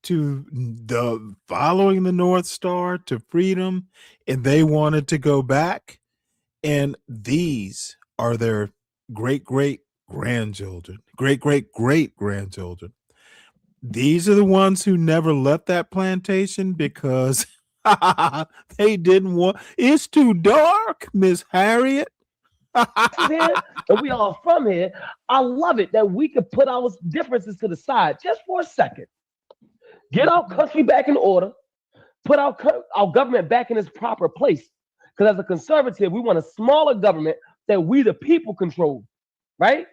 to the following the North Star to freedom, and they wanted to go back. And these are their great-great-grandchildren, great-great-great-grandchildren. These are the ones who never left that plantation because they didn't want. It's too dark, Miss Harriet. and we all from here. I love it that we could put our differences to the side just for a second. Get our country back in order. Put our government back in its proper place. Because as a conservative, we want a smaller government that we the people control, right?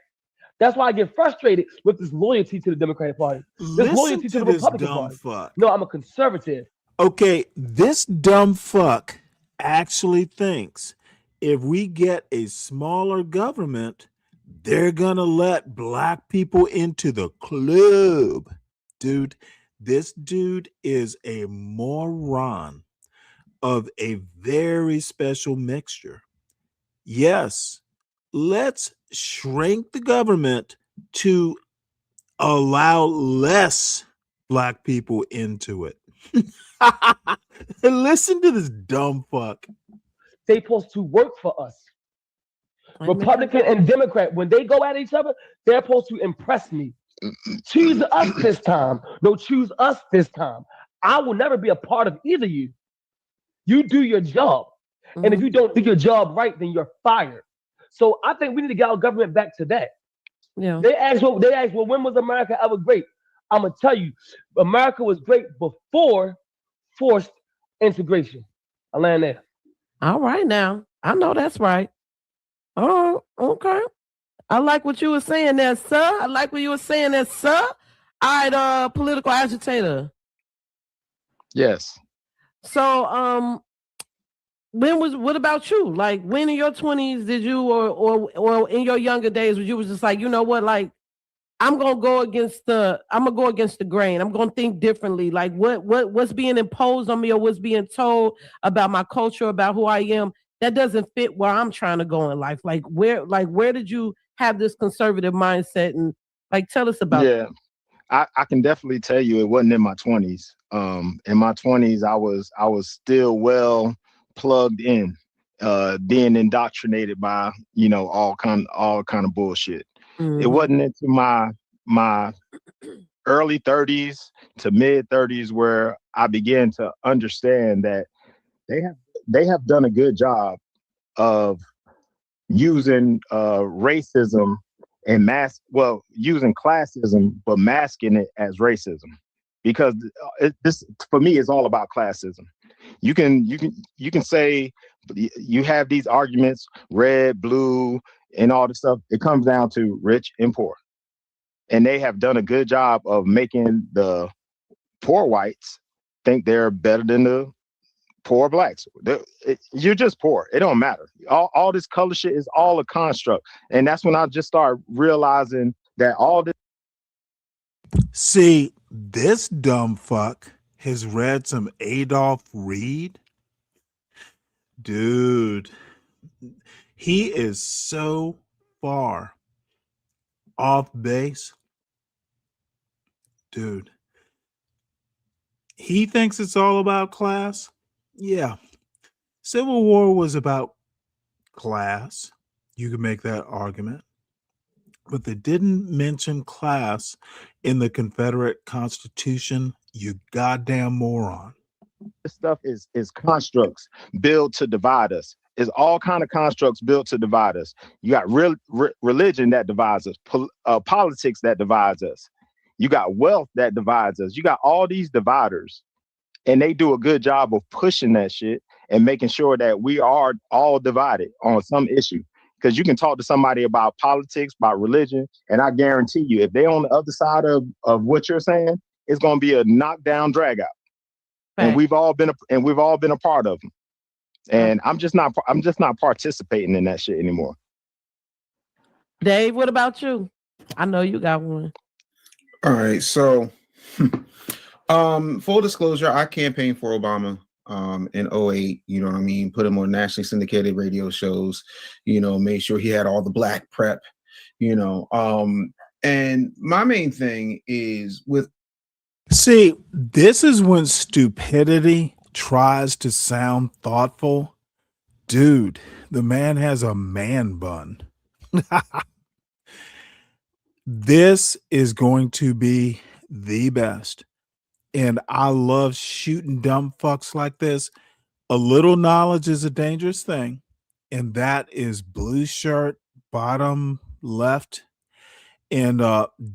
That's why I get frustrated with this loyalty to the Democratic Party. This loyalty to the Republican Party. Fuck. No, I'm a conservative. Okay, this dumb fuck actually thinks if we get a smaller government, they're gonna let black people into the club. Dude, this dude is a moron of a very special mixture. Yes, let's shrink the government to allow less black people into it. Listen to this dumb fuck. They supposed to work for us. Republican and Democrat, when they go at each other, they're supposed to impress me. Choose us this time. No, choose us this time. I will never be a part of either of you. You do your job. And if you don't do your job right, then you're fired. So I think we need to get our government back to that. Yeah. They asked, well, when was America ever great? I'm gonna tell you, America was great before forced integration. I land there. All right now. I know that's right. Oh, okay. I like what you were saying there, sir. I like what you were saying there, sir. All right, political agitator. Yes. So what about you? Like when in your 20s did you or in your younger days when you was just like, you know what, like I'm gonna go against the grain. I'm gonna think differently. Like what's being imposed on me or what's being told about my culture, about who I am, that doesn't fit where I'm trying to go in life. Like where did you have this conservative mindset, and like tell us about it? I can definitely tell you it wasn't in my 20s. In my 20s, I was still well plugged in, being indoctrinated by, all kind of bullshit. It wasn't into my early 30s to mid 30s where I began to understand that they have done a good job of using racism and using classism, but masking it as racism. because this for me is all about classism. You can say you have these arguments, red, blue, and all this stuff. It comes down to rich and poor, and they have done a good job of making the poor whites think they're better than the poor blacks. You're just poor. It don't matter. All this color shit is all a construct, and that's when I just start realizing that all this. See, this dumb fuck has read some Adolph Reed. Dude, he is so far off base. Dude, he thinks it's all about class. Yeah. Civil War was about class. You can make that argument. But they didn't mention class in the Confederate Constitution, you goddamn moron. This stuff is constructs built to divide us. It's all kind of constructs built to divide us. You got religion that divides us, politics that divides us. You got wealth that divides us. You got all these dividers, and they do a good job of pushing that shit and making sure that we are all divided on some issue. Because you can talk to somebody about politics, about religion, and I guarantee you, if they're on the other side of what you're saying, it's going to be a knockdown, drag out. Right. And we've all been a part of them. And I'm just not participating in that shit anymore. Dave, what about you? I know you got one. All right, so full disclosure, I campaigned for Obama in 2008, you know what I mean, put him on nationally syndicated radio shows, you know, made sure he had all the black prep, you know. And my main thing is with see, this is when stupidity tries to sound thoughtful. Dude, the man has a man bun. This is going to be the best. And I love shooting dumb fucks like this. A little knowledge is a dangerous thing. And that is blue shirt, bottom left. And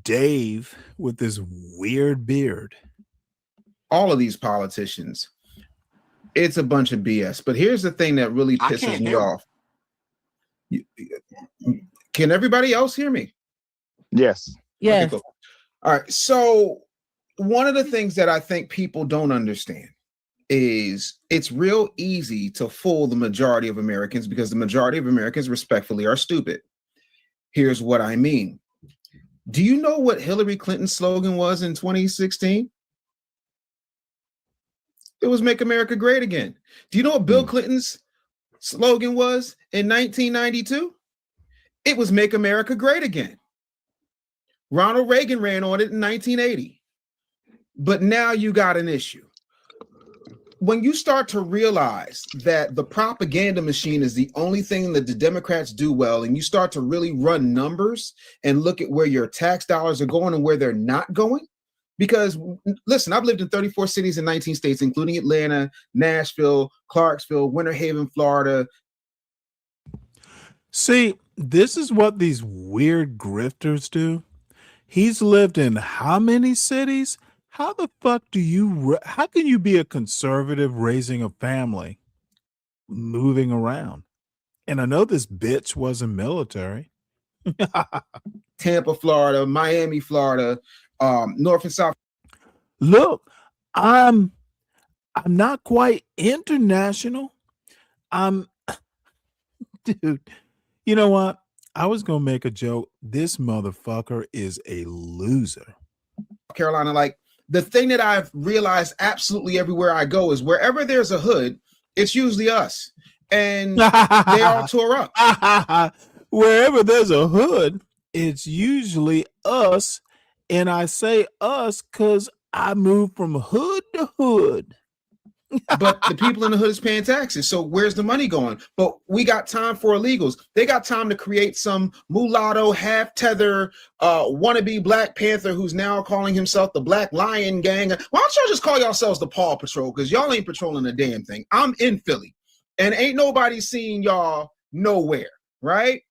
Dave with this weird beard. All of these politicians, it's a bunch of BS. But here's the thing that really pisses me off. Can everybody else hear me? Yes. Yes. Okay, cool. All right. So one of the things that I think people don't understand is it's real easy to fool the majority of Americans because the majority of Americans respectfully are stupid. Here's what I mean. Do you know what Hillary Clinton's slogan was in 2016? It was "Make America Great Again." Do you know what Bill Clinton's slogan was in 1992? It was "Make America Great Again." Ronald Reagan ran on it in 1980. But now you got an issue. When you start to realize that the propaganda machine is the only thing that the Democrats do well, and you start to really run numbers and look at where your tax dollars are going and where they're not going, because listen, I've lived in 34 cities in 19 states, including Atlanta, Nashville, Clarksville, Winter Haven, Florida. See, this is what these weird grifters do. He's lived in how many cities? How the fuck how can you be a conservative raising a family moving around? And I know this bitch wasn't military. Tampa, Florida, Miami, Florida, North and South. Look, I'm not quite international. Dude, you know what? I was going to make a joke. This motherfucker is a loser. Carolina, like the thing that I've realized absolutely everywhere I go is wherever there's a hood, it's usually us. And they all tore up. Wherever there's a hood, it's usually us. And I say us because I moved from hood to hood. But the people in the hood is paying taxes. So where's the money going? But we got time for illegals. They got time to create some mulatto, half-tether, wannabe Black Panther who's now calling himself the Black Lion Gang. Why don't y'all just call yourselves the Paw Patrol? Because y'all ain't patrolling a damn thing. I'm in Philly. And ain't nobody seeing y'all nowhere, right?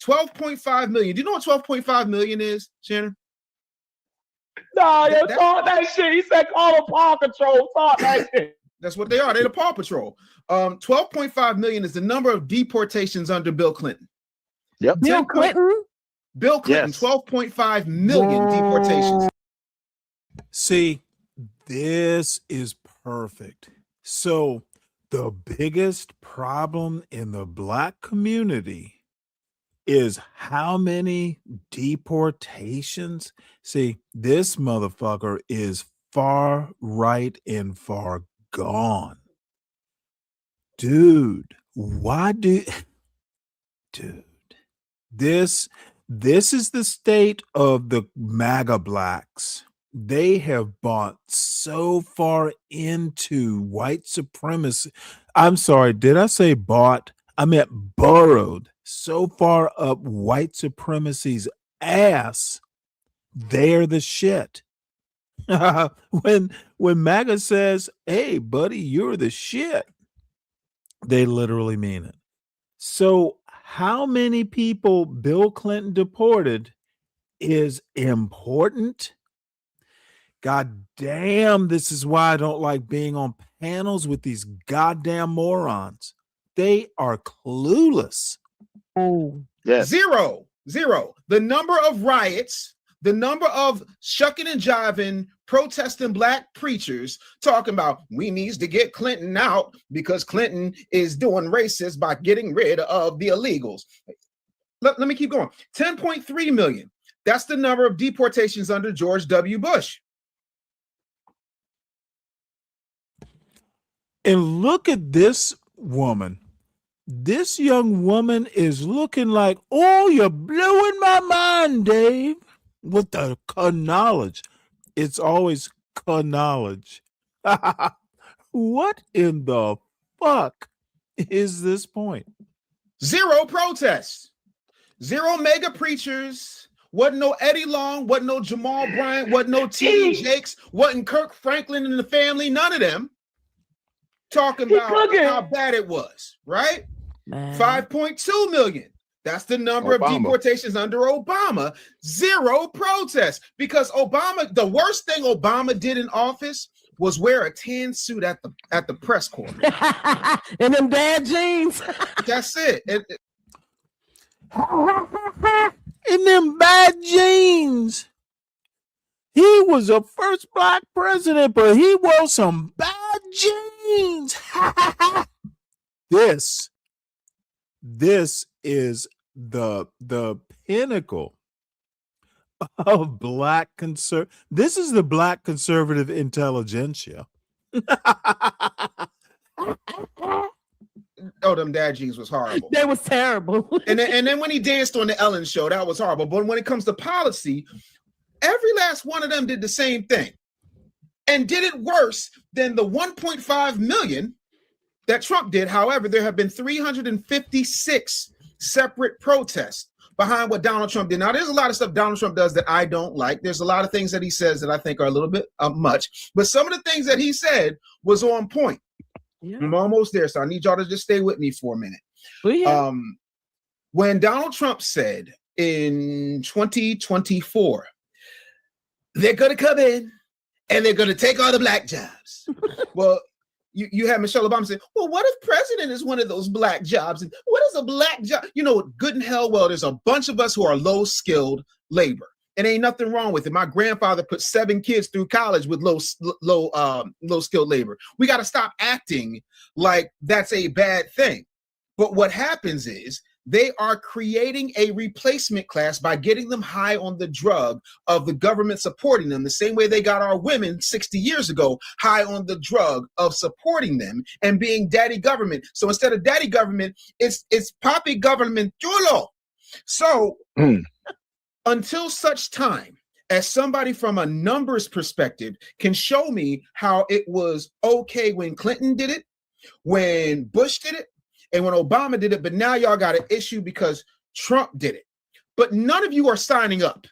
12.5 million. Do you know what 12.5 million is, Shannon? Nah, yo, talk that shit. He said call them Paw Patrol. Talk that shit. That's what they are. They're the Paw Patrol. 12.5 million is the number of deportations under Bill Clinton. Yep. Bill Clinton? Bill Clinton, Yes. 12.5 million deportations. See, this is perfect. So, the biggest problem in the Black community is how many deportations. See, this motherfucker is far right and far gone. Dude, dude, this is the state of the MAGA blacks. They have bought so far into white supremacy. I'm sorry, did I say bought? I meant burrowed so far up white supremacy's ass. They're the shit. when MAGA says, "Hey, buddy, you're the shit," they literally mean it. So, how many people Bill Clinton deported is important. God damn, this is why I don't like being on panels with these goddamn morons. They are clueless. Oh, Yes. Zero. The number of riots, the number of shucking and jiving, protesting Black preachers talking about we needs to get Clinton out because Clinton is doing racist by getting rid of the illegals. Let me keep going. 10.3 million. That's the number of deportations under George W. Bush. And look at this woman. This young woman is looking like, oh, you're blowing my mind, Dave. With the knowledge. It's always knowledge. What in the fuck is this point? Zero protests. Zero mega preachers. Wasn't no Eddie Long. Wasn't no Jamal Bryant. Wasn't no T.D. Jakes. Wasn't Kirk Franklin and the family. None of them. Talking about how bad it was, right? 5.2 million. That's the number of deportations under Obama. Zero protests because Obama, the worst thing Obama did in office was wear a tan suit at the press corps. And them dad jeans. That's it. In them bad jeans. He was the first Black president, but he wore some bad jeans. This is the pinnacle of Black This is the Black conservative intelligentsia. Oh, them dad jeans was horrible. That was terrible. and then when he danced on the Ellen show, that was horrible. But when it comes to policy, every last one of them did the same thing and did it worse than the 1.5 million that Trump did. However, there have been 356 separate protests behind what Donald Trump did. Now, there's a lot of stuff Donald Trump does that I don't like. There's a lot of things that he says that I think are a little bit much, but some of the things that he said was on point. Yeah. I'm almost there, so I need y'all to just stay with me for a minute. Yeah. When Donald Trump said in 2024, they're going to come in and they're going to take all the Black jobs. Well, you have Michelle Obama say, well, what if president is one of those Black jobs? And what is a Black job? You know, good and hell well, there's a bunch of us who are low-skilled labor. And ain't nothing wrong with it. My grandfather put 7 kids through college with low-skilled labor. We got to stop acting like that's a bad thing. But what happens is they are creating a replacement class by getting them high on the drug of the government supporting them, the same way they got our women 60 years ago high on the drug of supporting them and being daddy government. So instead of daddy government, it's papi government chulo. So until such time as somebody from a numbers perspective can show me how it was okay when Clinton did it, when Bush did it, and when Obama did it, but now y'all got an issue because Trump did it. But none of you are signing up.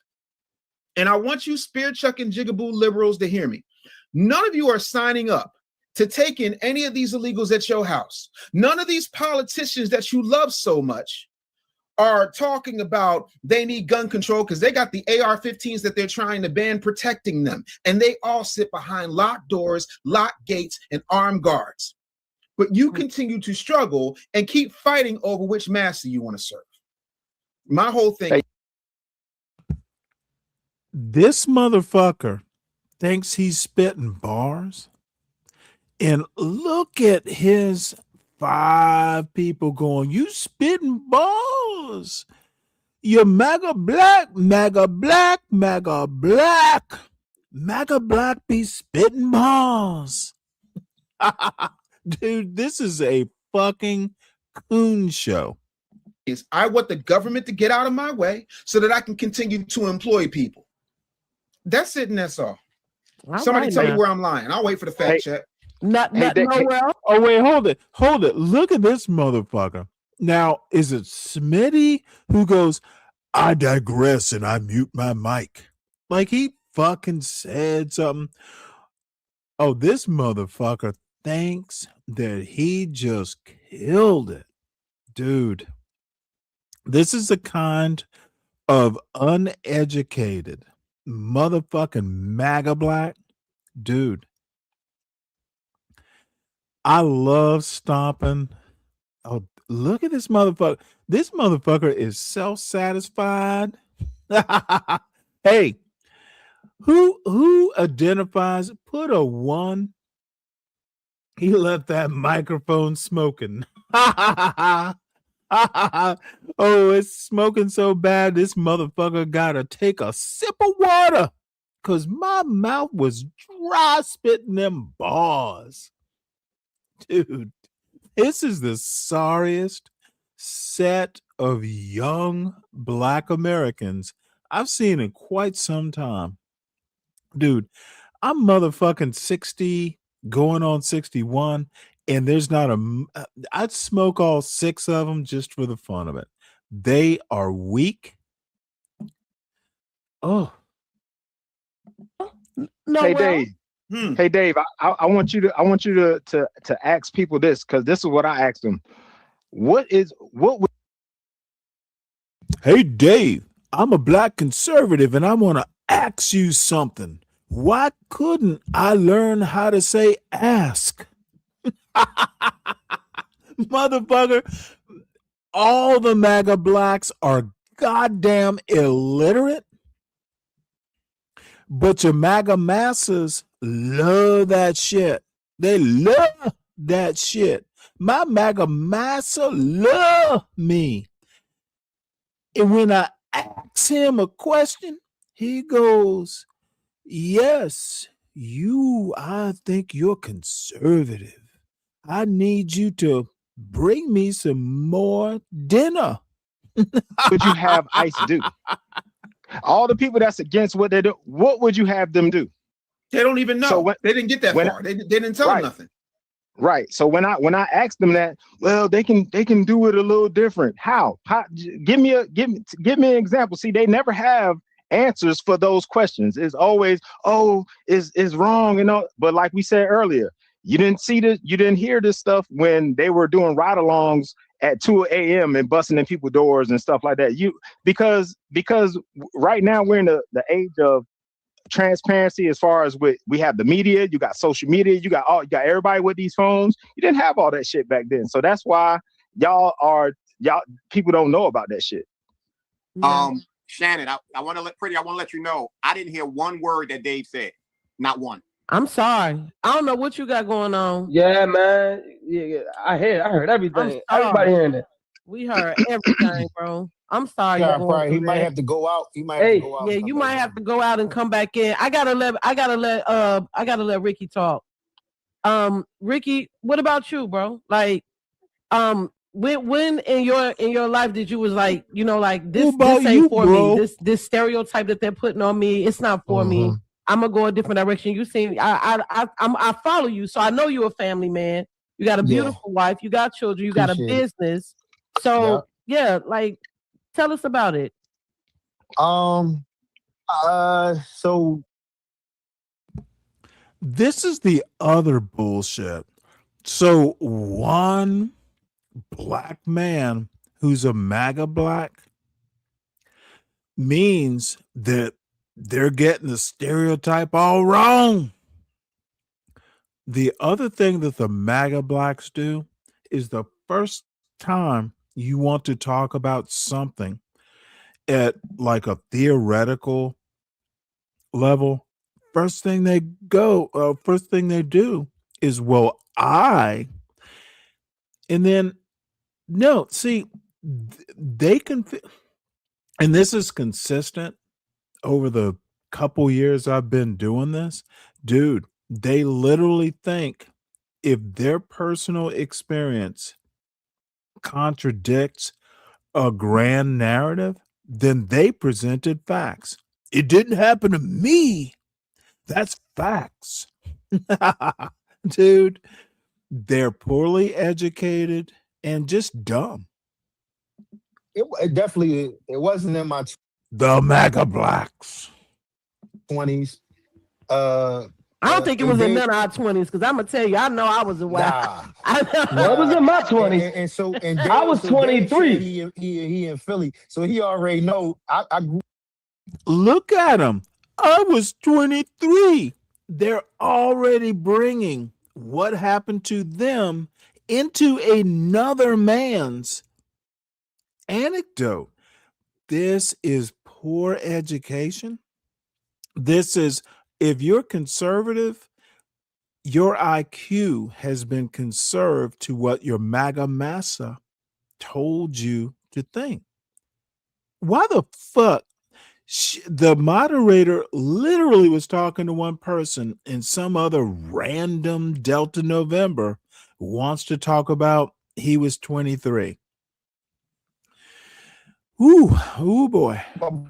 And I want you spear chucking jigaboo liberals to hear me. None of you are signing up to take in any of these illegals at your house. None of these politicians that you love so much are talking about they need gun control because they got the AR-15s that they're trying to ban protecting them. And they all sit behind locked doors, locked gates, and armed guards. But you continue to struggle and keep fighting over which master you want to serve. My whole thing. This motherfucker thinks he's spitting bars. And look at his 5 people going, you spitting bars. You're MAGA black, MAGA black, MAGA black. MAGA black be spitting bars. Dude, this is a fucking coon show. Is I want the government to get out of my way so that I can continue to employ people. That's it, and that's all. Somebody tell me where I'm lying. I'll wait for the fact check. Oh, wait, hold it. Look at this motherfucker. Now, is it Smitty who goes, I digress and I mute my mic? Like he fucking said something. Oh, this motherfucker thinks that he just killed it. Dude, this is the kind of uneducated motherfucking MAGA black. Dude, I love stomping. Oh, look at this motherfucker. This motherfucker is self-satisfied. Hey, who identifies? Put a 1. He left that microphone smoking. Oh, it's smoking so bad. This motherfucker gotta take a sip of water because my mouth was dry spitting them bars. Dude, this is the sorriest set of young black Americans I've seen in quite some time. Dude, I'm motherfucking 60, going on 61, and there's not I'd smoke all 6 of them just for the fun of it. They are weak. Oh. No, hey, Dave. Hey, Dave, I want you to ask people this, because this is what I asked them. Hey, Dave, I'm a black conservative and I want to ask you something. Why couldn't I learn how to say ask? Motherfucker, all the MAGA blacks are goddamn illiterate, but your MAGA masses love that shit. They love that shit. My MAGA massa love me. And when I ask him a question, he goes, yes, I think you're conservative. I need you to bring me some more dinner. Would you have ICE do? All the people that's against what they do, what would you have them do? They don't even know. So they didn't get that far. They didn't tell them nothing. Right. So when I asked them that, well, they can do it a little different. How? Give me an example. See, they never have answers for those questions. It's always, is wrong, but like we said earlier, you didn't hear this stuff when they were doing ride-alongs at 2 a.m. and busting in people's doors and stuff like that. Because right now we're in the age of transparency, as far as we have the media, you got social media, you got everybody with these phones. You didn't have all that shit back then. So that's why people don't know about that shit. Shannon, I want to let you know, I didn't hear one word that Dave said. Not one. I'm sorry. I don't know what you got going on. Yeah, man. Yeah, I heard everything. Everybody hearing it. We heard everything, bro. I'm sorry. He might have to go out. He might have to go out. Yeah, you might have to go out and come back in. I gotta let Ricky talk. Ricky, what about you, bro? Like, when in your life did you was like, this ain't for me. This stereotype that they're putting on me, it's not for me. I'm gonna go a different direction. You seem I follow you, so I know you're a family man. You got a beautiful wife, you got children, you got a business. So like, tell us about it. So this is the other bullshit. So one black man who's a MAGA black means that they're getting the stereotype all wrong. The other thing that the MAGA blacks do is the first time you want to talk about something at like a theoretical level, first thing they do is, well, and then no, see, they can, and this is consistent over the couple years I've been doing this, dude. They literally think if their personal experience contradicts a grand narrative, then they presented facts. It didn't happen to me. That's facts. Dude, they're poorly educated and just dumb. It definitely it wasn't in my The MAGA blacks. 20s. I don't think it was in none of our 20s, because I'm gonna tell you, I know I was a wild. That was in my 20s. And so I was 23. He in Philly, so he already know. I grew. Look at him. I was 23. They're already bringing what happened to them into another man's anecdote. This is poor education. This is, if you're conservative, your IQ has been conserved to what your MAGA massa told you to think. Why the fuck? The moderator literally was talking to one person, and some other random Delta November wants to talk about he was 23. Ooh, boy.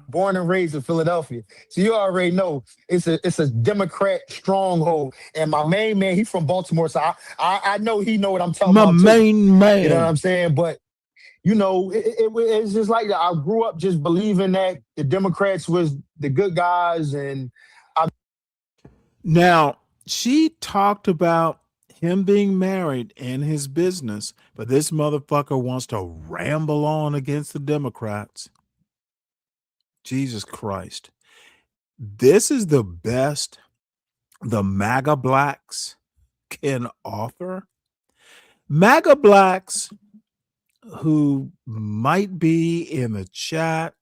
Born and raised in Philadelphia, so you already know it's a Democrat stronghold. And my main man, he's from Baltimore, so I know he know what I'm talking about. My main man. You know what I'm saying? But you know, it's just like that. I grew up just believing that the Democrats was the good guys, and now she talked about him being married and his business, but this motherfucker wants to ramble on against the Democrats. Jesus Christ. This is the best the MAGA blacks can offer. MAGA blacks who might be in the chat,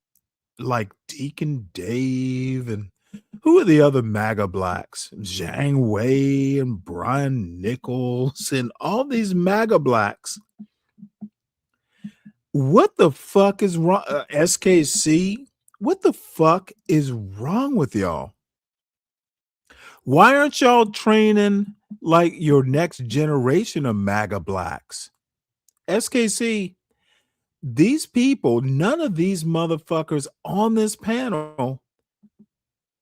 like Deacon Dave, and who are the other MAGA blacks? Zhang Wei and Brian Nichols and all these MAGA blacks. What the fuck is wrong? SKC, what the fuck is wrong with y'all? Why aren't y'all training like your next generation of MAGA blacks? SKC, these people, none of these motherfuckers on this panel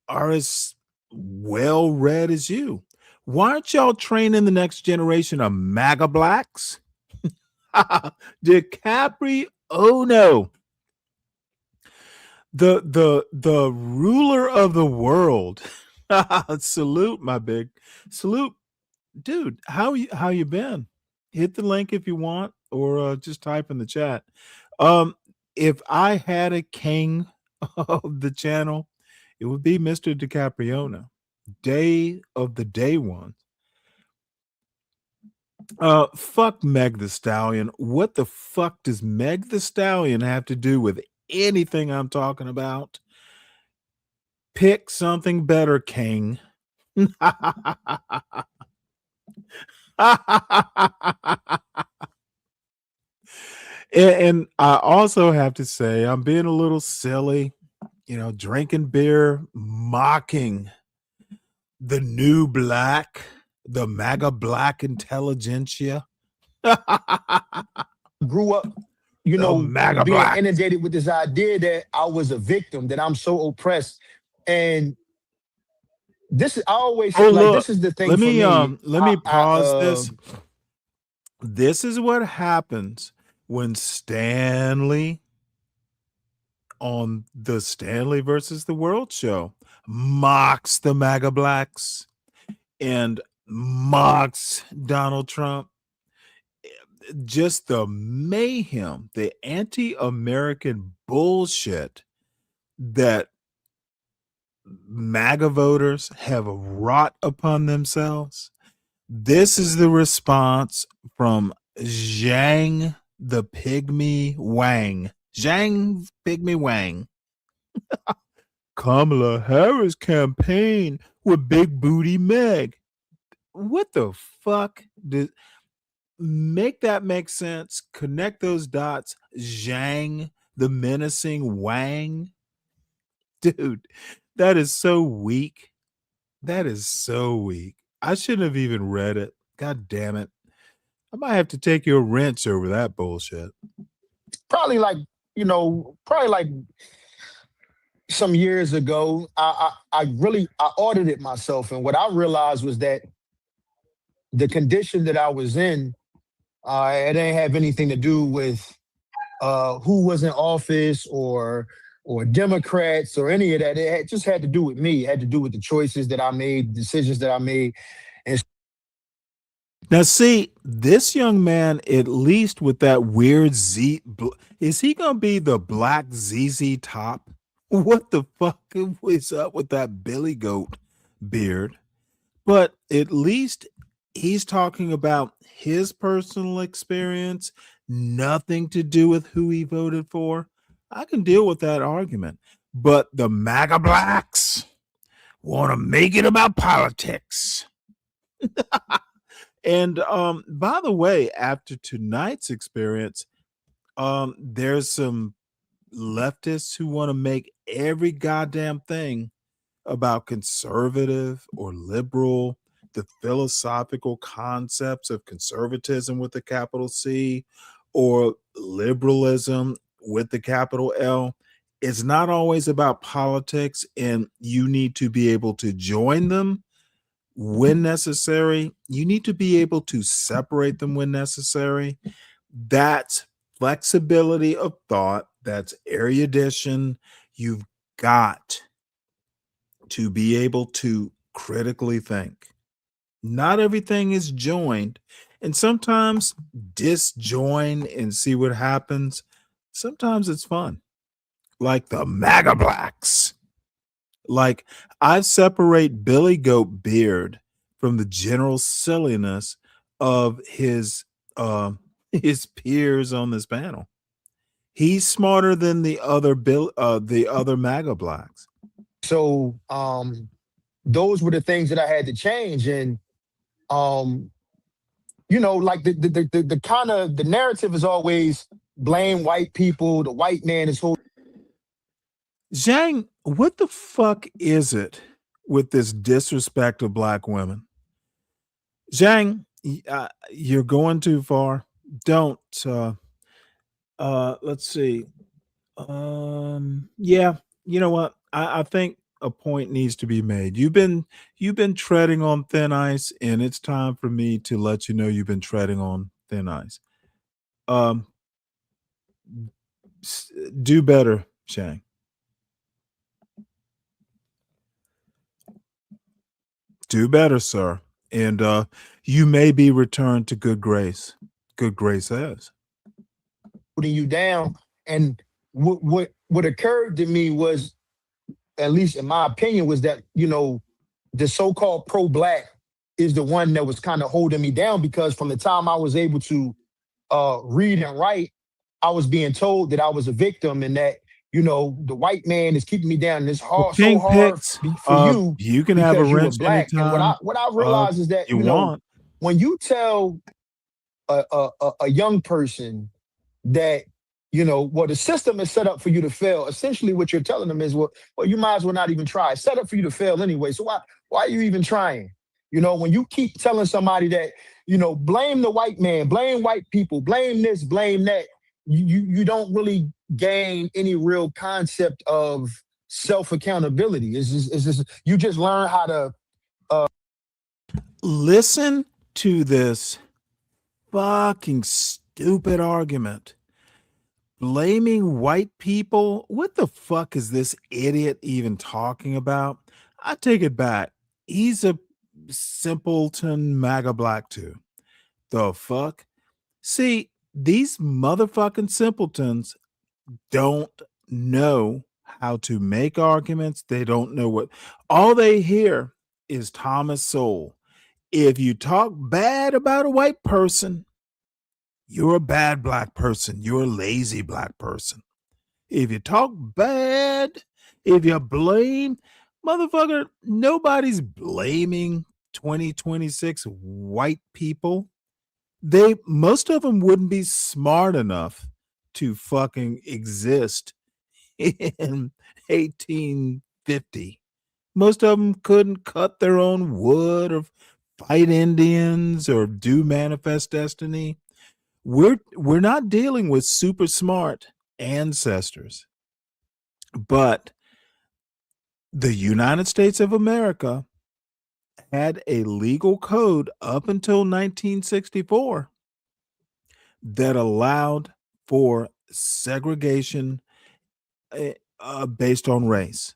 are as well read as you. Why aren't y'all training the next generation of MAGA blacks? DiCaprio, oh no. The ruler of the world. Salute, my big salute, dude. How you been? Hit the link if you want, or just type in the chat. If I had a king of the channel, it would be Mr. DiCaprio. Day of the day one. Fuck Meg the Stallion. What the fuck does Meg the Stallion have to do with anything I'm talking about? Pick something better, king. And I also have to say, I'm being a little silly, drinking beer, mocking the new black, the MAGA black intelligentsia. grew up, you know, MAGA being black. inundated with this idea that I was a victim, that I'm so oppressed. And this is, I always say, like, this is the thing Let for me me. let me pause this. This is what happens when Stanley on the Stanley versus the World show mocks the MAGA blacks and mocks Donald Trump. just the mayhem, the anti-American bullshit that MAGA voters have wrought upon themselves. This is the response from Zhang the Pygmy Wang. Zhang Pygmy Wang. Kamala Harris campaign with Big Booty Meg. What the fuck? Make that make sense. Connect those dots. Zhang the menacing Wang. Dude, that is so weak. That is so weak. I shouldn't have even read it. God damn it. I might have to take your wrench over that bullshit. Probably like, probably like some years ago, I audited myself, and what I realized was that the condition that I was in, it didn't have anything to do with who was in office or Democrats or any of that. Just had to do with me. It had to do with the choices that I made, decisions that I made. And now, see, this young man, at least with that weird Z, is he going to be the black ZZ Top? What the fuck is up with that Billy Goat beard? But at least he's talking about his personal experience, nothing to do with who he voted for. I can deal with that argument. But the MAGA blacks want to make it about politics. And by the way, after tonight's experience, there's some leftists who want to make every goddamn thing about conservative or liberal, the philosophical concepts of conservatism with the capital C or liberalism with the capital L. It's not always about politics, and you need to be able to join them when necessary. You need to be able to separate them when necessary. That's flexibility of thought. That's erudition. You've got to be able to critically think. Not everything is joined, and sometimes disjoin and see what happens. Sometimes it's fun, like the MAGA blacks. Like, I separate Billy Goat beard from the general silliness of his peers on this panel. He's smarter than the other MAGA blacks. so those were the things that I had to change. And like the kind of the narrative is always blame white people, the white man is who. Zhang, what the fuck is it with this disrespect of black women? Zhang, you're going too far. Don't. Let's see. Yeah, you know what? I think a point needs to be made. You've been treading on thin ice, and it's time for me to let you know you've been treading on thin ice. Do better, Zhang. Do better, sir. And you may be returned to good grace. Good grace as. Putting you down. And what occurred to me was, at least in my opinion, was that, the so-called pro-black is the one that was kind of holding me down, because from the time I was able to read and write, I was being told that I was a victim, and that, the white man is keeping me down. And it's hard, so hard for you. You can have a because you were wrench black. And anytime what I realized is that, you want. when you tell a young person that, the system is set up for you to fail, essentially what you're telling them is, well, you might as well not even try. It's set up for you to fail anyway. So why are you even trying? When you keep telling somebody that, blame the white man, blame white people, blame this, blame that, you don't really gain any real concept of self-accountability. It's just you just learn how to listen to this fucking stupid argument. Blaming white people? What the fuck is this idiot even talking about? I take it back. He's a simpleton MAGA black too. The fuck? See, these motherfucking simpletons don't know how to make arguments. They don't know what all they hear is Thomas Sowell. If you talk bad about a white person, you're a bad black person. You're a lazy black person. If you talk bad, if you blame, motherfucker, nobody's blaming 2026 white people. Most of them wouldn't be smart enough to fucking exist in 1850. Most of them couldn't cut their own wood or fight Indians or do manifest destiny. We're not dealing with super smart ancestors, but the United States of America had a legal code up until 1964 that allowed for segregation based on race.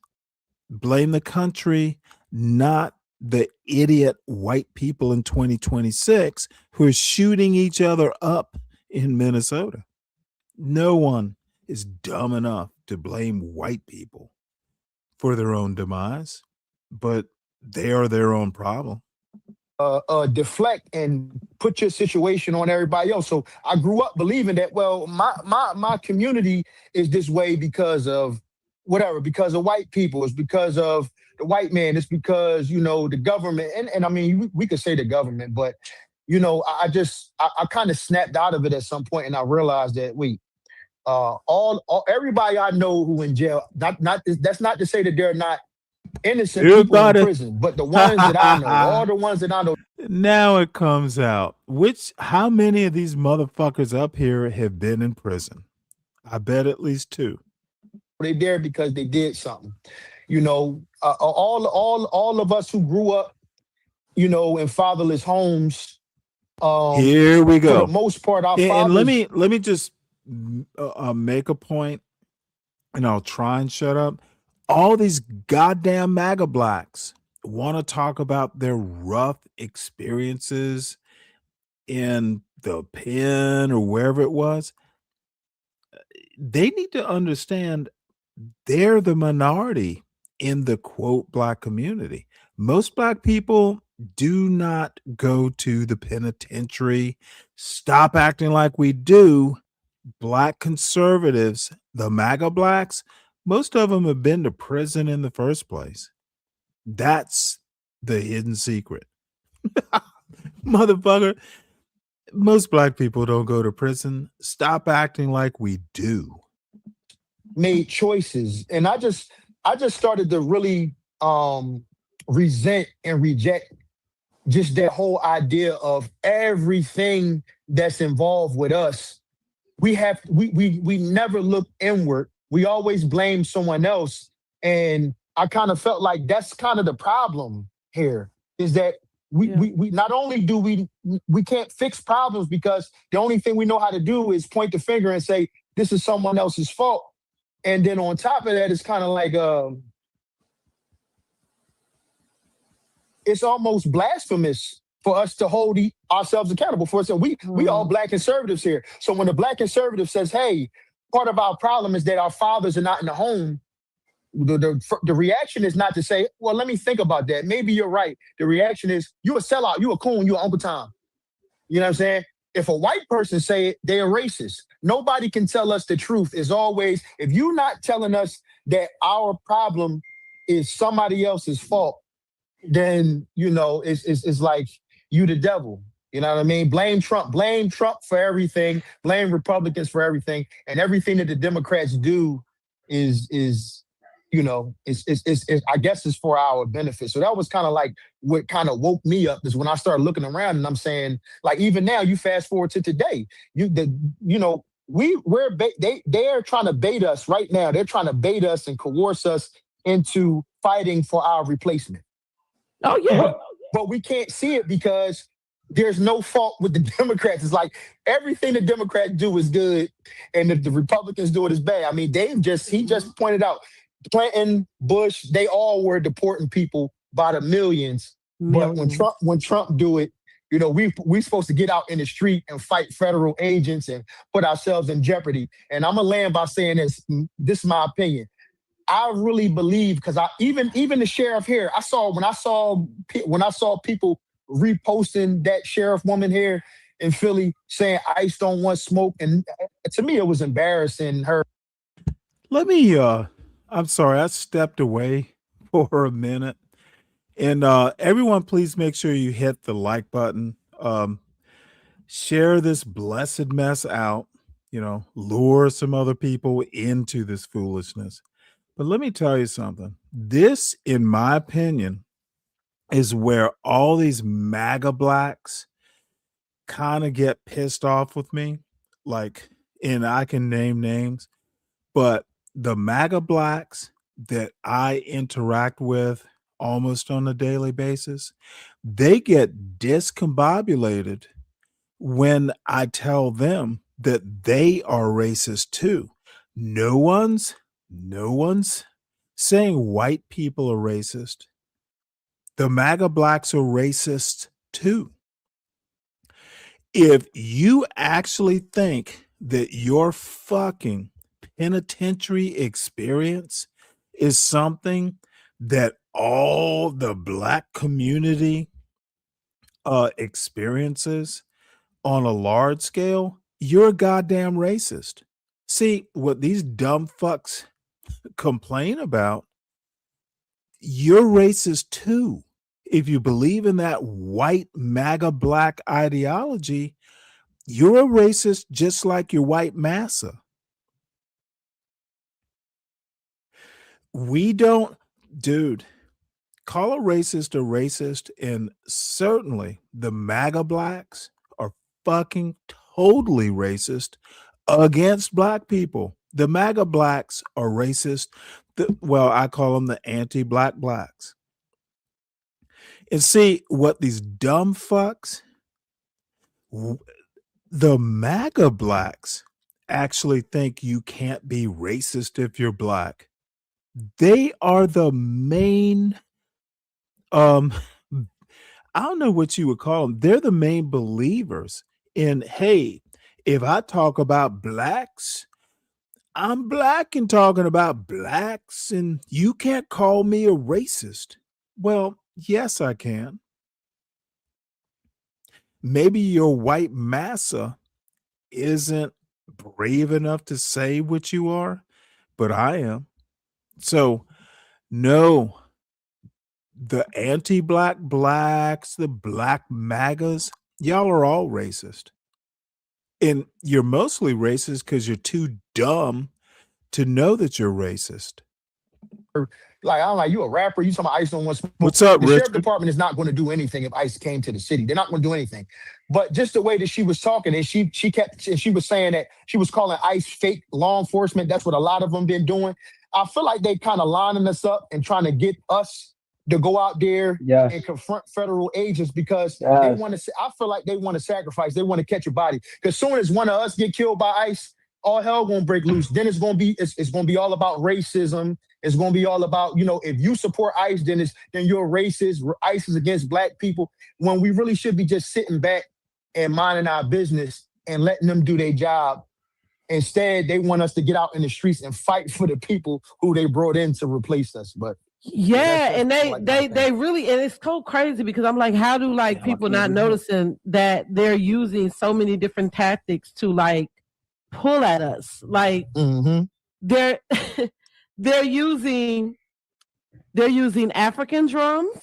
Blame the country, not the idiot white people in 2026 who are shooting each other up in Minnesota. No one is dumb enough to blame white people for their own demise, but they are their own problem. Deflect and put your situation on everybody else. So I grew up believing that, well, my community is this way because of whatever, because of white people. It's because of the white man. It's because, the government. And I mean, we could say the government, but, I kind of snapped out of it at some point, and I realized that, wait, everybody I know who in jail, that's not to say that they're not innocent people in prison, but the ones that I know, all the ones that I know. Now it comes out. How many of these motherfuckers up here have been in prison? I bet at least 2. They there because they did something. All of us who grew up, in fatherless homes. Here we go. For the most part, our fathers. And let me just make a point, and I'll try and shut up. All these goddamn MAGA blacks want to talk about their rough experiences in the pen or wherever it was. They need to understand they're the minority in the quote black community. Most black people do not go to the penitentiary. Stop acting like we do. Black conservatives, the MAGA blacks, most of them have been to prison in the first place. That's the hidden secret. Motherfucker, most black people don't go to prison. Stop acting like we do. Made choices. And I just started to really resent and reject just that whole idea of everything that's involved with us. We never look inward. We always blame someone else. And I kind of felt like that's kind of the problem here, is that we not only do we can't fix problems because the only thing we know how to do is point the finger and say, this is someone else's fault. And then on top of that, it's kind of like, it's almost blasphemous for us to hold ourselves accountable for it. So we all black conservatives here. So when the black conservative says, hey, part of our problem is that our fathers are not in the home, the reaction is not to say, well, let me think about that. Maybe you're right. The reaction is, you a sellout, you a coon, you Uncle Tom. You know what I'm saying? If a white person say it, they're racist. Nobody can tell us the truth. Is always, if you're not telling us that our problem is somebody else's fault, then, it's like you the devil. You know what I mean? Blame Trump for everything, blame Republicans for everything. And everything that the Democrats do is I guess it's for our benefit. So that was kind of like what kind of woke me up, is when I started looking around and I'm saying, like, even now, you fast forward to today, they are trying to bait us right now. They're trying to bait us and coerce us into fighting for our replacement. Oh yeah. But we can't see it because there's no fault with the Democrats. It's like everything the Democrats do is good and if the Republicans do it is bad. I mean, he just pointed out, Clinton, Bush, they all were deporting people by the millions. But when Trump do it, You know, we supposed to get out in the street and fight federal agents and put ourselves in jeopardy. And I'm gonna land by saying this. This is my opinion. I really believe, because I even the sheriff here, when I saw people reposting that sheriff woman here in Philly saying ICE don't want smoke, and to me it was embarrassing. Let me I'm sorry, I stepped away for a minute. And everyone, please make sure you hit the like button. Share this blessed mess out, lure some other people into this foolishness. But let me tell you something. This, in my opinion, is where all these MAGA blacks kind of get pissed off with me. And I can name names, but the MAGA blacks that I interact with almost on a daily basis, they get discombobulated when I tell them that they are racist too. No one's saying white people are racist. The MAGA blacks are racist too. If you actually think that your fucking penitentiary experience is something that all the black community experiences on a large scale, you're a goddamn racist. See, what these dumb fucks complain about, you're racist too. If you believe in that white MAGA black ideology, you're a racist just like your white massa. We don't, dude, call a racist, and certainly the MAGA blacks are fucking totally racist against black people. The MAGA blacks are racist. I call them the anti-black blacks. And see what these dumb fucks, the MAGA blacks actually think you can't be racist if you're black. They are the main, I don't know what you would call them. They're the main believers in, hey, if I talk about blacks, I'm black and talking about blacks, and you can't call me a racist. Well, yes, I can. Maybe your white massa isn't brave enough to say what you are, but I am. So, no, the anti-black blacks, the black MAGAs, y'all are all racist. And you're mostly racist because you're too dumb to know that you're racist. Like, I'm like, you a rapper? You talking about ICE don't want smoke? What's up, The Richard? sheriff department is not going to do anything if ICE came to the city. They're not going to do anything. But just the way that she was talking, and she was saying that she was calling ICE fake law enforcement. That's what a lot of them been doing. I feel like they kind of lining us up and trying to get us to go out there and confront federal agents because they want to. I feel like they want to sacrifice. They want to catch a body. Because soon as one of us get killed by ICE, all hell gonna break loose. Then it's gonna be all about racism. It's gonna be all about, if you support ICE, then you're racist. ICE is against black people. When we really should be just sitting back and minding our business and letting them do their job. Instead, they want us to get out in the streets and fight for the people who they brought in to replace us. But yeah, and they really, and it's so crazy because I'm like, how do people not noticing that they're using so many different tactics to pull at us? They're they're using African drums.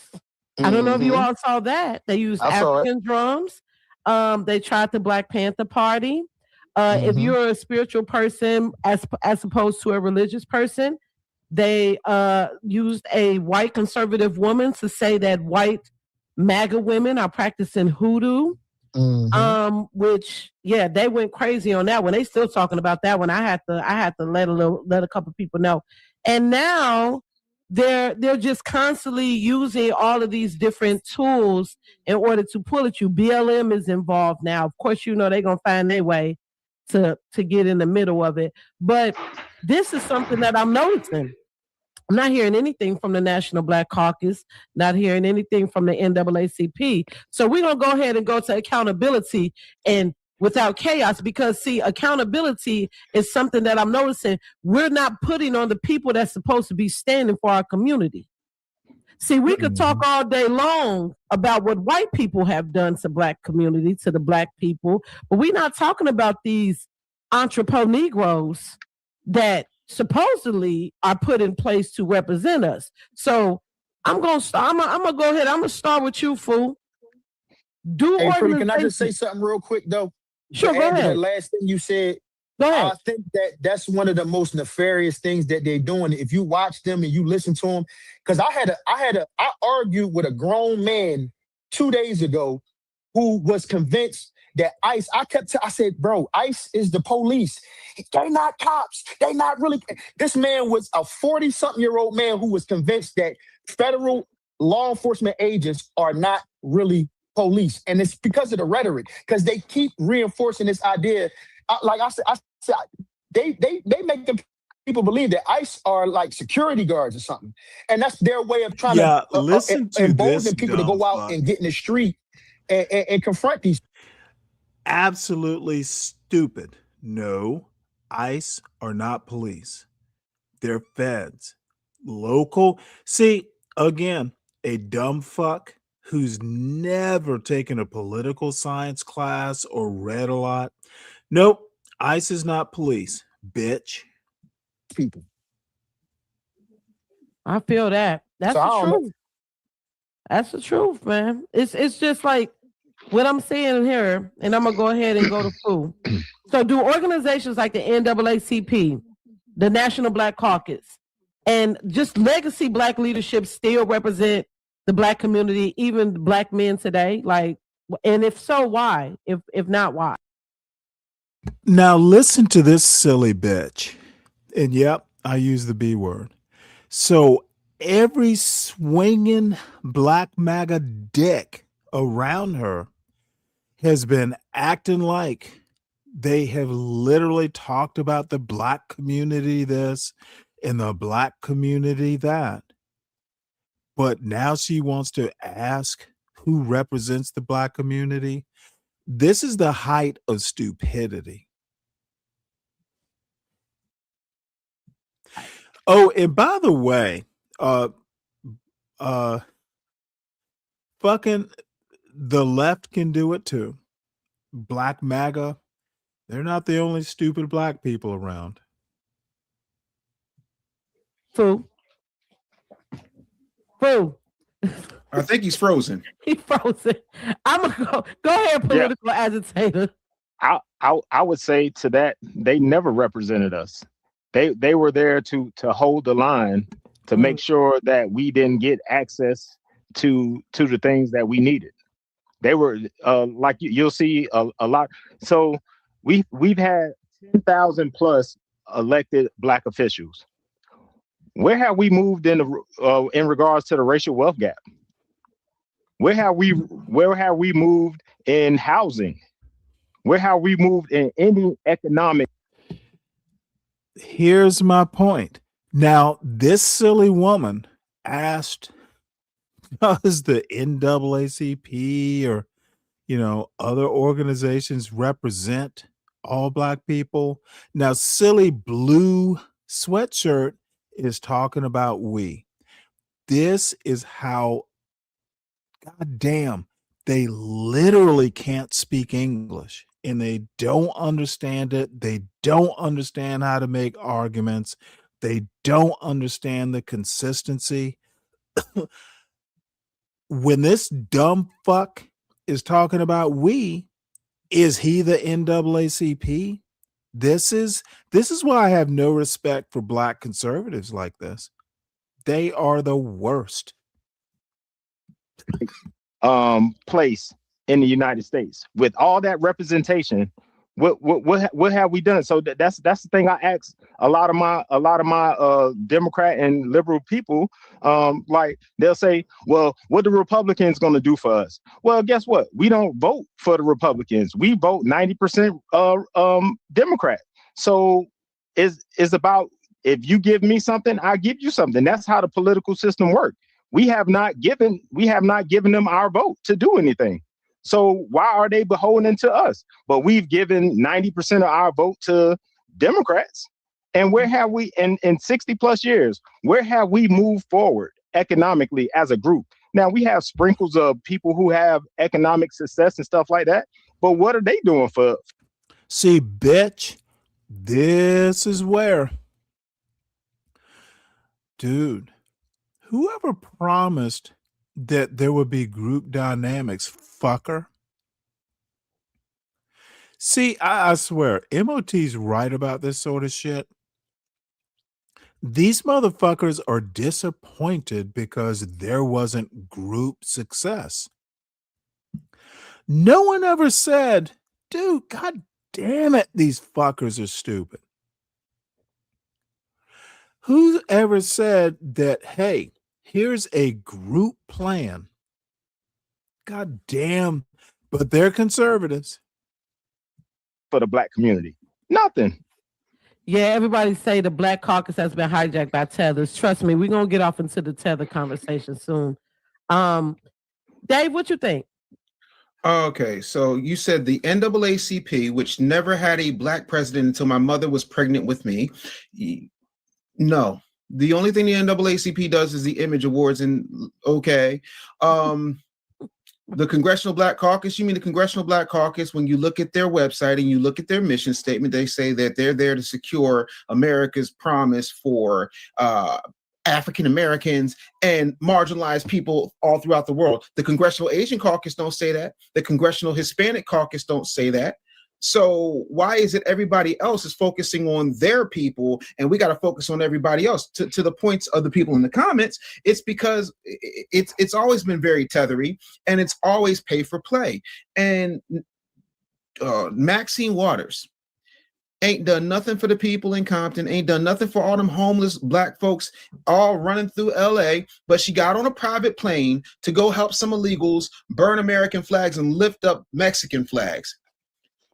I don't know if you all saw that. They used African drums. They tried the Black Panther Party. If you're a spiritual person as opposed to a religious person, they used a white conservative woman to say that white MAGA women are practicing hoodoo. Which they went crazy on that one. They still talking about that one. I had to let a couple people know. And now they're just constantly using all of these different tools in order to pull at you. BLM is involved now. Of course, they're gonna find their way to get in the middle of it. But this is something that I'm noticing. I'm not hearing anything from the National Black Caucus, not hearing anything from the NAACP. So we're going to go ahead and go to accountability and without chaos, because see, accountability is something that I'm noticing we're not putting on the people that's supposed to be standing for our community. See, we could talk all day long about what white people have done to black community, to the black people, but we're not talking about these entrepreneur Negroes that supposedly are put in place to represent us. So I'm gonna go ahead. I'm gonna start with you, fool. Do Hey, Pretty, can I organization. just say something real quick though? Sure, To go add to ahead. the last thing you said, Go ahead. I think that that's one of the most nefarious things that they're doing. If you watch them and you listen to them, because I argued with a grown man 2 days ago who was convinced that ICE. I said, bro, ICE is the police. They're not cops. They're not really. This man was a 40-something-year-old man who was convinced that federal law enforcement agents are not really police, and it's because of the rhetoric. Because they keep reinforcing this idea. Like I said, they make the people believe that ICE are like security guards or something, and that's their way of trying Yeah, to listen to this embolden people to dumb go out fuck. and get in the street and confront these. Absolutely stupid. No, ICE are not police. They're feds. Local. See, again, a dumb fuck who's never taken a political science class or read a lot. Nope, ICE is not police, bitch. People. I feel that. That's So I the don't know. truth. That's the truth, man. It's just like what I'm saying here, and I'm gonna go ahead and go to food. So, do organizations like the NAACP, the National Black Caucus, and just legacy black leadership still represent the black community, even black men today? Like, and if so, why? If not, why? Now listen to this silly bitch. And yep, I use the B word. So every swinging black MAGA dick around her has been acting like they have literally talked about the black community this and the black community that. But now she wants to ask who represents the black community. This is the height of stupidity. Oh, and by the way, fucking the left can do it too. Black MAGA, they're not the only stupid black people around. Foo. I think he's frozen. He frozen. I'm gonna go ahead, political agitator. I would say to that, they never represented us. They were there to hold the line to make sure that we didn't get access to the things that we needed. They were like you'll see a lot. So we've had 10,000 plus elected black officials. Where have we moved in regards to the racial wealth gap? Where have we moved in housing? Where have we moved in any economic? Here's my point. Now, this silly woman asked, does the NAACP or, other organizations represent all black people? Now, silly blue sweatshirt is talking about we. This is how, goddamn, they literally can't speak English and they don't understand it. They don't understand how to make arguments. They don't understand the consistency. When this dumb fuck is talking about we, is he the NAACP? This is why I have no respect for black conservatives like this. They are the worst. Place in the United States with all that representation. What have we done? So that's the thing I ask a lot of my Democrat and liberal people. Like they'll say, well, what the Republicans going to do for us? Well, guess what? We don't vote for the Republicans. We vote 90% Democrat. So it's about If you give me something, I give you something. That's how the political system works. We have not given them our vote to do anything. So why are they beholden to us? But we've given 90% of our vote to Democrats. And where have we, in 60 plus years, where have we moved forward economically as a group? Now, we have sprinkles of people who have economic success and stuff like that. But what are they doing for? See, bitch, this is where, dude, whoever promised that there would be group dynamics, fucker. See, I swear, MOT's right about this sort of shit. These motherfuckers are disappointed because there wasn't group success. No one ever said, dude, god damn it, these fuckers are stupid. Who ever said that, hey, here's a group plan? God damn, but they're conservatives. For the black community? Nothing. Yeah, everybody say the Black Caucus has been hijacked by tethers. Trust me, we're gonna get off into the tether conversation soon. Dave, what you think? Okay, so you said the NAACP, which never had a black president until my mother was pregnant with me. No, the only thing the NAACP does is the image awards, and okay. The Congressional Black Caucus, you mean the Congressional Black Caucus, when you look at their website and you look at their mission statement, they say that they're there to secure America's promise for African Americans and marginalized people all throughout the world. The Congressional Asian Caucus don't say that. The Congressional Hispanic Caucus don't say that. So why is it everybody else is focusing on their people and we got to focus on everybody else? To the points of the people in the comments, it's because it's always been very tethery and it's always pay for play. And Maxine Waters ain't done nothing for the people in Compton, ain't done nothing for all them homeless black folks all running through LA, but she got on a private plane to go help some illegals burn American flags and lift up Mexican flags.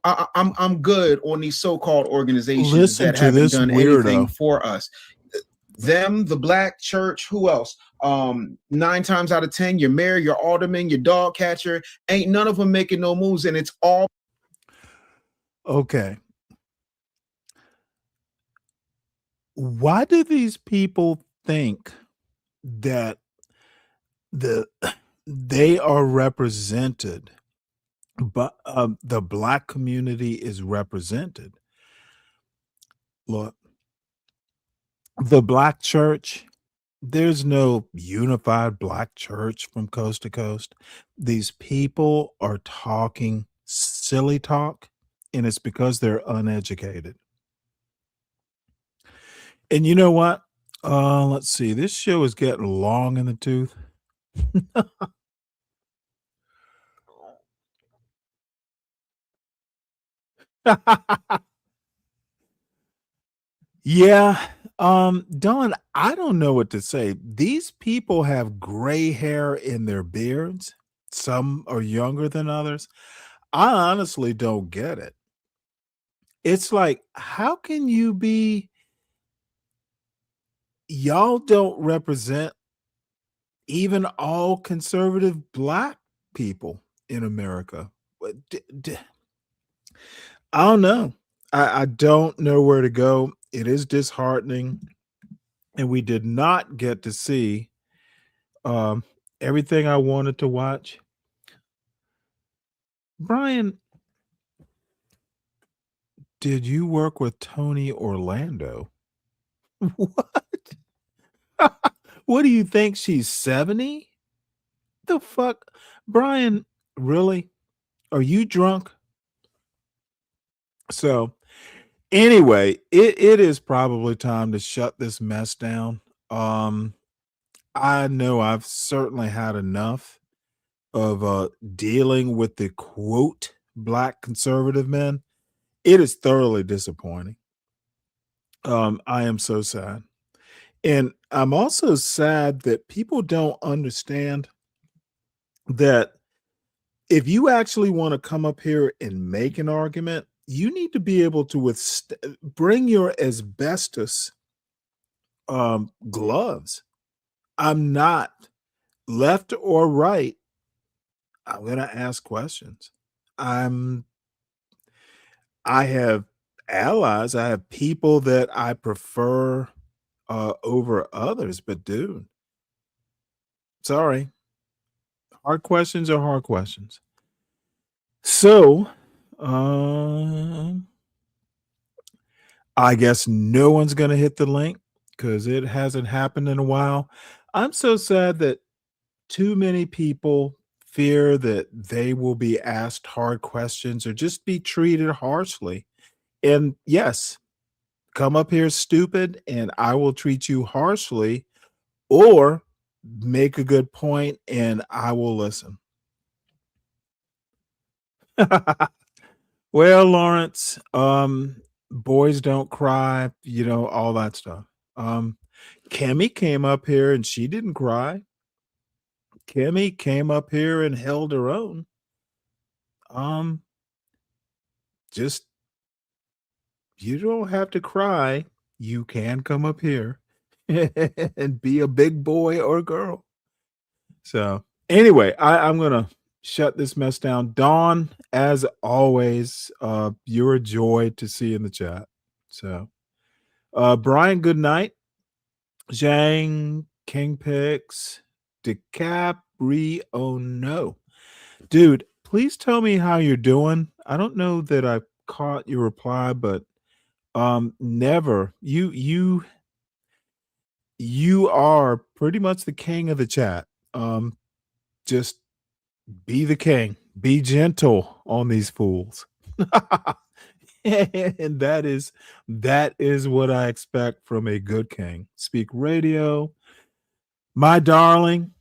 I'm good on these so-called organizations that haven't done anything for us. Them, the black church, who else? 9 times out of 10, your mayor, your alderman, your dog catcher, ain't none of them making no moves, and it's all okay. Why do these people think that they are represented, but the black community is represented? Look, the black church, there's no unified black church from coast to coast. These people are talking silly talk, and it's because they're uneducated. And you know what? Let's see. This show is getting long in the tooth. Yeah. Don, I don't know what to say. These people have gray hair in their beards. Some are younger than others. I honestly don't get it. It's like, how can you be? Y'all don't represent even all conservative black people in America. I don't know. I don't know where to go. It is disheartening. And we did not get to see everything I wanted to watch. Brian, did you work with Tony Orlando? What? What do you think? She's 70? The fuck? Brian, really? Are you drunk? So anyway, it is probably time to shut this mess down. I know I've certainly had enough of dealing with the quote black conservative men. It is thoroughly disappointing. I am so sad. And I'm also sad that people don't understand that if you actually want to come up here and make an argument, you need to be able to bring your asbestos gloves. I'm not left or right. I'm gonna ask questions. I have allies. I have people that I prefer over others, but dude, sorry. Hard questions are hard questions. So, I guess no one's gonna hit the link because it hasn't happened in a while. I'm so sad that too many people fear that they will be asked hard questions or just be treated harshly. And yes, come up here stupid and I will treat you harshly, or make a good point and I will listen. Well, Lawrence, boys don't cry, all that stuff. Kimmy came up here and she didn't cry. Kimmy came up here and held her own. Um, just you don't have to cry. You can come up here and be a big boy or girl. So anyway, I'm gonna shut this mess down. Dawn, as always, you're a joy to see in the chat. So Brian, good night. Zhang, King Pix, DiCaprio. Oh no. Dude, please tell me how you're doing. I don't know that I caught your reply, but never. You are pretty much the king of the chat. Just be the king. Be gentle on these fools. And that is what I expect from a good king. Speak Radio, my darling,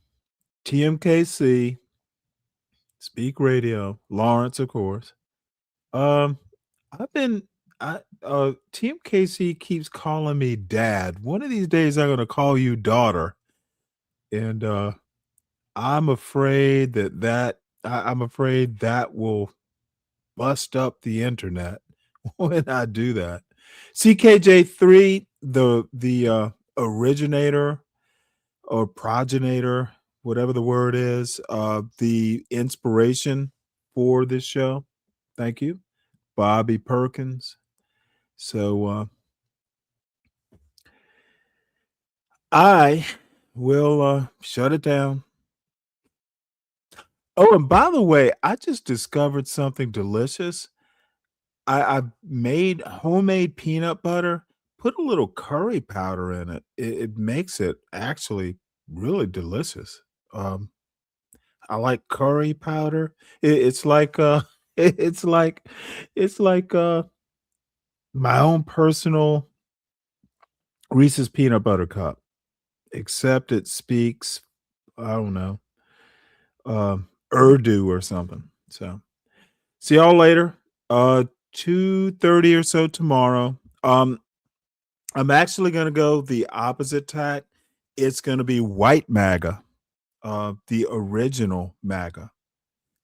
TMKC, Speak Radio, Lawrence, of course. I've been TMKC keeps calling me dad. One of these days I'm gonna call you daughter. And I'm afraid I'm afraid that will bust up the internet when I do that. CKJ3, the originator or progenitor, whatever the word is, the inspiration for this show. Thank you, Bobby Perkins. So I will shut it down. Oh, and by the way, I just discovered something delicious. I've made homemade peanut butter, put a little curry powder in it. It makes it actually really delicious. I like curry powder. It's like it's like it's like my own personal Reese's peanut butter cup, except it speaks, I don't know, Urdu or something. So see y'all later. 2:30 or so tomorrow. I'm actually gonna go the opposite tack. It's gonna be white MAGA, the original MAGA.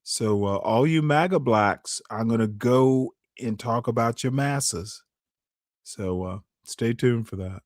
So all you MAGA blacks, I'm gonna go and talk about your masses. So stay tuned for that.